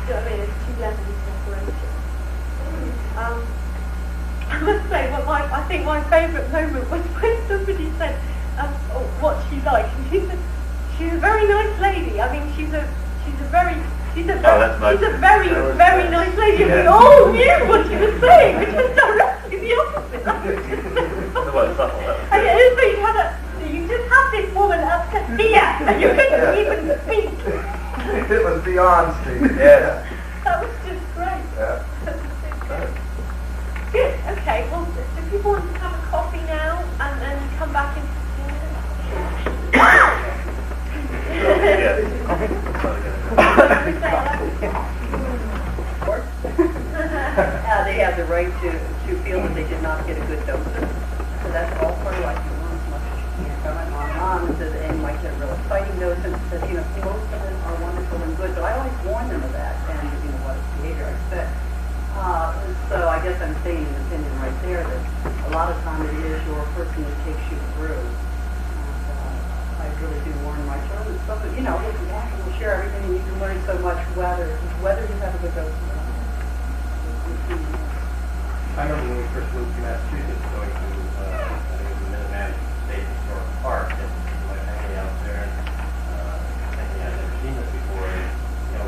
So I mean, it's two levels of separation. I must say, I think my favourite moment was when somebody said, what she's like. And she said, she's a very nice lady. I mean, she's a very nice lady. And we all knew what she was saying, which was directly the opposite. And you just had this woman up to here, and you couldn't even speak. It was beyond speaking. Yeah. That was just great. Yeah. Good. Okay. Well, do people want to have a coffee now and come back in 15 minutes? They have the right to feel that they did not get a good dose of it. So that's all part of life. You learn as much as you can. My mom says, and might get a real exciting dose, and says, most of them are wonderful and good, but I always warn them of that, and what behavior I expect. So I guess I'm saying an opinion right there that a lot of time it is your person that takes you through. And I really do warn my children. So, we'll share everything, and you can learn so much whether you have a good dose or not. I remember when we first moved to Massachusetts, going to, I think it was the Minuteman State Historic Park, and hanging out there, and thinking I'd never seen this before, and,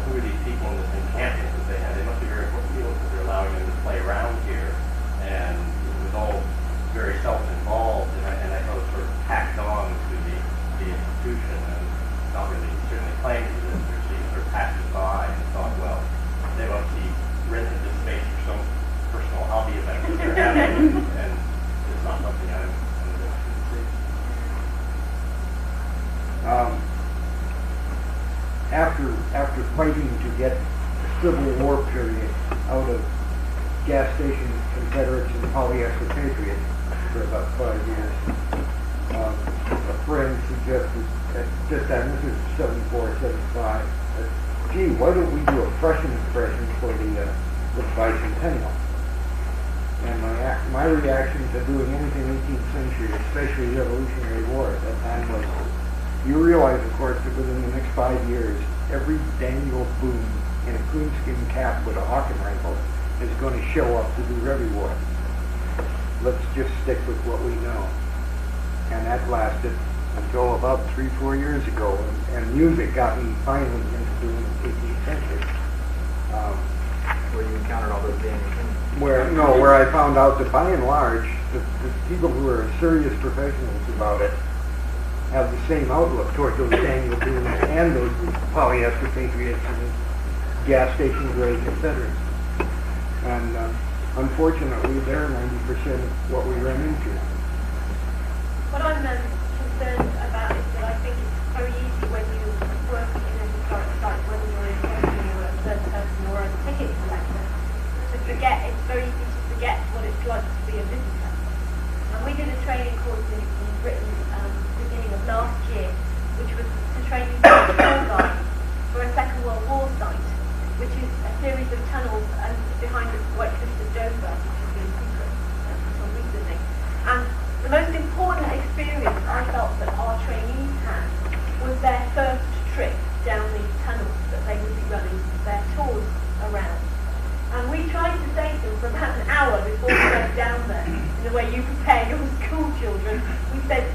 who are these people in this encampment that they had? They must be very fortunate because they're allowing them to play around here, and it was all very self-involved, and I thought it sort of tacked on to the institution, and not really certainly claimed to this, or she sort of passed it by and thought, well, they must be rented this space for some personal hobby event that they're having, and it's not something I'm interested in seeing. After fighting to get the Civil War period out of gas station Confederates and polyester patriots for about 5 years, a friend suggested at this time, this is 74, 75, that, gee, why don't we do a Prussian expression for the bicentennial? And my reaction to doing anything 18th century, especially the Revolutionary War at that time, was, you realize, of course, that within the next 5 years, every Daniel Boone in a coonskin cap with a hawking rifle is going to show up to do Revy War. Let's just stick with what we know. And that lasted until about 3-4 years ago, and music got me finally into doing 18th century. Where you encountered all those Daniel Boone. Where I found out that by and large, the people who are serious professionals about it have the same outlook toward those Daniel Boone and those polyester patriots and gas station grades, etc. And unfortunately, they're 90% of what we run into. What I'm concerned about is that I think it's very easy when you work in a historic site, whether you're a person or a third person or a ticket collector, to forget, it's very easy to forget what it's like to be a visitor. And we did a training course in Britain beginning of last year, which was to train you to be a tour guide for a Second World War site, which is a series of tunnels behind the White Cliffs of Dover, which has been secret until recently. And the most important experience I felt that our trainees had was their first trip down these tunnels that they would be running their tours around. And we tried to say to them for about an hour before we went down there, in the way you prepare your school children, we said,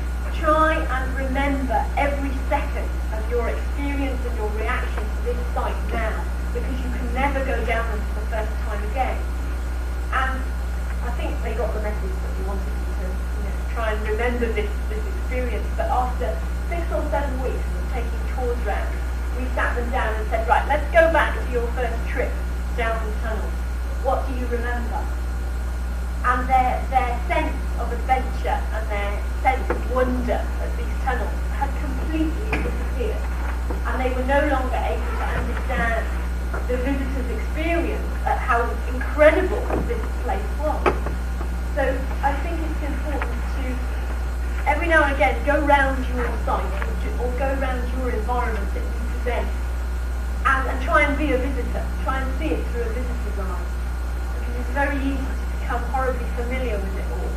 them down and said, right, let's go back to your first trip down the tunnel. What do you remember? And their sense of adventure and their sense of wonder at these tunnels had completely disappeared. And they were no longer able to understand the visitor's experience at how incredible this place was. So I think it's important to, every now and again, go round your site or go round your environment that you present and try and be a visitor. Try and see it through a visitor's eye. Because it's very easy to become horribly familiar with it all.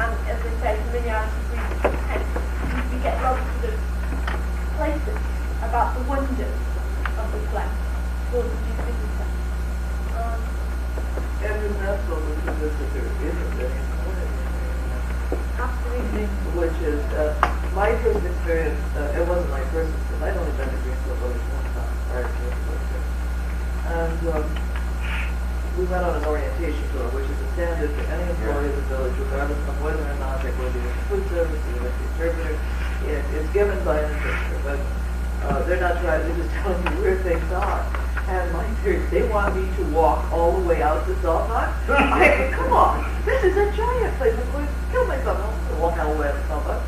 And as I say, familiarity breeds contempt. You get lots of places about the wonders of the place for the new visitor. And in that sort of visitor isn't any Absolutely. Which is, my first experience, it wasn't my first experience, I'd only been to Greenfield Village one time prior to this. And we went on an orientation tour, which is a standard for any employee of the village, regardless of whether or not they go to the food service or the interpreter. It's given by an interpreter, but they're not trying, they're just telling you where things are. And my theory, they want me to walk all the way out to Saltmark. I mean, come on, this is a giant place. I'm going to kill myself. I'm going to walk all the way out to Saltmark.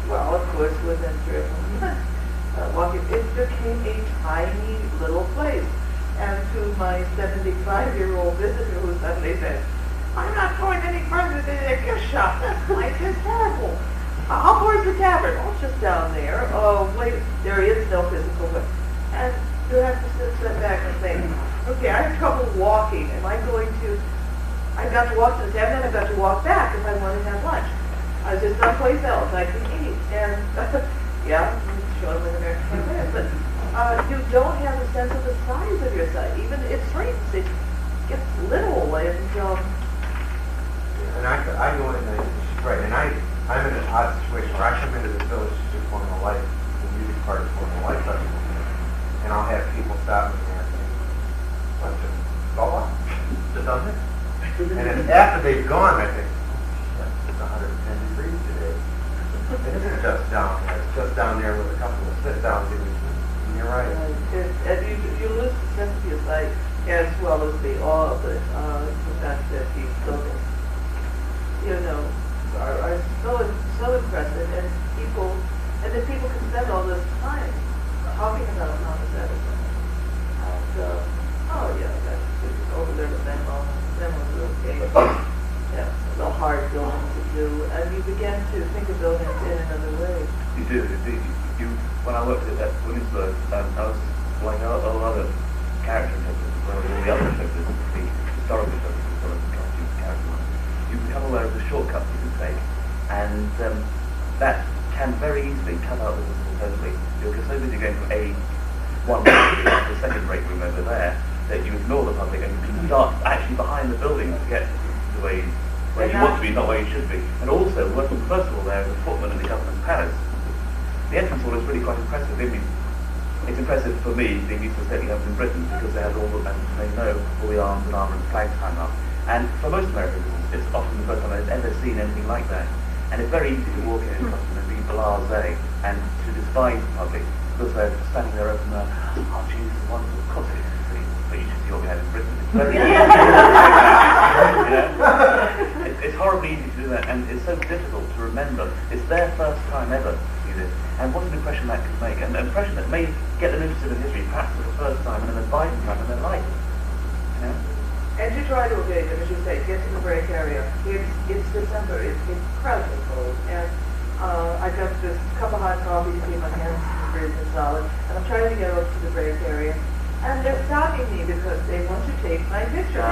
Well, of course, within 3 or 4 months, walking, it became a tiny little place. And to my 75-year-old visitor who suddenly said, I'm not going any further than a gift shop. This place is terrible. How far is the tavern? Oh, it's just down there. Oh, wait, there is no physical way. And you have to sit back and think, okay, I have trouble walking. Am I going to, I've got to walk to the tavern, and I've got to walk back if I want to have lunch. There's someplace else I can eat. And, yeah, show them in American but you don't have a sense of the size of your site. Even it shrinks. It gets little. And I go in and right, and I'm in an odd situation where I come into this village to do Formula Life, the music part of Formula Life Festival, and I'll have people stop me and ask me, what, just go on? Just done it? And then after they've gone, I think, it's 110 degrees today. It isn't just down there. It's just down there with a couple of sit-downs in between. And you're right. And you lose the sense of your site as well as the awe of it. The fact that these buildings, are so impressive, and then people can spend all this time talking about Thomas Edison. And, oh yeah, that's over there with them was okay. Yeah, the hard buildings to do, and you begin to think of buildings in another way. You do. When I worked at Williamsburg, I was playing a lot of character interpreters, as well as all the other interpreters, the historical interpreters, as well as the character ones. You become aware of the shortcuts you can take, and that can very easily cut out the visible totally. You're so busy going from one break room to the second break room over there that you ignore the public and you start actually behind the building to get to where you want to be, not where you should be. And also, working first of all there as a footman in the government palace, the entrance hall is really quite impressive. I mean, it's impressive for me, being used to setting up in Britain, because they have all the, and they know all the arms and armour and flags hung up. And for most Americans, it's often the first time they've ever seen anything like that. And it's very easy to walk in and costume and be blasé and to despise the public because they're standing there open mouth, oh Jesus, wonderful, of course it is, but you should see what we have in Britain. It's very easy. It's horribly easy to do that, and it's so difficult to remember. It's their first time ever to see this, and what an impression that could make, and an impression that may get them interested in history, perhaps for the first time and an abiding time in their life. You know? And to try to evade them, as you say, get to the break area. It's December, it's incredibly cold, and I've got this cup of hot coffee to keep my hands freezing solid, and I'm trying to get over to the break area, and they're stopping me because they want to take my picture.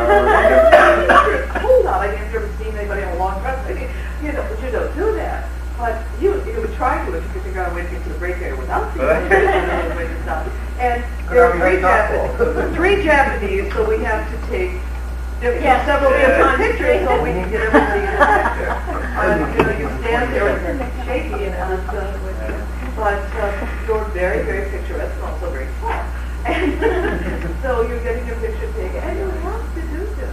Hold on, I've never seen anybody in a long dress. But you don't do that. But you would try to if you could figure out a way to get to the break area without seeing another way to stop. And there are three Japanese, so we have to take several different pictures so we can get everybody in the picture. You stand there and it's shaky and but you're very, very picturesque and also very tall. And so you're getting your picture taken, and you have to do this.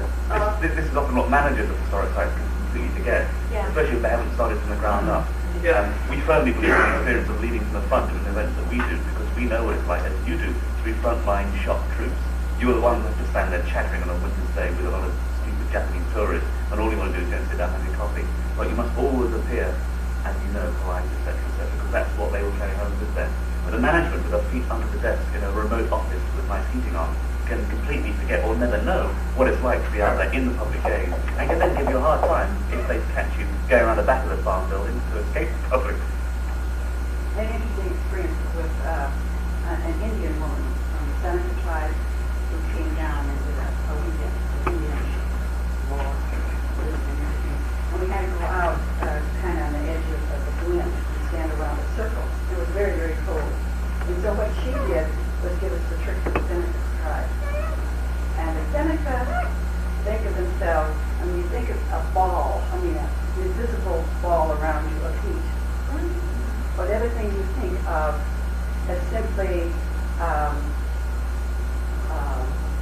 This is often what managers of historic sites can completely forget, especially if they haven't started from the ground up. Yeah, we firmly believe in the experience of leading from the front to an event that we do, because we know what it's like, as you do, to be frontline shock troops. You are the ones that have to stand there chattering on a winter's day with a lot of stupid Japanese tourists, and all you want to do is go and sit down and have your coffee. But you must always appear, as you know, polite, etc., because that's what they will carry home with them. But the management, with their feet under the desk in a remote office with nice heating on, can completely forget or never know what it's like to be out there in the public gaze, and can then give you a hard time if they catch you going around the back of the farm building to escape the public. An interesting experience with an Indian woman from the Seneca tribe who came down and did a weekend Indian law, and we had to go out kind of on the edge of the glen and stand around a circle. It was very, very cold. And so what she did was give us the trick of the Seneca tribe. And the Seneca think of themselves, I mean, you think of a ball, I mean, an invisible ball around you of heat. But everything you think of as simply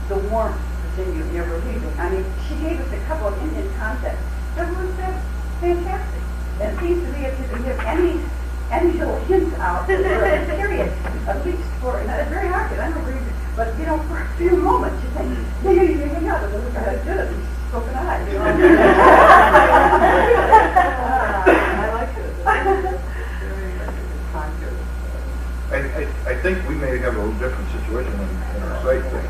the warmth that's in you and you're relieving. I mean, she gave us a couple of Indian concepts that were fantastic. And it seems to me if you can give any little hints out for a period, at least for, and it's very hard, because I don't agree, but you know, for a few moments you think, you hang out and look at it good, open eyes, you know. I like it. I think we may have a little different situation in our site thing,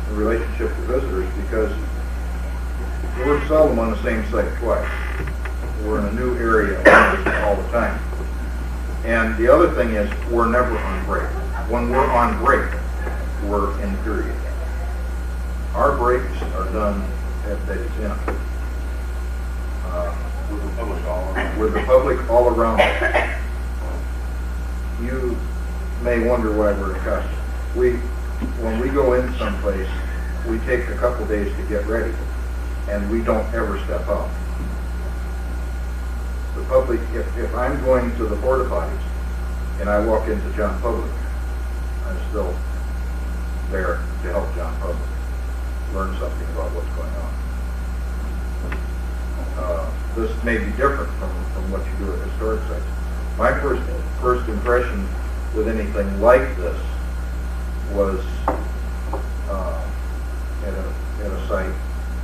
the relationship to visitors, because we're seldom on the same site twice. We're in a new area all the time. And the other thing is, we're never on break. When we're on break, we're in period. Our breaks are done at Davies Inn. With the public all around. With the public all around us. You may wonder why we're accustomed. When we go in someplace, we take a couple days to get ready, and we don't ever step out. The public, if I'm going to the porta potties and I walk into John Public, I'm still there to help John Public learn something about what's going on. This may be different from what you do at historic sites. My first impression with anything like this was at a site,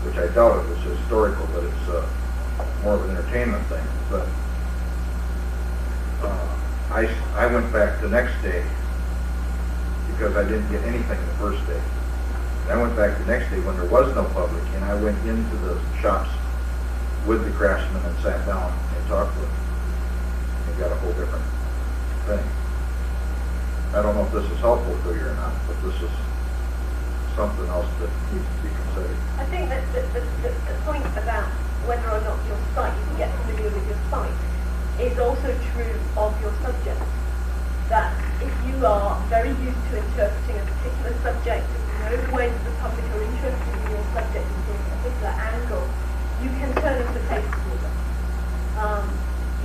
which I doubt it was historical, but it's more of an entertainment thing. But I went back the next day because I didn't get anything the first day. And I went back the next day when there was no public, and I went into the shops with the craftsmen and sat down and talked to them. And got a whole different thing. I don't know if this is helpful for you or not, but this is something else that needs to be considered. I think that the point about whether or not your site, you can get familiar with your site, is also true of your subject. That if you are very used to interpreting a particular subject, you know the ways that the public are interested in your subject from a particular angle, you can turn into places with them.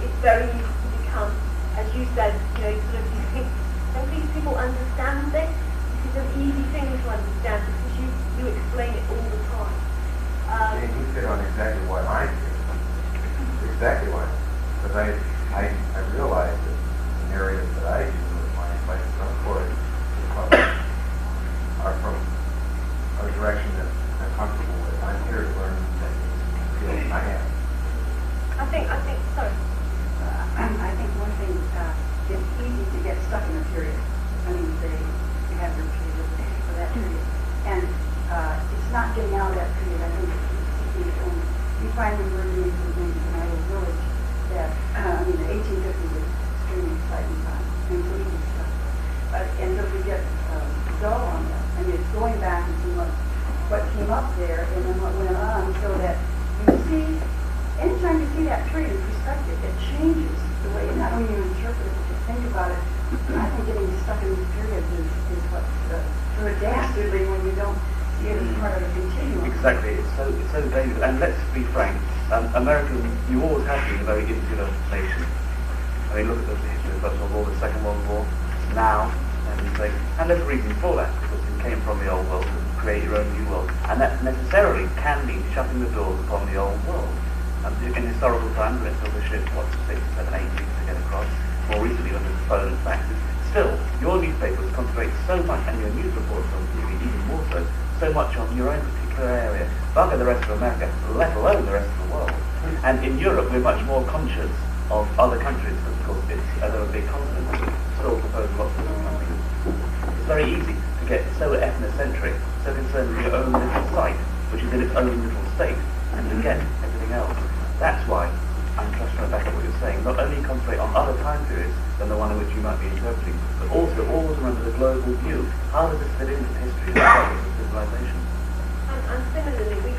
It's very easy to become, as you said, you think, don't these people understand this? It's an easy thing to understand because you explain it all the time. And you hit on exactly why I'm here. Exactly why. Because I realize that in areas that I do with my front court are from a direction that I'm comfortable with. I'm here to learn things. I am. I think, sorry. I think one thing, it's easy to get stuck in a period. I mean, they have their period for that period. And it's not getting out of that period. I think we find when we're doing some things in our little village that, the 1850s is extremely exciting time, including stuff. And so we get dull on that. I mean, it's going back and seeing what came up there and then what went on, so that you see, anytime you see that period in perspective, it changes the way not only you interpret it, but you think about it. I think getting stuck in these periods is what's sort of dastardly when you don't see it as part of a continuum. Exactly, it's so dangerous. And let's be frank, Americans, you always have been a very insular nation. I mean, look at the history of the First World War, the Second World War, now, and there's a reason for that, because you came from the old world and create your own new world. And that necessarily can mean shutting the doors upon the old world. In historical times, when it took a ship, 6, 7, 8 weeks to get across, more recently when there's phone and faxes, still, your newspapers concentrate so much, and your news reports on TV even more so much on your own particular area, bugger the rest of America, let alone the rest of the world. And in Europe, we're much more conscious of other countries, of course, they're a big continent, we still propose lots of different countries. It's very easy to get so ethnocentric, so concerned with your own little site, which is in its own little state, and forget everything else. That's why I'm just trying to back up what you're saying. Not only concentrate on other time periods than the one in which you might be interpreting, but also always remember the global view. How does this fit into the history of the civilization? And similarly, we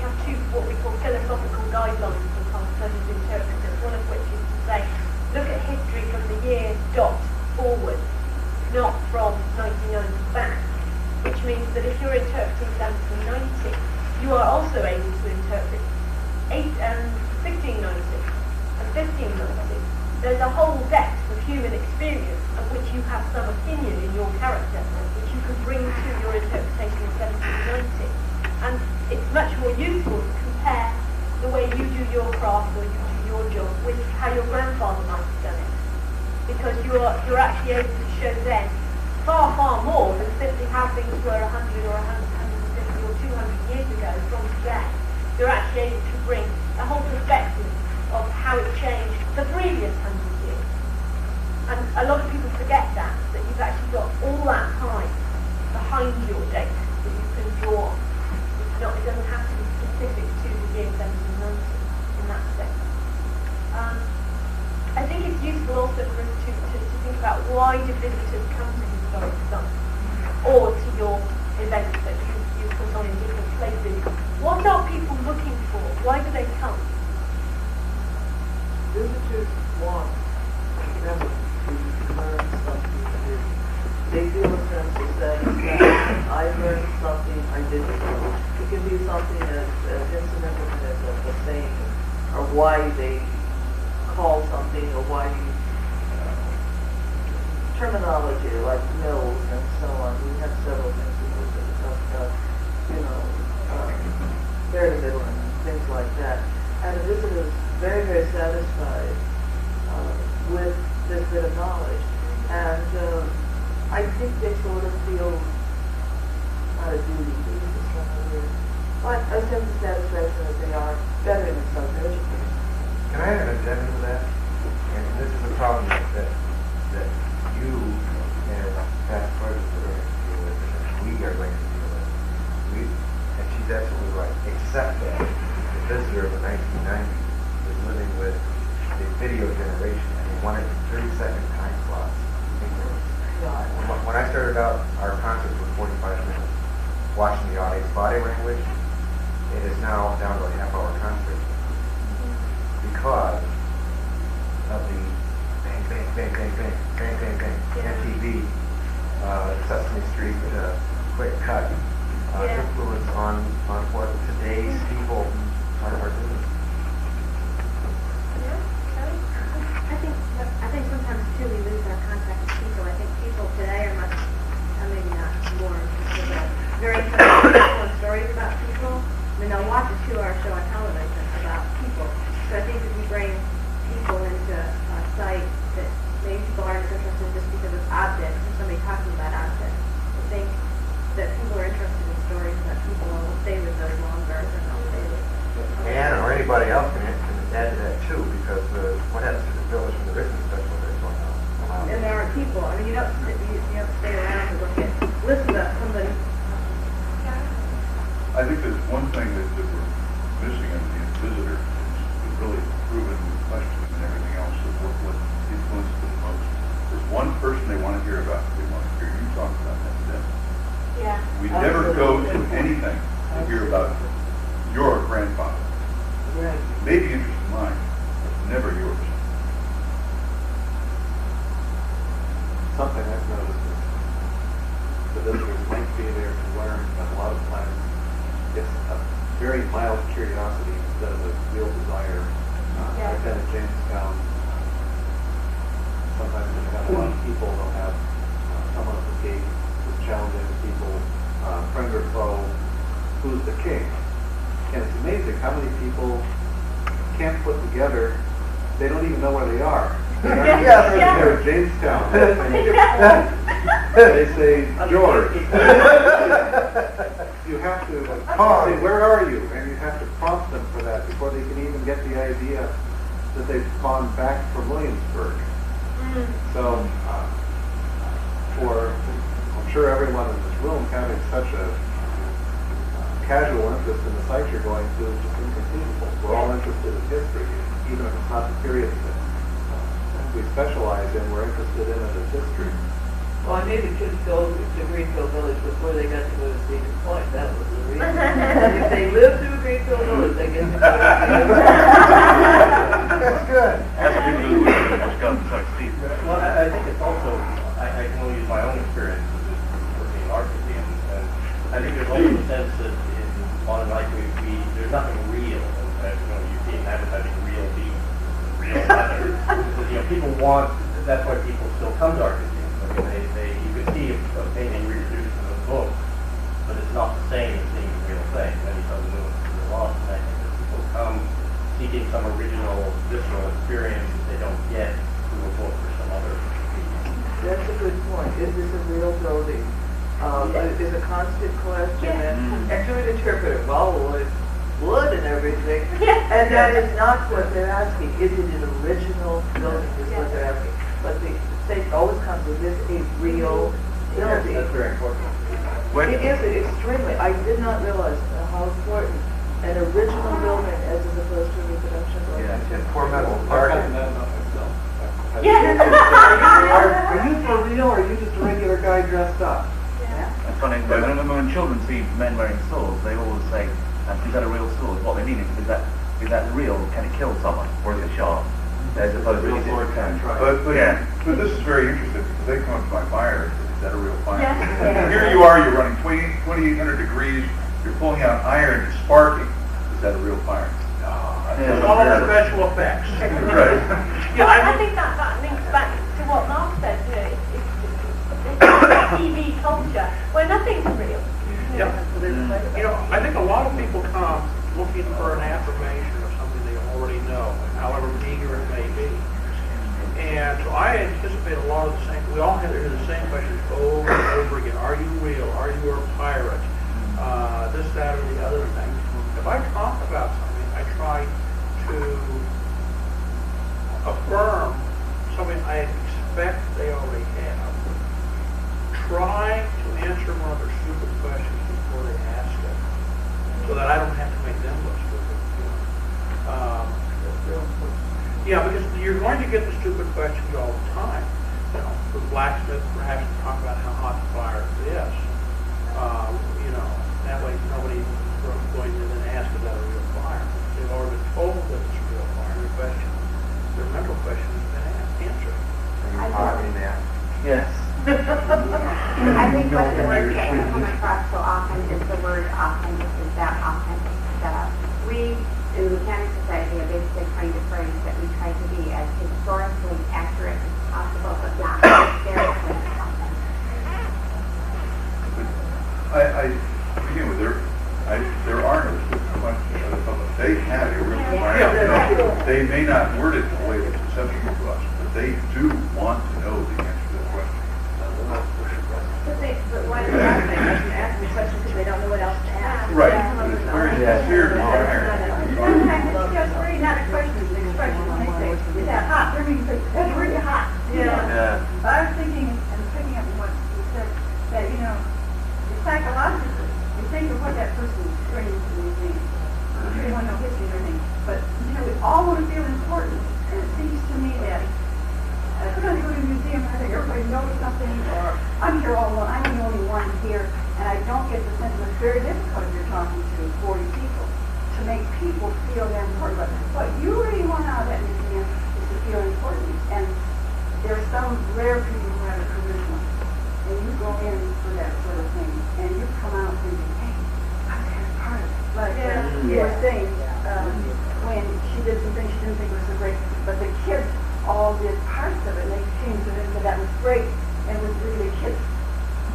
have two what we call philosophical guidelines for contemplative interpreters, one of which is to say, look at history from the year dot forward, not from 1990 back, which means that if you're interpreting 1790, you are also able to interpret 1690 and 1590. There's a whole depth of human experience of which you have some opinion in your character, which you can bring to your interpretation of 1790. And it's much more useful to compare the way you do your craft or you do your job with how your grandfather might have done it. Because you're actually able to show then far, far more than simply how things were 100 or 150 or 200 years ago from today. You're actually able to bring a whole perspective of how it changed the previous 100 years. And a lot of people forget that you've actually got all that time behind your data that you can draw on. It doesn't have to be specific to the year 1790 in that sense. I think it's useful also for us to think about why do visitors come to historic sites or to your events that you put on in different places. What are people looking for? Why do they come? Visitors want memory to learn something new. They feel a sense of satisfaction. I learned something I didn't know. It can be something as incidental as a saying, or why they call something, or why you terminology like mills and so on. We have several things we looked at talk about, there to middle and things like that. And the visitor is very, very satisfied with this bit of knowledge. And I think they sort of feel not a duty, but a sense of satisfaction that they are better in themselves educated. Can I have an addendum to that? And this is a problem that you and past presidents are going to deal with, and we are going to deal with. And she's absolutely right, except that the visitor of the 1990s was living with a video generation, and they wanted 30-second time slots. When I started out, our concerts were 45 minutes. Watching the audience body language, it is now down to a half-hour concert because of the bang, bang, bang, bang, bang, bang, bang, bang, MTV, Sesame Street, quick cut, influence on what today's people are doing. I think sometimes too we lose our contact with people. I think people today are much, maybe not more interested, but very interested in telling stories about people. I mean, they'll watch a 2-hour show on television about people. So I think if we bring people into a site that maybe people aren't interested in just because of objects or somebody talking about objects, I think that people are interested in stories about people and will stay with those longer than they'll stay with. Ann or anybody else can add to that too, because what happens to the village when the Christmas festival is going on? And there are people. I mean, you don't stay around to look at, listen to somebody. I think there's one thing that we're missing in the visitor is really proven with questions and everything else of what influences them most. There's one person they want to hear about. They want to hear you talk about that to them. Yeah. We never go to anything to hear about your grandfather. Right. Maybe interest in mine, but never yours. Something I've noticed is the visitors might be there to learn, but a lot of times it's a very mild curiosity instead of a real desire. I've been at Jamestown. Sometimes when they have a lot of people, they'll have someone at the gate who's challenging people, friend or foe, who's the king? And it's amazing how many people can't put together, they don't even know where they are. Yeah. They're Jamestown. They say George. You have to say, where are you? And you have to prompt them for that before they can even get the idea that they've gone back from Williamsburg. So, I'm sure everyone in this room having such a casual interest in the site you're going to is just inconceivable. We're all interested in history, even if it's not the period that we specialize in, we're interested in it as history. Well, I made the kids go to Greenfield Village before they got to go to Stevens Point. That was the reason. If they live through Greenfield Village, they get to go to That's good. Well, I think it's also, I can only use my own experience with working in art museums, and I think there's also a sense that in modern life there's nothing real. You see in advertising real beef, real leather. People want, that's why people still come to art museums. You could see a painting reproduced in a book, but it's not the same as seeing the real thing. Many times the lost, and I think that people come seeking some original, visceral experience that they don't get through a book or some other medium. That's a good point. Is this a real building? Is a constant question. And to an interpreter, well, it's wood and everything. And that is not what they're asking. Is it an original building is what they're asking. But the state always comes with this a real building. That's very important. It is extremely. I did not realize how important an original building as opposed to a reproduction building. Yeah, and poor metal parking. Are you for real or are you just a regular guy dressed up? That's funny. When children see men wearing swords, they always say, "Is that a real sword?" What they mean is that real? Can it kill someone, or is it sharp? As opposed to real sword can try. But this is very interesting because they come up to my fire. Is that a real fire? Yeah. Here you are. You're running 2,800 degrees. You're pulling out iron. It's sparking. Is that a real fire? It's all special effects. Right. I think that links back to what Mark said. It's TV culture where nothing's real. I think a lot of people come looking for an affirmation of something they already know, however meager it may be. And so I anticipate a lot of the same. We all have to hear the same questions over and over again. Are you real? Are you a pirate? This, that, or the other thing. If I talk about something, I try to affirm something I expect they already have. Try to answer one of their stupid questions before they ask it, so that I don't have to make them look stupid. Because you're going to get the stupid questions all the time. The blacksmith perhaps talk about how hot the fire is. That way nobody going to then ask is that a real fire. They've already been told that it's a real fire. Their mental question has been answered. Are you talking that? Yes. I think what the word that you come across so often is the word authentic. Is that authentic? We in the Mechanic Society have basically coined a phrase that we try to be as historically accurate as possible, but not hysterically authentic. I begin with there are no stupid questions. They have a real fire. They may not word it the way it's acceptable to us, but they do want to know the answer to the question. But why do they ask the question because they don't know what else to ask? Right. It's very sincere to fire. Sometimes it's really not a question, it's an expression. When they say, is that hot? They're being that's really hot. I was thinking and picking up what you said, that, psychologically, you think of what that person is bringing to the museum. You don't want to know history or anything, but we all want to feel important. And it seems to me that sometimes you go to a museum, I think everybody knows something, or I'm here all alone, I'm the only one here, and I don't get the sense that it's very difficult if you're talking to 40 people to make people feel they're important. But what you really want out of that museum is to feel important. And there are some rare people who have a charisma, and you go in for that sort of thing, and you come out thinking, hey, I'm kind of part of it. Like you were saying, when she did some things she didn't think was so great, but the kids all did parts of it, and they came to them, so that was great, and it was really the kids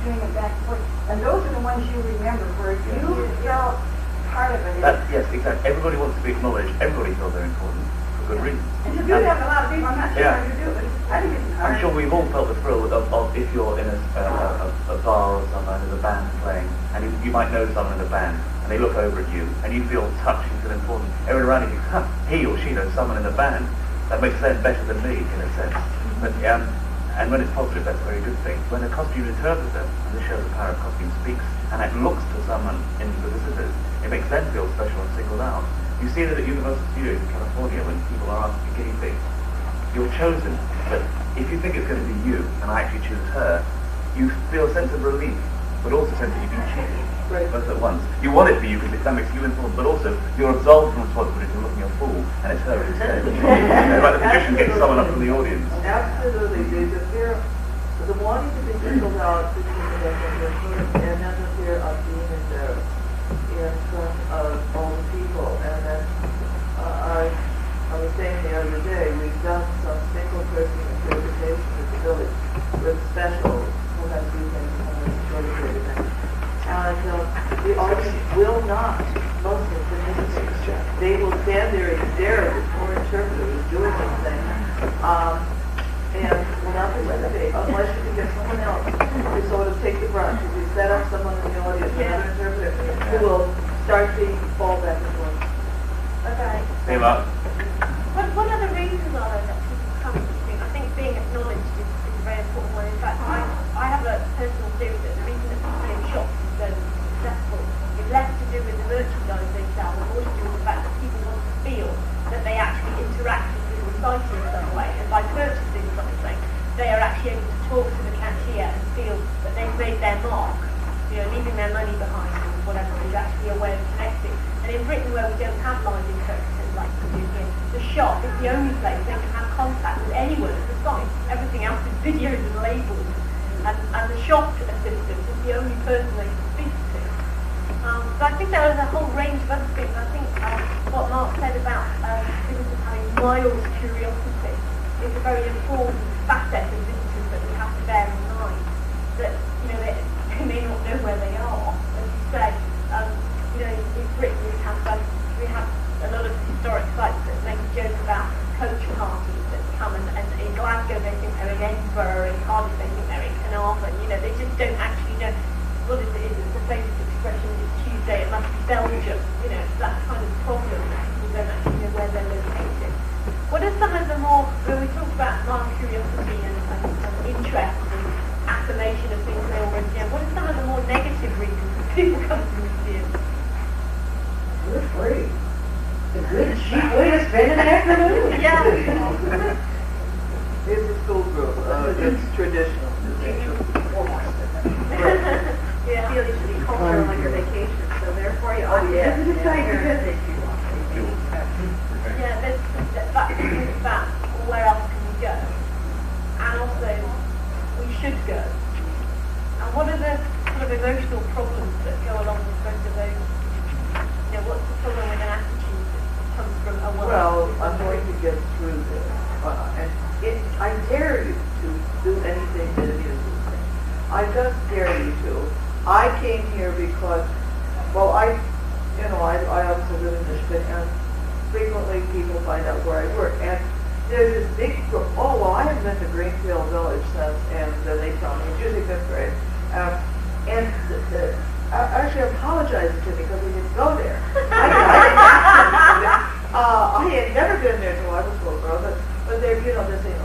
doing it back and forth. And those are the ones you remember, where you felt part of it. Yes, exactly. Everybody wants to be acknowledged. Everybody feels they're important for good reason. And to do that, a lot of people, I'm not sure Yeah. how to do it. I think it's I'm hard. sure we've all felt the thrill of if you're in a bar or somewhere, and there's a band playing, and you might know someone in the band, and they look over at you, and you feel touched, you feel important. Everyone around you, he or she knows someone in the band. That makes them better than me, in a sense. But, and when it's positive, that's a very good thing. When a costume interpreter, and this shows the power of costume, speaks, and it looks to someone in the visitors, it makes them feel special and singled out. You see that at Universal Studios in California, when people are asked to be guinea pigs, you're chosen, but if you think it's going to be you, and I actually choose her, you feel a sense of relief, but also a sense that you've been cheated, both at once. You want it to be you because that makes you important, but also you're absolved from responsibility for looking a fool, and it's her instead. Like the magician gets someone up from the audience. Absolutely, the fear, the wanting to be singled out between the and then the fear of being embarrassed in front of all the people. And then I was saying the other day, we've done some single person interpretation at the village with special, sometimes weekends, sometimes shorter period of time. And the audience will not, most of them participate. They will stand there and stare at the poor interpreter who's doing this thing. And will not participate unless you can get someone else to sort of take the brunt. If you set up someone in the audience, another interpreter, who will start the ball back and forth. Okay. Hey, Mark. One of the reasons are that people come to me, I think being acknowledged is a very important one. In fact, I have a personal theory that the reason that playing shops is so successful is less to do with the merchandise they sell and more to do with the fact that people want to feel that they actually interacted with the site in some way, and by purchasing something, they are actually able to talk to the cashier and feel that they've made their mark, leaving their money behind or whatever is actually a way of connecting. And in Britain, where we don't have live interpreters like we do here, the shop is the only place they can have contact with anyone at the site. Everything else is videos and labels. And the shop assistant is the only person they can speak to. So I think there is a whole range of other things. I think what Mark said about visitors having mild curiosity is a very important facet of visitors that we have to bear in mind. That, they may not know where they are. As you say, in Britain we have a lot of historic sites that make a joke about coach parties that come and in Glasgow they think they're in Edinburgh, in Cardiff they think they're in Carnarvon. They just don't actually know what it is. It's a famous expression, it's Tuesday, it must be Belgium. It's that kind of problem that people don't actually know where they're located. What are some of the more, when we talk about mild curiosity and interest and affirmation of things they already know, what are some of the more negative reasons that people come to museums? We're free. It's a good, cheap way to spend an afternoon. Yeah. It's a school group. It's traditional. Yeah. Feel you should be cultural on your vacation, so therefore you ought to decide your visit. Yeah, that's about where else can we go? And also, we should go. And what are the sort of emotional problems that go along with both of those? What's the problem with an attitude that comes from a woman? Well, I'm going to get through this. I dare you to do anything that amuses me. I just dare you to. I came here because, well, I also live in Michigan, and frequently people find out where I work. And there's this big group, I haven't been to Greenfield Village since, and they tell me it's usually 5th grade. And actually apologizing to me because we didn't go there. I had never been there till I was a little girl, but they're, they're saying,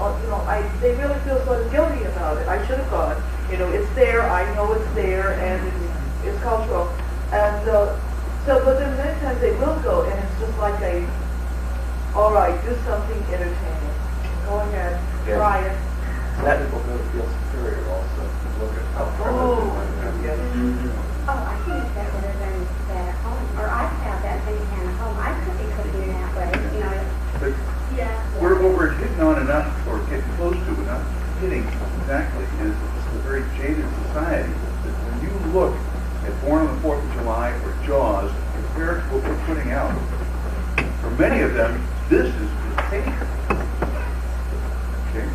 they really feel sort of guilty about it. I should have gone. It's there, I know it's there, and it's cultural. And but then many times they will go, and it's just like all right, do something entertaining. Go ahead, try it. That people go to feel superior also. Look at how primitive yes. I think that would have been that at home, or I've had that thing at home. I could be cooking that way, But what we're hitting on and not, or getting close to, but not hitting exactly, is a very jaded society. That when you look at Born on the 4th of July or Jaws, compared to what we're putting out, for many of them, this is pathetic. Okay?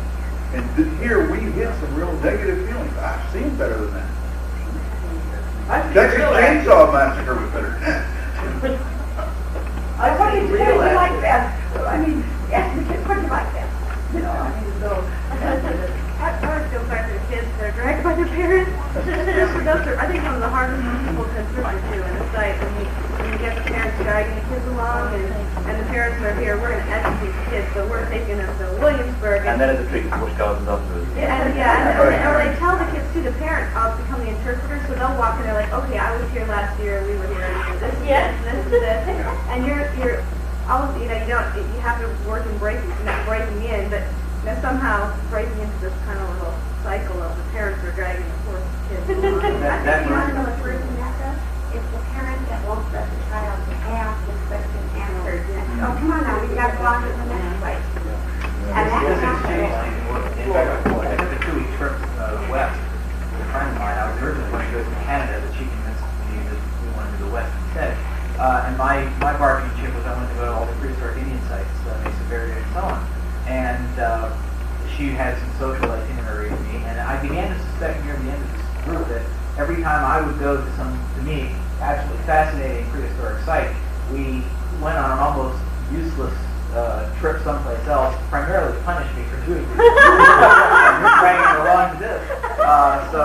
And here we hit some real negative feelings. I've seen better than that. Texas Chainsaw Massacre was better than that. What do you like best? I mean, ask the kids, what do you like best? You know, I mean, so. I would feel sorry for the kids that are dragged by their parents. Those are, I think, one of the hardest people to interpret to in a site when you get the parents dragging the kids along and the parents are here, we're going to educate the kids, but we're taking them to Williamsburg. And then at the treatment bush gardens afterwards. Or they tell the kids to the parents, I'll become the interpreter, so they'll walk in, they're like, okay, I was here last year, we were here, and this is this, and you're always, you have to work in breaking in, but somehow breaking into this kind of little cycle of the parents are dragging the poor kids along. I think you want to know what's breaking that does? It's the parent that won't let the child ask the question answered. Oh, come on now, we got to go on to the next place. And that's not fair. In fact, I took a 2-week trip west with a friend of mine. I was originally going to go to Canada, but she convinced me that we wanted to go west instead. And my bargaining chip was I wanted to go to all the prehistoric Indian sites, Mesa Verde and so on. And she had some social itinerary with me, and I began to suspect near the end of this group that every time I would go to some, to me, absolutely fascinating prehistoric site, we went on an almost useless trip someplace else, primarily to punish me for doing this. You're dragging along to this. So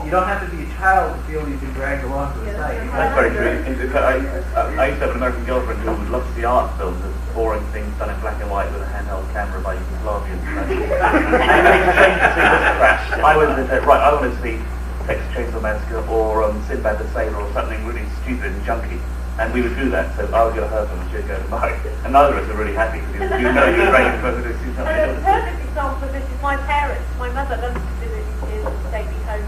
you don't have to be a child to feel you've been dragged along to the site. That's very true. I used to have an American girlfriend who would love to see art films of boring things done in black and white with a handheld camera by Yugoslavians. And it's strange to see this crash. I wanted to say, right, I wanted to see Texas Chainsaw Massacre or Sinbad the Sailor or something really stupid and junky. And we would do that, so I would go to her film and she would go to mine. And neither of us are really happy because you know you're dragging the person to see something. The perfect example of this is my parents. My mother loves to visit in stately homes.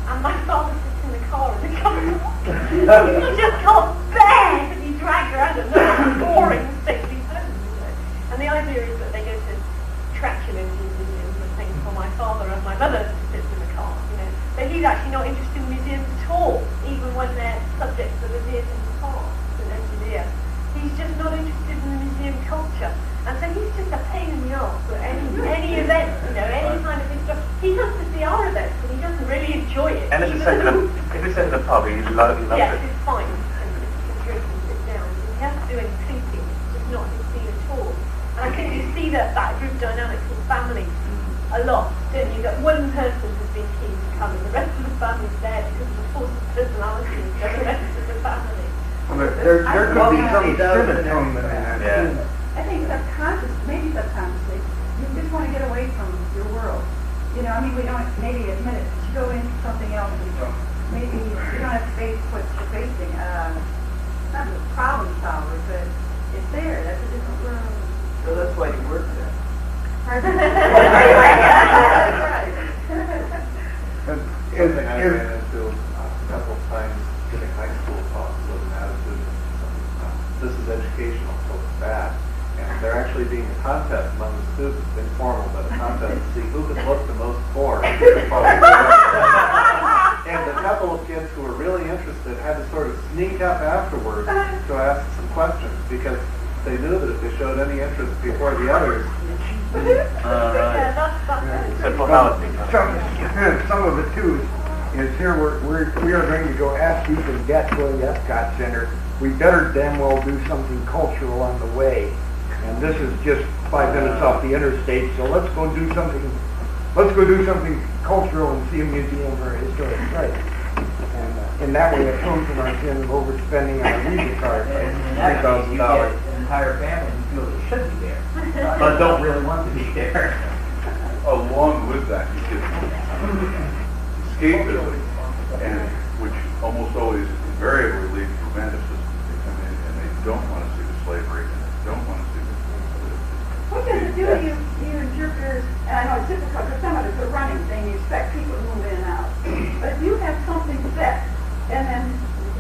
And my father sits in the car and the car he just can't bear to be dragged around another boring stately home. And the idea is that they go to Dracula museums and things for my father, and my mother sits in the car. But he's actually not interested in museums at all, even when they're subjects of a museum past, an engineer. He's just not interested in the museum culture. And so he's just a pain in the arse at any event, any kind of stuff. He comes to see our events, but he doesn't really enjoy it. And if it's set in a pub, he loves it. Yes, it's fine. And drink and sit down. He has to do any thinking. It's just not his scene at all. And I think you see that group dynamics in families a lot, don't you? That one person has been keen to come and the rest of the family's there because of the force of personality of the rest of the family. Well, there could be some symmetry in that. Yeah. I think maybe subconsciously, you just want to get away from your world. We don't maybe admit it, but you go into something else and maybe you don't have to face what you're facing. Not a problem solver, but it's there. That's a different world. So that's why you work there. Pardon? Something I ran into a couple of times giving high school talks with an attitude. This is educational, so it's bad. And there actually being a contest among the students, informal, but a contest to see who can look the most bored. And the couple of kids who were really interested had to sort of sneak up afterwards to ask some questions because they knew that if they showed any interest before the others. Some of it too is here we are going to go ask you to get to the Epcot Center. We better damn well do something cultural on the way. And this is just 5 minutes off the interstate, so let's go do something cultural and see a museum or a historic site. And in that way, atones from our sin of overspending on a Visa card. $3,000. You get an entire family who feel they should be there, but don't really want to be there. Along with that, you get escapism, and which almost always invariably leads to romanticism. They come in and they don't want to see the slavery, and they don't want to see the. What does it do to you interpreters? And I know it's difficult because some of it's a running thing. You expect people to move in and out. But if you have something set, and then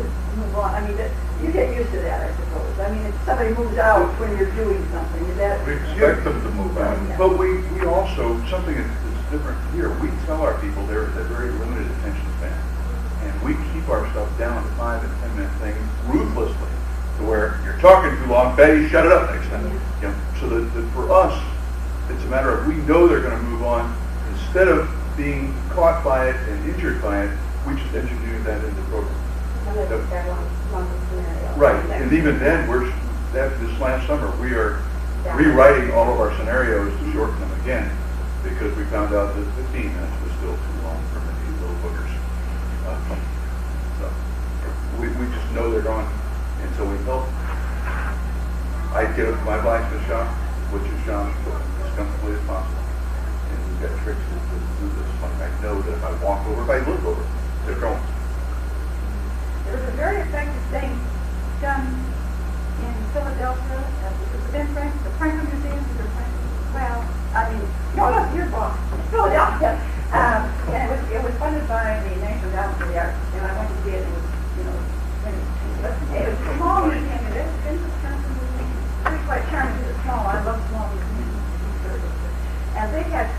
just move on. You get used to that, I suppose. If somebody moves out when you're doing something, is that... We expect them to move out. But we also, something that's different here, we tell our people there is a very limited attention span. And we keep our stuff down to 5 and 10 minute things ruthlessly. To where you're talking too long, Betty, shut it up next time. So that for us, it's a matter of we know they're going to move on. Instead of being caught by it and injured by it, we just engineer that into the program. Right, and even then this last summer, we are rewriting all of our scenarios to shorten them again, because we found out that 15 minutes was still too long for many little boogers. So we just know they're gone, and so we help. I get my blacksmith shop, which is John, as comfortably as possible. And we've got tricks to do this. Like I know that if I walk over, if I look over, they're going. There was a very effective thing done in Philadelphia. It was in the Franklin Museum. Well, I mean, no, your boss, Philadelphia. And it was funded by the National Endowment for the Arts. And I went to see it. It was, it was a small museum. It is in Wisconsin. It's quite charming. It's small. I love small museums. And they had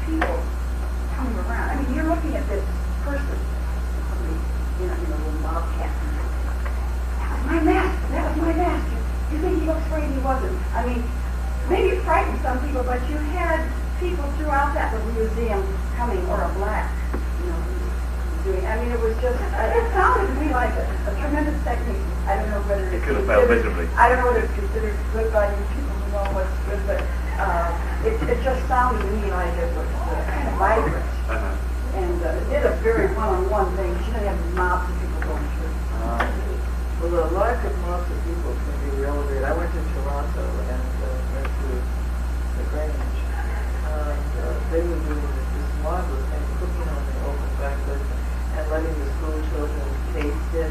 people coming around. I mean, you're looking at this person, in a little bobcat. That was my master. That was my master. You think he looks afraid? He wasn't. I mean, maybe it frightened some people, but you had people throughout that little museum coming, or a black, doing. I mean, it was just. It sounded to me like a tremendous technique. I don't know whether it's. It could have failed miserably. I don't know whether it's considered good by you people who know what's good, but it just sounded to me like it was kind of vibrant. And it did a very one-on-one thing. She didn't have mobs of people going through. Well, the lack of mobs of people can be real weird. I went to Toronto and went to the Grange. And they were doing this marvelous thing, cooking on the open breakfast and letting the school children taste it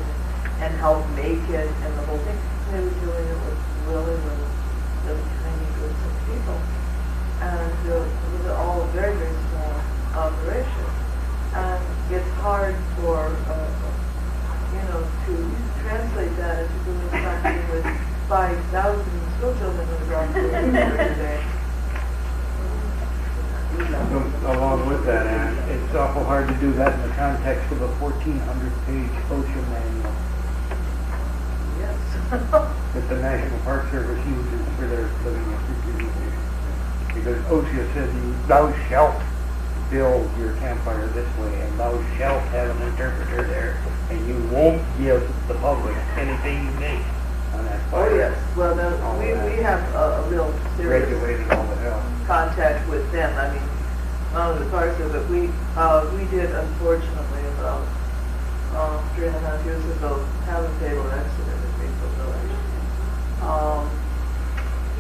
and help make it and the whole thing. They were doing it with really little tiny groups of people. And it was all a very, very small operation. And it's hard for, to translate that into doing something with 5,000 school children who are going through every day. Along with that, Anne, it's awful hard to do that in the context of a 1,400-page OSHA manual that the National Park Service uses for their living activities. Because OSHA says, thou shalt build your campfire this way, and thou shalt have an interpreter there, and you won't give the public anything you make on that fire. Oh, yes. Well, we have a real serious regulated all the hell. Contact with them. I mean, one of the parts of it, we did, unfortunately, about 3.5 years ago, have a fatal accident in Greenfield Village,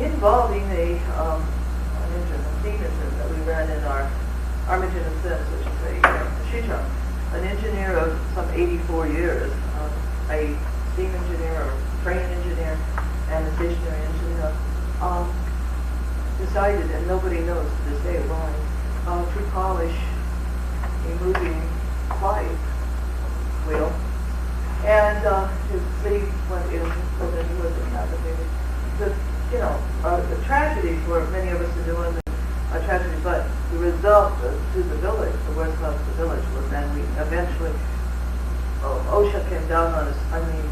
involving an engine, a steam engine that we ran in our Armington and Sims, which is a sheet drum. An engineer of some 84 years, a steam engineer or train engineer and a stationary engineer, decided, and nobody knows to this day why, to polish a moving flight wheel. And his city went in, so that he was incapacitated. The tragedy for many of us are doing a tragedy, but the result to the village, the worst of the village, was then we eventually, OSHA came down on us. I mean,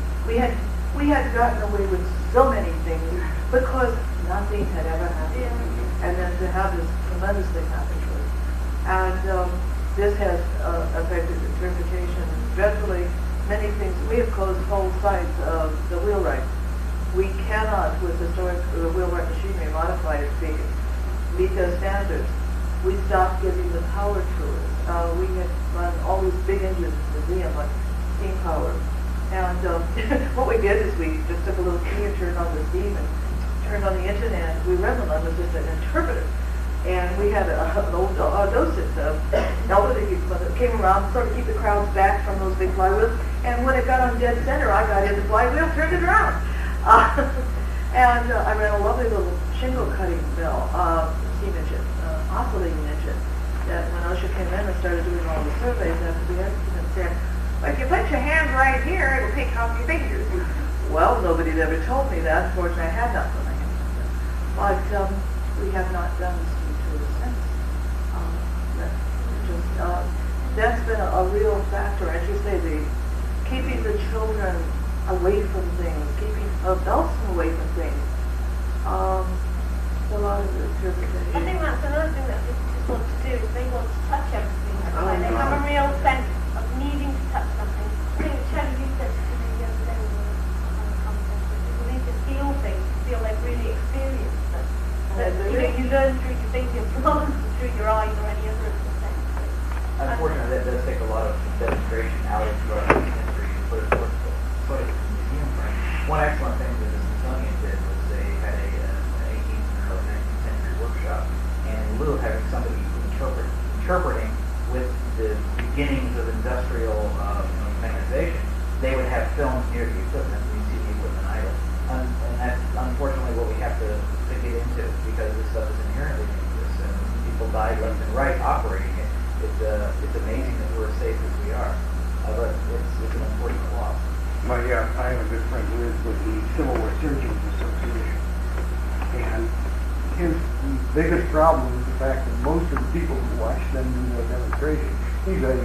we had gotten away with so many things because nothing had ever happened. And then to have this tremendous thing happen to us. And this has affected interpretation dreadfully. Many things. We have closed whole sites of the wheelwright. We cannot, with the wheelwright machinery, modify it to meet those standards. We stopped giving the power to it. We had run all these big engines in the museum, like steam power. And what we did is we just took a little key and turned on the steam and turned on the internet. We ran them under just an interpreter. And we had an old docent, elderly people that came around, sort of keep the crowds back from those big flywheels. And when it got on dead center, I got in the flywheel, turned it around. And I ran a lovely little shingle cutting mill, steam engine, oscillating engine, that when OSHA came in and started doing all the surveys after the accident, said, well, if you put your hands right here, it'll take off your fingers. Well, nobody had ever told me that. Fortunately, I had not put my hands on them. But we have not done this to a sense. That's been a real factor. As you say, keeping the children away from things, keeping adults away from things. A lot of interpretation. I think that's another thing that people want to do. They want to touch everything. They have a real sense of needing to touch something. I think Shelley, you said to me the other day when we were on the conference, we need to feel things. have to get into because this stuff is inherently dangerous and people die left and right operating it. It's amazing that we're as safe as we are, but it's an important loss. Well, yeah, I have a good friend who is with the Civil War Surgeons Association, and his biggest problem is the fact that most of the people who watch them do their demonstration, he's a